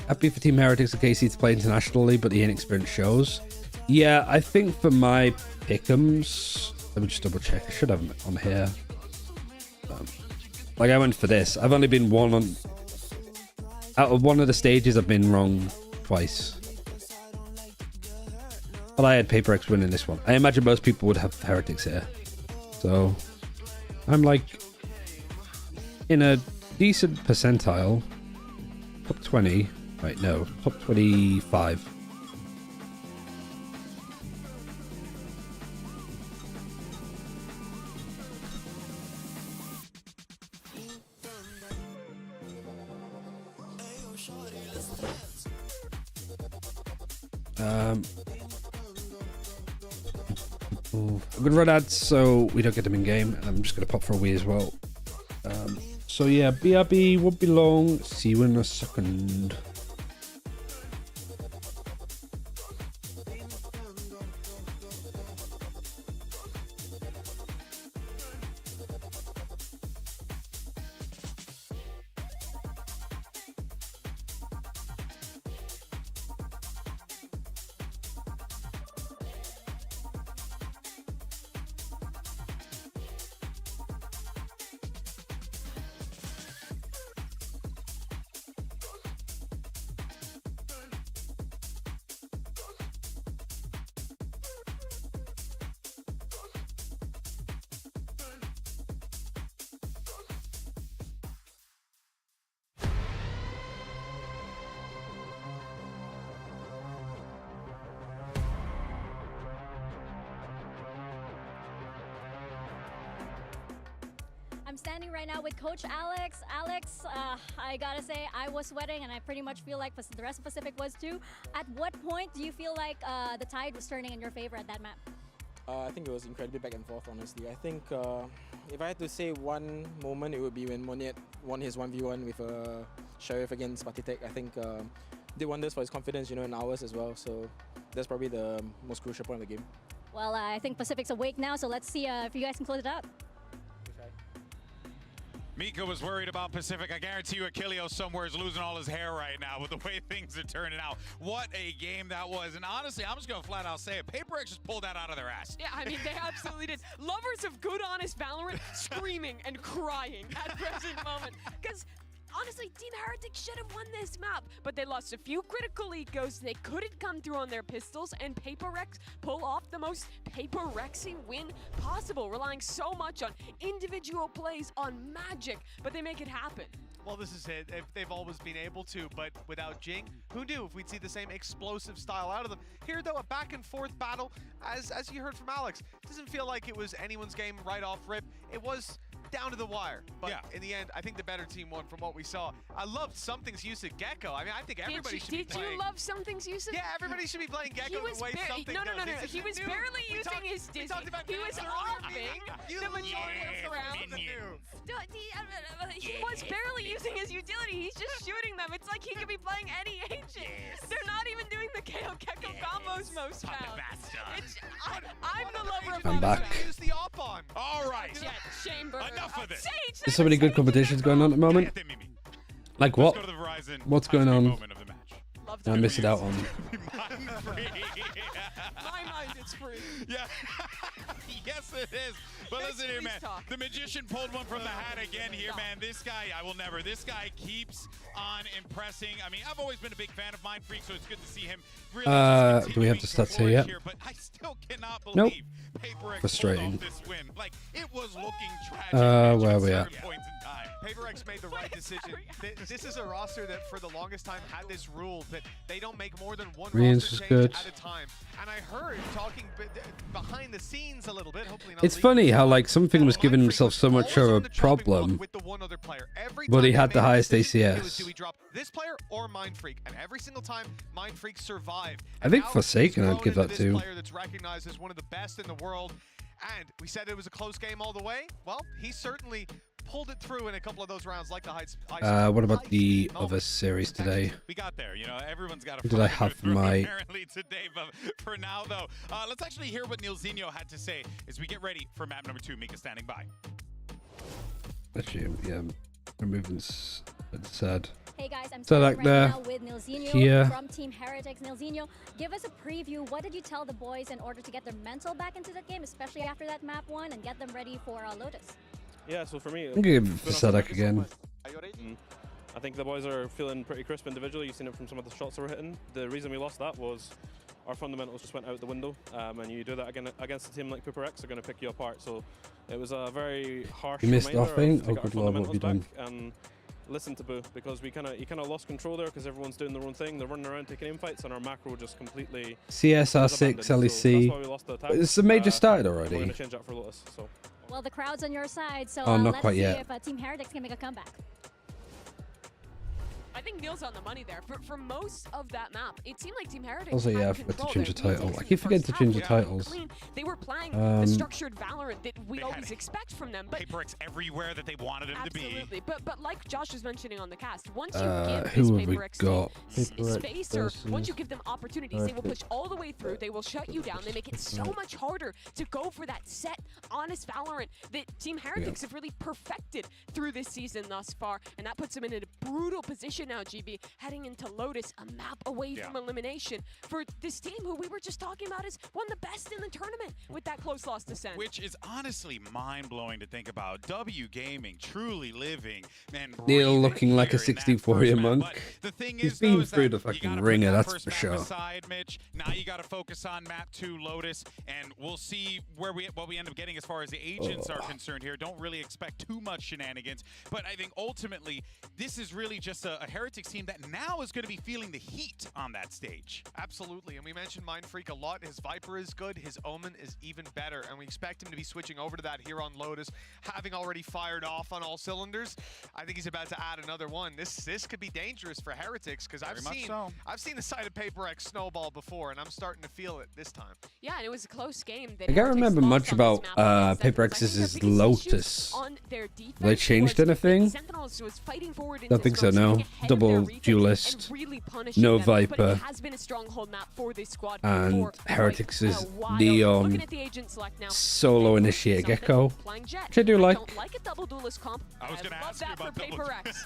Happy for Team Heretics and KC to play internationally, but the inexperience shows. Yeah, I think for my pick'ems, let me just double check. I should have them on here. Like I went for this. I've only been one on... Out of one of the stages, I've been wrong twice. But I had PaperX winning this one. I imagine most people would have Heretics here. So, I'm like in a decent percentile. Top 20. Right, no. Top 25. I'm gonna run ads so we don't get them in game, and I'm just gonna pop for a wee as well. So yeah, BRB won't be long. See you in a second. I'm standing right now with Coach Alex. Alex, I gotta say, I was sweating, and I pretty much feel like the rest of Pacific was too. At what point do you feel like the tide was turning in your favor at that map? I think it was incredibly back and forth, honestly. I think if I had to say one moment, it would be when Moniet won his 1v1 with Sheriff against Patitek. I think did wonders for his confidence, in ours as well. So that's probably the most crucial point of the game. Well, I think Pacific's awake now, so let's see if you guys can close it out. Mika was worried about Pacific. I guarantee you Achilleo somewhere is losing all his hair right now with the way things are turning out. What a game that was. And honestly, I'm just going to flat out say it. PaperX just pulled that out of their ass. Yeah, I mean, they absolutely did. Lovers of good, honest Valorant screaming and crying at present moment. Because honestly, Team Heretics should have won this map, but they lost a few critical ecos. They couldn't come through on their pistols, and PaperX pull off the most PaperXy win possible, relying so much on individual plays, on magic, but they make it happen. Well, this is it. They've always been able to, but without Jing, who knew if we'd see the same explosive style out of them? Here, though, a back-and-forth battle, as you heard from Alex. Doesn't feel like it was anyone's game right off rip. It was down to the wire, but in the end, I think the better team won from what we saw. I loved Something's use of Gecko. I mean, I think everybody should be playing. Did you love Something's use of? Yeah, everybody should be playing Gecko the way Something No. does. He was barely using his Dizzy. He was offing the majority of the rounds. He was barely using his utility. He's just shooting them. It's like he could be playing any agent. They're not even doing the KO Gecko combos most rounds. I'm the lover of I'm back. Use the op on. All right. Jet, Chamber. Enough of this. There's so many good competitions going on at the moment. Like what? What's going on? I miss it out on. My mind is free. Yeah. Yes, it is. But listen here, man. The Magician pulled one from the hat again here, man. This guy, this guy keeps on impressing. I mean, I've always been a big fan of Mind Freak, so it's good to see him really Do we have the stats here yet? but I still cannot believe Nope. PaperX Frustrating. pulled off this win. Like, it was looking tragic. Where are we at? Points in time. PaperX made the right decision. This is a roster that for the longest time had this rule that they don't make more than one Reans roster was change good. at a time. And I heard talking behind the scenes a little bit, hopefully not It's leaked, funny how like Something was giving himself so much of a problem, with the one other player. Every but he time had they the made a highest decision, it was, ACS. do we drop this player or Mind Freak? And every single time, Mind Freak survived. I think And now Forsaken he's I'd give grown that into this to. player that's recognized as one of the best in the world. And we said it was a close game all the way. Well, he certainly pulled it through in a couple of those rounds, like the heights. What about the other series today? We got there, you know. Everyone's got a What did I have for my? apparently today, but for now though, let's actually hear what Nilzinho had to say as we get ready for map number 2. Mika standing by. Actually, yeah, removing sad. Hey guys, I'm So standing like right there, now with Nilzinho here. from Team Heretics. Nilzinho, give us a preview. What did you tell the boys in order to get their mental back into the game, especially after that map 1, and get them ready for Lotus? Yeah, so for me, I'm gonna give Sadak again. I think the boys are feeling pretty crisp individually. You've seen it from some of the shots that were hitting. The reason we lost that was our fundamentals just went out the window, and you do that again against a team like PaperX, they're going to pick you apart. So it was a very harsh You missed reminder offing? of Oh, to get our good lord, what have you fundamentals done? back and listen to Boo, because you kind of lost control there because everyone's doing their own thing. They're running around taking aim fights, and our macro just completely CSR6 was abandoned. So that's why we LEC. lost the attack. It's the major started We're going already. to change that for Lotus. So. Well, the crowd's on your side, so Oh, not let's quite see yet. if Team Heretics can make a comeback. I think Neil's on the money there. For most of that map, it seemed like Team Heretics Also, yeah, I had forgot to control. change the Their title. retake I in keep the forgetting first to half change the was titles. clean. They were playing the structured Valorant that we They always had it. expect from them. But PaperX everywhere that they wanted him to be. absolutely. But like Josh was mentioning on the cast, once you Who give this have we PaperX got? team PaperX space, or once versus you give them opportunities, they will push Heretics. all the way through. They will shut you down. They make it so much harder to go for that set, honest Valorant that Team Heretics have really perfected through this season thus far. And that puts them in a brutal position now, GB, heading into Lotus, a map away from elimination for this team who we were just talking about is one of the best in the tournament with that close loss to Sen. Which is honestly mind-blowing to think about. W Gaming truly living and Neil breathing looking like a here in that 16 first map. monk. But the thing He's is, been though, is through that the you fucking gotta ringer, put that that's first for map sure. aside, Mitch. Now you got to focus on map 2 Lotus, and we'll see what we end up getting as far as the agents are concerned here. Don't really expect too much shenanigans, but I think ultimately this is really just a Heretics team that now is going to be feeling the heat on that stage. Absolutely, and we mentioned Mind Freak a lot. His Viper is good, his Omen is even better, and we expect him to be switching over to that here on Lotus, having already fired off on all cylinders. I think he's about to add another one. This could be dangerous for Heretics, because I've seen the side of PaperX snowball before, and I'm starting to feel it this time. Yeah, and it was a close game. I can't remember much about PaperX's Lotus. Have they changed anything? Sentinels was fighting forward Don't think so, no. double of their duelist, really punishing no them, but it Viper, has been a stronghold map for this squad and for Heretics quite is a while. Neon Looking at the agent select now, solo initiate Gecko, flying jet. which I do like. Don't like a double duelist comp. I was going to love ask you that for about double. Paper X.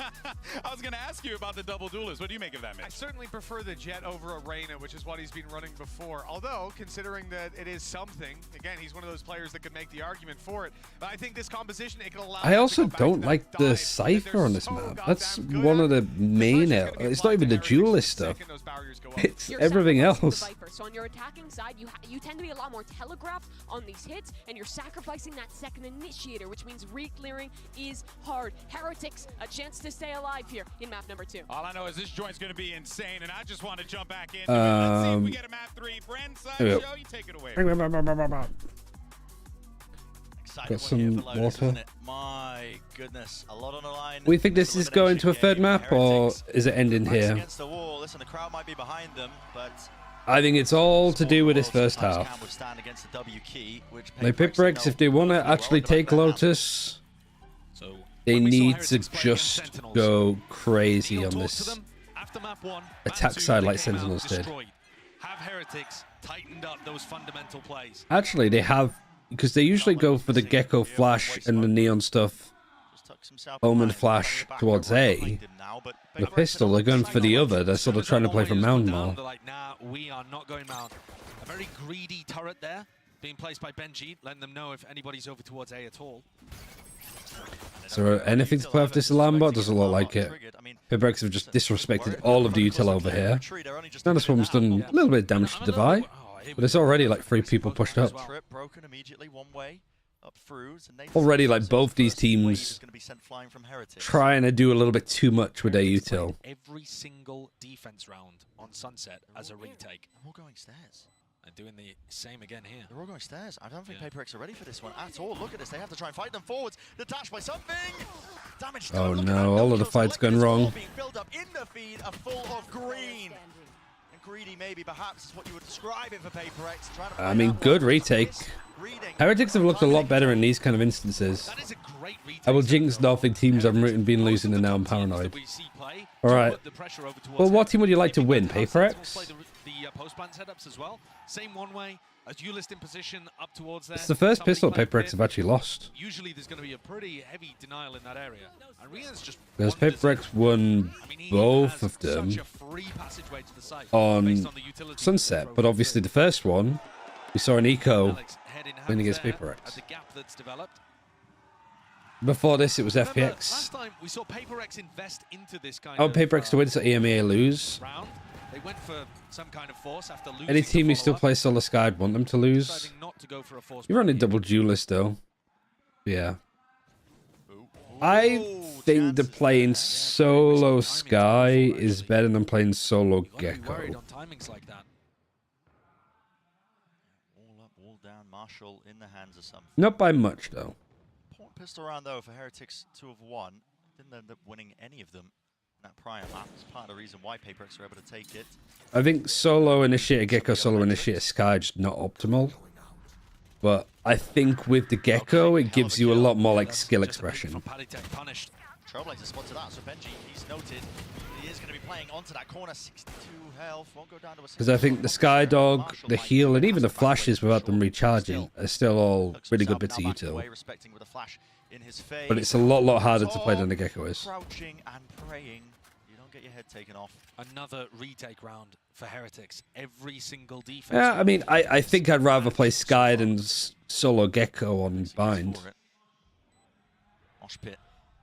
I was going to ask you about the double duelist. What do you make of that, Mitch? I certainly prefer the Jet over Arena, which is what he's been running before. Although, considering that it is something, again, he's one of those players that could make the argument for it. But I think this composition, it can allow. I also don't like the Cypher on this map. That's one of the main. It's not even the duelist stuff. It's You're everything sacrificing else. the Viper. So on your attacking side, you tend to be a lot more telegraphed on these hits, and you're sacrificing that second initiator, which means re-clearing is hard. Heretics, a chance to stay alive here in map number 2. All I know is this joint's going to be insane, and I just want to jump back in. Let's see if we get a map 3. Brent, Sideshow, you take it away. Got some water. My goodness, a lot on the line. We think this is going to a third map, or is it ending here? Against the wall. Listen, the crowd might be behind them, but I think it's all to do with this first half. Like Piprex, if they want to actually take Lotus, they need to just go crazy on this attack side like Sentinels did. Have Heretics tightened up those fundamental plays? Actually, they have, because they usually go for the Gecko Flash and the Neon stuff, Omen Flash towards A. The pistol, they're going for the other. They're sort of trying to play from Mound more. They're like, nah, we are not going Mound. A very greedy turret there, being placed by Benji, letting them know if anybody's over towards A at all. Is there anything to play off this alarm bot? Doesn't look like it. Piprex have just disrespected all of the util over here. Now this one's done a little bit of damage to Devi, but it's already like 3 people pushed up. Already like both these teams trying to do a little bit too much with their util. Every single defense round on Sunset as a retake. And we're going stairs. And doing the same again here. They're all going stairs. I don't think Paper X are ready for this one at all. Look at this. They have to try and fight them forwards. Detached by something. Damage done. Oh no, all of the fights gone wrong. Being built up in the feed are full of green. And greedy maybe perhaps is what you would describe it for Paper X. I mean, good retake. Heretics have looked a lot better in these kind of instances. I will jinx nothing teams I've been losing and now I'm paranoid. Alright. Well, what team would you like to win? Paper X? The post-plant setups as well. Same one way. A duelist in position up towards there. It's the first pistol Paper X have actually lost. Usually there's going to be a pretty heavy denial in that area. And Rian's just Because Paper X won both of them on Sunset, but obviously the first one, we saw an Eco win against Paper X. Before this, it was FPX. Last time we saw Paper X invest into this kind Oh, of Paper X to win, so EMEA lose. round. They went for some kind of force after losing. Any team who still plays Solar Sky, I'd want them to lose. You're running double duelist though. Yeah. I think the playing solo Sky is better than playing solo Gecko. On timings like that. All up, all down. Marshall in the hands of something. Not by much though. Important pistol round though for Heretics to have won. Didn't end up winning any of them. That prior lap is part of the reason why Paper X were able to take it. I think solo Initiator Gecko, solo Initiator Sky just not optimal. But I think with the Gecko, it gives you a lot more like skill expression. Trailblazer spotted that, so Benji, he's noted. He is going to be playing onto that corner, 62 health, won't go down to a Because I think the Sky Dog, the heal, and even the flashes without them recharging are still all really good bits of util. But it's a lot harder to play than the Gecko is. Crouching and praying. You don't get your head taken off. Another retake round for Heretics. Every single defense. Yeah, I mean, I think I'd rather play Sky than solo Gecko on Bind. Mosh pit.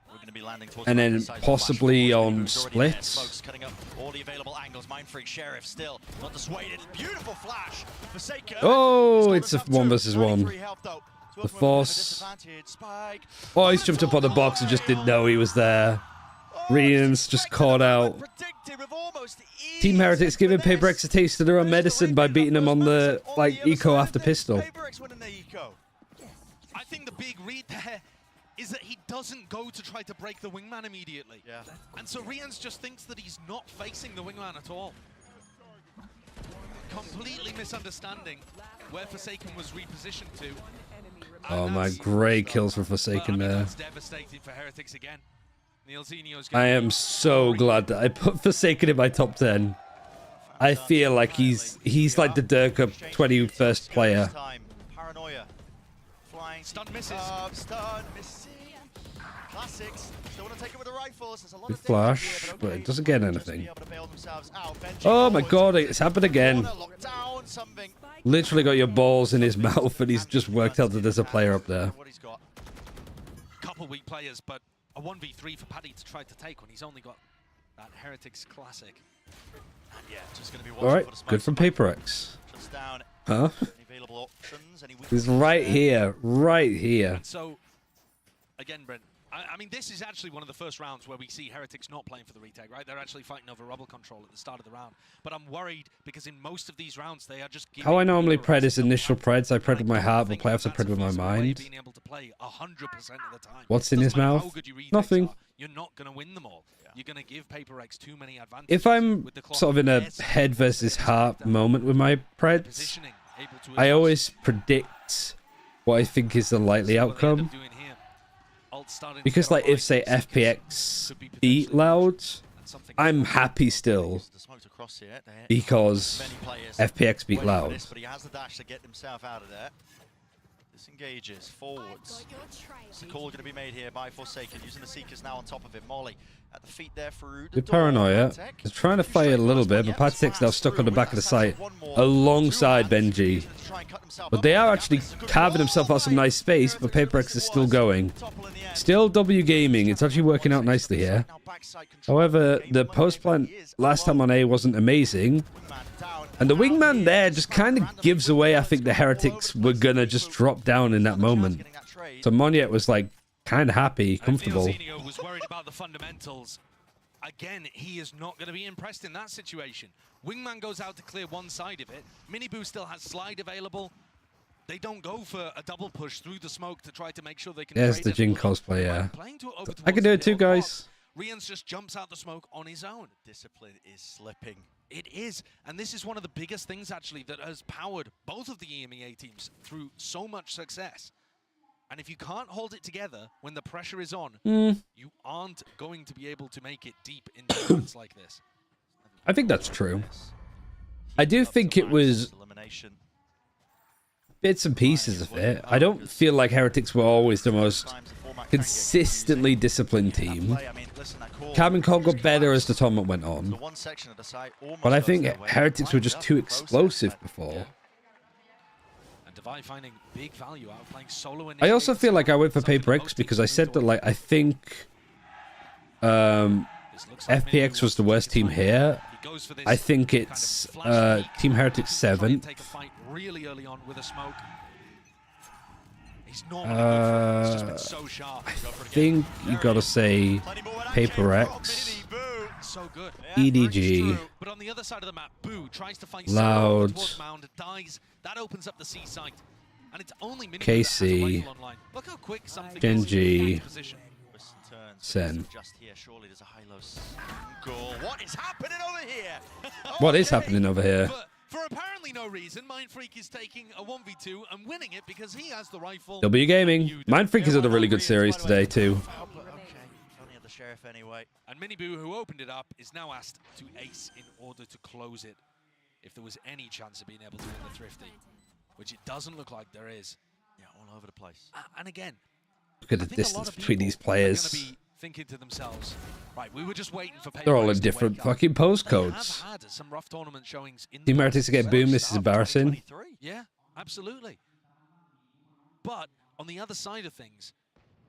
We're going to be landing towards And then possibly on Splits. Cutting up all the available angles. Mind Freak Sheriff still not dissuaded. Beautiful flash. Forsaken. Oh, it's a 1 versus 1. The Force. Oh, he's jumped up on the box and just didn't know he was there. Rian's just caught out. Team Heretics giving Paper X a taste of their own medicine by beating him on the eco after pistol. I think the big read there is that he doesn't go to try to break the wingman immediately. Yeah. And so Rian's just thinks that he's not facing the wingman at all. Completely misunderstanding where Forsaken was repositioned to. Oh my, great kills for Forsaken there. That's devastating for Heretics again. I am so glad that I put Forsaken in my top 10. I feel like he's like the Dirk of 21st player. Paranoia. Flying. Stun misses. Stun misses. Classics. Still want to take it with the rifles. There's a lot With of flash, but it doesn't get anything. Oh my god, it's happened again. Literally got your balls in his mouth and he's just worked out that there's a player up there. What he's got. Couple weak players, but a 1v3 for Paddy to try to take when he's only got that Heretics classic. And yeah, just going to be Alright, good from PaperX. Huh? He's right here, right here. And so, again, Brent, I mean, this is actually one of the first rounds where we see Heretics not playing for the retake, right? They're actually fighting over rubble control at the start of the round. But I'm worried because in most of these rounds, they are just giving How I normally pred is initial preds. I pred with my heart, but playoffs I pred with my mind. being able to play 100% of the time. What's in his mouth? Nothing. You're not going to win them all. You're going to give PaperX too many advantages. If I'm sort of in a head versus heart moment with my preds, I always predict what I think is the likely outcome. Because, like, if, say, FPX beat Loud, I'm happy still. Because FPX beat Loud. But he has the dash to get himself out of there. Disengages forwards. It's a call going to be made here by Forsaken, using the Seekers now on top of him. Molly at the feet there through the With Paranoia, he's trying to fight it a little bit, but Patik's now stuck on the back of the site alongside Benji. But they are actually carving themselves out some nice space, but PaperX is still going. Still W Gaming, it's actually working out nicely here. However, the post plant last time on A wasn't amazing. And the wingman there just kind of gives away, I think, the Heretics were gonna just drop down in that moment. So Moniet was like kind of happy, comfortable. Was worried about the fundamentals. Again, he is not going to be impressed in that situation. Wingman goes out to clear one side of it. Miniboo still has slide available. They don't go for a double push through the smoke to try to make sure they can. There's the Jin cosplay, yeah. I can do it too, guys. Rians just jumps out the smoke on his own. Discipline is slipping. It is, and this is one of the biggest things actually that has powered both of the EMEA teams through so much success. And if you can't hold it together when the pressure is on, you aren't going to be able to make it deep in tournaments like this. I think that's true. I do think it was bits and pieces of it. I don't feel like Heretics were always the most consistently disciplined team. Cam and Cole got better as the tournament went on. But I think Heretics were just too explosive before. Finding big value out of playing solo. I also feel like I went for PaperX because I said that, like, I think FPX was the worst team here. I think it's Team Heretics 7th. I think you gotta say PaperX, EDG, But on the other side of the map, Boo tries to find Loud, that opens up the C site. And it's only KC, Look how quick something Genji, Sen. What is happening over here? What is happening over here? For apparently no reason, Mindfreak is taking a 1v2 and winning it because he has the rifle. W Gaming. Mindfreak has had a really good series today too. The sheriff anyway. And Miniboo, who opened it up, is now asked to ace in order to close it. If there was any chance of being able to win the Thrifty, which it doesn't look like there is. Yeah, all over the place. And again, look at the distance between these players. Be thinking to themselves, right, we were just waiting for. They're all in different fucking postcodes. Had some rough tournament showings in Team Heretics to get boom. This is embarrassing. Yeah, absolutely. But on the other side of things,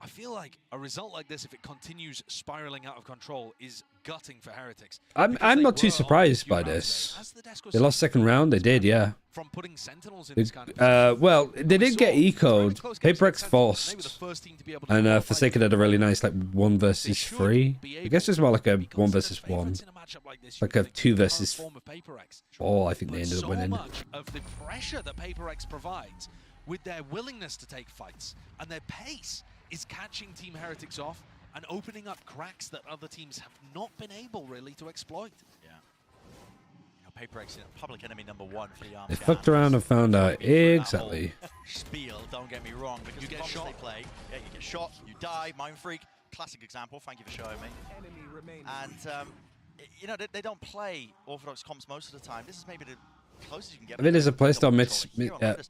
I feel like a result like this, if it continues spiraling out of control, is gutting for Heretics. I'm not too surprised by this. They lost second round. They did, yeah. From putting sentinels in this kind of well, they did get eco'd. PaperX forced, and Forsaken had a really nice like 1 versus 3. I guess it's more like a 1 versus 1, like a 2 versus 4. I think they ended up winning. So much of the pressure that PaperX provides, with their willingness to take fights and their pace, is catching Team Heretics off and opening up cracks that other teams have not been able really to exploit. Yeah. PaperX is public enemy #1 for the arms. They fucked around and found out exactly. Spiel, don't get me wrong, because you get shot. They play. Yeah, you get shot, you die. Mindfreak classic example. Thank you for showing me. And you know, they don't play orthodox comps most of the time. This is maybe the closest you can get. I think there's a playstyle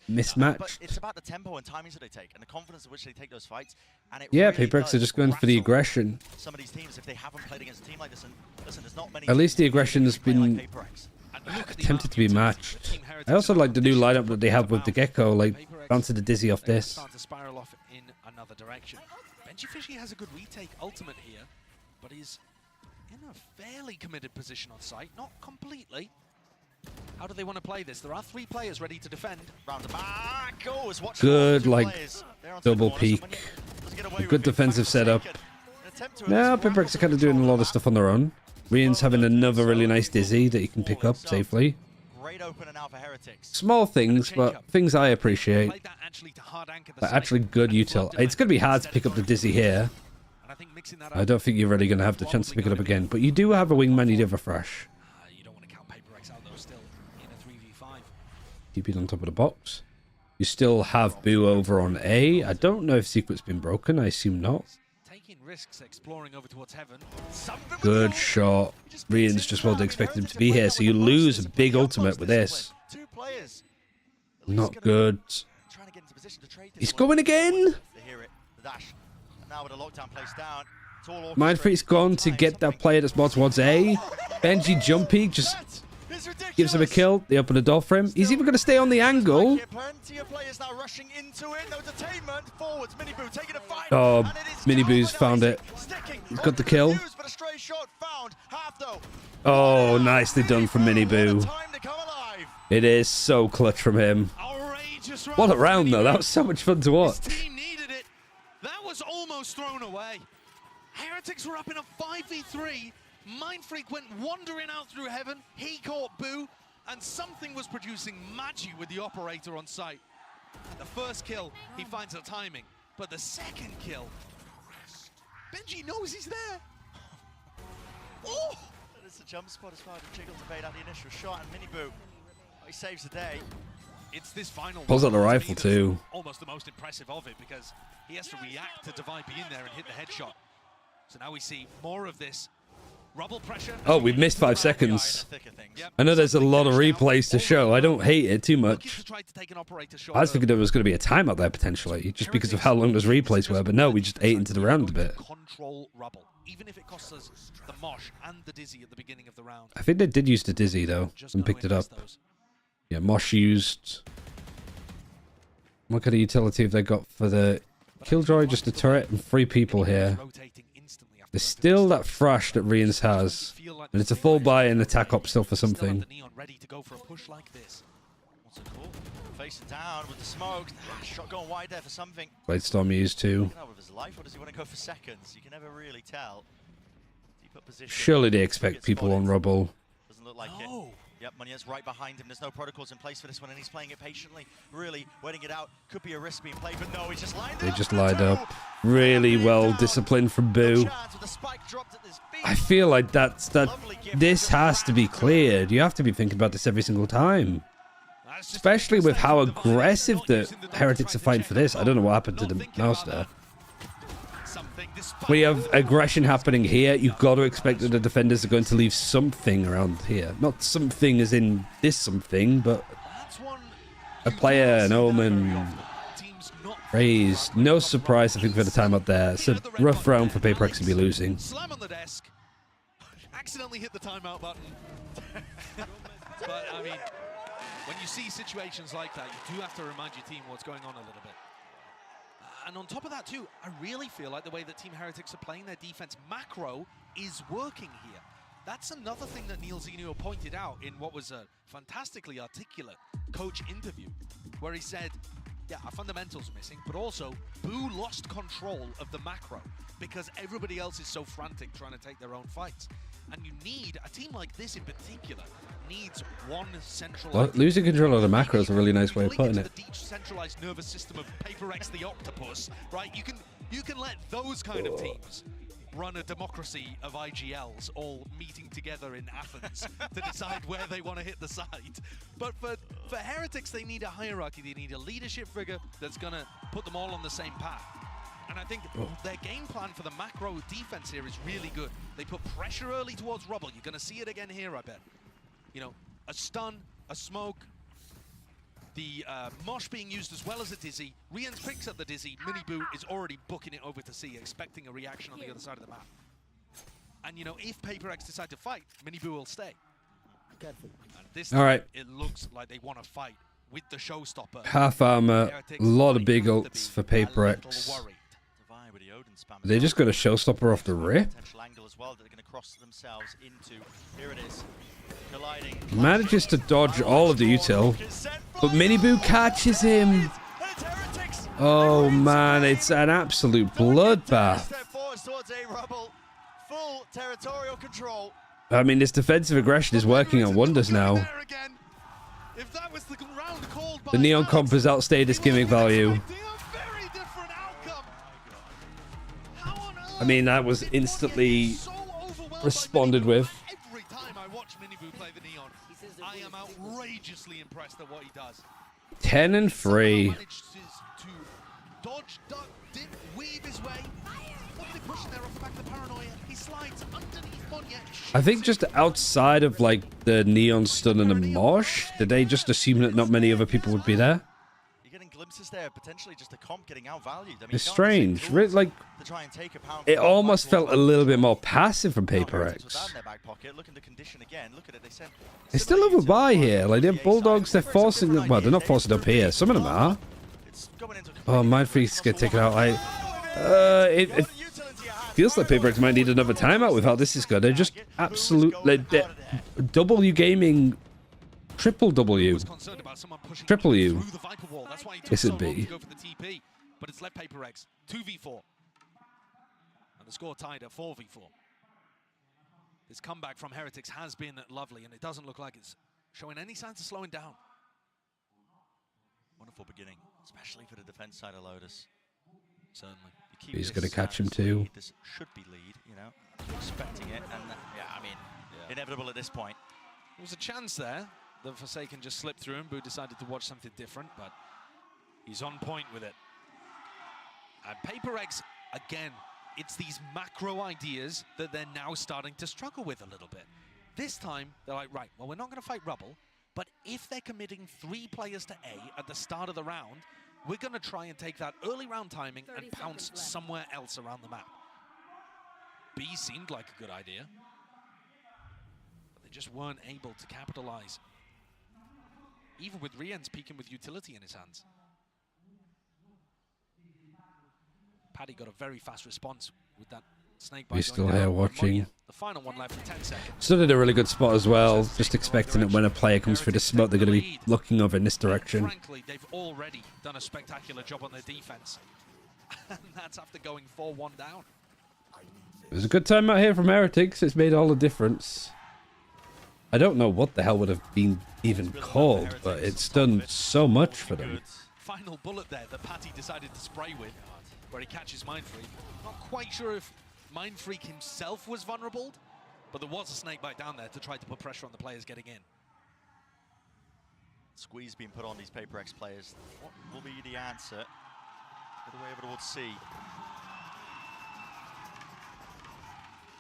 mismatched. But it's about the tempo and timings that they take and the confidence at which they take those fights. And it Yeah, really Paperex are does just going for the rattle aggression. some of these teams if they haven't played against a team like this. And listen, there's not many. At least the teams aggression has playing like been Paperex. attempted to be matched. I also like the new lineup that they have with the Gecko, like bouncing the Dizzy off this. Start to spiral off in another direction. Benji Fishy has a good retake ultimate here, but he's in a fairly committed position on site. Not completely. How do they want to play this? There are 3 players ready to defend. Round the back. Oh, it's watching Good, two like, players. They're onto the double corner. peek. Someone doesn't get away with Good it. defensive setup. An attempt to Now, Paperex are kind of doing a lot of stuff on their own. Rian's having another really nice Dizzy that he can pick up safely. Great opener now for Heretics. Small things, but things I appreciate. But actually good util. It's going to be hard to pick up the Dizzy here. I don't think you're really going to have the chance to pick it up again. But you do have a wingman, you do have a Fresh. You don't want to count Paperex out though still in a 3v5. Keep it on top of the box. You still have Boo over on A. I don't know if Secret's been broken. I assume not. Taking risks, exploring over towards heaven. Good shot. Rian's just wasn't expecting him to be here, so you lose a big ultimate with this. Not good. He's going again. Now with a lockdown placed down, it's all Mindfreak's gone to get that player that's more towards A. Benji jump peek just gives him a kill. They open the door for him. He's even going to stay on the angle. Oh, Mini Boo's found it. He's got the kill. Oh, nicely done from Mini Boo. It is so clutch from him. What a round, though. That was so much fun to watch. That was almost thrown away. Heretics were up in a 5v3. Mindfreak went wandering out through heaven. He caught Boo, and something was producing Magi with the operator on site. The first kill, he finds the timing, but the second kill, Benji knows he's there. Oh! There's a jump spot as well to jiggle to bait out the initial shot, and Mini Boo, he saves the day. It's this final Pulls out the one rifle that's too. Almost the most impressive of it because he has to react to Divide being there and hit the headshot. So now we see more of this rubble pressure. Oh, we've missed 5 seconds. I know there's a lot of replays to show. I don't hate it too much. I was thinking there was going to be a timeout there potentially, just because of how long those replays were. But no, we just ate into the round a bit. Control rubble, even if it costs us the mosh and the dizzy at the beginning of the round. I think they did use the Dizzy though and picked it up. Yeah, Mosh used. What kind of utility have they got for the Killjoy? Just a turret and 3 people here. There's still that Thrash that Rians has. And it's a full buy and attack up still for something. Face it down with the smoke. Shot going wide there for something. Bladestorm used too. With his life, or does he want to go for seconds? You can never really tell. Deep up position. Surely they expect people on rubble. Doesn't look like it. Yep, Munier's right behind him. There's no protocols in place for this one, and he's playing it patiently. Really waiting it out. Could be a risk being played, but no, he's just lined They just lined up. Really well disciplined from Boo. I feel like this has to be cleared. You have to be thinking about this every single time. Especially with how aggressive the Heretics are fighting for this. I don't know what happened to the mouse there. We have aggression happening here. You've got to expect that the defenders are going to leave something around here. Not something as in this something, but a player, an Omen, Raze. No surprise, I think, for the timeout there. It's a rough round for Paperex to be losing. Slam on the desk. Accidentally hit the timeout button. But, I mean, when you see situations like that, you do have to remind your team what's going on a little bit. And on top of that too, I really feel like the way that Team Heretics are playing their defense macro is working here. That's another thing that Neil Zenio pointed out in what was a fantastically articulate coach interview, where he said, yeah, our fundamentals are missing, but also Boo lost control of the macro because everybody else is so frantic trying to take their own fights. And you need, a team like this in particular, needs one central... Well, losing control of the macro is a really nice way of putting it. The decentralized nervous system of Paperex the Octopus, right? You can let those kind of teams run a democracy of IGLs all meeting together in Athens to decide where they want to hit the site. But for Heretics, they need a hierarchy. They need a leadership figure that's going to put them all on the same path. And I think their game plan for the macro defense here is really good. They put pressure early towards Rubble. You're going to see it again here, I bet. You know, a stun, a smoke, the mosh being used as well as a dizzy. Rians picks up the dizzy. Minibu is already booking it over to C, expecting a reaction on the other side of the map. And, you know, if Paper X decide to fight, Minibu will stay. And this time, All right. it looks like they want to fight with the showstopper. Half armor, a lot of big ults for Paper X. They just got a showstopper off the rip. Manages to dodge all of the util, but Minibu catches him. Oh man, it's an absolute bloodbath. I mean, this defensive aggression is working on wonders now. The Neon Comp has outstayed its gimmick value. I mean, that was instantly responded with. Every time I watch Minibu play the Neon, I am outrageously impressed at what he does. 10 and 3. Dodge, duck, dip, weave his way. What are they pushing there off the back of the paranoia? He slides underneath Monya. I think just outside of like the Neon stun and the mosh, did they just assume that not many other people would be there? You're getting glimpses there, potentially just a comp getting outvalued. I mean, It's strange. Like, it almost felt a little bit more passive from Paper X. They still have a buy here. Like, they're Bulldogs, they're forcing them. Well, they're not forcing up here. Some of them are. Oh, Mind Freak's get taken out. It feels like Paper X might need another timeout with how this is going. They're just absolutely W gaming, triple W, triple U. This would be. But it's left Paper X 2v4, and the score tied at 4v4. This comeback from Heretics has been lovely, and it doesn't look like it's showing any signs of slowing down. Wonderful beginning, especially for the defense side of Lotus. Certainly. He's going to catch him too. This should be lead, you know, expecting it, and yeah, I mean, inevitable at this point. There was a chance there. The Forsaken just slipped through, and Boo decided to watch something different, but he's on point with it. And Paper X, again, it's these macro ideas that they're now starting to struggle with a little bit. This time, they're like, right, well, we're not going to fight Rubble, but if they're committing 3 players to A at the start of the round, we're going to try and take that early round timing and pounce somewhere else around the map. B seemed like a good idea, but they just weren't able to capitalize. Even with Rians peeking with utility in his hands. Paddy got a very fast response with that snake bite. He's still here watching. The final one left for 10 seconds. Stood at a really good spot as well. Just expecting that when a player comes through the smoke, they're going to be looking over in this direction. Frankly, they've already done a spectacular job on their defense. And that's after going 4-1 down. It was a good time out here from Heretics. It's made all the difference. I don't know what the hell would have been even called, but it's done so much for them. Final bullet there that Patty decided to spray with, where he catches Mind Freak. Not quite sure if Mind Freak himself was vulnerable, but there was a snake bite down there to try to put pressure on the players getting in. Squeeze being put on these Paper X players. What will be the answer? Get away over towards C.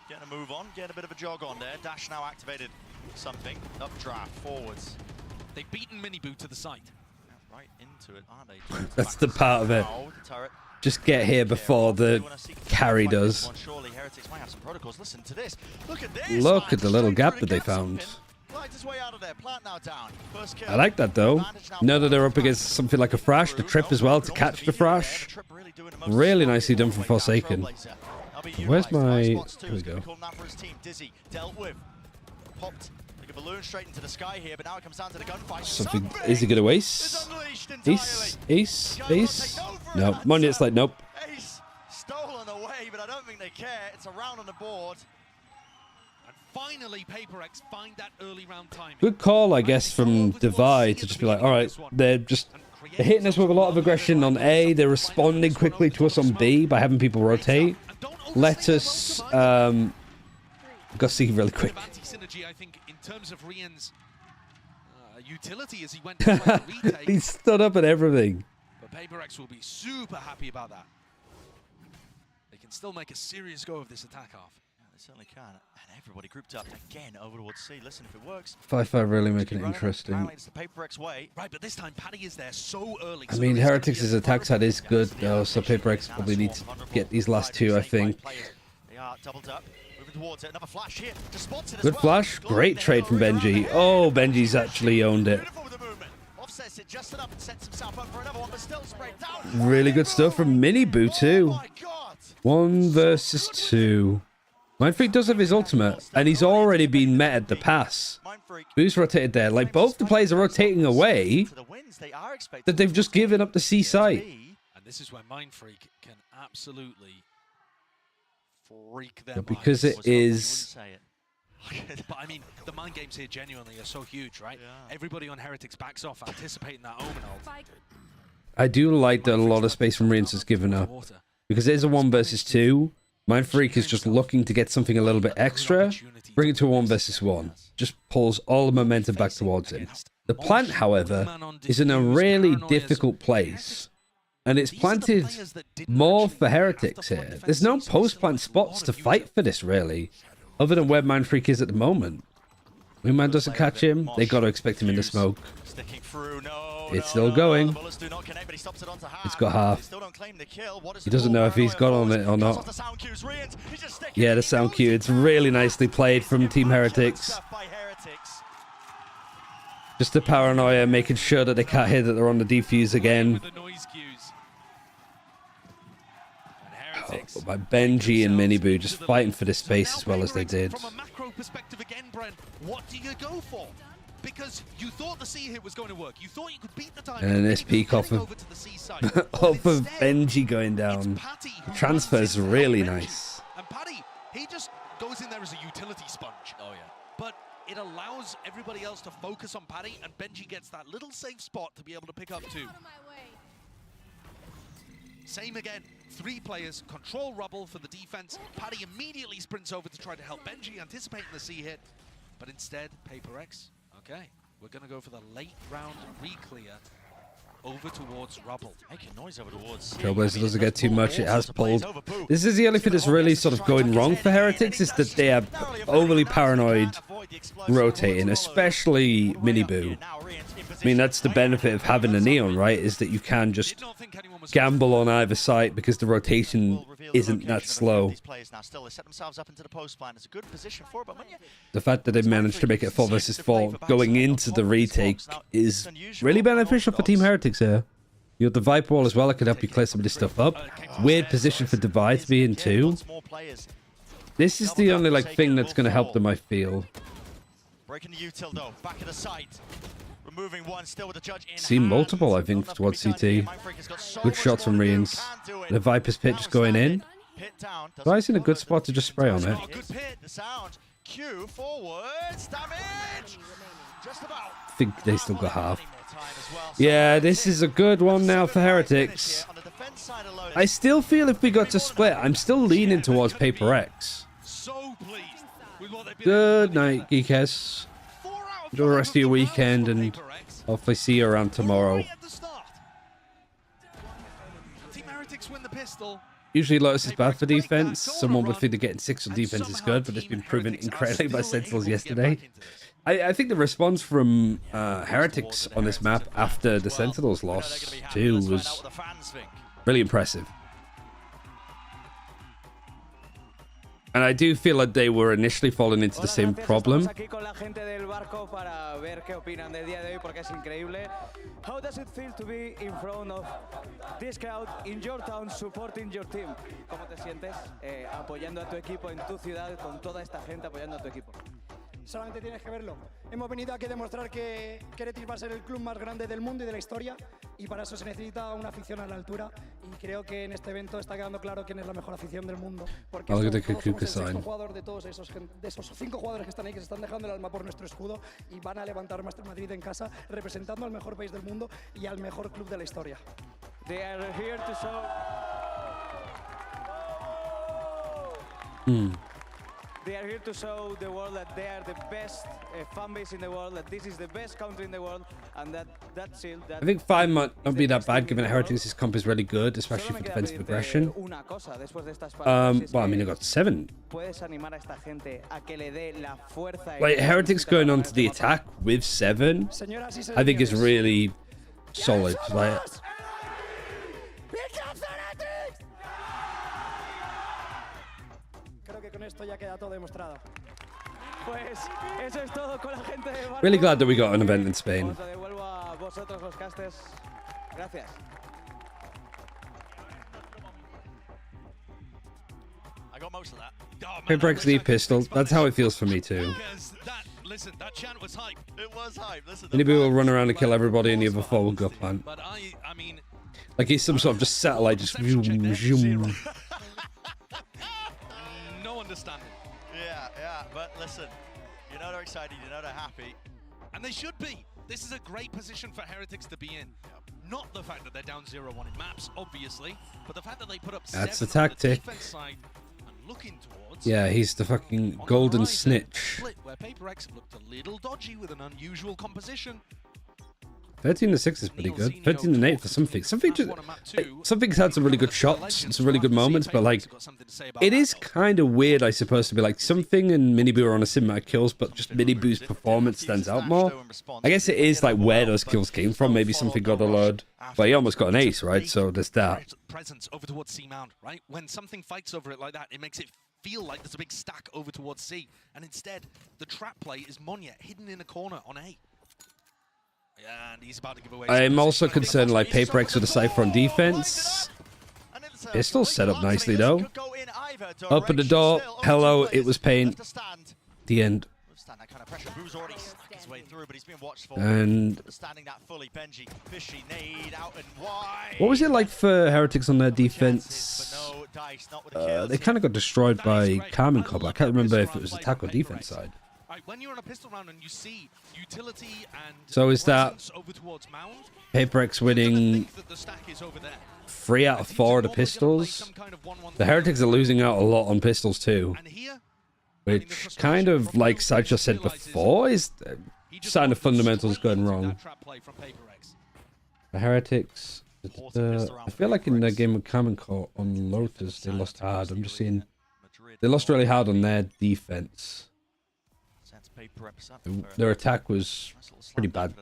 Getting a move on, getting a bit of a jog on there. Dash now activated something. Updraft, forwards. They've beaten Minibu to the site. Yeah, right into it, aren't they? That's the part of it. Just get here before the carry does. Surely Heretics might have some protocols. Listen to this. Look at this. Look at the little gap that they found. I like that though. Now that they're up against something like a Thrash, the trip as well to catch the Thrash. Really nicely done from Forsaken. Where's my... Here we go. Popped like a balloon straight into the sky here, but now it comes down to the gunfight. Something... Is he going to ace? Ace? Ace? Ace? No. Monya's like, nope. Ace stolen away, but I don't think they care. It's a round on the board. And finally, Paper X find that early round time. Good call, I guess, from Divide to just be like, all right, they're hitting us with a lot of aggression on A. They're responding quickly to us on B by having people rotate. Let us go see really quick. Synergy, I think, in terms of Rian's utility as he went to the retake. He stood up at everything. But Paper X will be super happy about that. can still make a serious go of this attack half. Yeah, they certainly can. And everybody grouped up again over towards C. Listen, if it works... 5-5 really making it interesting. Apparently it's the Paper X way. Right, but this time Paddy is there so early. I mean, Heretics' attack side is good, though, so Paper X probably need to get these last two, I think. They are doubled up. Moving towards it. Another flash here. Just spots it as Good well. flash. Great trade from Benji. Oh, Benji's actually owned it. Offsets it just enough and sets himself up for another one, but still sprayed down. Really good stuff from Mini Boo, too. 1 versus 2. Mindfreak does have his ultimate, and he's already been met at the pass. Boo's rotated there. Like, both the players are rotating away, that they've just given up the C site. And this is where Mindfreak can absolutely freak them Yeah, because it is... But I mean, the mind games here genuinely are so huge, right? Yeah. Everybody on Heretics backs off, anticipating that Omen ult. I do like that a lot of space from Riens has given up. Because it is a 1 versus 2. Mindfreak is just looking to get something a little bit extra. Bring it to a 1 versus 1. Just pulls all the momentum back towards him. The plant, however, is in a really difficult place. And it's planted more for Heretics here. There's no post-plant spots to fight for this, really. Other than where Mindfreak is at the moment. Wingman doesn't catch him. They got to expect him in the smoke. It's still going. It's got half. He doesn't know if he's got on it or not. Yeah, the sound cue. It's really nicely played from Team Heretics. Just the paranoia, making sure that they can't hear that they're on the defuse again. Oh, by Benji and Miniboo just fighting for this space as well as they did. From a macro perspective again, Brent, what do you go for? Because you thought the C hit was going to work. You thought you could beat the time. And this peak off of, off of Benji going down. The transfer's really nice. And Paddy, he just goes in there as a utility sponge. Oh, yeah. But it allows everybody else to focus on Paddy, and Benji gets that little safe spot to be able to pick up 2. Same again. 3 players control rubble for the defense. Paddy immediately sprints over to try to help Benji, anticipating the C hit. But instead, Paper X, okay, we're going to go for the late round re-clear over towards rubble. Making noise over towards... Trailblazer doesn't get too much. It has pulled. This is the only thing that's really sort of going wrong for Heretics, is that they are overly paranoid rotating, especially Miniboo. I mean, that's the benefit of having a Neon, right? Is that you can just gamble on either side because the rotation isn't that slow. The fact that they've managed to make it 4 versus 4 going into the retake is really beneficial for Team Heretics here. You have the Viper Wall as well. It could help you clear some of this stuff up. Weird position for Divide to be in too. This is the only thing that's going to help them, I feel. Breaking the util though, back of the site. Removing one, still with the judge in. See multiple, I think, towards CT. Good shots from Riens. The Viper's pit just going in. Guy's in a good spot to just spray on it. Good pit, the sound. Q forwards, damage. Just about. I think they still got half. Yeah, this is a good one now for Heretics. I still feel if we got to split, I'm still leaning towards Paper X. Good night, Geekess. Enjoy the rest of your weekend, and hopefully see you around tomorrow. Usually Lotus is bad for defense. Someone would think that getting 6 on defense is good, but it's been proven incredibly by Sentinels yesterday. I think the response from Heretics on this map after the Sentinels loss too was really impressive. And I do feel like they were initially falling into the same problem. How does it feel to be in front of this crowd in your town supporting your team? ¿Cómo te sientes apoyando a tu equipo en tu ciudad con toda esta gente apoyando a tu equipo? Solamente tienes que verlo. Hemos venido aquí a demostrar que Heretics va a ser el club más grande del mundo y de la historia, y para eso se necesita una afición a la altura, y creo que en este evento está quedando claro quién es la mejor afición del mundo, porque somos el sexto jugador de todos esos 5 jugadores que están ahí, que se están dejando el alma por nuestro escudo y van a levantar Madrid en casa representando al mejor país del mundo y al mejor club de la historia. They are here to show. They are here to show the world that they are the best fan base in the world, that this is the best country in the world, and that I think 5 might not be that bad, given that Heretics' comp is really good, especially for defensive aggression. Well, I mean, I got 7. Like, Heretics going on to the attack with 7, I think is really solid. Like, really glad that we got an event in Spain. I got most of that. Paper need pistol. That's how it feels for me too. Listen, that chant was hype. It was hype. Listen, Many people will run around and kill everybody, and the other 4 will go plant. But I mean, like he's some sort of just satellite, just zoom, zoom. No understanding. Yeah, but listen, you know they're excited, you know they're happy. And they should be. This is a great position for Heretics to be in. Not the fact that they're down 0-1 in maps, obviously, but the fact that they put up 7 That's the on tactic. the defense side and looking towards. Yeah, he's the fucking golden snitch. Split where Paper X looked a little dodgy with an unusual composition. 13-6 is pretty good. 13-8 for something. Something's had some really good shots and some really good moments, but like, it is kind of weird, I suppose, to be like something and Miniboo are on a similar kills, but just Miniboo's performance stands out more. I guess it is like where those kills came from. Maybe something got a load, but he almost got an ace, right? So there's that. Presence over towards C Mound, right? When something fights over it like that, it makes it feel like there's a big stack over towards C, and instead the trap play is Monya hidden in a corner on A. Yeah, and he's about to give away. I'm also concerned like Paper X with a Cypher on defense. Pistol set up nicely though. Open the door. Hello, it was pain. The end. And what was it like for Heretics on their defense? They kind of got destroyed by Carmen Cobb. I can't remember if it was attack or defense side. When you're on a pistol round and you see utility and So is that over towards Mound, Paper X winning 3 out of 4 of the pistols? The Heretics are losing out a lot on pistols too, which kind of, like Sideshow said before, is a sign of fundamentals going wrong. The Heretics, I feel like in the game with Carmen Court on Lotus, they lost hard. I'm just seeing they lost really hard on their defense. Their attack was pretty bad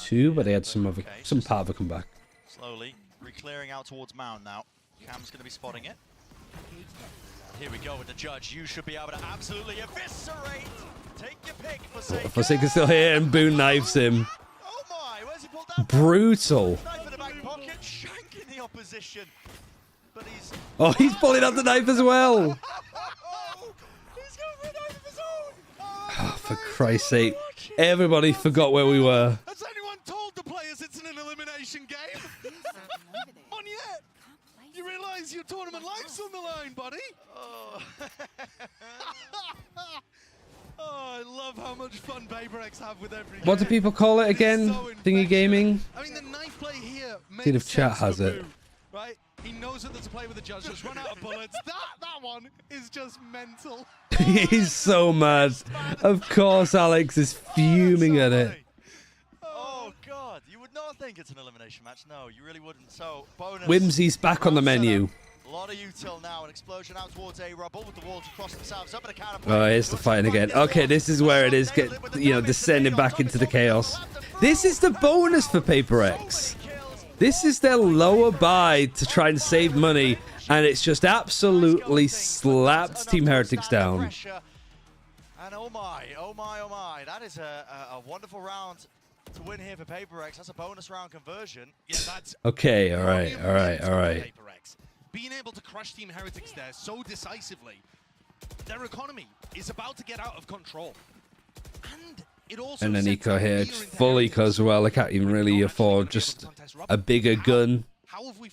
too, but they had some part of a comeback. Slowly re-clearing out towards Mound now. Cam's going to be spotting it. Here we go with the judge. You should be able to absolutely eviscerate. Take your pick, Forsaken. Forsaken's still here, and Boone knives him. Brutal. Knife in the back pocket, shanking the opposition. But Oh, he's pulling out the knife as well. Oh, for Christ's sake. Everybody forgot where we were. has anyone told the players it's an elimination game? On yet? You realize your tournament life's on the line, buddy? Oh. Oh, I love how much fun Paper X have with every What do people call it again? Thingy gaming? I mean, the knife play here See if chat has it. right? He knows that there's a play with the judge that's run out of bullets. That one is just mental. He's so mad. Of course, Alex is fuming at it. Oh God, you would not think it's an elimination match. No, you really wouldn't. So bonus. Whimsy's back on the menu. A lot of util now. An explosion out towards A rubble with the walls across themselves. Up at a counter. Oh, here's the fighting again. Okay, this is where it is, descending back into the chaos. This is the bonus for Paper X. This is their lower buy to try and save money, and it's just absolutely slapped Team Heretics down. And oh my, that is a wonderful round to win here for Paper X. That's a bonus round conversion. Yeah, that's Okay, all right. being able to crush Team Heretics there so decisively. Their economy is about to get out of control. And it also And then Eco here, full Eco as well. I can't even really afford just a bigger gun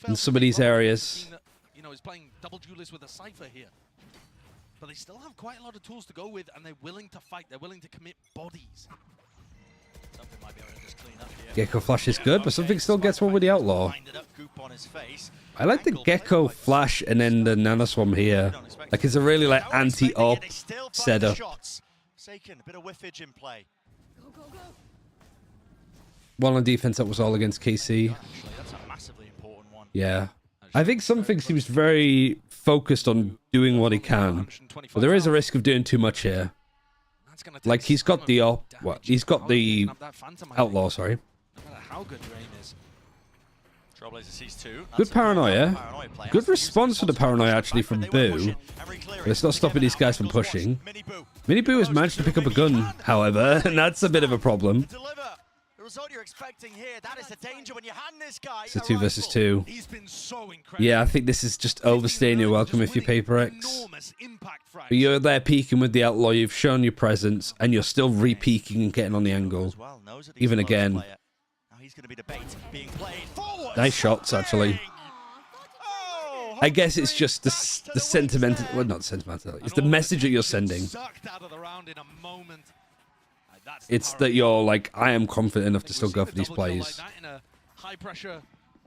in some of these areas. You know, is playing double duelist with a Cypher here. But they still have quite a lot of tools to go with, and they're willing to fight. They're willing to commit bodies. Something might be able to just clean up here. Gecko Flash is good, but something still gets one with the Outlaw. I like the Gecko Flash and then the Nanoswarm here. Like, it's a really, like, anti-op setup. Forsaken, a bit of whiffage in play. One on defense that was all against KC. That's a massively important one. Yeah. I think something seems very focused on doing what he can. But there is a risk of doing too much here. Like, he's got the he's got the outlaw, sorry. No matter how good your aim is. Trailblazer sees two. Good paranoia. Good response for the paranoia, actually, from Boo. But it's not stopping these guys from pushing. Mini Boo has managed to pick up a gun, however, and that's a bit of a problem. The result you're expecting here, that is the danger when you hand this guy. It's a 2 versus 2. Yeah, I think this is just overstaying your welcome if you're Paper X. But you're there peeking with the outlaw, you've shown your presence, and you're still re-peeking and getting on the angle. Even again. Nice shots, actually. I guess it's just the sentimental... Well, not sentimental. It's the message that you're sending. It's that you're like, I am confident enough to still go for these plays. In a high pressure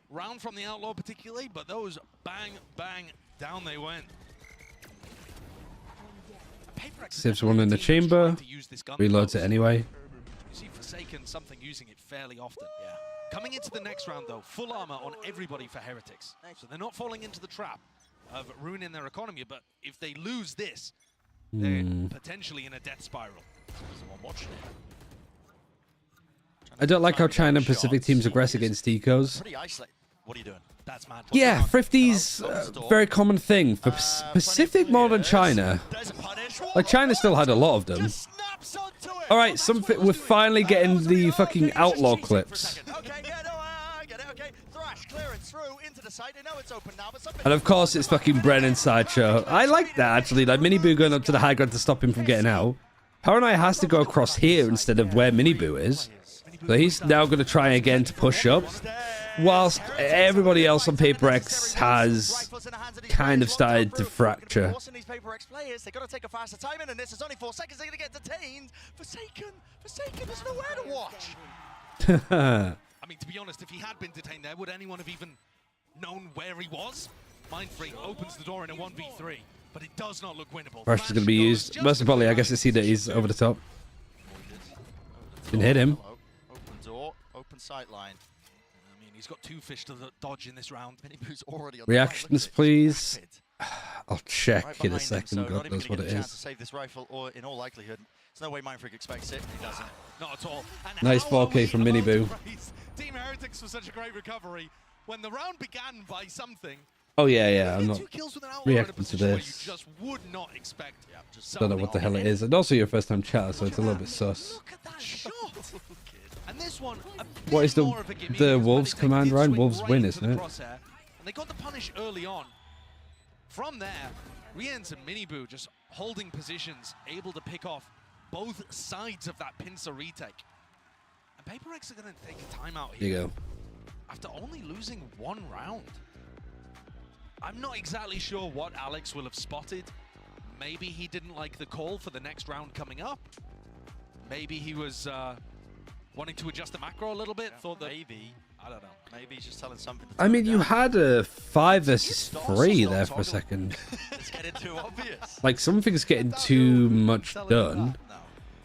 round from the outlaw particularly, but those bang, bang, down they went. Saves one in the chamber. Reloads it anyway. You see Forsaken something using it fairly often. Yeah. Coming into the next round though, full armor on everybody for Heretics. So they're not falling into the trap of ruining their economy, but if they lose this, they're potentially in a death spiral. I don't like how China and Pacific teams aggress against Ecos. What are you doing? That's mad. Yeah, Thrifty's a very common thing. For Pacific more than China. Like, China still had a lot of them. Alright, we're finally getting the fucking outlaw clips. And of course, it's fucking Brennan Sideshow. I like that, actually. Like, Mini Boo going up to the high ground to stop him from getting out. Paranoia has to go across here instead of where Mini Boo is. So he's now going to try again to push up. Whilst everybody else on Paper X has kind of started to fracture. These Paper X players, they've got to take a faster time in, and this is only 4 seconds. They're going to get detained. Forsaken, there's nowhere to watch. I mean, to be honest, if he had been detained there, would anyone have even known where he was? Mindfreak opens the door in a 1v3, but it does not look winnable. Rush is going to be used. Most of all, I guess I see that he's over the top. Didn't hit him. Open door, open sight line. I mean, he's got 2 fish to dodge in this round. Mini-Boo's already on Reactions, please. I'll check right in a him, second. so God knows what it to is. save this rifle, or in all likelihood, there's no way Mindfreak expects it. He doesn't. Not at all. And Nice 4K from Mini Boo. Team Heretics for such a great recovery. When the round began by something. Oh yeah, I'm not reacting to this. You just would not expect. Don't know what the hell it is. And also your first time chatter, so it's a little bit sus. Look at that shot. And this one, What is the Wolves command, Ryan? Wolves win, isn't it? And they got the punish early on. From there, Riens and Mini Boo just holding positions, able to pick off both sides of that pincer retake. And Paper X are going to take a timeout here. Here you go. After only losing 1 round. I'm not exactly sure what Alex will have spotted. Maybe he didn't like the call for the next round coming up. Maybe he was wanting to adjust the macro a little bit. Yeah, thought that maybe, I don't know. Maybe he's just telling something. I mean, you had a 5 versus 3 there for a second. It's getting too obvious. Like, something's getting too much done.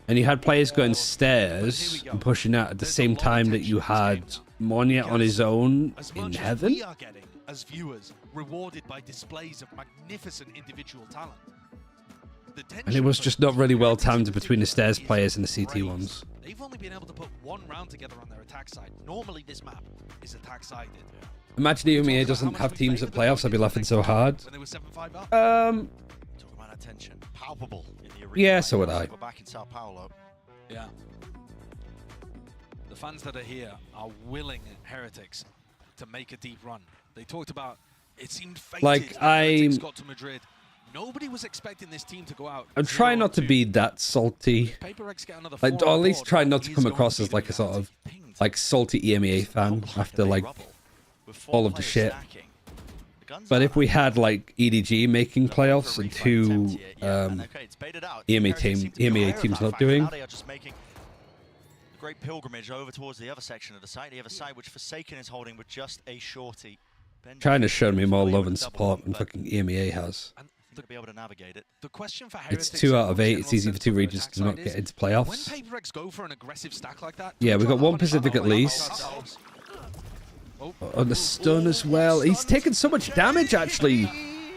And you had players going stairs and pushing out at the same time that you had Monya on his own in heaven. We are getting, as viewers, rewarded by displays of magnificent individual talent. And it was just not really well timed between the stairs players and the CT ones. They've only been able to put 1 round together on their attack side. Normally this map is attack sided. Imagine EMEA doesn't have teams at playoffs, I'd be laughing so hard. When they were 7-5 up. Talk about attention. Palpable in the arena. Yeah, so would I. We're back in Sao Paulo. Yeah. The fans that are here are willing Heretics to make a deep run. They talked about it seemed fated like Heretics got to Madrid. Nobody was expecting this team to go out. I'm trying not to be that salty. Like, or at least try not to come across as like a sort of like salty EMEA fan after like all of the shit. But if we had like EDG making playoffs and 2 EMEA teams not doing, great pilgrimage over towards the other section of the site, which Forsaken is holding with just a shorty. China's shown me more love and support than fucking EMEA has. to be able to navigate it. The question for It's Heretics 2 out of 8. in It's easy for 2 general regions to not sense get into when playoffs. PaperX go for an aggressive stack like that, Yeah, we got one Pacific at away least. Oh. On the stun as well. He's taken so much damage, actually,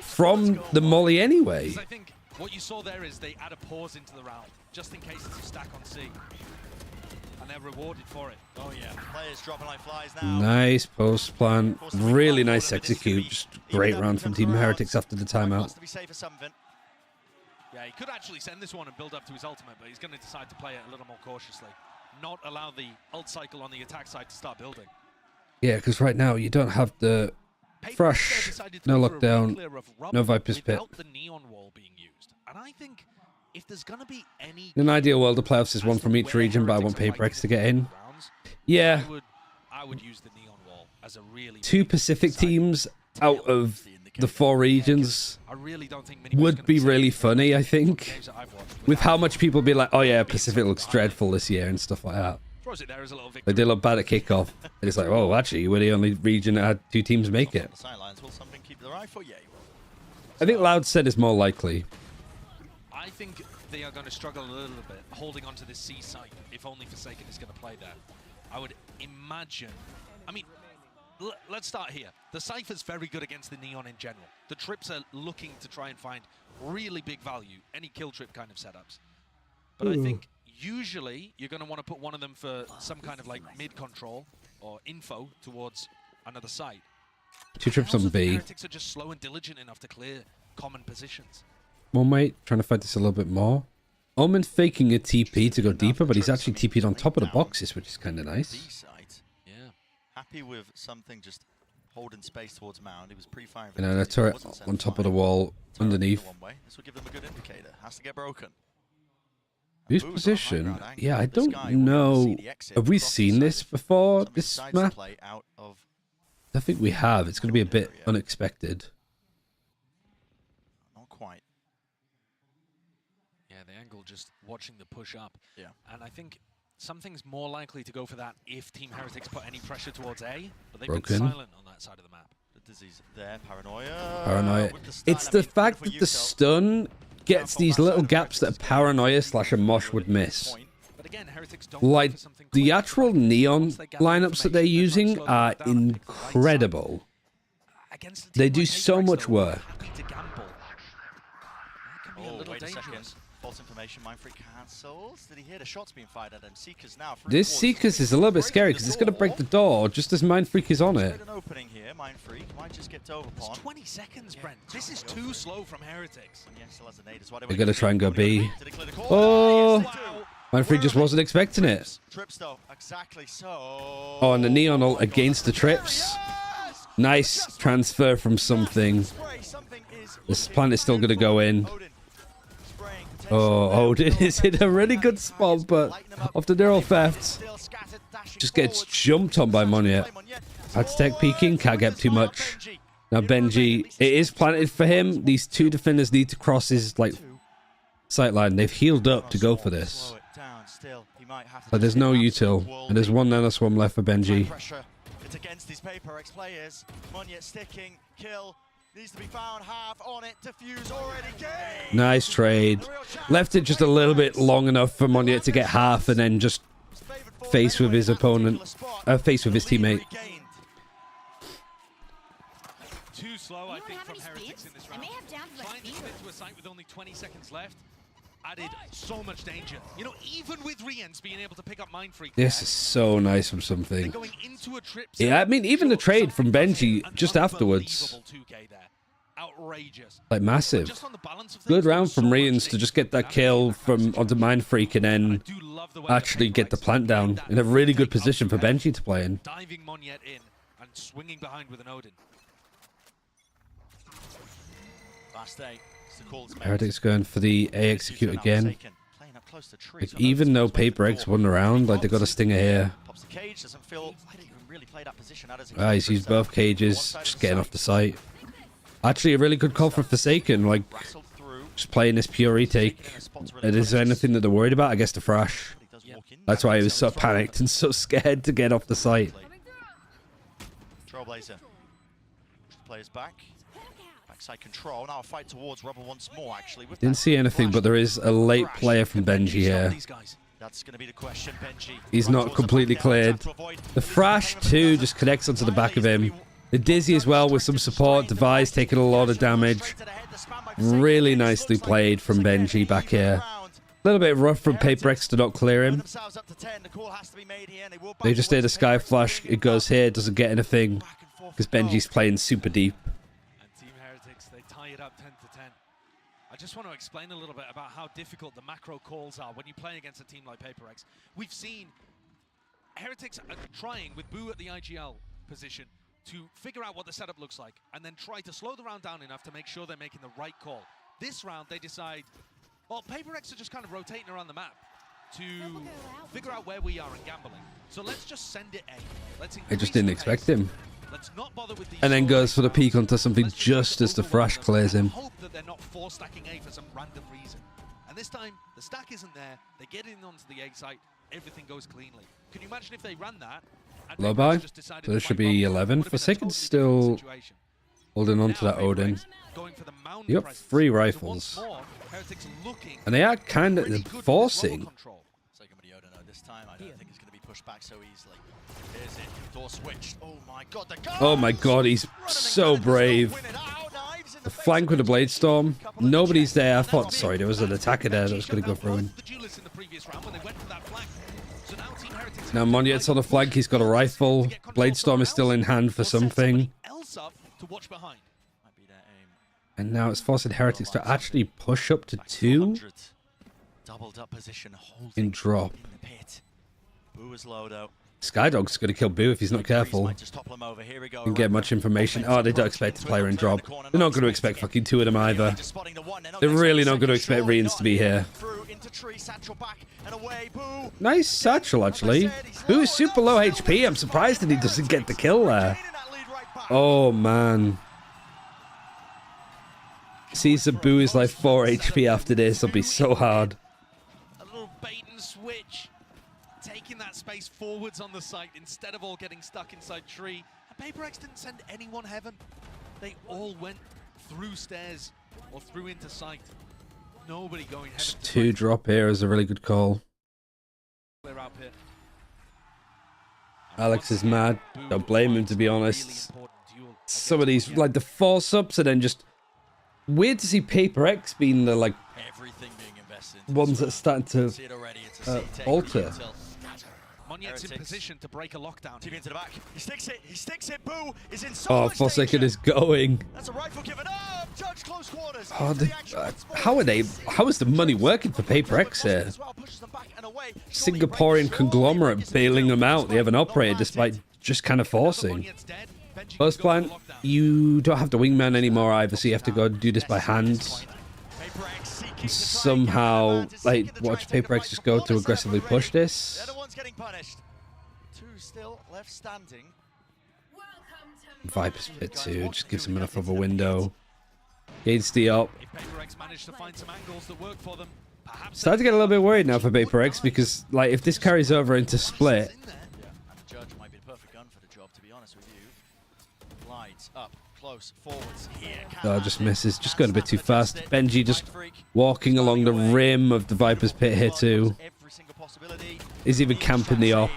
from the molly anyway. I think what you saw there is they add a pause into the round, just in case it's a stack on C. And they're rewarded for it. Oh yeah, players dropping like flies now. Nice post plan. Really nice execute. Just great round from Team Heretics after the timeout. To be safe for something. Yeah, he could actually send this one and build up to his ultimate, but he's going to decide to play it a little more cautiously. Not allow the ult cycle on the attack side to start building. Yeah, because right now you don't have the Fresh, no lockdown, no Viper's Pit. Without the neon wall being used. And I think if there's going to be any... In an ideal world, the playoffs is one from each region, but I want PaperX to get in. Yeah. I would use the neon wall as a really... 2 Pacific teams out of the 4 regions would be really funny, I think. With how much people be like, oh yeah, Pacific looks dreadful this year and stuff like that. They did look bad at kickoff. And it's like, oh, actually, we're the only region that had 2 teams make it. I think Loud said is more likely. I think they are going to struggle a little bit holding onto this C site if only Forsaken is going to play there. I would imagine... I mean, let's start here. The Cypher's very good against the Neon in general. The Trips are looking to try and find really big value, any kill trip kind of setups. But I think usually you're going to want to put one of them for some kind of like mid-control or info towards another site. 2 trips on B. Heretics are just slow and diligent enough to clear common positions. One mate, trying to fight this a little bit more. Omen faking a TP to go deeper, but he's actually TP'd on top of the boxes, which is kind of nice. Yeah. Happy with something just holding space towards Mound. He was pre-firing. And then a turret on top of the wall underneath. This will give them a good indicator. Has to get broken. Whose position? Yeah, I don't know. Have we seen this before, this map? I think we have. It's going to be a bit unexpected. Not quite. Yeah, the angle just watching the push up. Yeah. And I think something's more likely to go for that if Team Heretics put any pressure towards A, but they've Broken. been silent on that side of the map. The disease there, paranoia. Paranoia. It's the fact that the stun gets these little gaps that a paranoia / a mosh would miss. Like, the actual neon lineups that they're using are incredible. They do so much work. Oh, wait a second. False information, Mindfreak cancels. Did he hear the shots being fired at him? Seekers now. This Seekers is a little bit scary because it's going to break the door just as Mindfreak is on it. An opening here, Mindfreak might just get over upon. 20 seconds, Brent. This is too slow from Heretics. They're going to try and go B. Oh! Mindfreak just wasn't expecting it. Trips though, exactly so. Oh, and the neon ult against the Trips. Nice transfer from something. This plant is still going to go in. Oh, Odin is in a really good spot, but after neural theft, just gets jumped on by Monyet. Had to take peeking, can't get too much. Now Benji, it is planted for him. These 2 defenders need to cross his like sight line. They've healed up to go for this. But there's no util, and there's 1 nanoswarm left for Benji. It's against these PaperX players. Monyet sticking, kill. Needs to be found, half on it, defuse already gained. Nice trade. Left it just a little bit long enough for Monyet to get half and then just face with his opponent, face with his teammate. Too slow, I think, from Heretics in this round. Trying to spin to a site with only 20 seconds left added so much danger. You know, even with Riens being able to pick up Mindfreak. This is so nice from something. Yeah, I mean, even the trade from Benji just afterwards. Like, massive. Good round from Riens to just get that kill from onto Mindfreak and then actually get the plant down in a really good position for Benji to play in. Diving Monyet in and swinging behind with an Odin. Last day. Heretics going for the A execute again. Like, even though PaperX won the round, like, they got a stinger here. Ah, he's used both cages, just getting off the site. Actually, a really good call for Forsaken, like, just playing this pure retake. Is there anything that they're worried about? I guess the Thrash. That's why he was so panicked and so scared to get off the site. Trailblazer. Players back. backside control. Now a fight towards Rubber once more, actually. With Didn't see anything, but there is a late player from Benji here. That's going to be the question, Benji. He's not completely cleared. The Thrash too just connects onto the back of him. The Dizzy as well with some support. Device taking a lot of damage. Really nicely played from Benji back here. A little bit rough from PaperX to not clear him. They just did a Sky Flash. It goes here, doesn't get anything because Benji's playing super deep. And Team Heretics, they tie it up 10 to 10. I just want to explain a little bit about how difficult the macro calls are when you play against a team like PaperX. We've seen Heretics are trying with Boo at the IGL position to figure out what the setup looks like and then try to slow the round down enough to make sure they're making the right call. This round, they decide, well, PaperX are just kind of rotating around the map to figure out where we are in gambling. So let's just send it A. I just didn't expect him. And then goes for the peek onto something just as the Thrash clears him. Hope that they're not force stacking A for some random reason. And this time, the stack isn't there. They get in onto the A site. Everything goes cleanly. Can you imagine if they ran that? Low buy. So there should be 11. Forsaken's still holding on to that Odin. You got 3 rifles. And they are kind of forcing. This time, I don't think it's going to be pushed back so easily. Here's it. Door switched. Oh my god, the goal! Oh my god, he's so brave. The flank with the Blade Storm. Nobody's there. I thought, sorry, there was an attacker there that was going to go through him. Now Monyet's on the flank. He's got a rifle. Blade Storm is still in hand for something. And now it's forcing Heretics to actually push up to 2 in drop. Skydog's going to kill Boo if he's not careful. Didn't get much information. Oh, they don't expect a player in drop. They're not going to expect fucking 2 of them either. They're really not going to expect Reans to be here. Nice satchel, actually. Boo is super low HP. I'm surprised that he doesn't get the kill there. Oh, man. Sees that Boo is like 4 HP after this. It'll be so hard. A little bait and switch. Taking that space forwards on the site instead of all getting stuck inside tree. And PaperX didn't send anyone heaven. They all went through stairs or through into sight. Nobody going heaven. 2 drop here is a really good call. Clear out pit. Alex is mad. Don't blame him, to be honest. Some of these, like the 4 subs, and then just weird to see PaperX being the like ones that are starting to alter. Monyet's in position to break a lockdown. TV into the back. He sticks it. Boo is in so Oh, much Forsaken danger. is going. That's a rifle given up. Judge close quarters. Oh, how is the money working for PaperX here? Singaporean conglomerate bailing them out. They have an operator despite just kind of forcing. First plan, you don't have the wingman anymore either, so you have to go do this by hand. And somehow, like, watch PaperX just go to aggressively push this. Getting punished. 2 still left standing. Viper's Pit too, just gives him enough of a window. Gates the up. Starting to get a little bit worried now for PaperX because, like, if this carries over into split. Judge might be the perfect gun for the job, to be honest with you. Glides up, close, forwards here. Oh, just misses. Just going a bit too fast. Benji just walking along the rim of the Viper's Pit here too. Is even camping the op.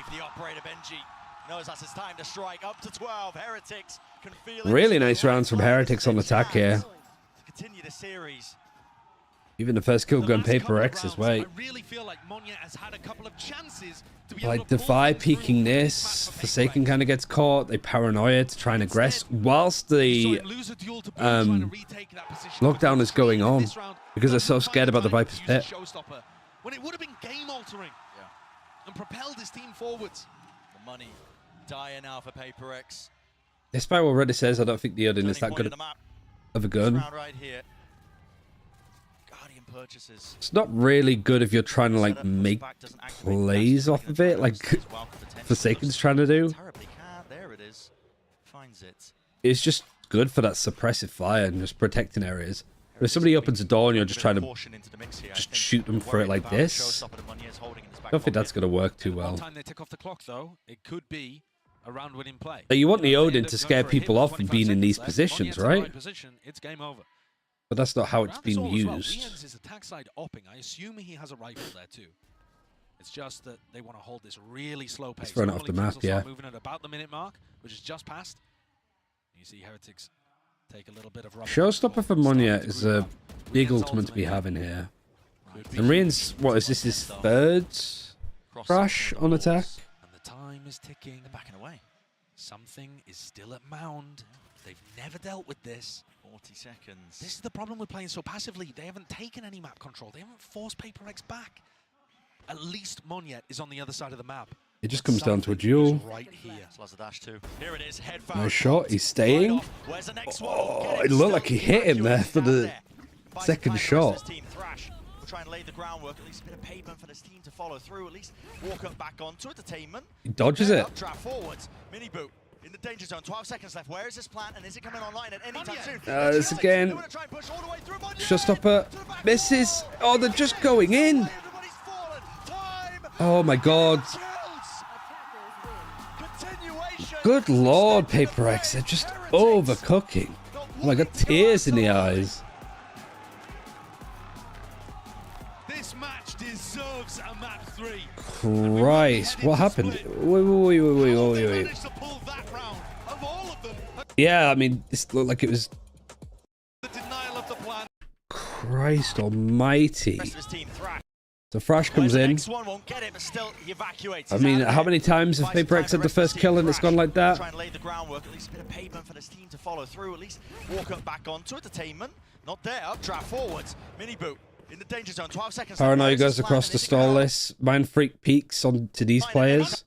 Really nice rounds from Heretics on attack here. Even the first kill gun PaperX as well. Like Defy peeking this. Forsaken kind of gets caught. They paranoia to try and aggress whilst the lockdown is going on because they're so scared about the Viper's Pit. When it would have been game altering and propelled his team forwards. The money dire now for PaperX. Despite what Reddit says, I don't think the Odin is that good of a gun. Right here. Guardian purchases. It's not really good if you're trying to like make plays off of it, like Forsaken's trying to do. There it is. Finds it. It's just good for that suppressive fire and just protecting areas. If somebody opens a door and you're just trying to just shoot them for it like this, I don't think that's going to work too well. By the time they tick off the clock, though, it could be a round-winning play. So you want the If they Odin end to up scare going for a hit people with off and 25 being in these seconds left, positions, Moniet's in the right? Position, it's game over. But that's not how it's Around this been all as well, used. Rian's is attack side opping. I assume he has a rifle there too. It's just that they want to hold this really slow pace. It's run off the Normally map, teams will start yeah. moving at about the minute mark, which is just past. You see Heretics take a little bit of rubber. Showstopper for Moniet is a big ultimate to be having here. And Rian's, what is this, his third crash on attack? And the time is ticking. They're backing away. Something is still at mound. They've never dealt with this. 40 seconds. This is the problem with playing so passively. They haven't taken any map control. They haven't forced PaperX back. At least Moniet is on the other side of the map. It just comes down to a duel. Right here. Dash too. Here it is. Head Nice shot. He's staying. Oh, it looked like he hit him there for the second shot. We'll try and lay the groundwork. At least a bit of pavement for this team to follow through. At least walk up back onto entertainment. He dodges it. Draft forwards. Mini boot in the danger zone. 12 seconds left. Where is this plant? And is it coming online at any time soon? This again. Showstopper misses. Oh, they're just going in. Oh my god. Good lord, PaperX. They're just overcooking. Oh, I got tears in the eyes. This match deserves a map 3. Christ, what happened? Wait. Yeah, I mean, this looked like it was... Christ almighty. So Thrash comes in. I mean, how many times has PaperX had the first kill and it's gone like that? Try and lay the groundwork. At least a bit of pavement for this team to follow through. At least walk up back onto entertainment. Not there. Draft forwards. Mini boot in the danger zone. 12 seconds. Paranoia goes across the stall list. Mind Freak peeks onto these players.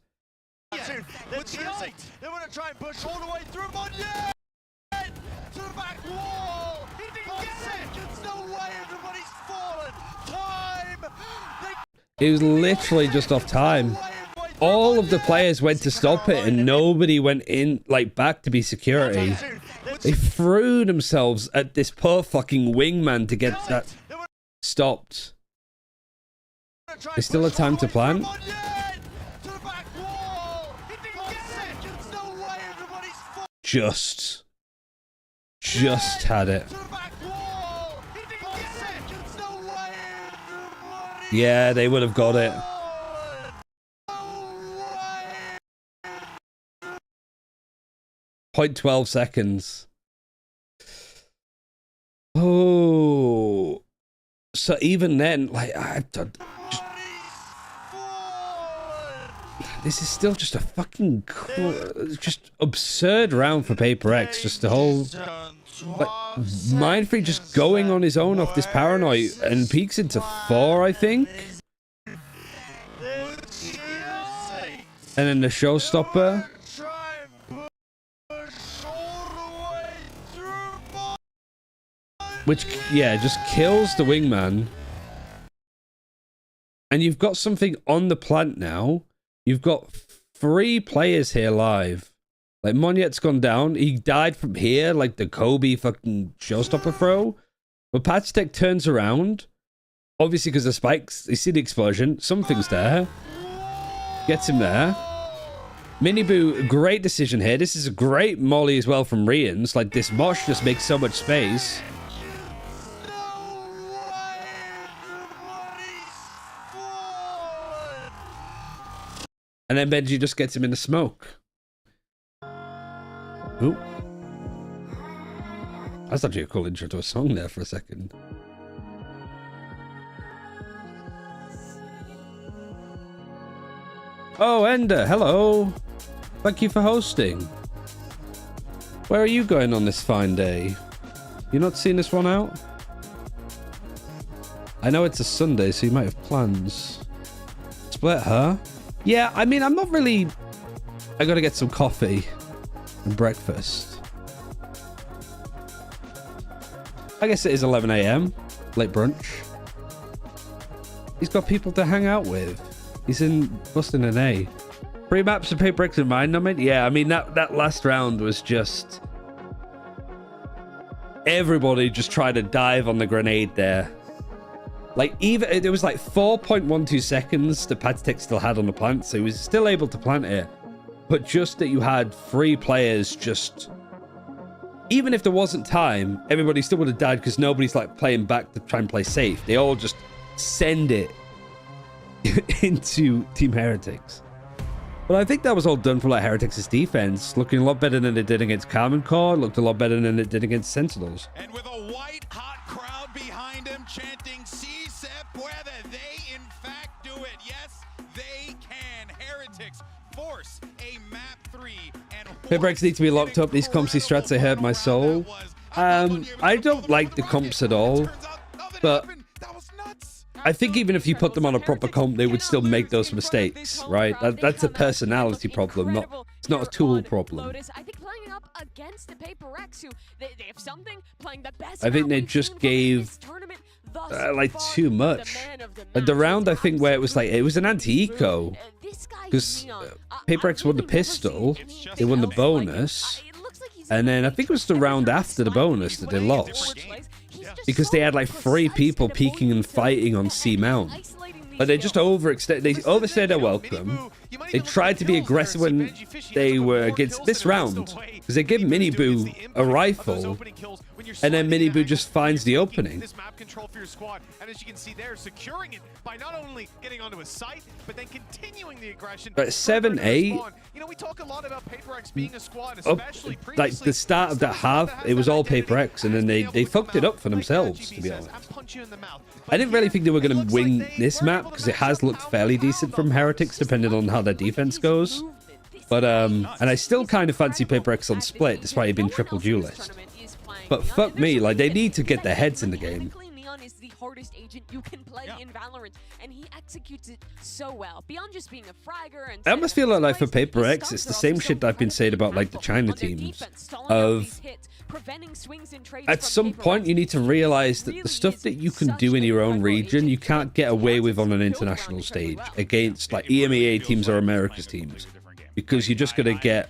They're choosing. They want to try and push all the way through. Moniet to the back wall. He didn't get it. No way. Everybody's fallen. Time. It was literally just off time. All of the players went to stop it and nobody went in, like, back to be security. They threw themselves at this poor fucking wingman to get that stopped. They still had time to plan. Just had it. Yeah, they would have got it. .12 seconds. Oh, so even then, like, this is still just a fucking just absurd round for PaperX. Just the whole, like, Mind Freak just going on his own off this Paranoid and peaks into 4, I think. And then the Showstopper. Which, yeah, just kills the wingman. And you've got something on the plant now. You've got 3 players here live. Like, Moniet's gone down. He died from here, like the Kobe fucking Showstopper throw. But Patchtech turns around. Obviously, because of spikes. They see the explosion. Something's there. Gets him there. Miniboo, great decision here. This is a great molly as well from Rians. Like, this mosh just makes so much space. And then Benji just gets him in the smoke. Ooh. That's actually a cool intro to a song there for a second. Oh, Ender, hello. Thank you for hosting. Where are you going on this fine day? You not seen this one out? I know it's a Sunday, so you might have plans. Split, huh? Yeah, I mean, I'm not really... I gotta get some coffee and breakfast. I guess it is 11 AM. Late brunch. He's got people to hang out with. He's in busting an A. 3 maps of PaperX in mind, I mean? Yeah, I mean, that last round was just... Everybody just tried to dive on the grenade there. Like, even it was like 4.12 seconds the Patchtech still had on the plant, so he was still able to plant it. but just that you had 3 players just... Even if there wasn't time, everybody still would have died because nobody's like playing back to try and play safe. They all just send it into Team Heretics. But I think that was all done for like Heretics' defense, looking a lot better than it did against Carmen Core, looked a lot better than it did against Sentinels. And with a white hot crowd behind him chanting "Si se puede," they in fact do it. Yes, they can. Heretics force a map 3 and Paper need to be locked up. These compsy strats, they hurt my soul. I don't like the comps at all, but I think even if you put them on a proper comp, they would still make those mistakes, right? That's a personality problem, it's not a tool problem. I think playing it up against the Paper X, who they have something playing the best. I think they just gave like too much. At the round, I think where it was like, it was an anti-eco, because Paper X won the pistol, they won the bonus, and then I think it was the round after the bonus that they lost, because they had like 3 people peeking and fighting on C mount. Like they just overstayed their welcome. They tried to be aggressive when they were against this round, because they give Miniboo a rifle, and then Miniboo just finds the opening. This map control for your squad, and as you can see there, securing it by not only getting onto a site, but then continuing the aggression. But 7-8. You know, we talk a lot about Paper X being a squad, Up, especially like the start of that half, it was all Paper X, and then they fucked it up for themselves, to be honest. I didn't really think they were going to win this map, because it has looked fairly decent from Heretics, depending on how their defense goes. But, and I still kind of fancy Paper X on split, despite it being triple duelist. But fuck me, like, they need to get their heads in the game. Is the hardest agent you can play in Valorant, and he executes it so well. Beyond just being a fragger and I almost feel like for Paper X, it's the same shit that I've been saying about like the China teams. Of at some point you need to realize that the stuff that you can do in your own region, you can't get away with on an international stage against like EMEA teams or America's teams, because you're just gonna get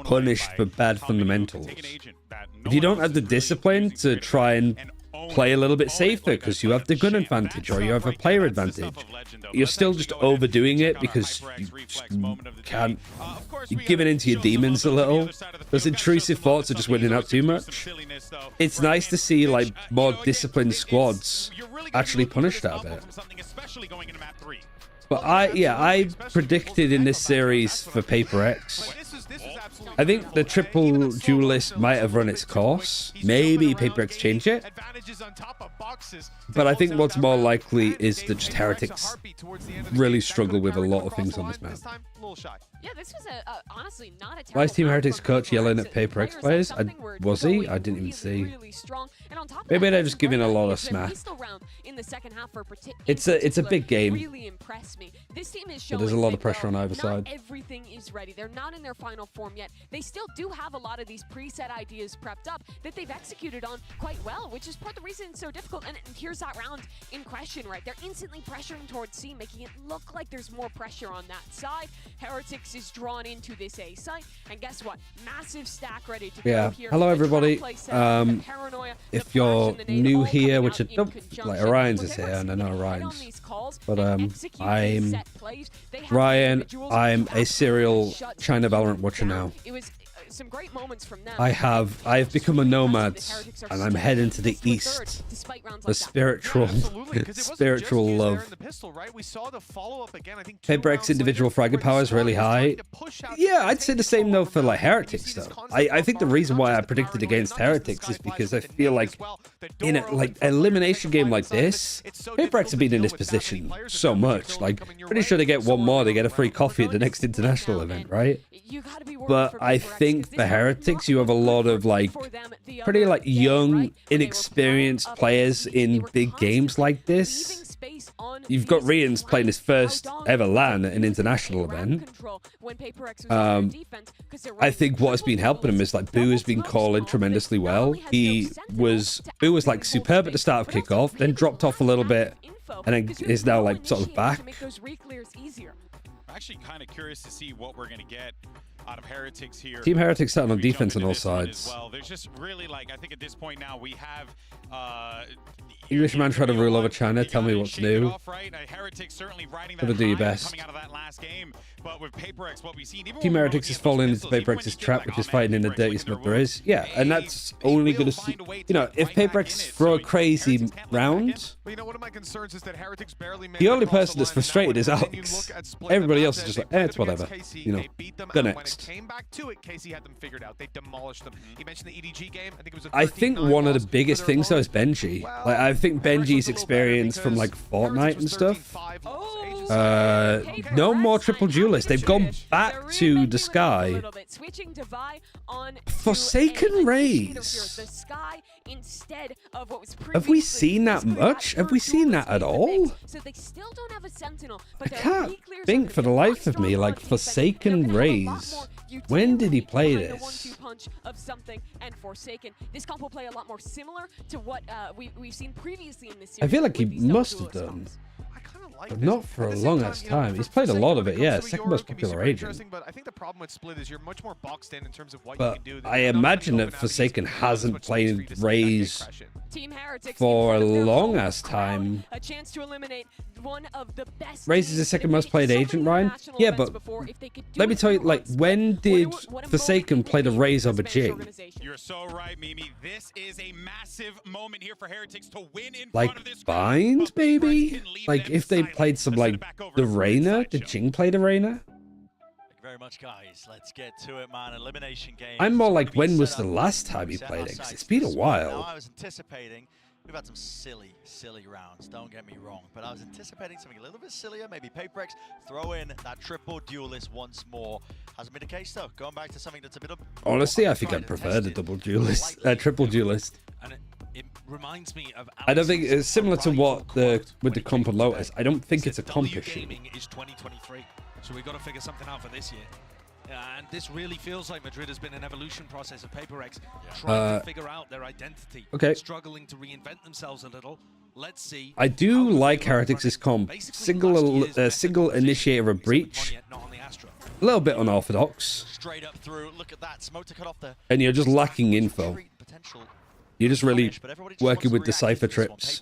punished for bad fundamentals. If you don't have the discipline to try and play a little bit safer because you have the gun advantage or you have a player advantage, you're still just overdoing it because you can't. You're giving into your demons a little. Those intrusive thoughts are just winning out too much. It's nice to see like more disciplined squads actually punish that a bit. But I predicted in this series for Paper X, I think the triple duelist might have run its course. Maybe Paper X changed it. But I think what's more likely is that just Heretics really struggle with a lot of things on this map. Yeah, this was honestly not a terrible. Why is Team Heretics coach yelling at Paper X players? Was he? I didn't even see. Maybe they're just giving a lot of smack. It's a big game. But there's a lot of pressure on either side. Everything is ready. They're not in their final form yet. They still do have a lot of these preset ideas prepped up that they've executed on quite well, which is part of the reason it's so difficult. And here's that round in question, right? They're instantly pressuring towards C, making it look like there's more pressure on that side. Heretics is drawn into this A site, and guess what? Massive stack ready to go here. Hello everybody. If you're new here, which like Orion's is here, and I know Orion's, but I'm Ryan. I'm a serial China Valorant watcher now. Some great moments from them. I have become a nomad, and I'm heading to the east. The spiritual love. Paper X individual fragger power is really high. Yeah, I'd say the same though for like Heretics though. I think the reason why I predicted against Heretics is because I feel like in a like elimination game like this, Paper X have been in this position so much. Like, pretty sure they get one more, they get a free coffee at the next international event, right? But I think for Heretics, you have a lot of like pretty like young, inexperienced players in big games like this. You've got Rian's playing his first ever LAN at an international event. I think what has been helping him is like Boo has been calling tremendously well. Boo was like superb at the start of kickoff, then dropped off a little bit, and then is now like sort of back. I'm actually kind of curious to see what we're going to get out of Heretics here. Team Heretics starting on defense on all sides. Well, there's just really like I think at this point now we have Englishman trying to rule over China. Tell me what's new. Heretics certainly riding Gotta do your best. coming out of that last game, but with PaperX, what we've seen, Team Heretics is falling into PaperX's trap, which is fighting in the dirtiest map there is. Yeah, and that's only going to see, you know, if PaperX throw a crazy round, But you know, one of my concerns is that Heretics barely made the only person that's frustrated is Alex. Everybody else is just like, it's whatever. You know, go next. When it came back to it, KC had them figured out. They demolished them. He mentioned the EDG game. I think it was a I think one of the biggest things though is Benji. Like, I think Benji's experience from like Fortnite and stuff. No more triple duelist. They've gone back to the sky. Forsaken Rays. Have we seen that much? Have we seen that at all? I can't think for the life of me, like Forsaken Rays. When did he play this? Of something and Forsaken. This comp will play a lot more similar to what we've seen previously in this series. I feel like he must have done. But not for a long ass time. He's played a lot of it, yeah. Second most popular agent. But I think the problem with Split is you're much more boxed in terms of what But you can do. I imagine that Forsaken hasn't played Rays for a long ass time. A chance to eliminate one of the best. Rays is the second most played agent, Ryan. Yeah, but let me tell you, like, when did Forsaken play the Rays over Jing? You're so right, Mimi. This is a massive moment here for Heretics to win in Like, Bind, maybe? Like, if they played some, like, the Reyna? Did Jing play the Reyna? Very much, guys. Let's get to it, man. Elimination game. I'm more like, when was the last time he played it? 'Cause it's been a Now, while. I was anticipating. We've had some silly rounds, don't get me wrong, but I was anticipating something a little bit sillier, maybe PaperX, throw in that triple duelist once more. Hasn't been the case though, going back to something that's a bit of... Honestly, I think I'd prefer the double duelist, triple duelist. And it reminds me of I don't think it's similar to what with the comp and Lotus. I don't think it's a comp issue. Gaming is 2023, so we've got to figure something out for this year. And this really feels like Madrid has been an evolution process of PaperX, trying to figure out their identity, struggling to reinvent themselves a little. Let's see. I do like Heretics' comp. Single initiator of breach. A little bit unorthodox. Straight up through, look at that, smoke to cut off the... And you're just lacking info. You're just really working with the cipher trips.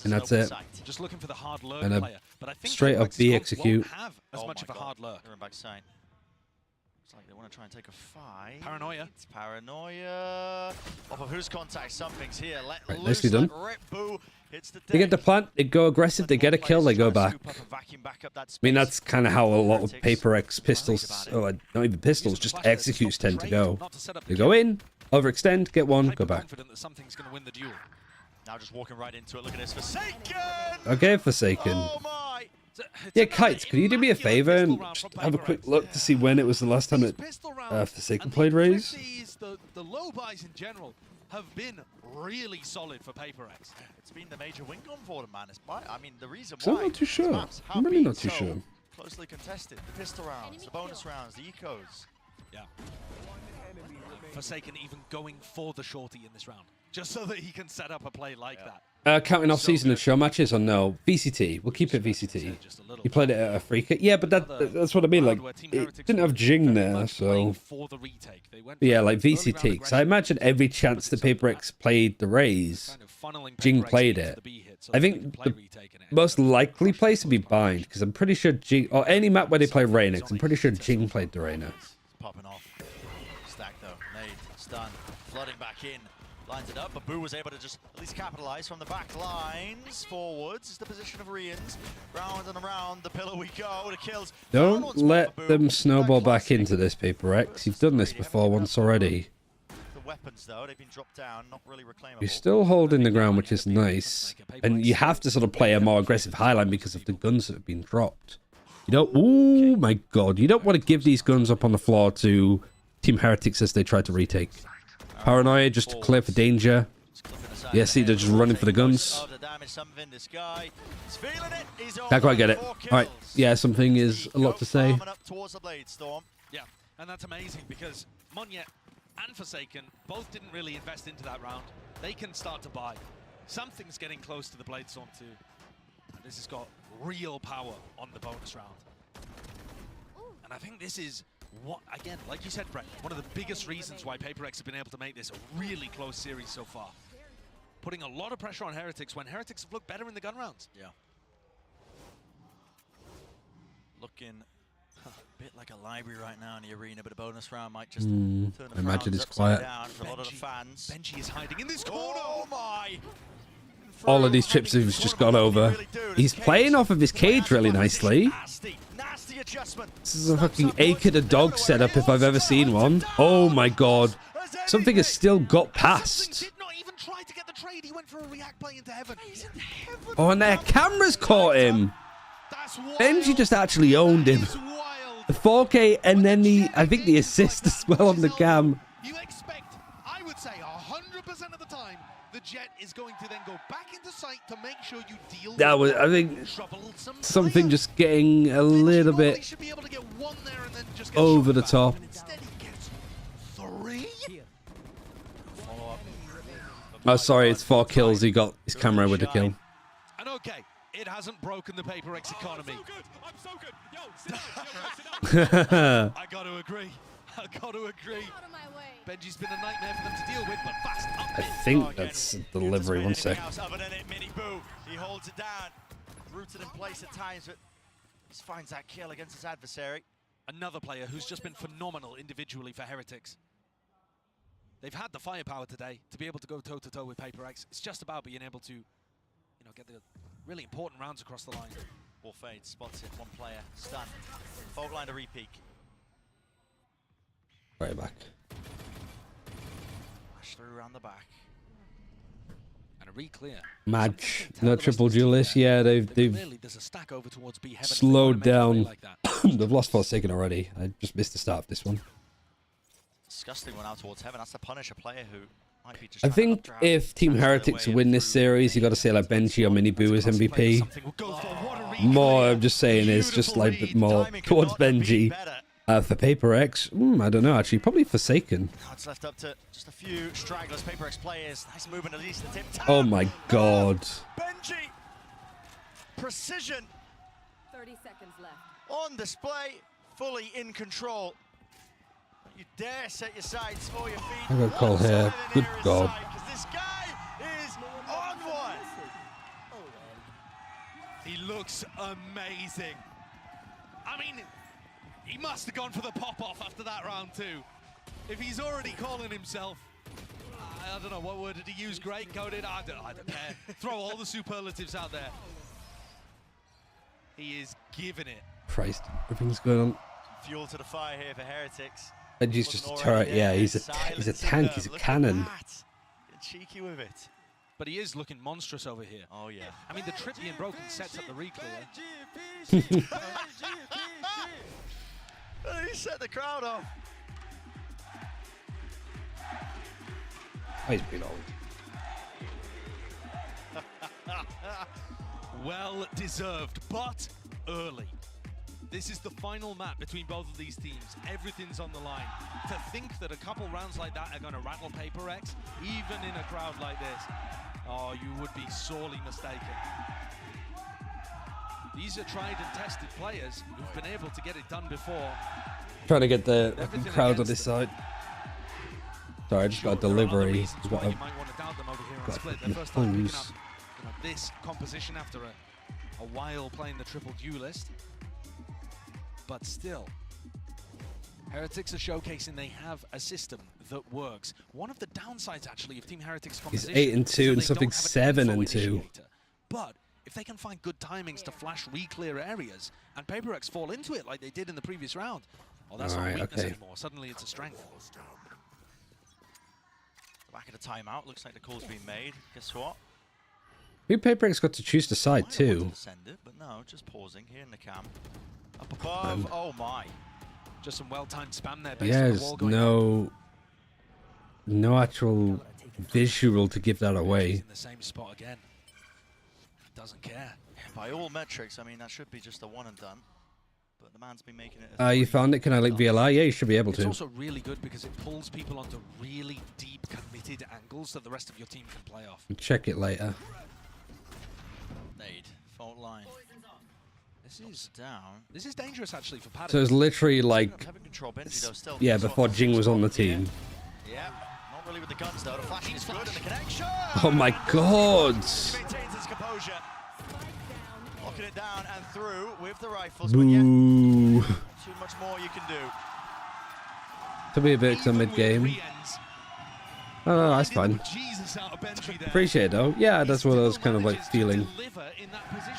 And that's it. Just looking for the hard lurk And player. But I think straight up B execute. won't have as much of a hard lurk. They're in backside. Looks like they want to try and take a fight. Paranoia. It's Paranoia. Off of whose contact? Something's here. Let Right, loose. nicely done. Rip Boo hits the They get the plant, they go aggressive, they get a kill, they go back. I mean, that's kind of how a lot of PaperX pistols, or not even pistols, just executes tend to go. They go in, overextend, get one, go back. Confident that something's going to win the duel. Now just walking right into it. Look at this. Forsaken! Okay, Forsaken. Oh my! Yeah, Kites, could you do me a favor and just have a quick look to see when it was the last time that Forsaken played Rays? The low buys in general have been really solid for PaperX. It's been the major win gun for them, man. I mean, the reason So why... I'm not too sure. maps have I'm really been not too so sure. Closely contested. The pistol rounds, the bonus rounds, the ecos. Yeah. Forsaken even going for the shorty in this round, just so that he can set up a play like that. Counting off season and show matches or no? VCT. We'll keep it VCT. He played it at a free kick. Yeah, but that's what I mean. Like, it didn't have Jing there, so... Yeah, like VCT. Because I imagine every chance that PaperX played the Rays, Jing played it. I think the most likely place would be Bind, because I'm pretty sure Jing... Or any map where they play Reyna, because I'm pretty sure Jing played the Reyna. Popping off. Stack though. Nade. Stun. Flooding back in. Lines it up, but Boo was able to just at least capitalize from the back lines. Forwards is the position of Rians. Round and around the pillar we go. The kills. Don't let them snowball back into this, PaperX. You've done this before once already. The weapons though, they've been dropped down, not really reclaimable. You're still holding the ground, which is nice. And you have to sort of play a more aggressive highline because of the guns that have been dropped. You don't... Oh my god. You don't want to give these guns up on the floor to Team Heretics as they try to retake. Paranoia just to clear for danger. Yeah, see, they're just running for the guns. Can't quite get it. Alright, yeah, something is a lot to say. Yeah, and that's amazing because Monyet and Forsaken both didn't really invest into that round. They can start to buy. Something's getting close to the Bladestorm too. And this has got real power on the bonus round. And I think this is what, again, like you said, Brett, one of the biggest reasons why PaperX have been able to make this a really close series so far. Putting a lot of pressure on Heretics when Heretics have looked better in the gun rounds. Yeah. Looking a bit like a library right now in the arena, but a bonus round might just turn the Imagine it's upside quiet. down for a lot of the fans. Benji is hiding in this corner. Oh my! All of these chips have just gone over. He's playing off of his cage really nicely. Nasty adjustment. This is a fucking Acre the Dog setup if I've ever seen one. Oh my god. Something has still got past. Did not even try to get the trade. He went for a react play into heaven. Oh, and their cameras caught him. Benji just actually owned him. The 4K and then I think the assist as well on the cam. You expect, I would say 100% of the time, the Jet is going to then go back into sight to make sure you deal with That was, I think, something just getting a little bit over the top. Oh, sorry, it's 4 kills. He got his camera with the kill. And okay, it hasn't broken the PaperX economy. I got to agree. I got to agree. Benji's been a nightmare for them to deal with, but fast up. I think that's delivery. One sec. He holds it down, rooted in place at times, but just finds that kill against his adversary. Another player who's just been phenomenal individually for Heretics. They've had the firepower today to be able to go toe-to-toe with PaperX. It's just about being able to, get the really important rounds across the line. Ball fades, spots it, one player, stun. Fault line to re-peak. Right back. Flash through around the back. And a re-clear. Match. No triple duelist. Yeah, they've there's a stack over towards B heaven. slowed down. They've lost Forsaken already. I just missed the start of this one. Disgusting one out towards heaven. That's to punish a player who might be just I think if Team Heretics win this series, you got to say like Benji or Miniboo as MVP. More, I'm just saying, is just like a bit more towards Benji. For PaperX, I don't know actually. Probably Forsaken. Now it's left up to just a few stragglers. PaperX players. Nice movement at least. The tip. Oh my god. Benji. Precision. 30 seconds left. On display. Fully in control. You dare set your sights for your feet. I got a call here. Good god. This guy is on one. He looks amazing. I mean, he must have gone for the pop-off after that round too. If he's already calling himself, I don't know, what word did he use? Great coded? I don't care. Throw all the superlatives out there. He is giving it. Christ, everything's going on. Fuel to the fire here for Heretics. Benji's just a turret. Yeah, he's a tank. He's a cannon. Get cheeky with it. But he is looking monstrous over here. Oh yeah. I mean, the trip being broken sets up the re-clear. He set the crowd off. Oh, he's been old. Well deserved, but early. This is the final map between both of these teams. Everything's on the line. To think that a couple rounds like that are going to rattle PaperX, even in a crowd like this, oh, you would be sorely mistaken. These are tried and tested players who've been able to get it done before. Trying to get the crowd on this side. Sorry, I just got a delivery. You might want to doubt them over here on Split. Their first time picking up this composition after a while playing the triple duelist. But still, Heretics are showcasing they have a system that works. One of the downsides, actually, of Team Heretics' composition is 8-2 and something 7-2. But if they can find good timings to flash re-clear areas, and PaperX fall into it like they did in the previous round, well, that's not a weakness anymore. Suddenly it's a strength. Back at a timeout. Looks like the call's been made. Guess what? Maybe PaperX got to choose the side too. Send it, but no, just pausing here in the cam. Up above. Oh my. Just some well-timed spam there. Yeah, there's no actual visual to give that away. In the same spot again. Doesn't care. Yeah, by all metrics, I mean, that should be just a one and done. But the man's been making it. You found it? Can I link VLI? Yeah, you should be able to. It's also really good because it pulls people onto really deep, committed angles that the rest of your team can play off. Check it later. Nade. Fault line. This is down. This is dangerous actually for Paddock. So it's literally like, yeah, before Jing was on the team. Yeah, not really with the guns though. The flashing is good and the connection. Oh my god! He maintains his composure. Locking it down and through with the rifles. Boo. Too much more you can do. To be a bit to mid-game. Oh, no, that's fine. Appreciate it though. Yeah, that's what I was kind of like feeling.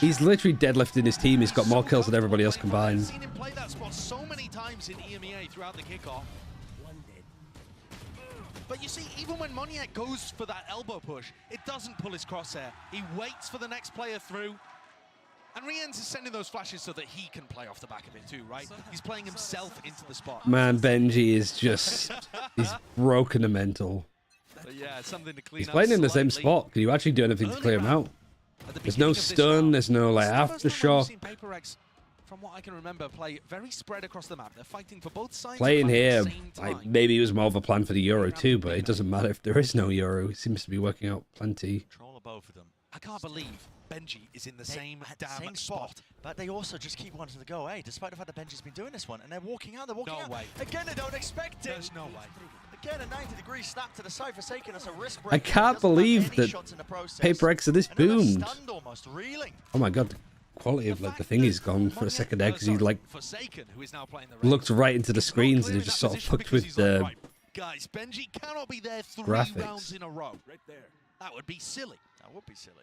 He's literally deadlifting his team. He's got more kills than everybody else combined. I've seen him play that spot so many times in EMEA throughout the kickoff. But you see, even when Moniak goes for that elbow push, it doesn't pull his crosshair. He waits for the next player through. And Rienz is sending those flashes so that he can play off the back of it too, right? He's playing himself into the spot. Man, Benji is just... he's broken and mental. But yeah, something to clean He's up playing in the same slightly. spot. Can you actually do anything to clear him out? There's no stun, there's no like aftershock. From what I can remember, play very spread across the map. They're fighting for both sides. Playing here, like, maybe it was more of a plan for the Euro too, but it doesn't matter if there is no Euro. It seems to be working out plenty. Control of both of them. I can't believe Benji is in the same damn spot. But they also just keep wanting to go away, despite the fact that Benji's been doing this one, and they're walking out. They're walking out. No way. Again, they don't expect it. There's no way. Again, a 90-degree snap to the side, forsaking us a risk. I can't believe that Paper X are this boomed. Almost reeling. Oh my god, the quality of like the thing he's gone for a second there because he like looked right into the screens and he just sort of fucked with the guys. Benji cannot be there 3 graphics. rounds in a row. Right there. That would be silly. That would be silly.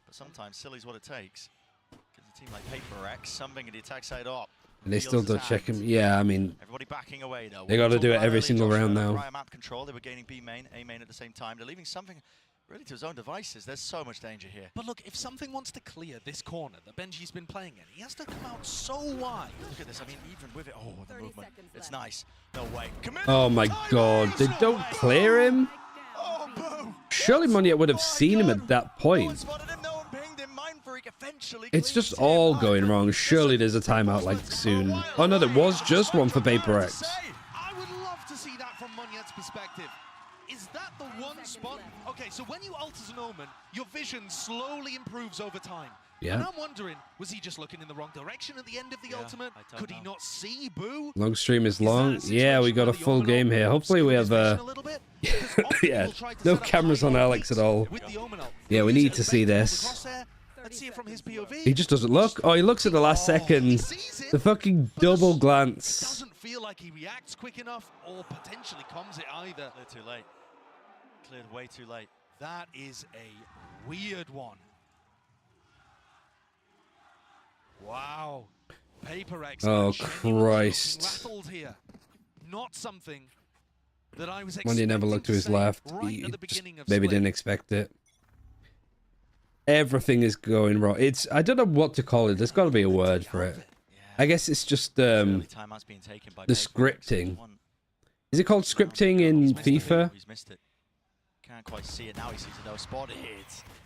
But sometimes silly's what it takes. Because a team like Paper X, something in the attack side up. And they still don't check him. Yeah, I mean, everybody backing away though. they got to do it every single round now. Map control. They were gaining B main, A main at the same time. They're leaving something really to his own devices. There's so much danger here. But look, if something wants to clear this corner that Benji's been playing in, he has to come out so wide. Look at this. I mean, even with it, oh, the movement. It's nice. No way. Oh my god, they don't clear him? Surely Moniak would have seen him at that point. It's just all going wrong. Surely there's a timeout like soon. Oh no, there was just one for Paper X. I would love to see that from Moniak's perspective. Is that the one spot? Okay, so when you ult as an Omen, your vision slowly improves over time. Yeah. And I'm wondering, was he just looking in the wrong direction at the end of the ultimate? Could he not see Boo? Long stream is long. Yeah, we got a full game here. Hopefully we have yeah, no cameras on Alex at all. Yeah, we need to see this. Let's see it from his POV. He just doesn't look. Oh, he looks at the last second. The fucking double glance. Doesn't feel like he reacts quick enough or potentially comms it either. Cleared too late. Cleared way too late. That is a weird one. Wow. Paper X. Oh, Christ. Rattled here. Not something that I was When he never looked to his left, he just maybe didn't expect it. Everything is going wrong. It's, I don't know what to call it. There's got to be a word for it. I guess it's just the scripting. Is it called scripting in FIFA? He's missed it. Can't quite see it now. He sees it though. Spotted.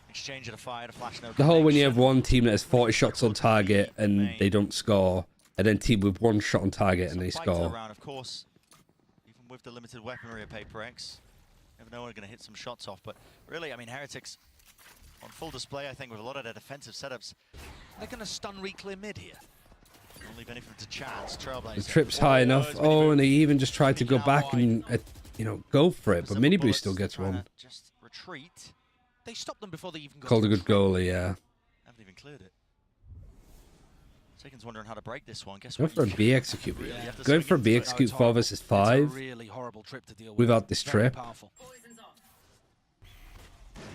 Exchange of the fire. The flash. No. The whole when you have one team that has 40 shots on target and they don't score, and then team with 1 shot on target and they score. Around, of course. Even with the limited weaponry of Paper X, never know when they're going to hit some shots off. But really, I mean, Heretics on full display, I think, with a lot of their defensive setups. They're going to stun re-clear mid here. Don't leave anything to chance. Trailblazer. The trip's high enough. Oh, and he even just tried to go back and, you know, go for it. But Miniboo still gets one. Just retreat. They stopped them before they even got Called a good goalie, yeah. Haven't even cleared it. Sagan's wondering how to break this one. Guess Go what? for a B execute. Going for a B execute 4 versus 5 without this trip.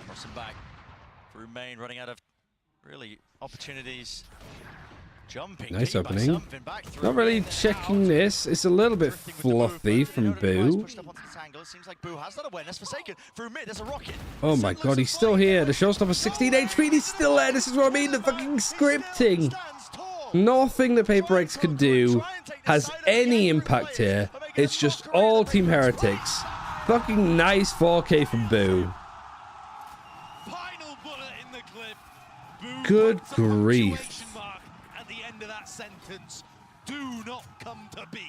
Crossing back through main, running out of really opportunities. Jumping. Nice opening. Not really checking this. It's a little bit fluffy from Boo. Oh my god, he's still here. The showstopper 16 HP and he's still there. This is what I mean. The fucking scripting. Nothing that Paper X could do has any impact here. It's just all Team Heretics. Fucking nice 4K from Boo. Good grief. At the end of that sentence, do not come to be.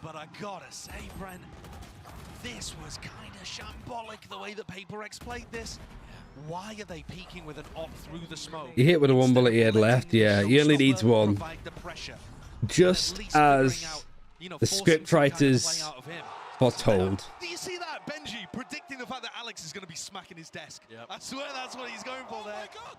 But I gotta say, Brent, this was kind of shambolic the way that Paper X played this. Why are they peeking with an op through the smoke? He hit with a one bullet he had left. Yeah, he only needs one. Just as the scriptwriters foretold. Do you see that? Benji predicting the fact that Alex is going to be smacking his desk. Yep. I swear that's what he's going for there. Oh my God.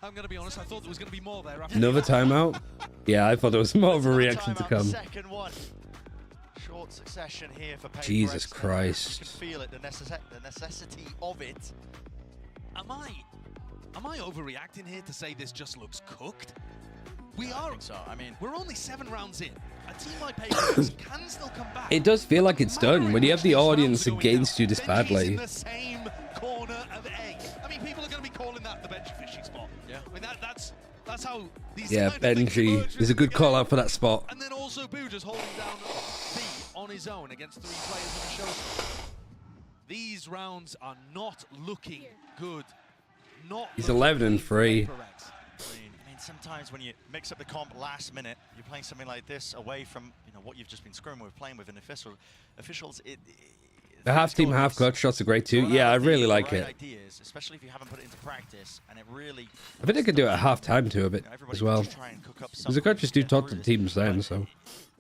I'm going to be honest, I thought there was going to be more there. Another timeout? Yeah, I thought there was more of a reaction to come. Second one. Short succession here for Paper Jesus X. Christ. You can feel it, the necessity of it. Am I overreacting here to say this just looks cooked? We are. I think so. I mean, we're only 7 rounds in. A team like Paper X can still come back. It does feel like it's done when you have the audience against you this badly. In the same corner of A. I mean, people are going to be calling that the bench fishing spot. Yeah. I mean, that's how these. Yeah, Benji is a good call out for that spot. And then also Boo just holding down B on his own against 3 players in the show. These rounds are not looking good. He's 11 and 3. I mean, sometimes when you mix up the comp last minute, you're playing something like this away from what you've just been screwing with, playing with an officials. The half team, half clutch shots are great too. Yeah, I really like it. Ideas, especially if you haven't put it into practice, and it really. I think they could do it at half time too a bit as well. Because the coaches do talk to the teams then, so.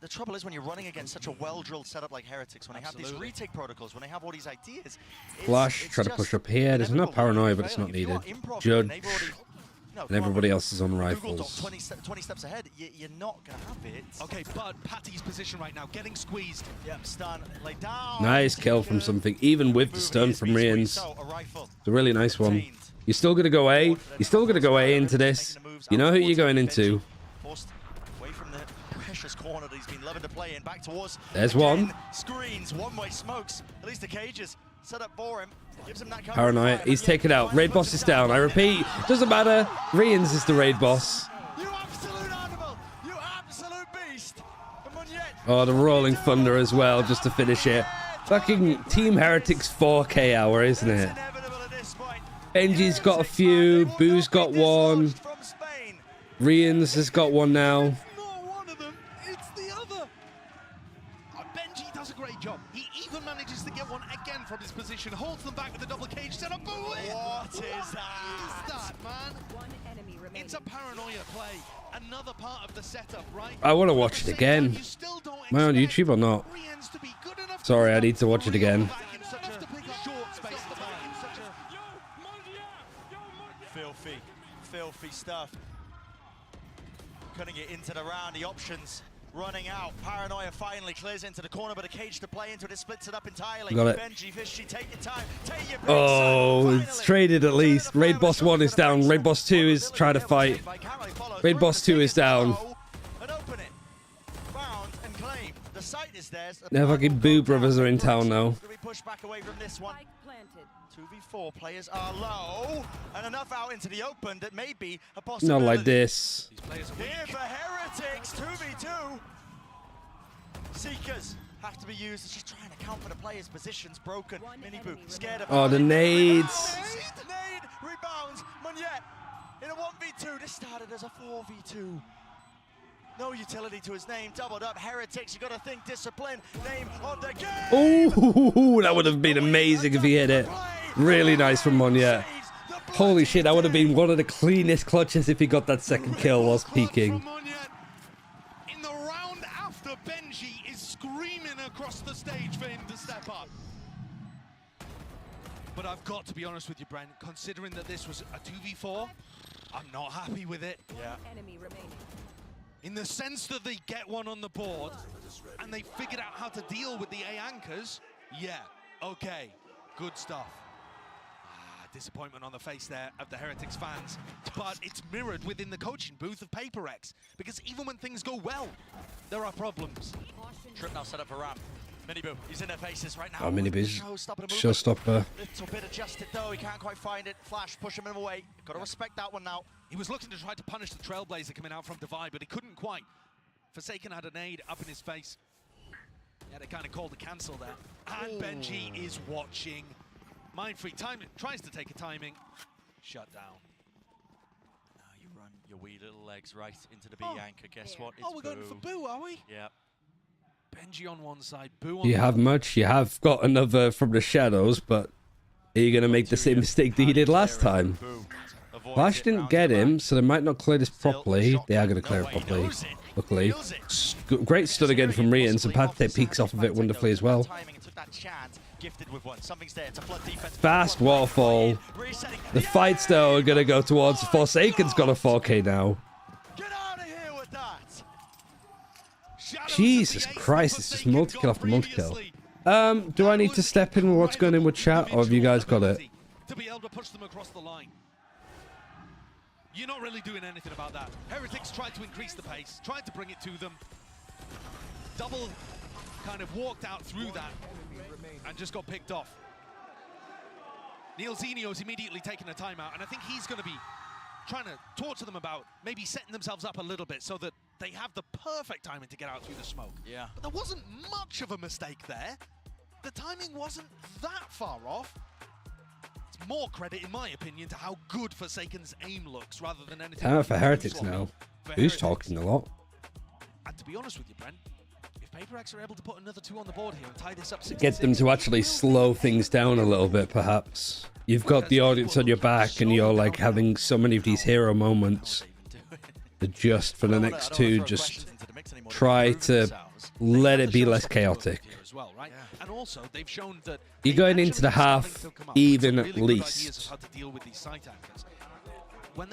The trouble is when you're running against such a well-drilled setup like Heretics, when they have these retake protocols, when they have all these ideas. Flash, try to push up here. There's no paranoia, but it's not needed. Judge. And everybody else is on rifles. 20 steps ahead, you're not going to have it. Okay, but Patty's position right now, getting squeezed. Yep, stun, lay down. Nice kill from something, even with the stun from Rians. It's a really nice one. You're still going to go A. You're still going to go A into this. You know who you're going into. Forced away from the precious corner that he's been loving to play in, back towards. There's one. Screens, one-way smokes. At least the cages set up for him. Gives him that cover. Paranoia. He's taken out. Raid boss is down. I repeat, doesn't matter. Rians is the raid boss. You absolute animal. You absolute beast. Oh, the Rolling Thunder as well, just to finish it. Fucking Team Heretics 4K hour, isn't it? Benji's got a few. Boo's got one. Rians has got one now. Job. He even manages to get one again from his position, holds them back with a double cage setup. What is that? Man? It's a paranoia play. Another part of the setup, right? I want to watch it again. Am I on YouTube or not? Sorry, I need to watch it again. Filthy stuff. Cutting it into the round, the options. Running out, Paranoia finally clears into the corner, but a cage to play into it, splits it up entirely. Got it. Benji, Fishy, take your time, take your Oh, it's traded at least. Raid Boss 1 is down. Raid Boss 2 is trying to fight. Raid Boss 2 is down. And open it. Found and claim. The site is theirs. The fucking Boo brothers are in town now. We push back away from this one. 2v4 players are low, and enough out into the open that may be a possibility. Not like this. Here for Heretics, 2v2. Seekers have to be used. It's just trying to count for the players' positions. Broken. Mini-Boo scared of. Oh, the nades. Nade rebounds. Moniette in a 1v2. This started as a 4v2. No utility to his name. Doubled up. Heretics, you got to think discipline. Name on the game. Oh, that would have been amazing if he hit it. Really nice from Moniette. Holy shit, that would have been one of the cleanest clutches if he got that second kill whilst peeking. In the round after, Benji is screaming across the stage for him to step up. But I've got to be honest with you, Brent, considering that this was a 2v4, I'm not happy with it. Yeah. In the sense that they get one on the board and they figured out how to deal with the A anchors, yeah, okay, good stuff. Disappointment on the face there of the Heretics fans, but it's mirrored within the coaching booth of Paper X, because even when things go well, there are problems. Trip now set up for Ram. Mini-Boo, he's in their faces right now. Oh, Mini-Boo's showstopper. Little bit adjusted though, he can't quite find it. Flash, push him away. Got to respect that one now. He was looking to try to punish the Trailblazer coming out from Divide, but he couldn't quite. Forsaken had a nade up in his face. Yeah, they kind of called a cancel there. And Benji is watching. Mindfreak time tries to take a timing. Shut down. Now you run your wee little legs right into the B anchor. Guess what? It's we're going for Boo, are we? Yep. Benji on one side, Boo on Do you the have other. much? You have got another from the shadows, but are you going to make the same mistake that you did last time? Flash didn't get him, so they might not clear this properly. They are going to clear it properly, luckily. Great stun again from Rian, so Patete peeks off of it wonderfully as well. Fast waterfall. The fights, though, are going to go towards Forsaken's got a 4K now. Jesus Christ, it's just multi-kill after multi-kill. Do I need to step in with what's going in with chat, or have you guys got it? To be able to push them across the line. You're not really doing anything about that. Heretics tried to increase the pace, tried to bring it to them. Double kind of walked out through that and just got picked off. Neil Zinio's immediately taking a timeout, and I think he's going to be trying to talk to them about maybe setting themselves up a little bit so that they have the perfect timing to get out through the smoke. Yeah. But there wasn't much of a mistake there. The timing wasn't that far off. It's more credit, in my opinion, to how good Forsaken's aim looks rather than anything. Time for Heretics now. Who's talking a lot? And to be honest with you, Brent, if PaperX are able to put another 2 on the board here and tie this up 6-6, Get them to actually slow things down a little bit, perhaps. You've got the audience on your back, and you're like having so many of these hero moments. Just for the next 2, just try to let it be less chaotic. And also, they've shown that You're going into the half even at least.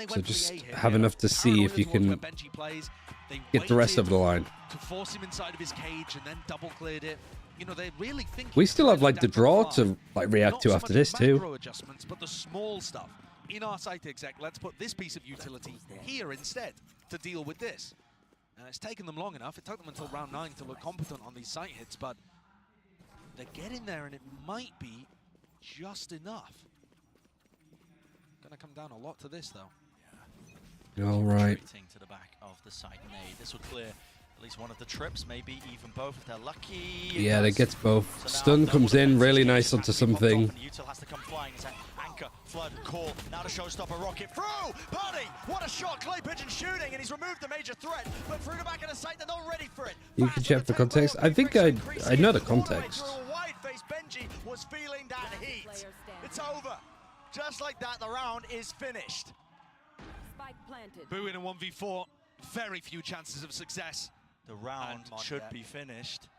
So just have enough to see if you can get the rest of the line. To force him inside of his cage and then double cleared it. You know, they really think We still have like the draw to like react to after this too. Adjustments, but the small stuff in our site exec. Let's put this piece of utility here instead to deal with this. And it's taken them long enough. It took them until round 9 to look competent on these site hits, but they get in there and it might be just enough. Gonna come down a lot to this though. All right. To the back of the site nade. This will clear at least one of the trips, maybe even both if they're lucky. Yeah, that gets both. Stun comes in really nice onto something. Util has to come flying. It's anchor, flood, call. Now the showstopper rocket through. Buddy, what a shot! Clay Pigeon shooting, and he's removed the major threat. But through the back of the site, they're not ready for it. You can check the context. I think I know the context. Wide-faced Benji was feeling that heat. It's over. Just like that, the round is finished. Boo in a 1v4. Very few chances of success. The round should be finished.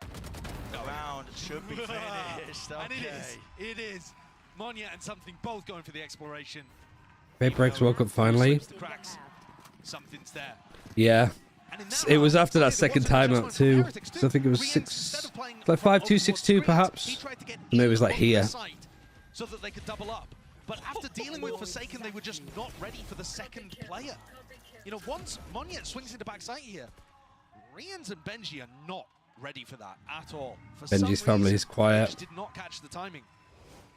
The round should be finished. Okay. And it is. It is. Monya and something both going for the exploration. PaperX woke up finally. Something's there. Yeah. It was after that second timeout too. So I think it was 6, like 5-2, 6-2 perhaps. Maybe it was like here. So that they could double up. But after dealing with Forsaken, they were just not ready for the second player. You know, once Monya swings into backside here, Rians and Benji are not ready for that at all. For Benji's family is quiet. Did not catch the timing.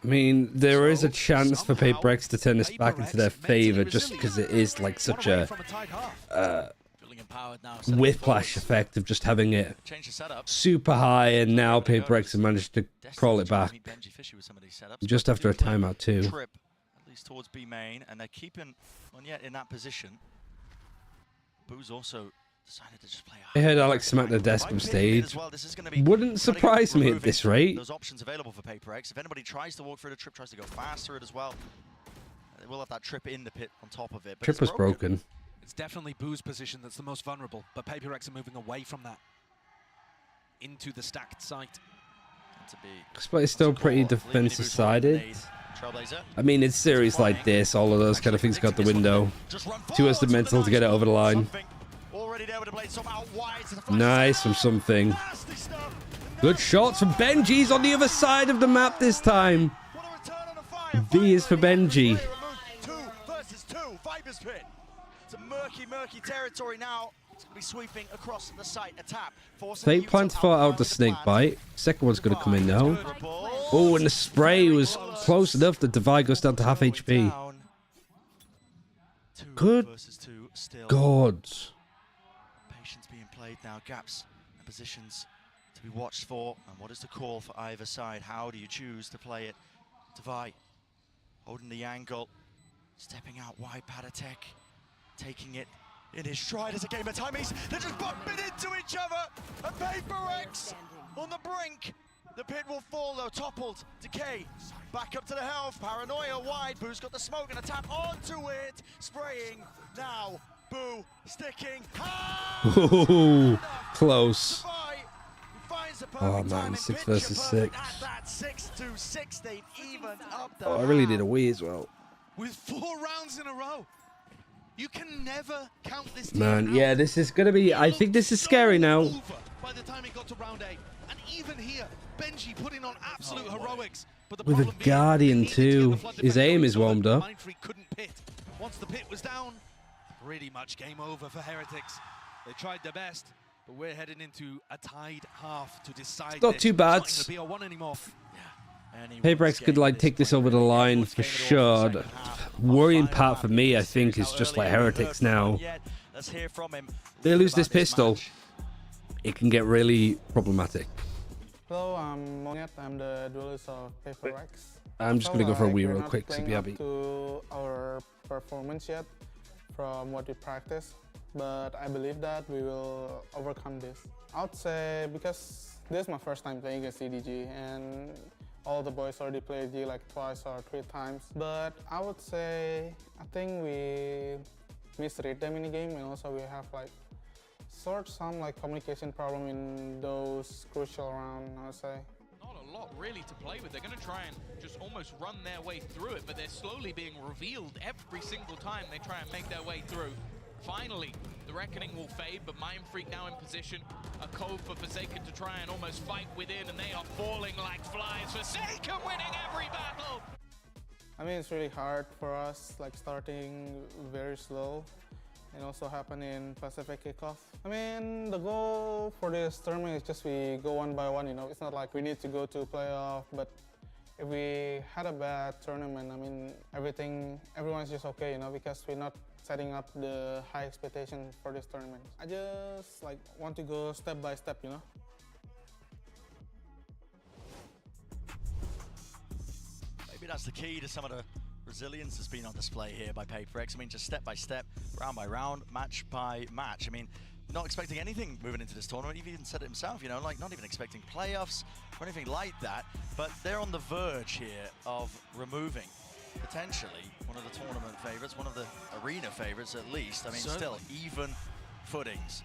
I mean, there is a chance for PaperX to turn this back into their favor just because it is like such a whiplash effect of just having it super high, and now PaperX have managed to crawl it back just after a timeout too. Trip, at least towards B main, and they're keeping Monya in that position. Boo's also decided to just play. I heard Alex smack the desk on stage. Wouldn't surprise me at this rate. Those options available for PaperX. If anybody tries to walk through the trip, tries to go fast through it as well, they will have that trip in the pit on top of it. But Trip was broken. It's definitely Boo's position that's the most vulnerable, but PaperX are moving away from that into the stacked site. But it's still pretty defensive sided. I mean, it's series like this, all of those kind of things go out the window. 2 has the mental to get it over the line. Nice from something. Good shots from Benji's on the other side of the map this time. V is for Benji. 2 versus 2, Viper's Pit. It's a murky territory now. It's going to be sweeping across the site. A tap. They plan to throw out the snake bite. Second one's going to come in now. Oh, and the spray was close enough that Divide goes down to half HP. Good God. Patience being played now. Gaps and positions to be watched for. And what is the call for either side? How do you choose to play it? Divide holding the angle. Stepping out wide, Padatek. Taking it in his stride as a game of timings. They're just bumping into each other. And PaperX on the brink. The pit will fall though, toppled. Decay, back up to the health. Paranoia wide. Boo's got the smoke and a tap onto it. Spraying now. Boo sticking. Ooh, close. Oh man, 6 versus 6. That 6-6, they've evened up the Oh, I really need a wee as well. With 4 rounds in a row. You can never count this team Man, out. yeah, this is gonna be. I think this is scary now. Over by the time it got to round 8. And even here, Benji putting on absolute heroics. But the With a problem being, Guardian they needed to get too. the flood His defense aim going is so that warmed up. Mindfreak couldn't pit. Once the pit was down, pretty much game over for Heretics. They tried their best, but we're heading into a tied half to decide. It's not this. too bad. It's not going to be a 1 anymore. Paperex could like take this over the line for sure. The worrying part for me, I think, is just like Heretics now. They lose this pistol, it can get really problematic. Hello, I'm Moniet. I'm the duelist of Paperex. I'm just gonna go for a wee real we're not quick, playing up CPRB. to our performance yet from what we practice, but I believe that we will overcome this. I would say because this is my first time playing against CDG, and all the boys already played G like twice or 3 times. But I would say I think we misread them in the game, and also we have like some like communication problem in those crucial rounds, I would say. Not a lot really to play with. They're going to try and just almost run their way through it, but they're slowly being revealed every single time they try and make their way through. Finally, the Reckoning will fade, but Mindfreak now in position. A cove for Forsaken to try and almost fight within, and they are falling like flies. Forsaken winning every battle! I mean, it's really hard for us, like starting very slow and also happen in Pacific kickoff. I mean, the goal for this tournament is just we go 1 by 1, you know. It's not like we need to go to playoff, but if we had a bad tournament, I mean, everyone's just okay, you know, because we're not setting up the high expectation for this tournament. I just like want to go step by step, you know. Maybe that's the key to some of the resilience that's been on display here by Paperex. I mean, just step by step, round by round, match by match. I mean, not expecting anything moving into this tournament. He even said it himself, you know, like not even expecting playoffs or anything like that. But they're on the verge here of removing potentially one of the tournament favorites, one of the arena favorites at least. I mean, still even footings.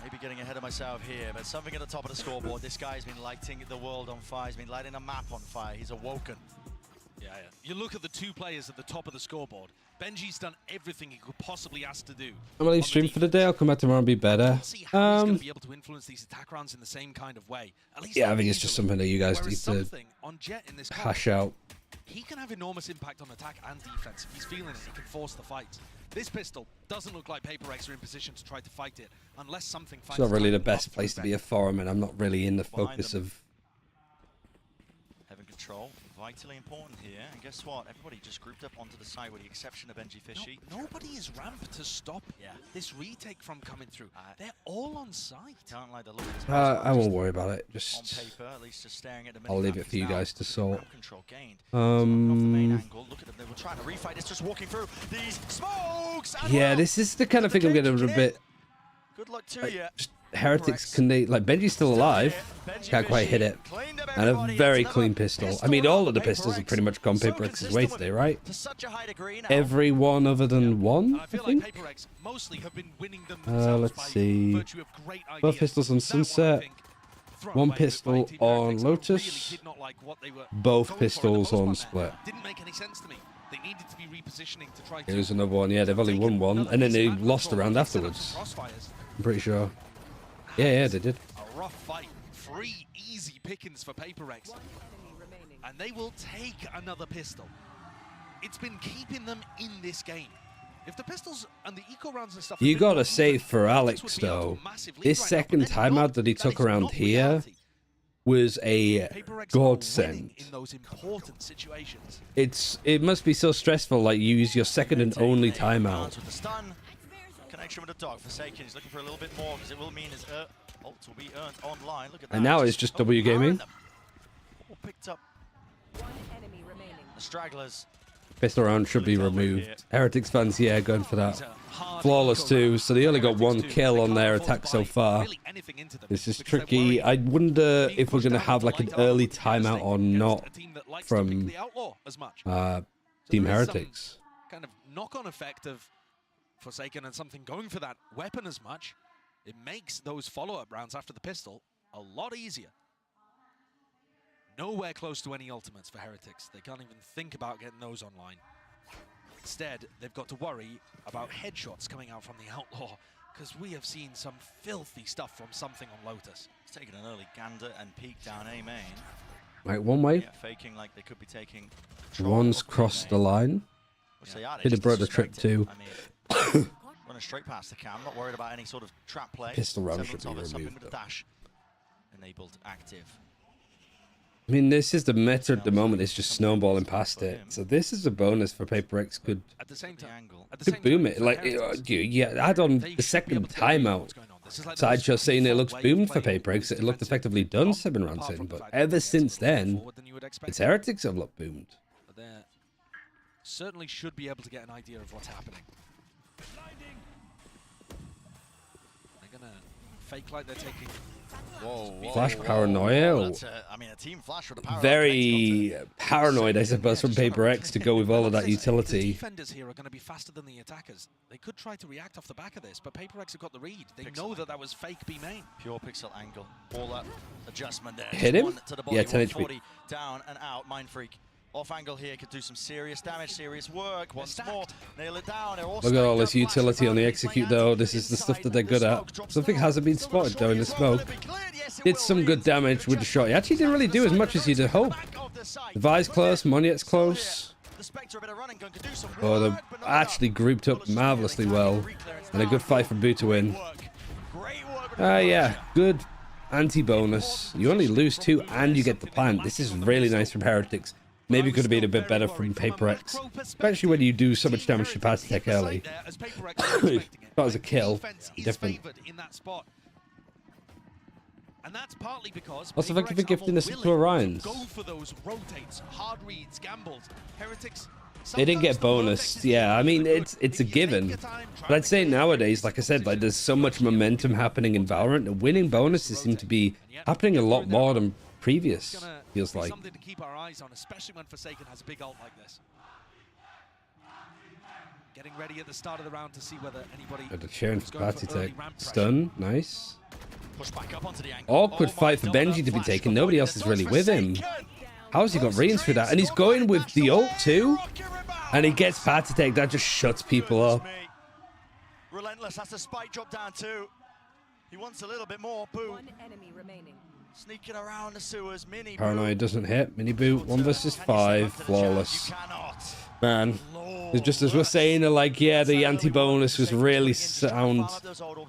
Maybe getting ahead of myself here, but something at the top of the scoreboard. This guy's been lighting the world on fire. He's been lighting a map on fire. He's awoken. Yeah. You look at the 2 players at the top of the scoreboard. Benji's done everything he could possibly ask to do. I'm gonna leave stream for the day. I'll come back tomorrow and be better. See how he's going to be able to influence these attack rounds in the same kind of way. At least Yeah, I think it's just something that you guys Whereas need to something on Jet in this hash comp, out. he can have enormous impact on attack and defense. If he's feeling it, he can force the fight. This pistol doesn't look like Paperex are in position to try to fight it unless something It's finds not really time the to best off place to prevent. be a forum, and I'm not really in the focus of. Having control, vitally important here. And guess what? Everybody just grouped up onto the side with the exception of Benji Fishy. Nobody is ramped to stop this retake from coming through. They're all on site. Can't like the look of this I won't worry about it. on Just paper, at least just staring at the I'll leave minimap. it for you guys to sort. Ramp control gained. Off the main Um. angle. Look at them. They were trying to refight. It's just walking through these smokes. And Yeah, well, this is the kind of thing I'm getting a bit. good luck to Like, you. just Heretics, can they, like, Benji's still alive, can't quite hit it, and a very clean pistol. I mean, all of the pistols have pretty much gone Paperex's way today, right? To such a high degree now. Every one other than one, I feel think. like Paperex mostly have been winning them Let's see. virtue of great Both ideas. pistols on Sunset, one pistol on Lotus, both pistols on Split. Didn't make any sense to me. They needed to be repositioning to try to Here's another one. Yeah, they've only won one, and then they lost a round afterwards. I'm pretty sure. Yeah, they did. A rough fight. 3 easy pickings for Paperex. And they will take another pistol. It's been keeping them in this game. If the pistols and the eco rounds and stuff... You gotta say for Alex though, this second timeout that he took around here was a godsend. in those important situations. Uh, It must be so stressful, like you use your second and only timeout. With the stun. Connection with the dog. Forsaken. He's looking for a little bit more because it will mean his ult will be earned online. Look at that. And now it's just W gaming. All picked up. One enemy remaining. The stragglers. Pistol round should be removed. Heretics fans, yeah, going for that. Flawless too, so they only got 1 kill on their attack so far. This is tricky. I wonder if we're going to have like an early timeout or not from Team Heretics. Kind of knock-on effect of Forsaken and something going for that weapon as much. It makes those follow-up rounds after the pistol a lot easier. Nowhere close to any ultimates for Heretics. They can't even think about getting those online. Instead, they've got to worry about headshots coming out from the Outlaw, because we have seen some filthy stuff from something on Lotus. He's taking an early gander and peek down A main. Right, one way. Yeah, faking like they could be taking One's crossed the line. Could have brought the trip too. I mean, running straight past the cam, not worried about any sort of trap play. Pistol round should be removed. With a dash enabled active. I mean, this is the meta at the moment. It's just snowballing past it. So this is a bonus for PaperX. Could boom it. Like, yeah, add on the second timeout. Sideshow saying it looks boomed for PaperX. It looked effectively done 7 rounds in. But ever since then, it's Heretics have looked boomed. But they certainly should be able to get an idea of what's happening. They're going to fake like they're taking... Flash paranoia. I mean, a team flash with a power Very paranoid, I suppose, from PaperX to go with all of that utility. The defenders here are going to be faster than the attackers. They could try to react off the back of this, but PaperX have got the read. They know that that was fake B main. Pure pixel angle. All that adjustment there. Hit him? Yeah, 10 HP. Down and out. Mind Freak. Off angle here could do some serious damage, serious work. Once more, nail it down. Look at all this utility on the execute, though. This is the stuff that they're good at. Something hasn't been spotted, though, in the smoke. Did some good damage with the shot. He actually didn't really do as much as you'd hope. Devi's close, Moniet's close. Oh, they're actually grouped up marvelously well. And a good fight for Boo to win. Yeah, good anti-bonus. You only lose 2 and you get the plant. This is really nice from Heretics. Maybe could have been a bit better from PaperX, especially when you do so much damage to Party Tech early. That was a kill. Different. And that's partly because also, thank you for gifting this to Orions. Go for those rotates, hard reads, gambles. Heretics. They didn't get bonus. Yeah, I mean, it's a given. But I'd say nowadays, like I said, like there's so much momentum happening in Valorant. The winning bonuses seem to be happening a lot more than previous. Feels like. Something to keep our eyes on, especially when Forsaken has a big ult like this. Getting ready at the start of the round to see whether anybody. The cheering for Party Tech. Stun, nice. Push back up onto the angle. Awkward fight for Benji to be taken. Nobody else is really with him. How's he got Reins through that? And he's going with the ult too. And he gets Party Tech. That just shuts people up. Relentless has to spike drop down too. He wants a little bit more. Boo. One enemy remaining. Sneaking around the sewers. Mini Paranoid doesn't hit. Mini boot. 1 versus 5. Flawless. Man. It's just as we're saying, like, yeah, the anti-bonus was really sound.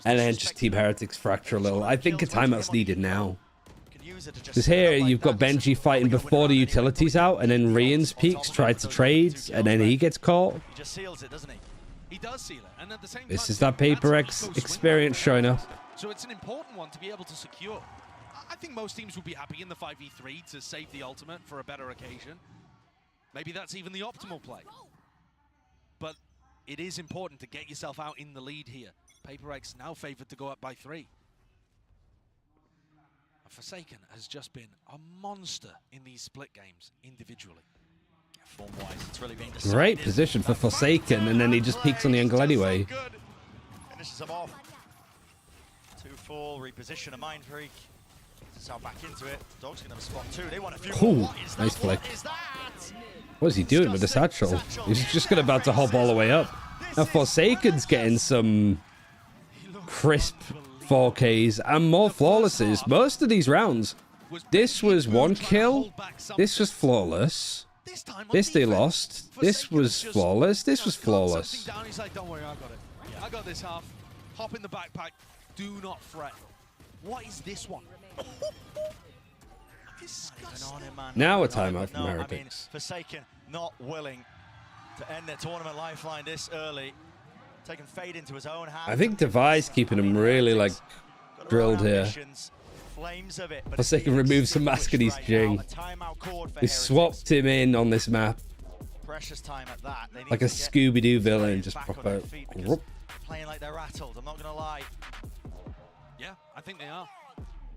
And then just Team Heretics fracture a little. I think a timeout's needed now. Because here you've got Benji fighting before the utility's out, and then Rian's peaks, tried to trade, and then he gets caught. He just seals it, doesn't he? He does seal it. And at the same time, this is that PaperX experience showing up. So it's an important one to be able to secure. I think most teams would be happy in the 5v3 to save the ultimate for a better occasion. Maybe that's even the optimal play. But it is important to get yourself out in the lead here. PaperX now favored to go up by 3. Forsaken has just been a monster in these split games individually. Form-wise, it's really been great position for Forsaken, and then he just peeks on the angle anyway. Finishes him off. 2 full, reposition a Mind Freak. Sal back into it. Dog's going to spot 2. They want a few more. Nice flick. What is he doing with the satchel? He's just about to hop all the way up. Now Forsaken's getting some crisp 4Ks and more flawlesses. Most of these rounds, this was 1 kill. This was flawless. This they lost. This was flawless. This was flawless. He's like, don't worry, I got it. I got this half. Hop in the backpack. Do not fret. What is this one? Now a timeout from Heretics. I mean, Forsaken not willing to end their tournament lifeline this early. Taking fate into his own hands. I think Device keeping him really like drilled here. Forsaken removes some mask in his jing. They swapped him in on this map. Precious time at that. They need Like a to get Scooby-Doo villain, just back on proper. their feet because playing like they're rattled. I'm not going to lie. Yeah, I think they are.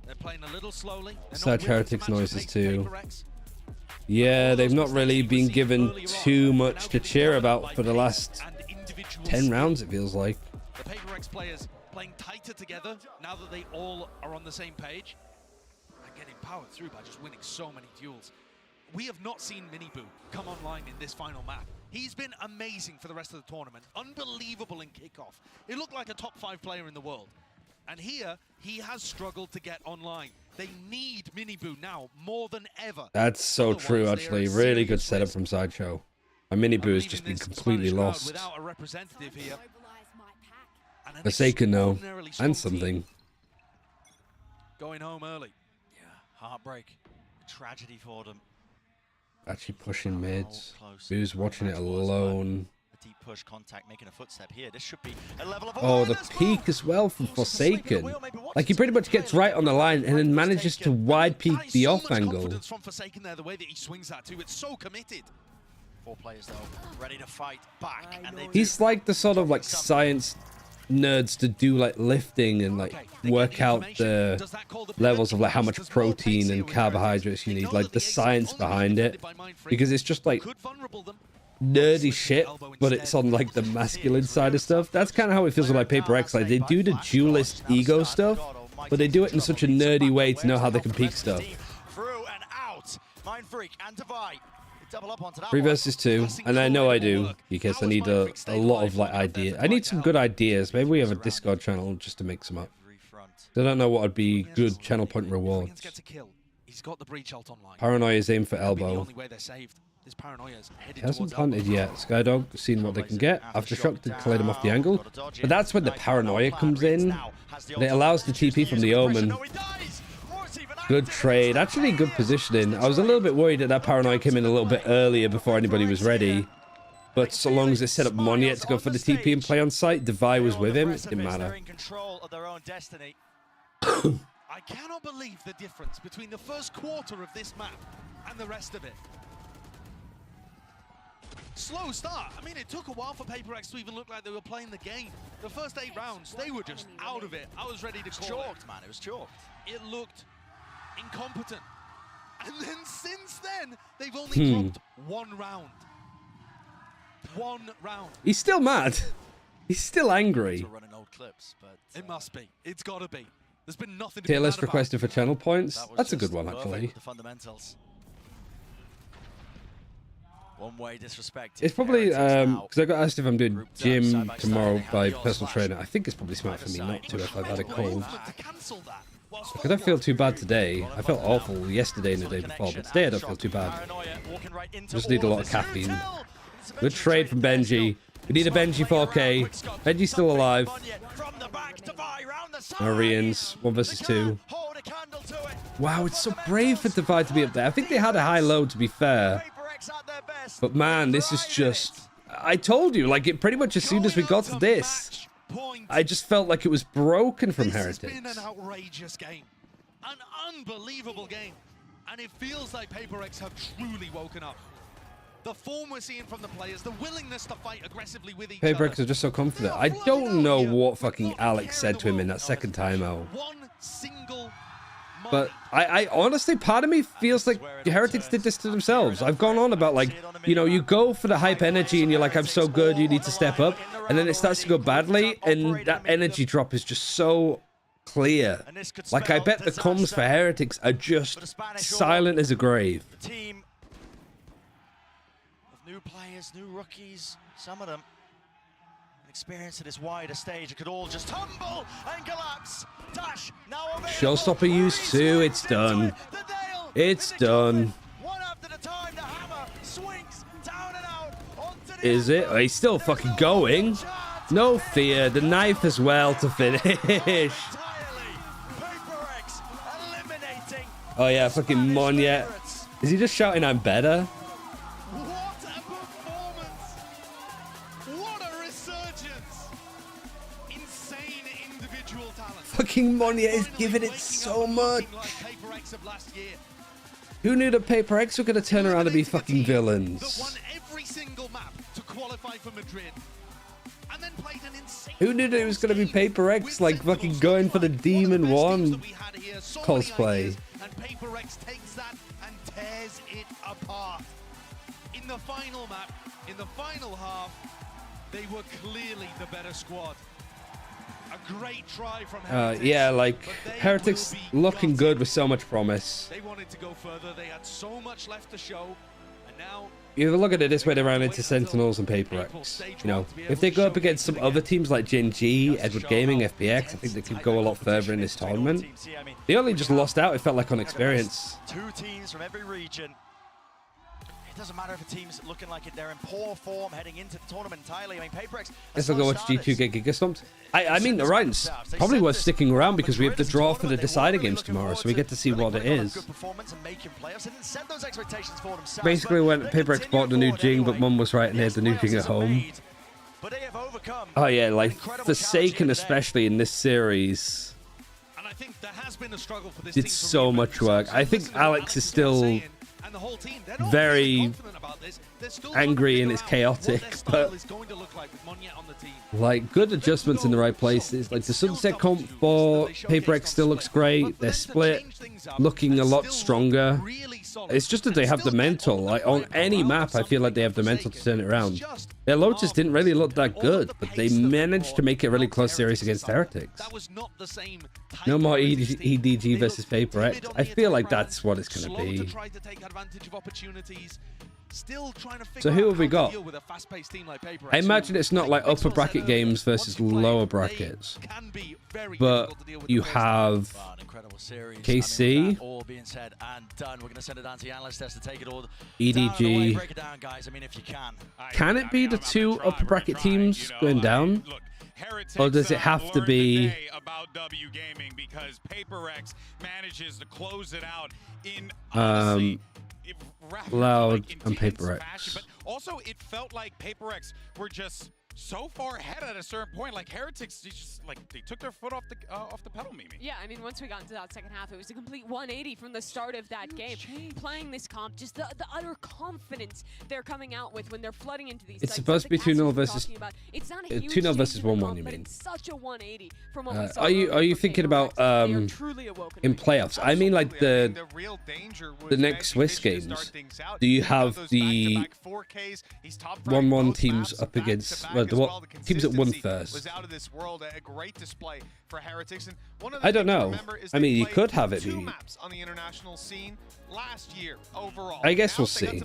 They're playing a little slowly. Such Heretics noises too. Yeah, they've not really been given too much to cheer about for the last 10 rounds, it feels like. The PaperX players playing tighter together now that they all are on the same page and getting powered through by just winning so many duels. We have not seen Miniboo come online in this final map. He's been amazing for the rest of the tournament. Unbelievable in kickoff. He looked like a top 5 player in the world. And here, he has struggled to get online. They need Miniboo now more than ever. That's so true, actually. Really good setup from Sideshow. My Miniboo has just been completely lost. Without a representative here. Forsaken, though. And something. Going home early. Yeah, heartbreak. Tragedy for them. Actually pushing mids. Who's watching it alone? A deep push, contact, making a footstep here. This should be a level of Oh, the peek as well from Forsaken. Like, he pretty much gets right on the line and then manages to wide peek the off angle. From Forsaken there, the way that he swings that too, it's so committed. 4 players though, ready to fight back. And they He's like the sort of like science nerds to do like lifting and like work out the levels of like how much protein and carbohydrates you need, like the science behind it, because it's just like nerdy shit, but it's on like the masculine side of stuff. That's kind of how it feels with like PaperX. Like they do the duelist ego stuff, but they do it in such a nerdy way to know how they can peak stuff. Through and out. Mind Freak and Divide. Double up onto that 3 versus 2, and I know I do, because I need a lot of like ideas. I need some good ideas. Maybe we have a Discord channel just to make some up. I don't know what would be good channel point rewards. He's got the breach ult online. Paranoia's aim for elbow. The only way they're saved. This Paranoia's headed He hasn't towards planted yet. Skydog seen what they can get. Aftershock to collide him off the angle. But that's when the Paranoia comes in. And it allows the TP from the Omen. Good trade. Actually good positioning. I was a little bit worried that Paranoia came in a little bit earlier before anybody was ready. But so long as it set up Moniet to go for the TP and play on site, Devi was with him. It didn't matter. I cannot believe the difference between the first quarter of this map and the rest of it. Slow start. I mean, it took a while for PaperX to even look like they were playing the game. The first 8 rounds, they were just out of it. I was ready to call it. Man, it was chalked. It looked incompetent. And then since then, they've only dropped 1 round. 1 round. He's still mad. He's still angry. Running old clips, but it must be. It's got to be. There's been nothing to Tier be list mad about. requested for channel points. That's a good one, actually. The fundamentals. One-way disrespect. It's probably because I got asked if I'm doing gym tomorrow by personal trainer. I think it's probably smart for me not to if I've had a cold. Because I don't feel too bad today. I felt awful yesterday and the day before, but today I don't feel too bad. Just need a lot of caffeine. Good trade from Benji. We need a Benji 4K. Benji's still alive. Marians 1 versus 2. Wow, it's so brave for Divide to be up there. I think they had a high low, to be fair. But man, this is just... I told you, like, it pretty much as soon as we got to this, I just felt like it was broken from Heretics. It's been an outrageous game. An unbelievable game. And it feels like PaperX have truly woken up. The form we're seeing from the players, the willingness to fight aggressively with each other. PaperX are just so confident. I don't know what fucking Alex said to him in that second timeout. But I honestly, part of me feels like Heretics did this to themselves. I've gone on about, like, you know, you go for the hype energy and you're like, I'm so good, you need to step up. And then it starts to go badly and that energy drop is just so clear. Like, I bet the comms for Heretics are just silent as a grave. The team of new players, new rookies, some of them experience at this wider stage. It could all just tumble and collapse. Dash now available. Showstopper used too. It's done. It's done. One after the time, the hammer swings down and out. Is it? Oh, he's still fucking going. No fear. The knife as well to finish. Oh yeah, fucking Moniet. Is he just shouting, I'm better? Fucking Moniet is giving it so much. Who knew that PaperX were going to turn around and be fucking villains? qualify for Madrid. And then played an insane... Who knew that it was going to be Paper X, like fucking going for the Demon 1 cosplay? And Paper X takes that and tears it apart. In the final map, in the final half, they were clearly the better squad. A great try from Heretics. Yeah, like Heretics looking good with so much promise. They wanted to go further. They had so much left to show. And now You ever look at it this way, they ran into Sentinels and Paper X. You know, if they go up against some other teams like Gen G, Edward Gaming, FPX, I think they could go a lot further in this tournament. They only just lost out, it felt like, on experience. 2 teams from every region. It doesn't matter if a team's looking like they're in poor form heading into the tournament entirely. I mean, Paper X. Let's go watch G2 get Giga Stomped. I mean, the Ryan's probably worth sticking around because we have the draw for the decider games tomorrow, so we get to see what it is. Basically, when Paper X bought the new Jing, but Mum was right and they had the new Jing at home. Oh yeah, like Forsaken, especially in this series, did so much work. I think Alex is still very angry and it's chaotic, but like good adjustments in the right places. Like the Sunset comp for Paper X still looks great. They're split, looking a lot stronger. It's just that they have the mental. Like on any map, I feel like they have the mental to turn it around. Their Lotus didn't really look that good, but they managed to make it a really close series against Heretics. No more EDG versus Paper X. I feel like that's what it's going to be. So who have we got? I imagine it's not like upper bracket games versus lower brackets, but you have KC, EDG. Can it be the 2 upper bracket teams going down? Or does it have to be about W Gaming because Paper X manages to close it out in Loud and Paper X? But also, it felt like Paper X were just so far ahead at a certain point. Like Heretics, they took their foot off the pedal, Mimi. Yeah, I mean, once we got into that second half, it was a complete 180 from the start of that game. Playing this comp, just the utter confidence they're coming out with when they're flooding into these. It's supposed to be 2-0 versus 2-0 versus 1-1. You mean? It's such a 180 from what we saw. Are you thinking about in playoffs? I mean, like the next Swiss games. Do you have the 1-1 teams up against the teams that won first? I don't know. I mean, you could have it be. I guess we'll see.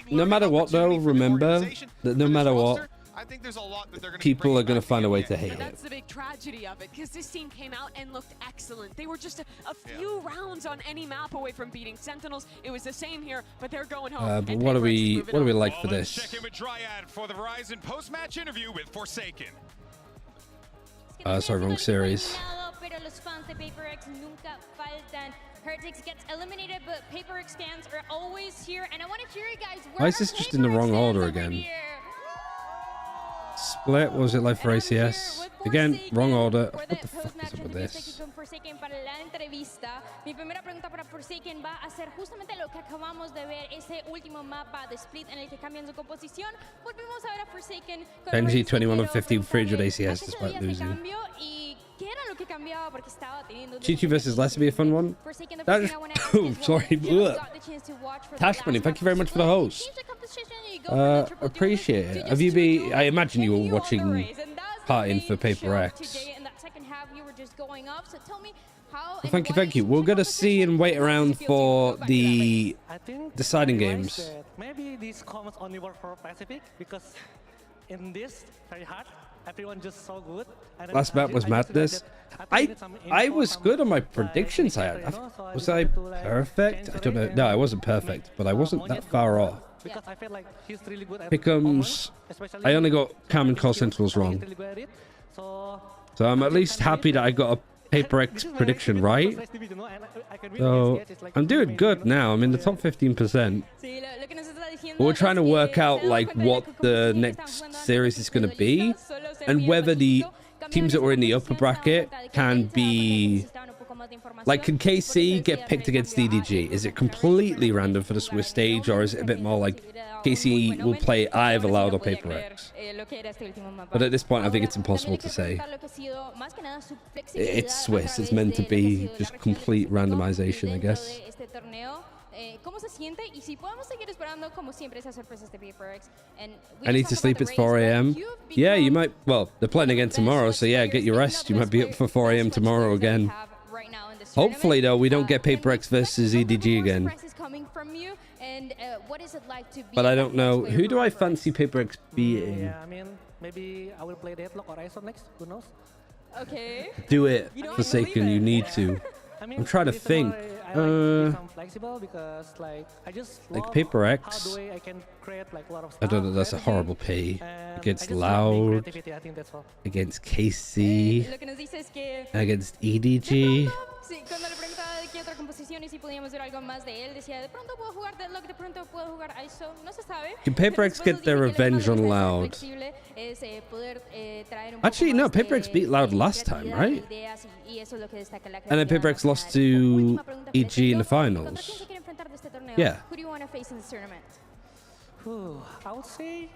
No matter what, though, remember that no matter what, I think there's a lot that they're going to people are going to find a way to hate it. That's the big tragedy of it, because this team came out and looked excellent. They were just a few rounds on any map away from beating Sentinels. It was the same here, but they're going home. But what do we like for this? Check in with Dryad for the Verizon post-match interview with Forsaken. Sorry, wrong series. Heretics gets eliminated, but Paper X fans are always here, and I want to hear you guys. Why is this just in the wrong order again? Split, what was it like for ACS? Again, wrong order. What the fuck is up with this? Mi primera pregunta para Forsaken va a ser justamente lo que acabamos de ver, ese último mapa de Split en el que cambian su composición. Volvimos a ver a Forsaken con NG 21 of 50 300 ACS despite losing. G2 versus Less would be a fun one. That is, oh, sorry. Tash Money, thank you very much for the host. Appreciate it. Have you been? I imagine you were watching partying for Paper X. Well, thank you. We're gonna see and wait around for the deciding games. Maybe this comments only work for Pacific because in this very hard. Everyone just so good. Last map was madness. I was good on my predictions. Was I perfect? I don't know. No, I wasn't perfect, but I wasn't that far off. Because I feel like he's really good at Pickums. I only got Cam and Call Sentinels wrong. So I'm at least happy that I got a Paper X prediction right. So I'm doing good now. I'm in the top 15%. We're trying to work out like what the next series is going to be and whether the teams that were in the upper bracket can be Like, can KC get picked against EDG? Is it completely random for the Swiss stage, or is it a bit more like KC will play either Loud or Paper X? But at this point, I think it's impossible to say. It's Swiss. It's meant to be just complete randomization, I guess. I need to sleep. It's 4 a.m. Yeah, you might. Well, they're playing again tomorrow, so yeah, get your rest. You might be up for 4 a.m. tomorrow again. Hopefully, though, we don't get Paper X versus EDG again. But I don't know. Who do I fancy Paper X beating? Yeah, I mean, maybe I will play Deadlock or ISO next. Who knows? Okay. Do it, Forsaken. You need to. I'm trying to think. I'm flexible because like I just like Paper X. How the way I can create like a lot of stuff. I don't know. That's a horrible P against Loud, against KC, against EDG. Sí, cuando le preguntaba de qué otra composición y si podíamos ver algo más de él, decía, de pronto puedo jugar Deadlock, de pronto puedo jugar ISO, no se sabe. Can Paper X get their revenge on Loud? Actually, no, Paper X beat Loud last time, right? And then Paper X lost to EG in the finals. Yeah. Who do you want to face in this tournament? I would say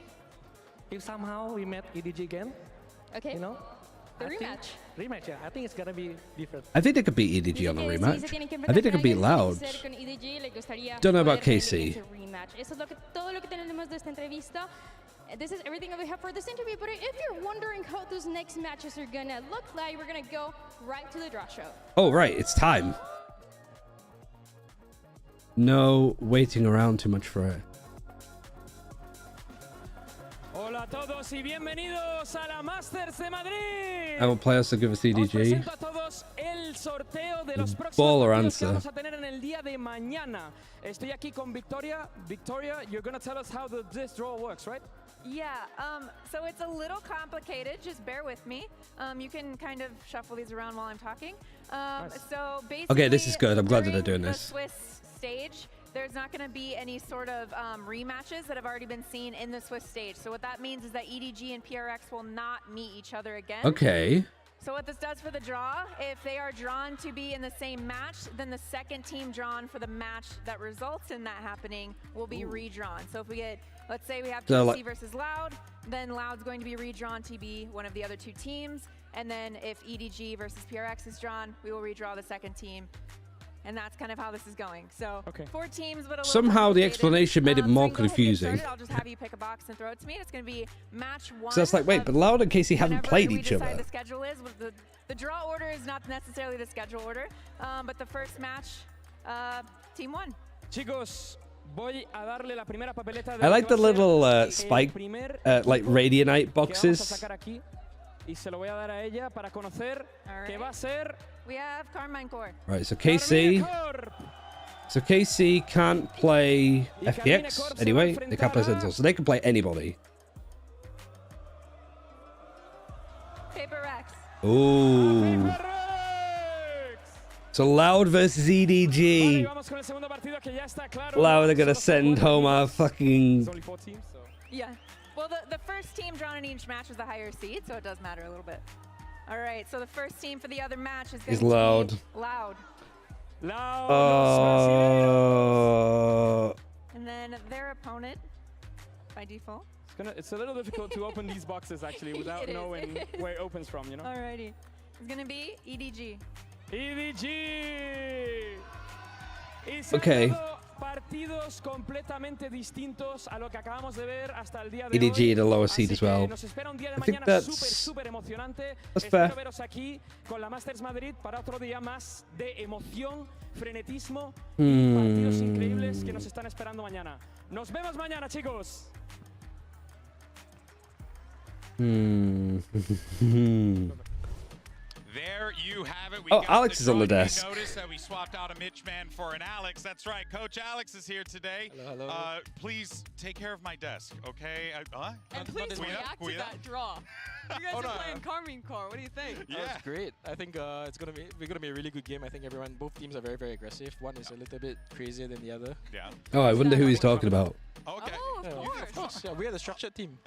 if somehow we met EDG again, okay. You know? The rematch. Rematch, yeah. I think it's gonna be different. I think they could beat EDG on a rematch. I think they could beat Loud. Don't know about KC. This is everything that we have for this interview, but if you're wondering how those next matches are gonna look like, we're gonna go right to the draw show. Oh, right, it's time. No waiting around too much for it. Hola a todos y bienvenidos a la Masters de Madrid. I will play us to give us EDG. Baller answer. Vamos a tener en el día de mañana. Estoy aquí con Victoria. Victoria, you're gonna tell us how this draw works, right? Yeah, so it's a little complicated, just bear with me. You can kind of shuffle these around while I'm talking. Nice. So basically, okay, this is good. I'm glad that they're doing the this. Swiss stage, there's not going to be any sort of rematches that have already been seen in the Swiss stage. So what that means is that EDG and PRX will not meet each other again. Okay. So what this does for the draw, if they are drawn to be in the same match, then the second team drawn for the match that results in that happening will be redrawn. So if we get, let's say we have KC versus Loud, then Loud's going to be redrawn to be one of the other two teams. And then if EDG versus PRX is drawn, we will redraw the second team. And that's kind of how this is going. So 4 teams, but a Somehow the explanation made it more confusing. I'll just have you pick a box and throw it to me. It's going to be match 1. So it's like, wait, but Loud and KC haven't played each other. The schedule is the draw order is not necessarily the schedule order, but the first match, team 1. Chicos, voy a darle la primera papeleta. I like the little spike, like Radianite boxes. Y se lo voy a dar a ella para conocer qué va a ser. We have Carmine Core. Right, so KC can't play FPX anyway. They can't play Sentinel, so they can play anybody. Paper X. Ooh. So Loud versus EDG. Loud are gonna send home our fucking. Yeah. Well, the first team drawn in each match is the higher seed, so it does matter a little bit. All right, so the first team for the other match is going to Loud. be Loud. And then their opponent, by default. It's a little difficult to open these boxes, actually, without knowing where it opens from, you know? Alrighty. It's going to be EDG. EDG! Okay. Partidos completamente distintos a lo que acabamos de ver hasta el día de EDG hoy. at a lower seed as well. Nos espera un día de I think mañana that's emocionante. fair. Espero veros aquí con la Masters Madrid para otro día más de emoción, frenetismo y partidos increíbles que nos están esperando mañana. Nos vemos mañana, chicos. There you have it. We Oh, Alex is on the desk. Notice that we swapped out a Mitch man for an Alex. That's right. Coach Alex is here today. Hello, hello. Please take care of my desk, okay? And please react to that draw. You guys are playing Carmine Core. What do you think? Yeah, it's great. I think we're gonna be a really good game. I think both teams are very, very aggressive. One is a little bit crazier than the other. Yeah. Oh, I wonder who he's talking about. Okay. Oh, of course. course. Yeah, we are the structured team.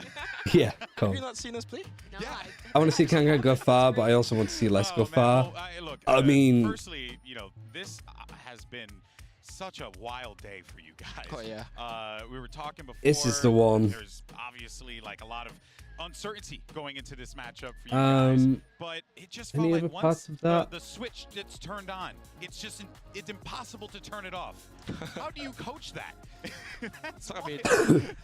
Yeah, cool. Have you not seen us play? No, Yeah. I want to see Kanga go far, but I also want to see Les go far. Look, I mean, firstly, you know, this has been such a wild day for you guys. Oh, yeah. We were talking before. This is the one. There's obviously like a lot of uncertainty going into this matchup for you guys, but it just felt any like other once parts of that? the switch gets turned on, it's impossible to turn it off. How do you coach that? I mean,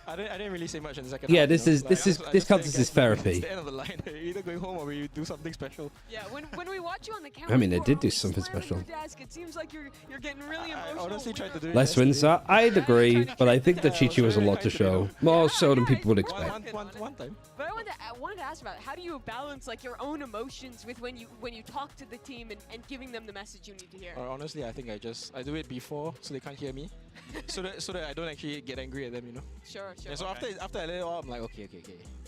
I didn't really say much in the second Yeah, half, this you know? is Like, this I is just- I this just counts think, as his guys, therapy. It's the end of the line. You're either going home or you do something special. Yeah, when we watch you on the camera, I mean, they you are did do always something slamming special. your desk. It seems like you're getting really I emotional. honestly tried to do it. Les wins that. I'd agree, but I think that Chichi was a lot to show. More so than people would expect. One time. But I wanted to ask about how do you balance like your own emotions with when you talk to the team and giving them the message you need to hear? Honestly, I think I do it before so they can't hear me, so that I don't actually get angry at them, you know. Sure. Yeah, so after I let it all, I'm like, okay.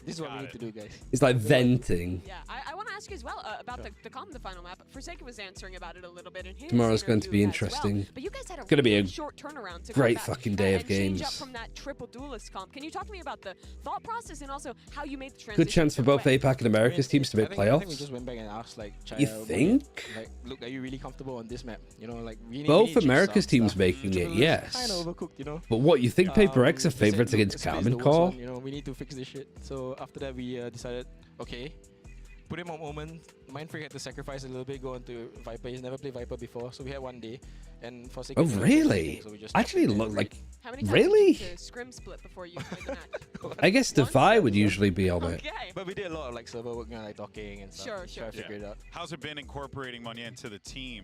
This is what we need to do, guys. It's like venting. Yeah, I want to ask you as well about the final map. Forsaken was answering about it a little bit in his Tomorrow's going to be interview as interesting. Well. But you guys had a It's going to be really a short turnaround to great come back, fucking day of and change games. up from that triple duelist comp. Can you talk to me about the thought process and also how you made the transition? Good chance for both APAC and America's teams to make I think we playoffs. just went back and asked like, You Chaya, think? Like, look, are you really comfortable on this map? You know, like we need Both to change America's some teams stuff. making it, yes. Kind of overcooked, you know. But what, you think Paper X are They said, favorites look, against Space is Carmen the worst Core? one, you know, we need to fix this shit. So after that, we decided, okay, put him on moment. Mindfreak had to sacrifice a little bit, go into Viper. He's never played Viper before, so we had one day. And for Oh, really? Actually, look like. How many times Really? did you scrim split before you played the match? I guess Defy would usually be on it. But we did a lot of like server work, you know, like docking and stuff. Sure. Try to figure it out. How's it been incorporating Monye into the team?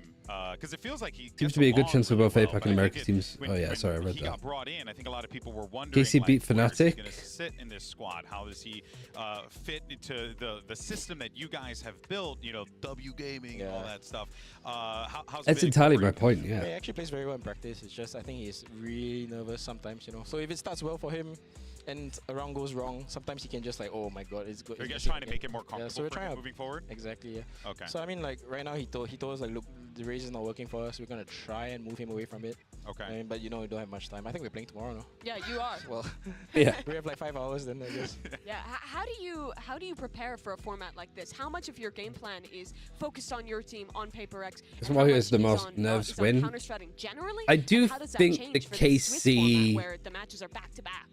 Because it feels like he Seems gets to be a good along chance for really both well, APAC but and I American think teams. when- Oh yeah, when sorry, I read he that. got brought in, I think a lot of people were wondering, KC beat where is he Fnatic. gonna sit in this squad? How does he fit into the system that you guys have built? You know, W gaming and all that stuff. How's it That's been entirely my incorporating? point. Yeah. He actually plays very well in practice. It's just I think he's really nervous sometimes, you know. So if it starts well for him, and a round goes wrong, sometimes he can just like, oh my god, it's good. Are you it's guys good trying to again. make it more Yeah, comfortable so we're for trying him to moving forward? Exactly, yeah. Okay. So I mean, like right now he told us like, look, the race is not working for us. We're gonna try and move him away from it. Okay. I mean, but you know, we don't have much time. I think we're playing tomorrow, no? Yeah, you are. Well, Yeah. we have like 5 hours then, I guess. Yeah. How do you prepare for a format like this? How much of your game plan is focused on your team on Paper X? That's and why how he much has the is most on, nerves is on win. counter-stratting generally? I do and how does that think change the for this Swiss format KC where the matches are back to back.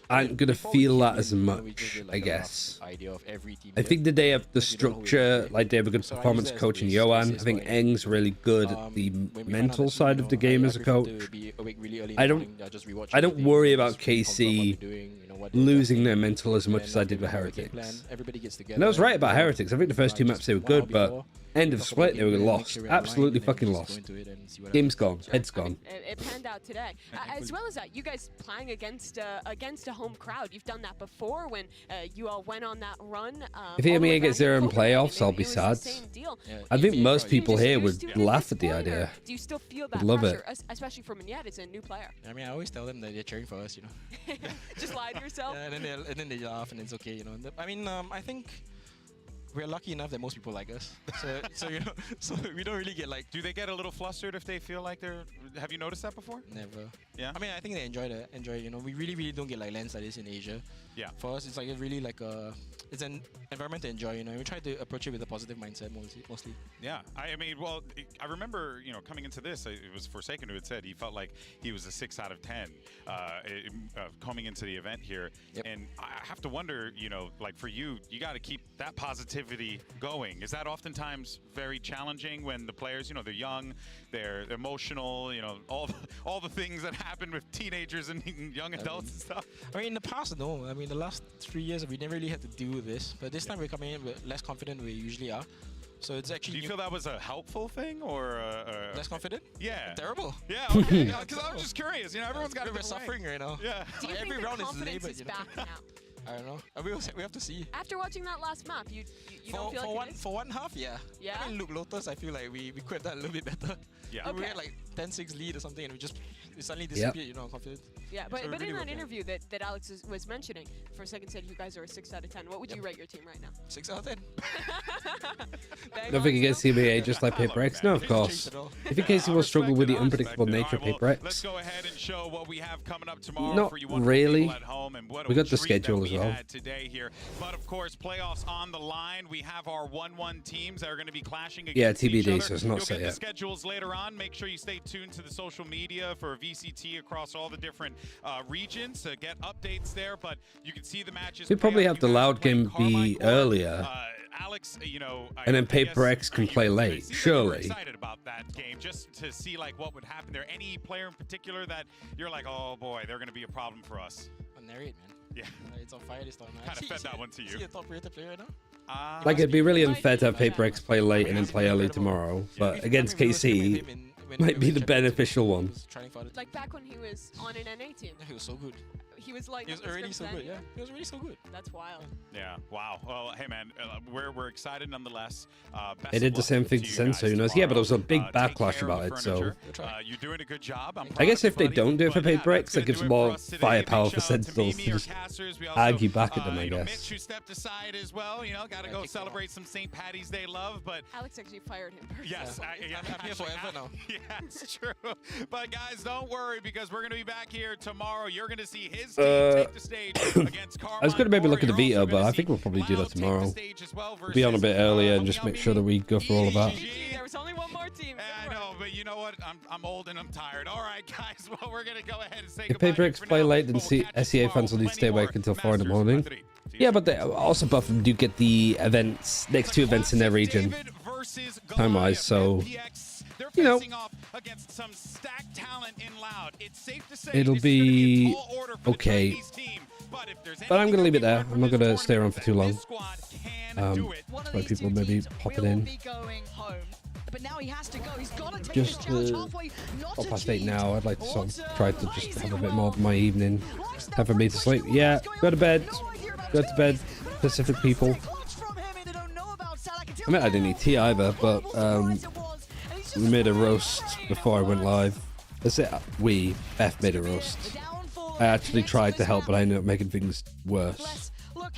aren't gonna Before we feel came that in, as you know, we much, just did, like, I a rough guess. idea of every team I here. think that they have the You don't know who we're structure, playing. like they have a good So I use performance that as coach in the Yoan. I basis think for Eng's really good at the when we find out mental that, side you of the know, game I as a prefer coach. to be awake really early in I the don't, morning, just rewatch I don't everything, worry just about confirm what KC we're doing, you know, what they're losing their doing, mental as much and as I after did with we have a game plan, Heretics. everybody gets together. And I was right about you know, Heretics. I think the first two maps they were good, but end of talk about split they game were plan, make lost. sure we're aligned, Absolutely and then fucking just go lost. into it and see what Game's happens. gone. Head's gone. It panned out today. As well as that, you guys playing against a home crowd. You've done that before when you all went on that run. If EMEA all the way gets back in there in Copenhagen. playoffs, I'll be It was sad. the same deal. I think most Are you people just here used would to it laugh at the point, or idea. do you still feel Would that love pressure, it. especially for Mignette as a new player? I mean, I always tell them that they're cheering for us, you know. Just lie to yourself. Yeah, and then they laugh and it's okay, you know. I mean, I think we're lucky enough that most people like us. So you know, so we don't really get like. Do they get a little flustered if they feel like they're? Have you noticed that before? Never. Yeah. I mean, I think they enjoy that. You know, we really don't get like lands like this in Asia. Yeah. For us, it's like really like it's an environment to enjoy. You know, and we try to approach it with a positive mindset mostly. Yeah. I mean, well, I remember, you know, coming into this, it was Forsaken who had said he felt like he was a 6 out of 10 coming into the event here. Yep. And I have to wonder, you know, like for you, you got to keep that positivity going. Is that oftentimes very challenging when the players, you know, they're young, they're emotional, you know, all the things that happen with teenagers and young adults and stuff? I mean, in the past, no. I mean, the last 3 years, we never really had to deal with this. But this time we're coming in with less confident than we usually are. So it's actually. Do you feel that was a helpful thing or less confident? Yeah. Terrible. Yeah. Okay. Because I was just curious. You know, everyone's got. We're suffering right now. Yeah. Do you Every think round the is confidence labor, is you know? back now? I don't know. We have to see. After watching that last map, you don't feel like it is? For one half, yeah. Yeah? I mean, look, Lotus, I feel like we could have done a little bit better. Yeah. We Okay. had like 10-6 lead or something, and we suddenly disappeared. You know, confident. Yeah, but So we in really that worked hard. interview that Alex was mentioning, for a second said you guys are a 6 out of 10. What would you rate your team right now? 6 out of 10. I don't think against CBA just like Paper X. No, of course. I think KC will struggle with the unpredictable nature of Paper Let's X. go ahead and show what we have coming up tomorrow Not for you wonderful really. people at home, and what We got the treat that schedule as we well. had today here. But of course, playoffs on the line. We have our 1-1 teams that are going to be clashing against Yeah, TBD, each other. so it's not You'll set get the yet. schedules later on. Make sure you stay tuned to the social media for VCT across all the different regions to get updates there. But you can see the matches. We probably have the loud game be earlier, Alex, you know, and then Paper X can play late. Surely. Excited about that game just to see like what would happen there. Any player in particular that you're like, oh boy, they're going to be a problem for us? Narrate, man. Yeah. It's on fire this time, man. Kind of fed that one to you. Is he a top rated player right now? Like, it'd be really unfair to have Paper X play late and then play early tomorrow. But against KC, might be the beneficial one. Like back when he was on an NA team. He was so good. He was like. He was already so good. Yeah, he was already so good. That's wild. Yeah. Wow. Well, hey man, we're excited nonetheless. They did the same thing to Senso, you know. Yeah, but there was a big backlash about it, so. You're doing a good job. I guess if they don't do it for Paper X, that gives more firepower for Sentinels to just argue back at them, I guess. Mitch, who stepped aside as well. You know, got to go celebrate some St. Patty's Day love. But Alex actually fired him. Yes, I'm here forever now. Yeah, it's true. But guys, don't worry because we're going to be back here tomorrow. You're going to see his team take the stage against Carmine. I was going to maybe look at the veto, but I think we'll probably do that tomorrow. We'll be on a bit earlier and just make sure that we go through all of that. There was only one more team. I know, but you know what? I'm old and I'm tired. All right, guys. Well, we're going to go ahead and say If Paper X play late, then SEA fans will need to stay awake until 4 in the morning. Yeah, but they also both of them do get the events, next two events in their region, time-wise, so, you know, it'll be okay. But I'm going to leave it there. I'm not going to stay around for too long. That's why people may be popping in. But now he has to go. He's got to take Just this challenge halfway. half past 8 now. I'd like to sort of try to just have a bit more of my evening. Time for me to sleep. Yeah, go to bed. Go to bed, Pacific people. I mean, I didn't eat tea either, but we made a roast before I went live. That's it. Beth made a roast. I actually tried to help, but I ended up making things worse. But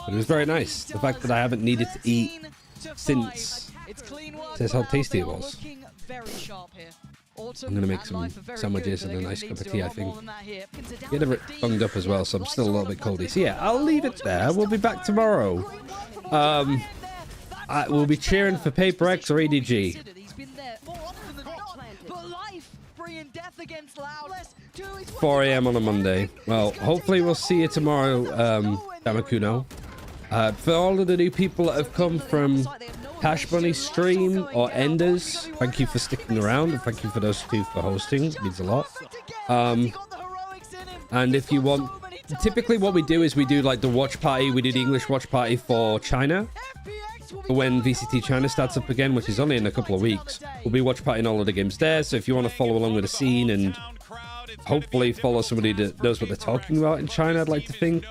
it was very nice. The fact that I haven't needed to eat since says how tasty it was. I'm gonna make some sandwiches and a nice cup of tea, I think. Get a bit bunged up as well, so I'm still a little bit coldy. So yeah, I'll leave it there. We'll be back tomorrow. We'll be cheering for Paper X or EDG. 4 AM on a Monday. Well, hopefully we'll see you tomorrow, Damakuno. For all of the new people that have come from Hash Bunny stream or Enders, thank you for sticking around, and thank you for those two for hosting. It means a lot. And if you want, typically what we do is we do like the watch party. We do the English watch party for China. When VCT China starts up again, which is only in a couple of weeks, we'll be watch partying all of the games there. So if you want to follow along with the scene and hopefully follow somebody that knows what they're talking about in China, I'd like to think,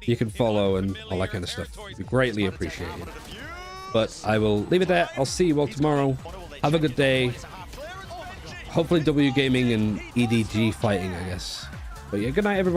you can follow and all that kind of stuff. It'd be greatly appreciated. But I will leave it there. I'll see you all tomorrow. Have a good day. Hopefully W Gaming and EDG fighting, I guess. But yeah, good night, everybody.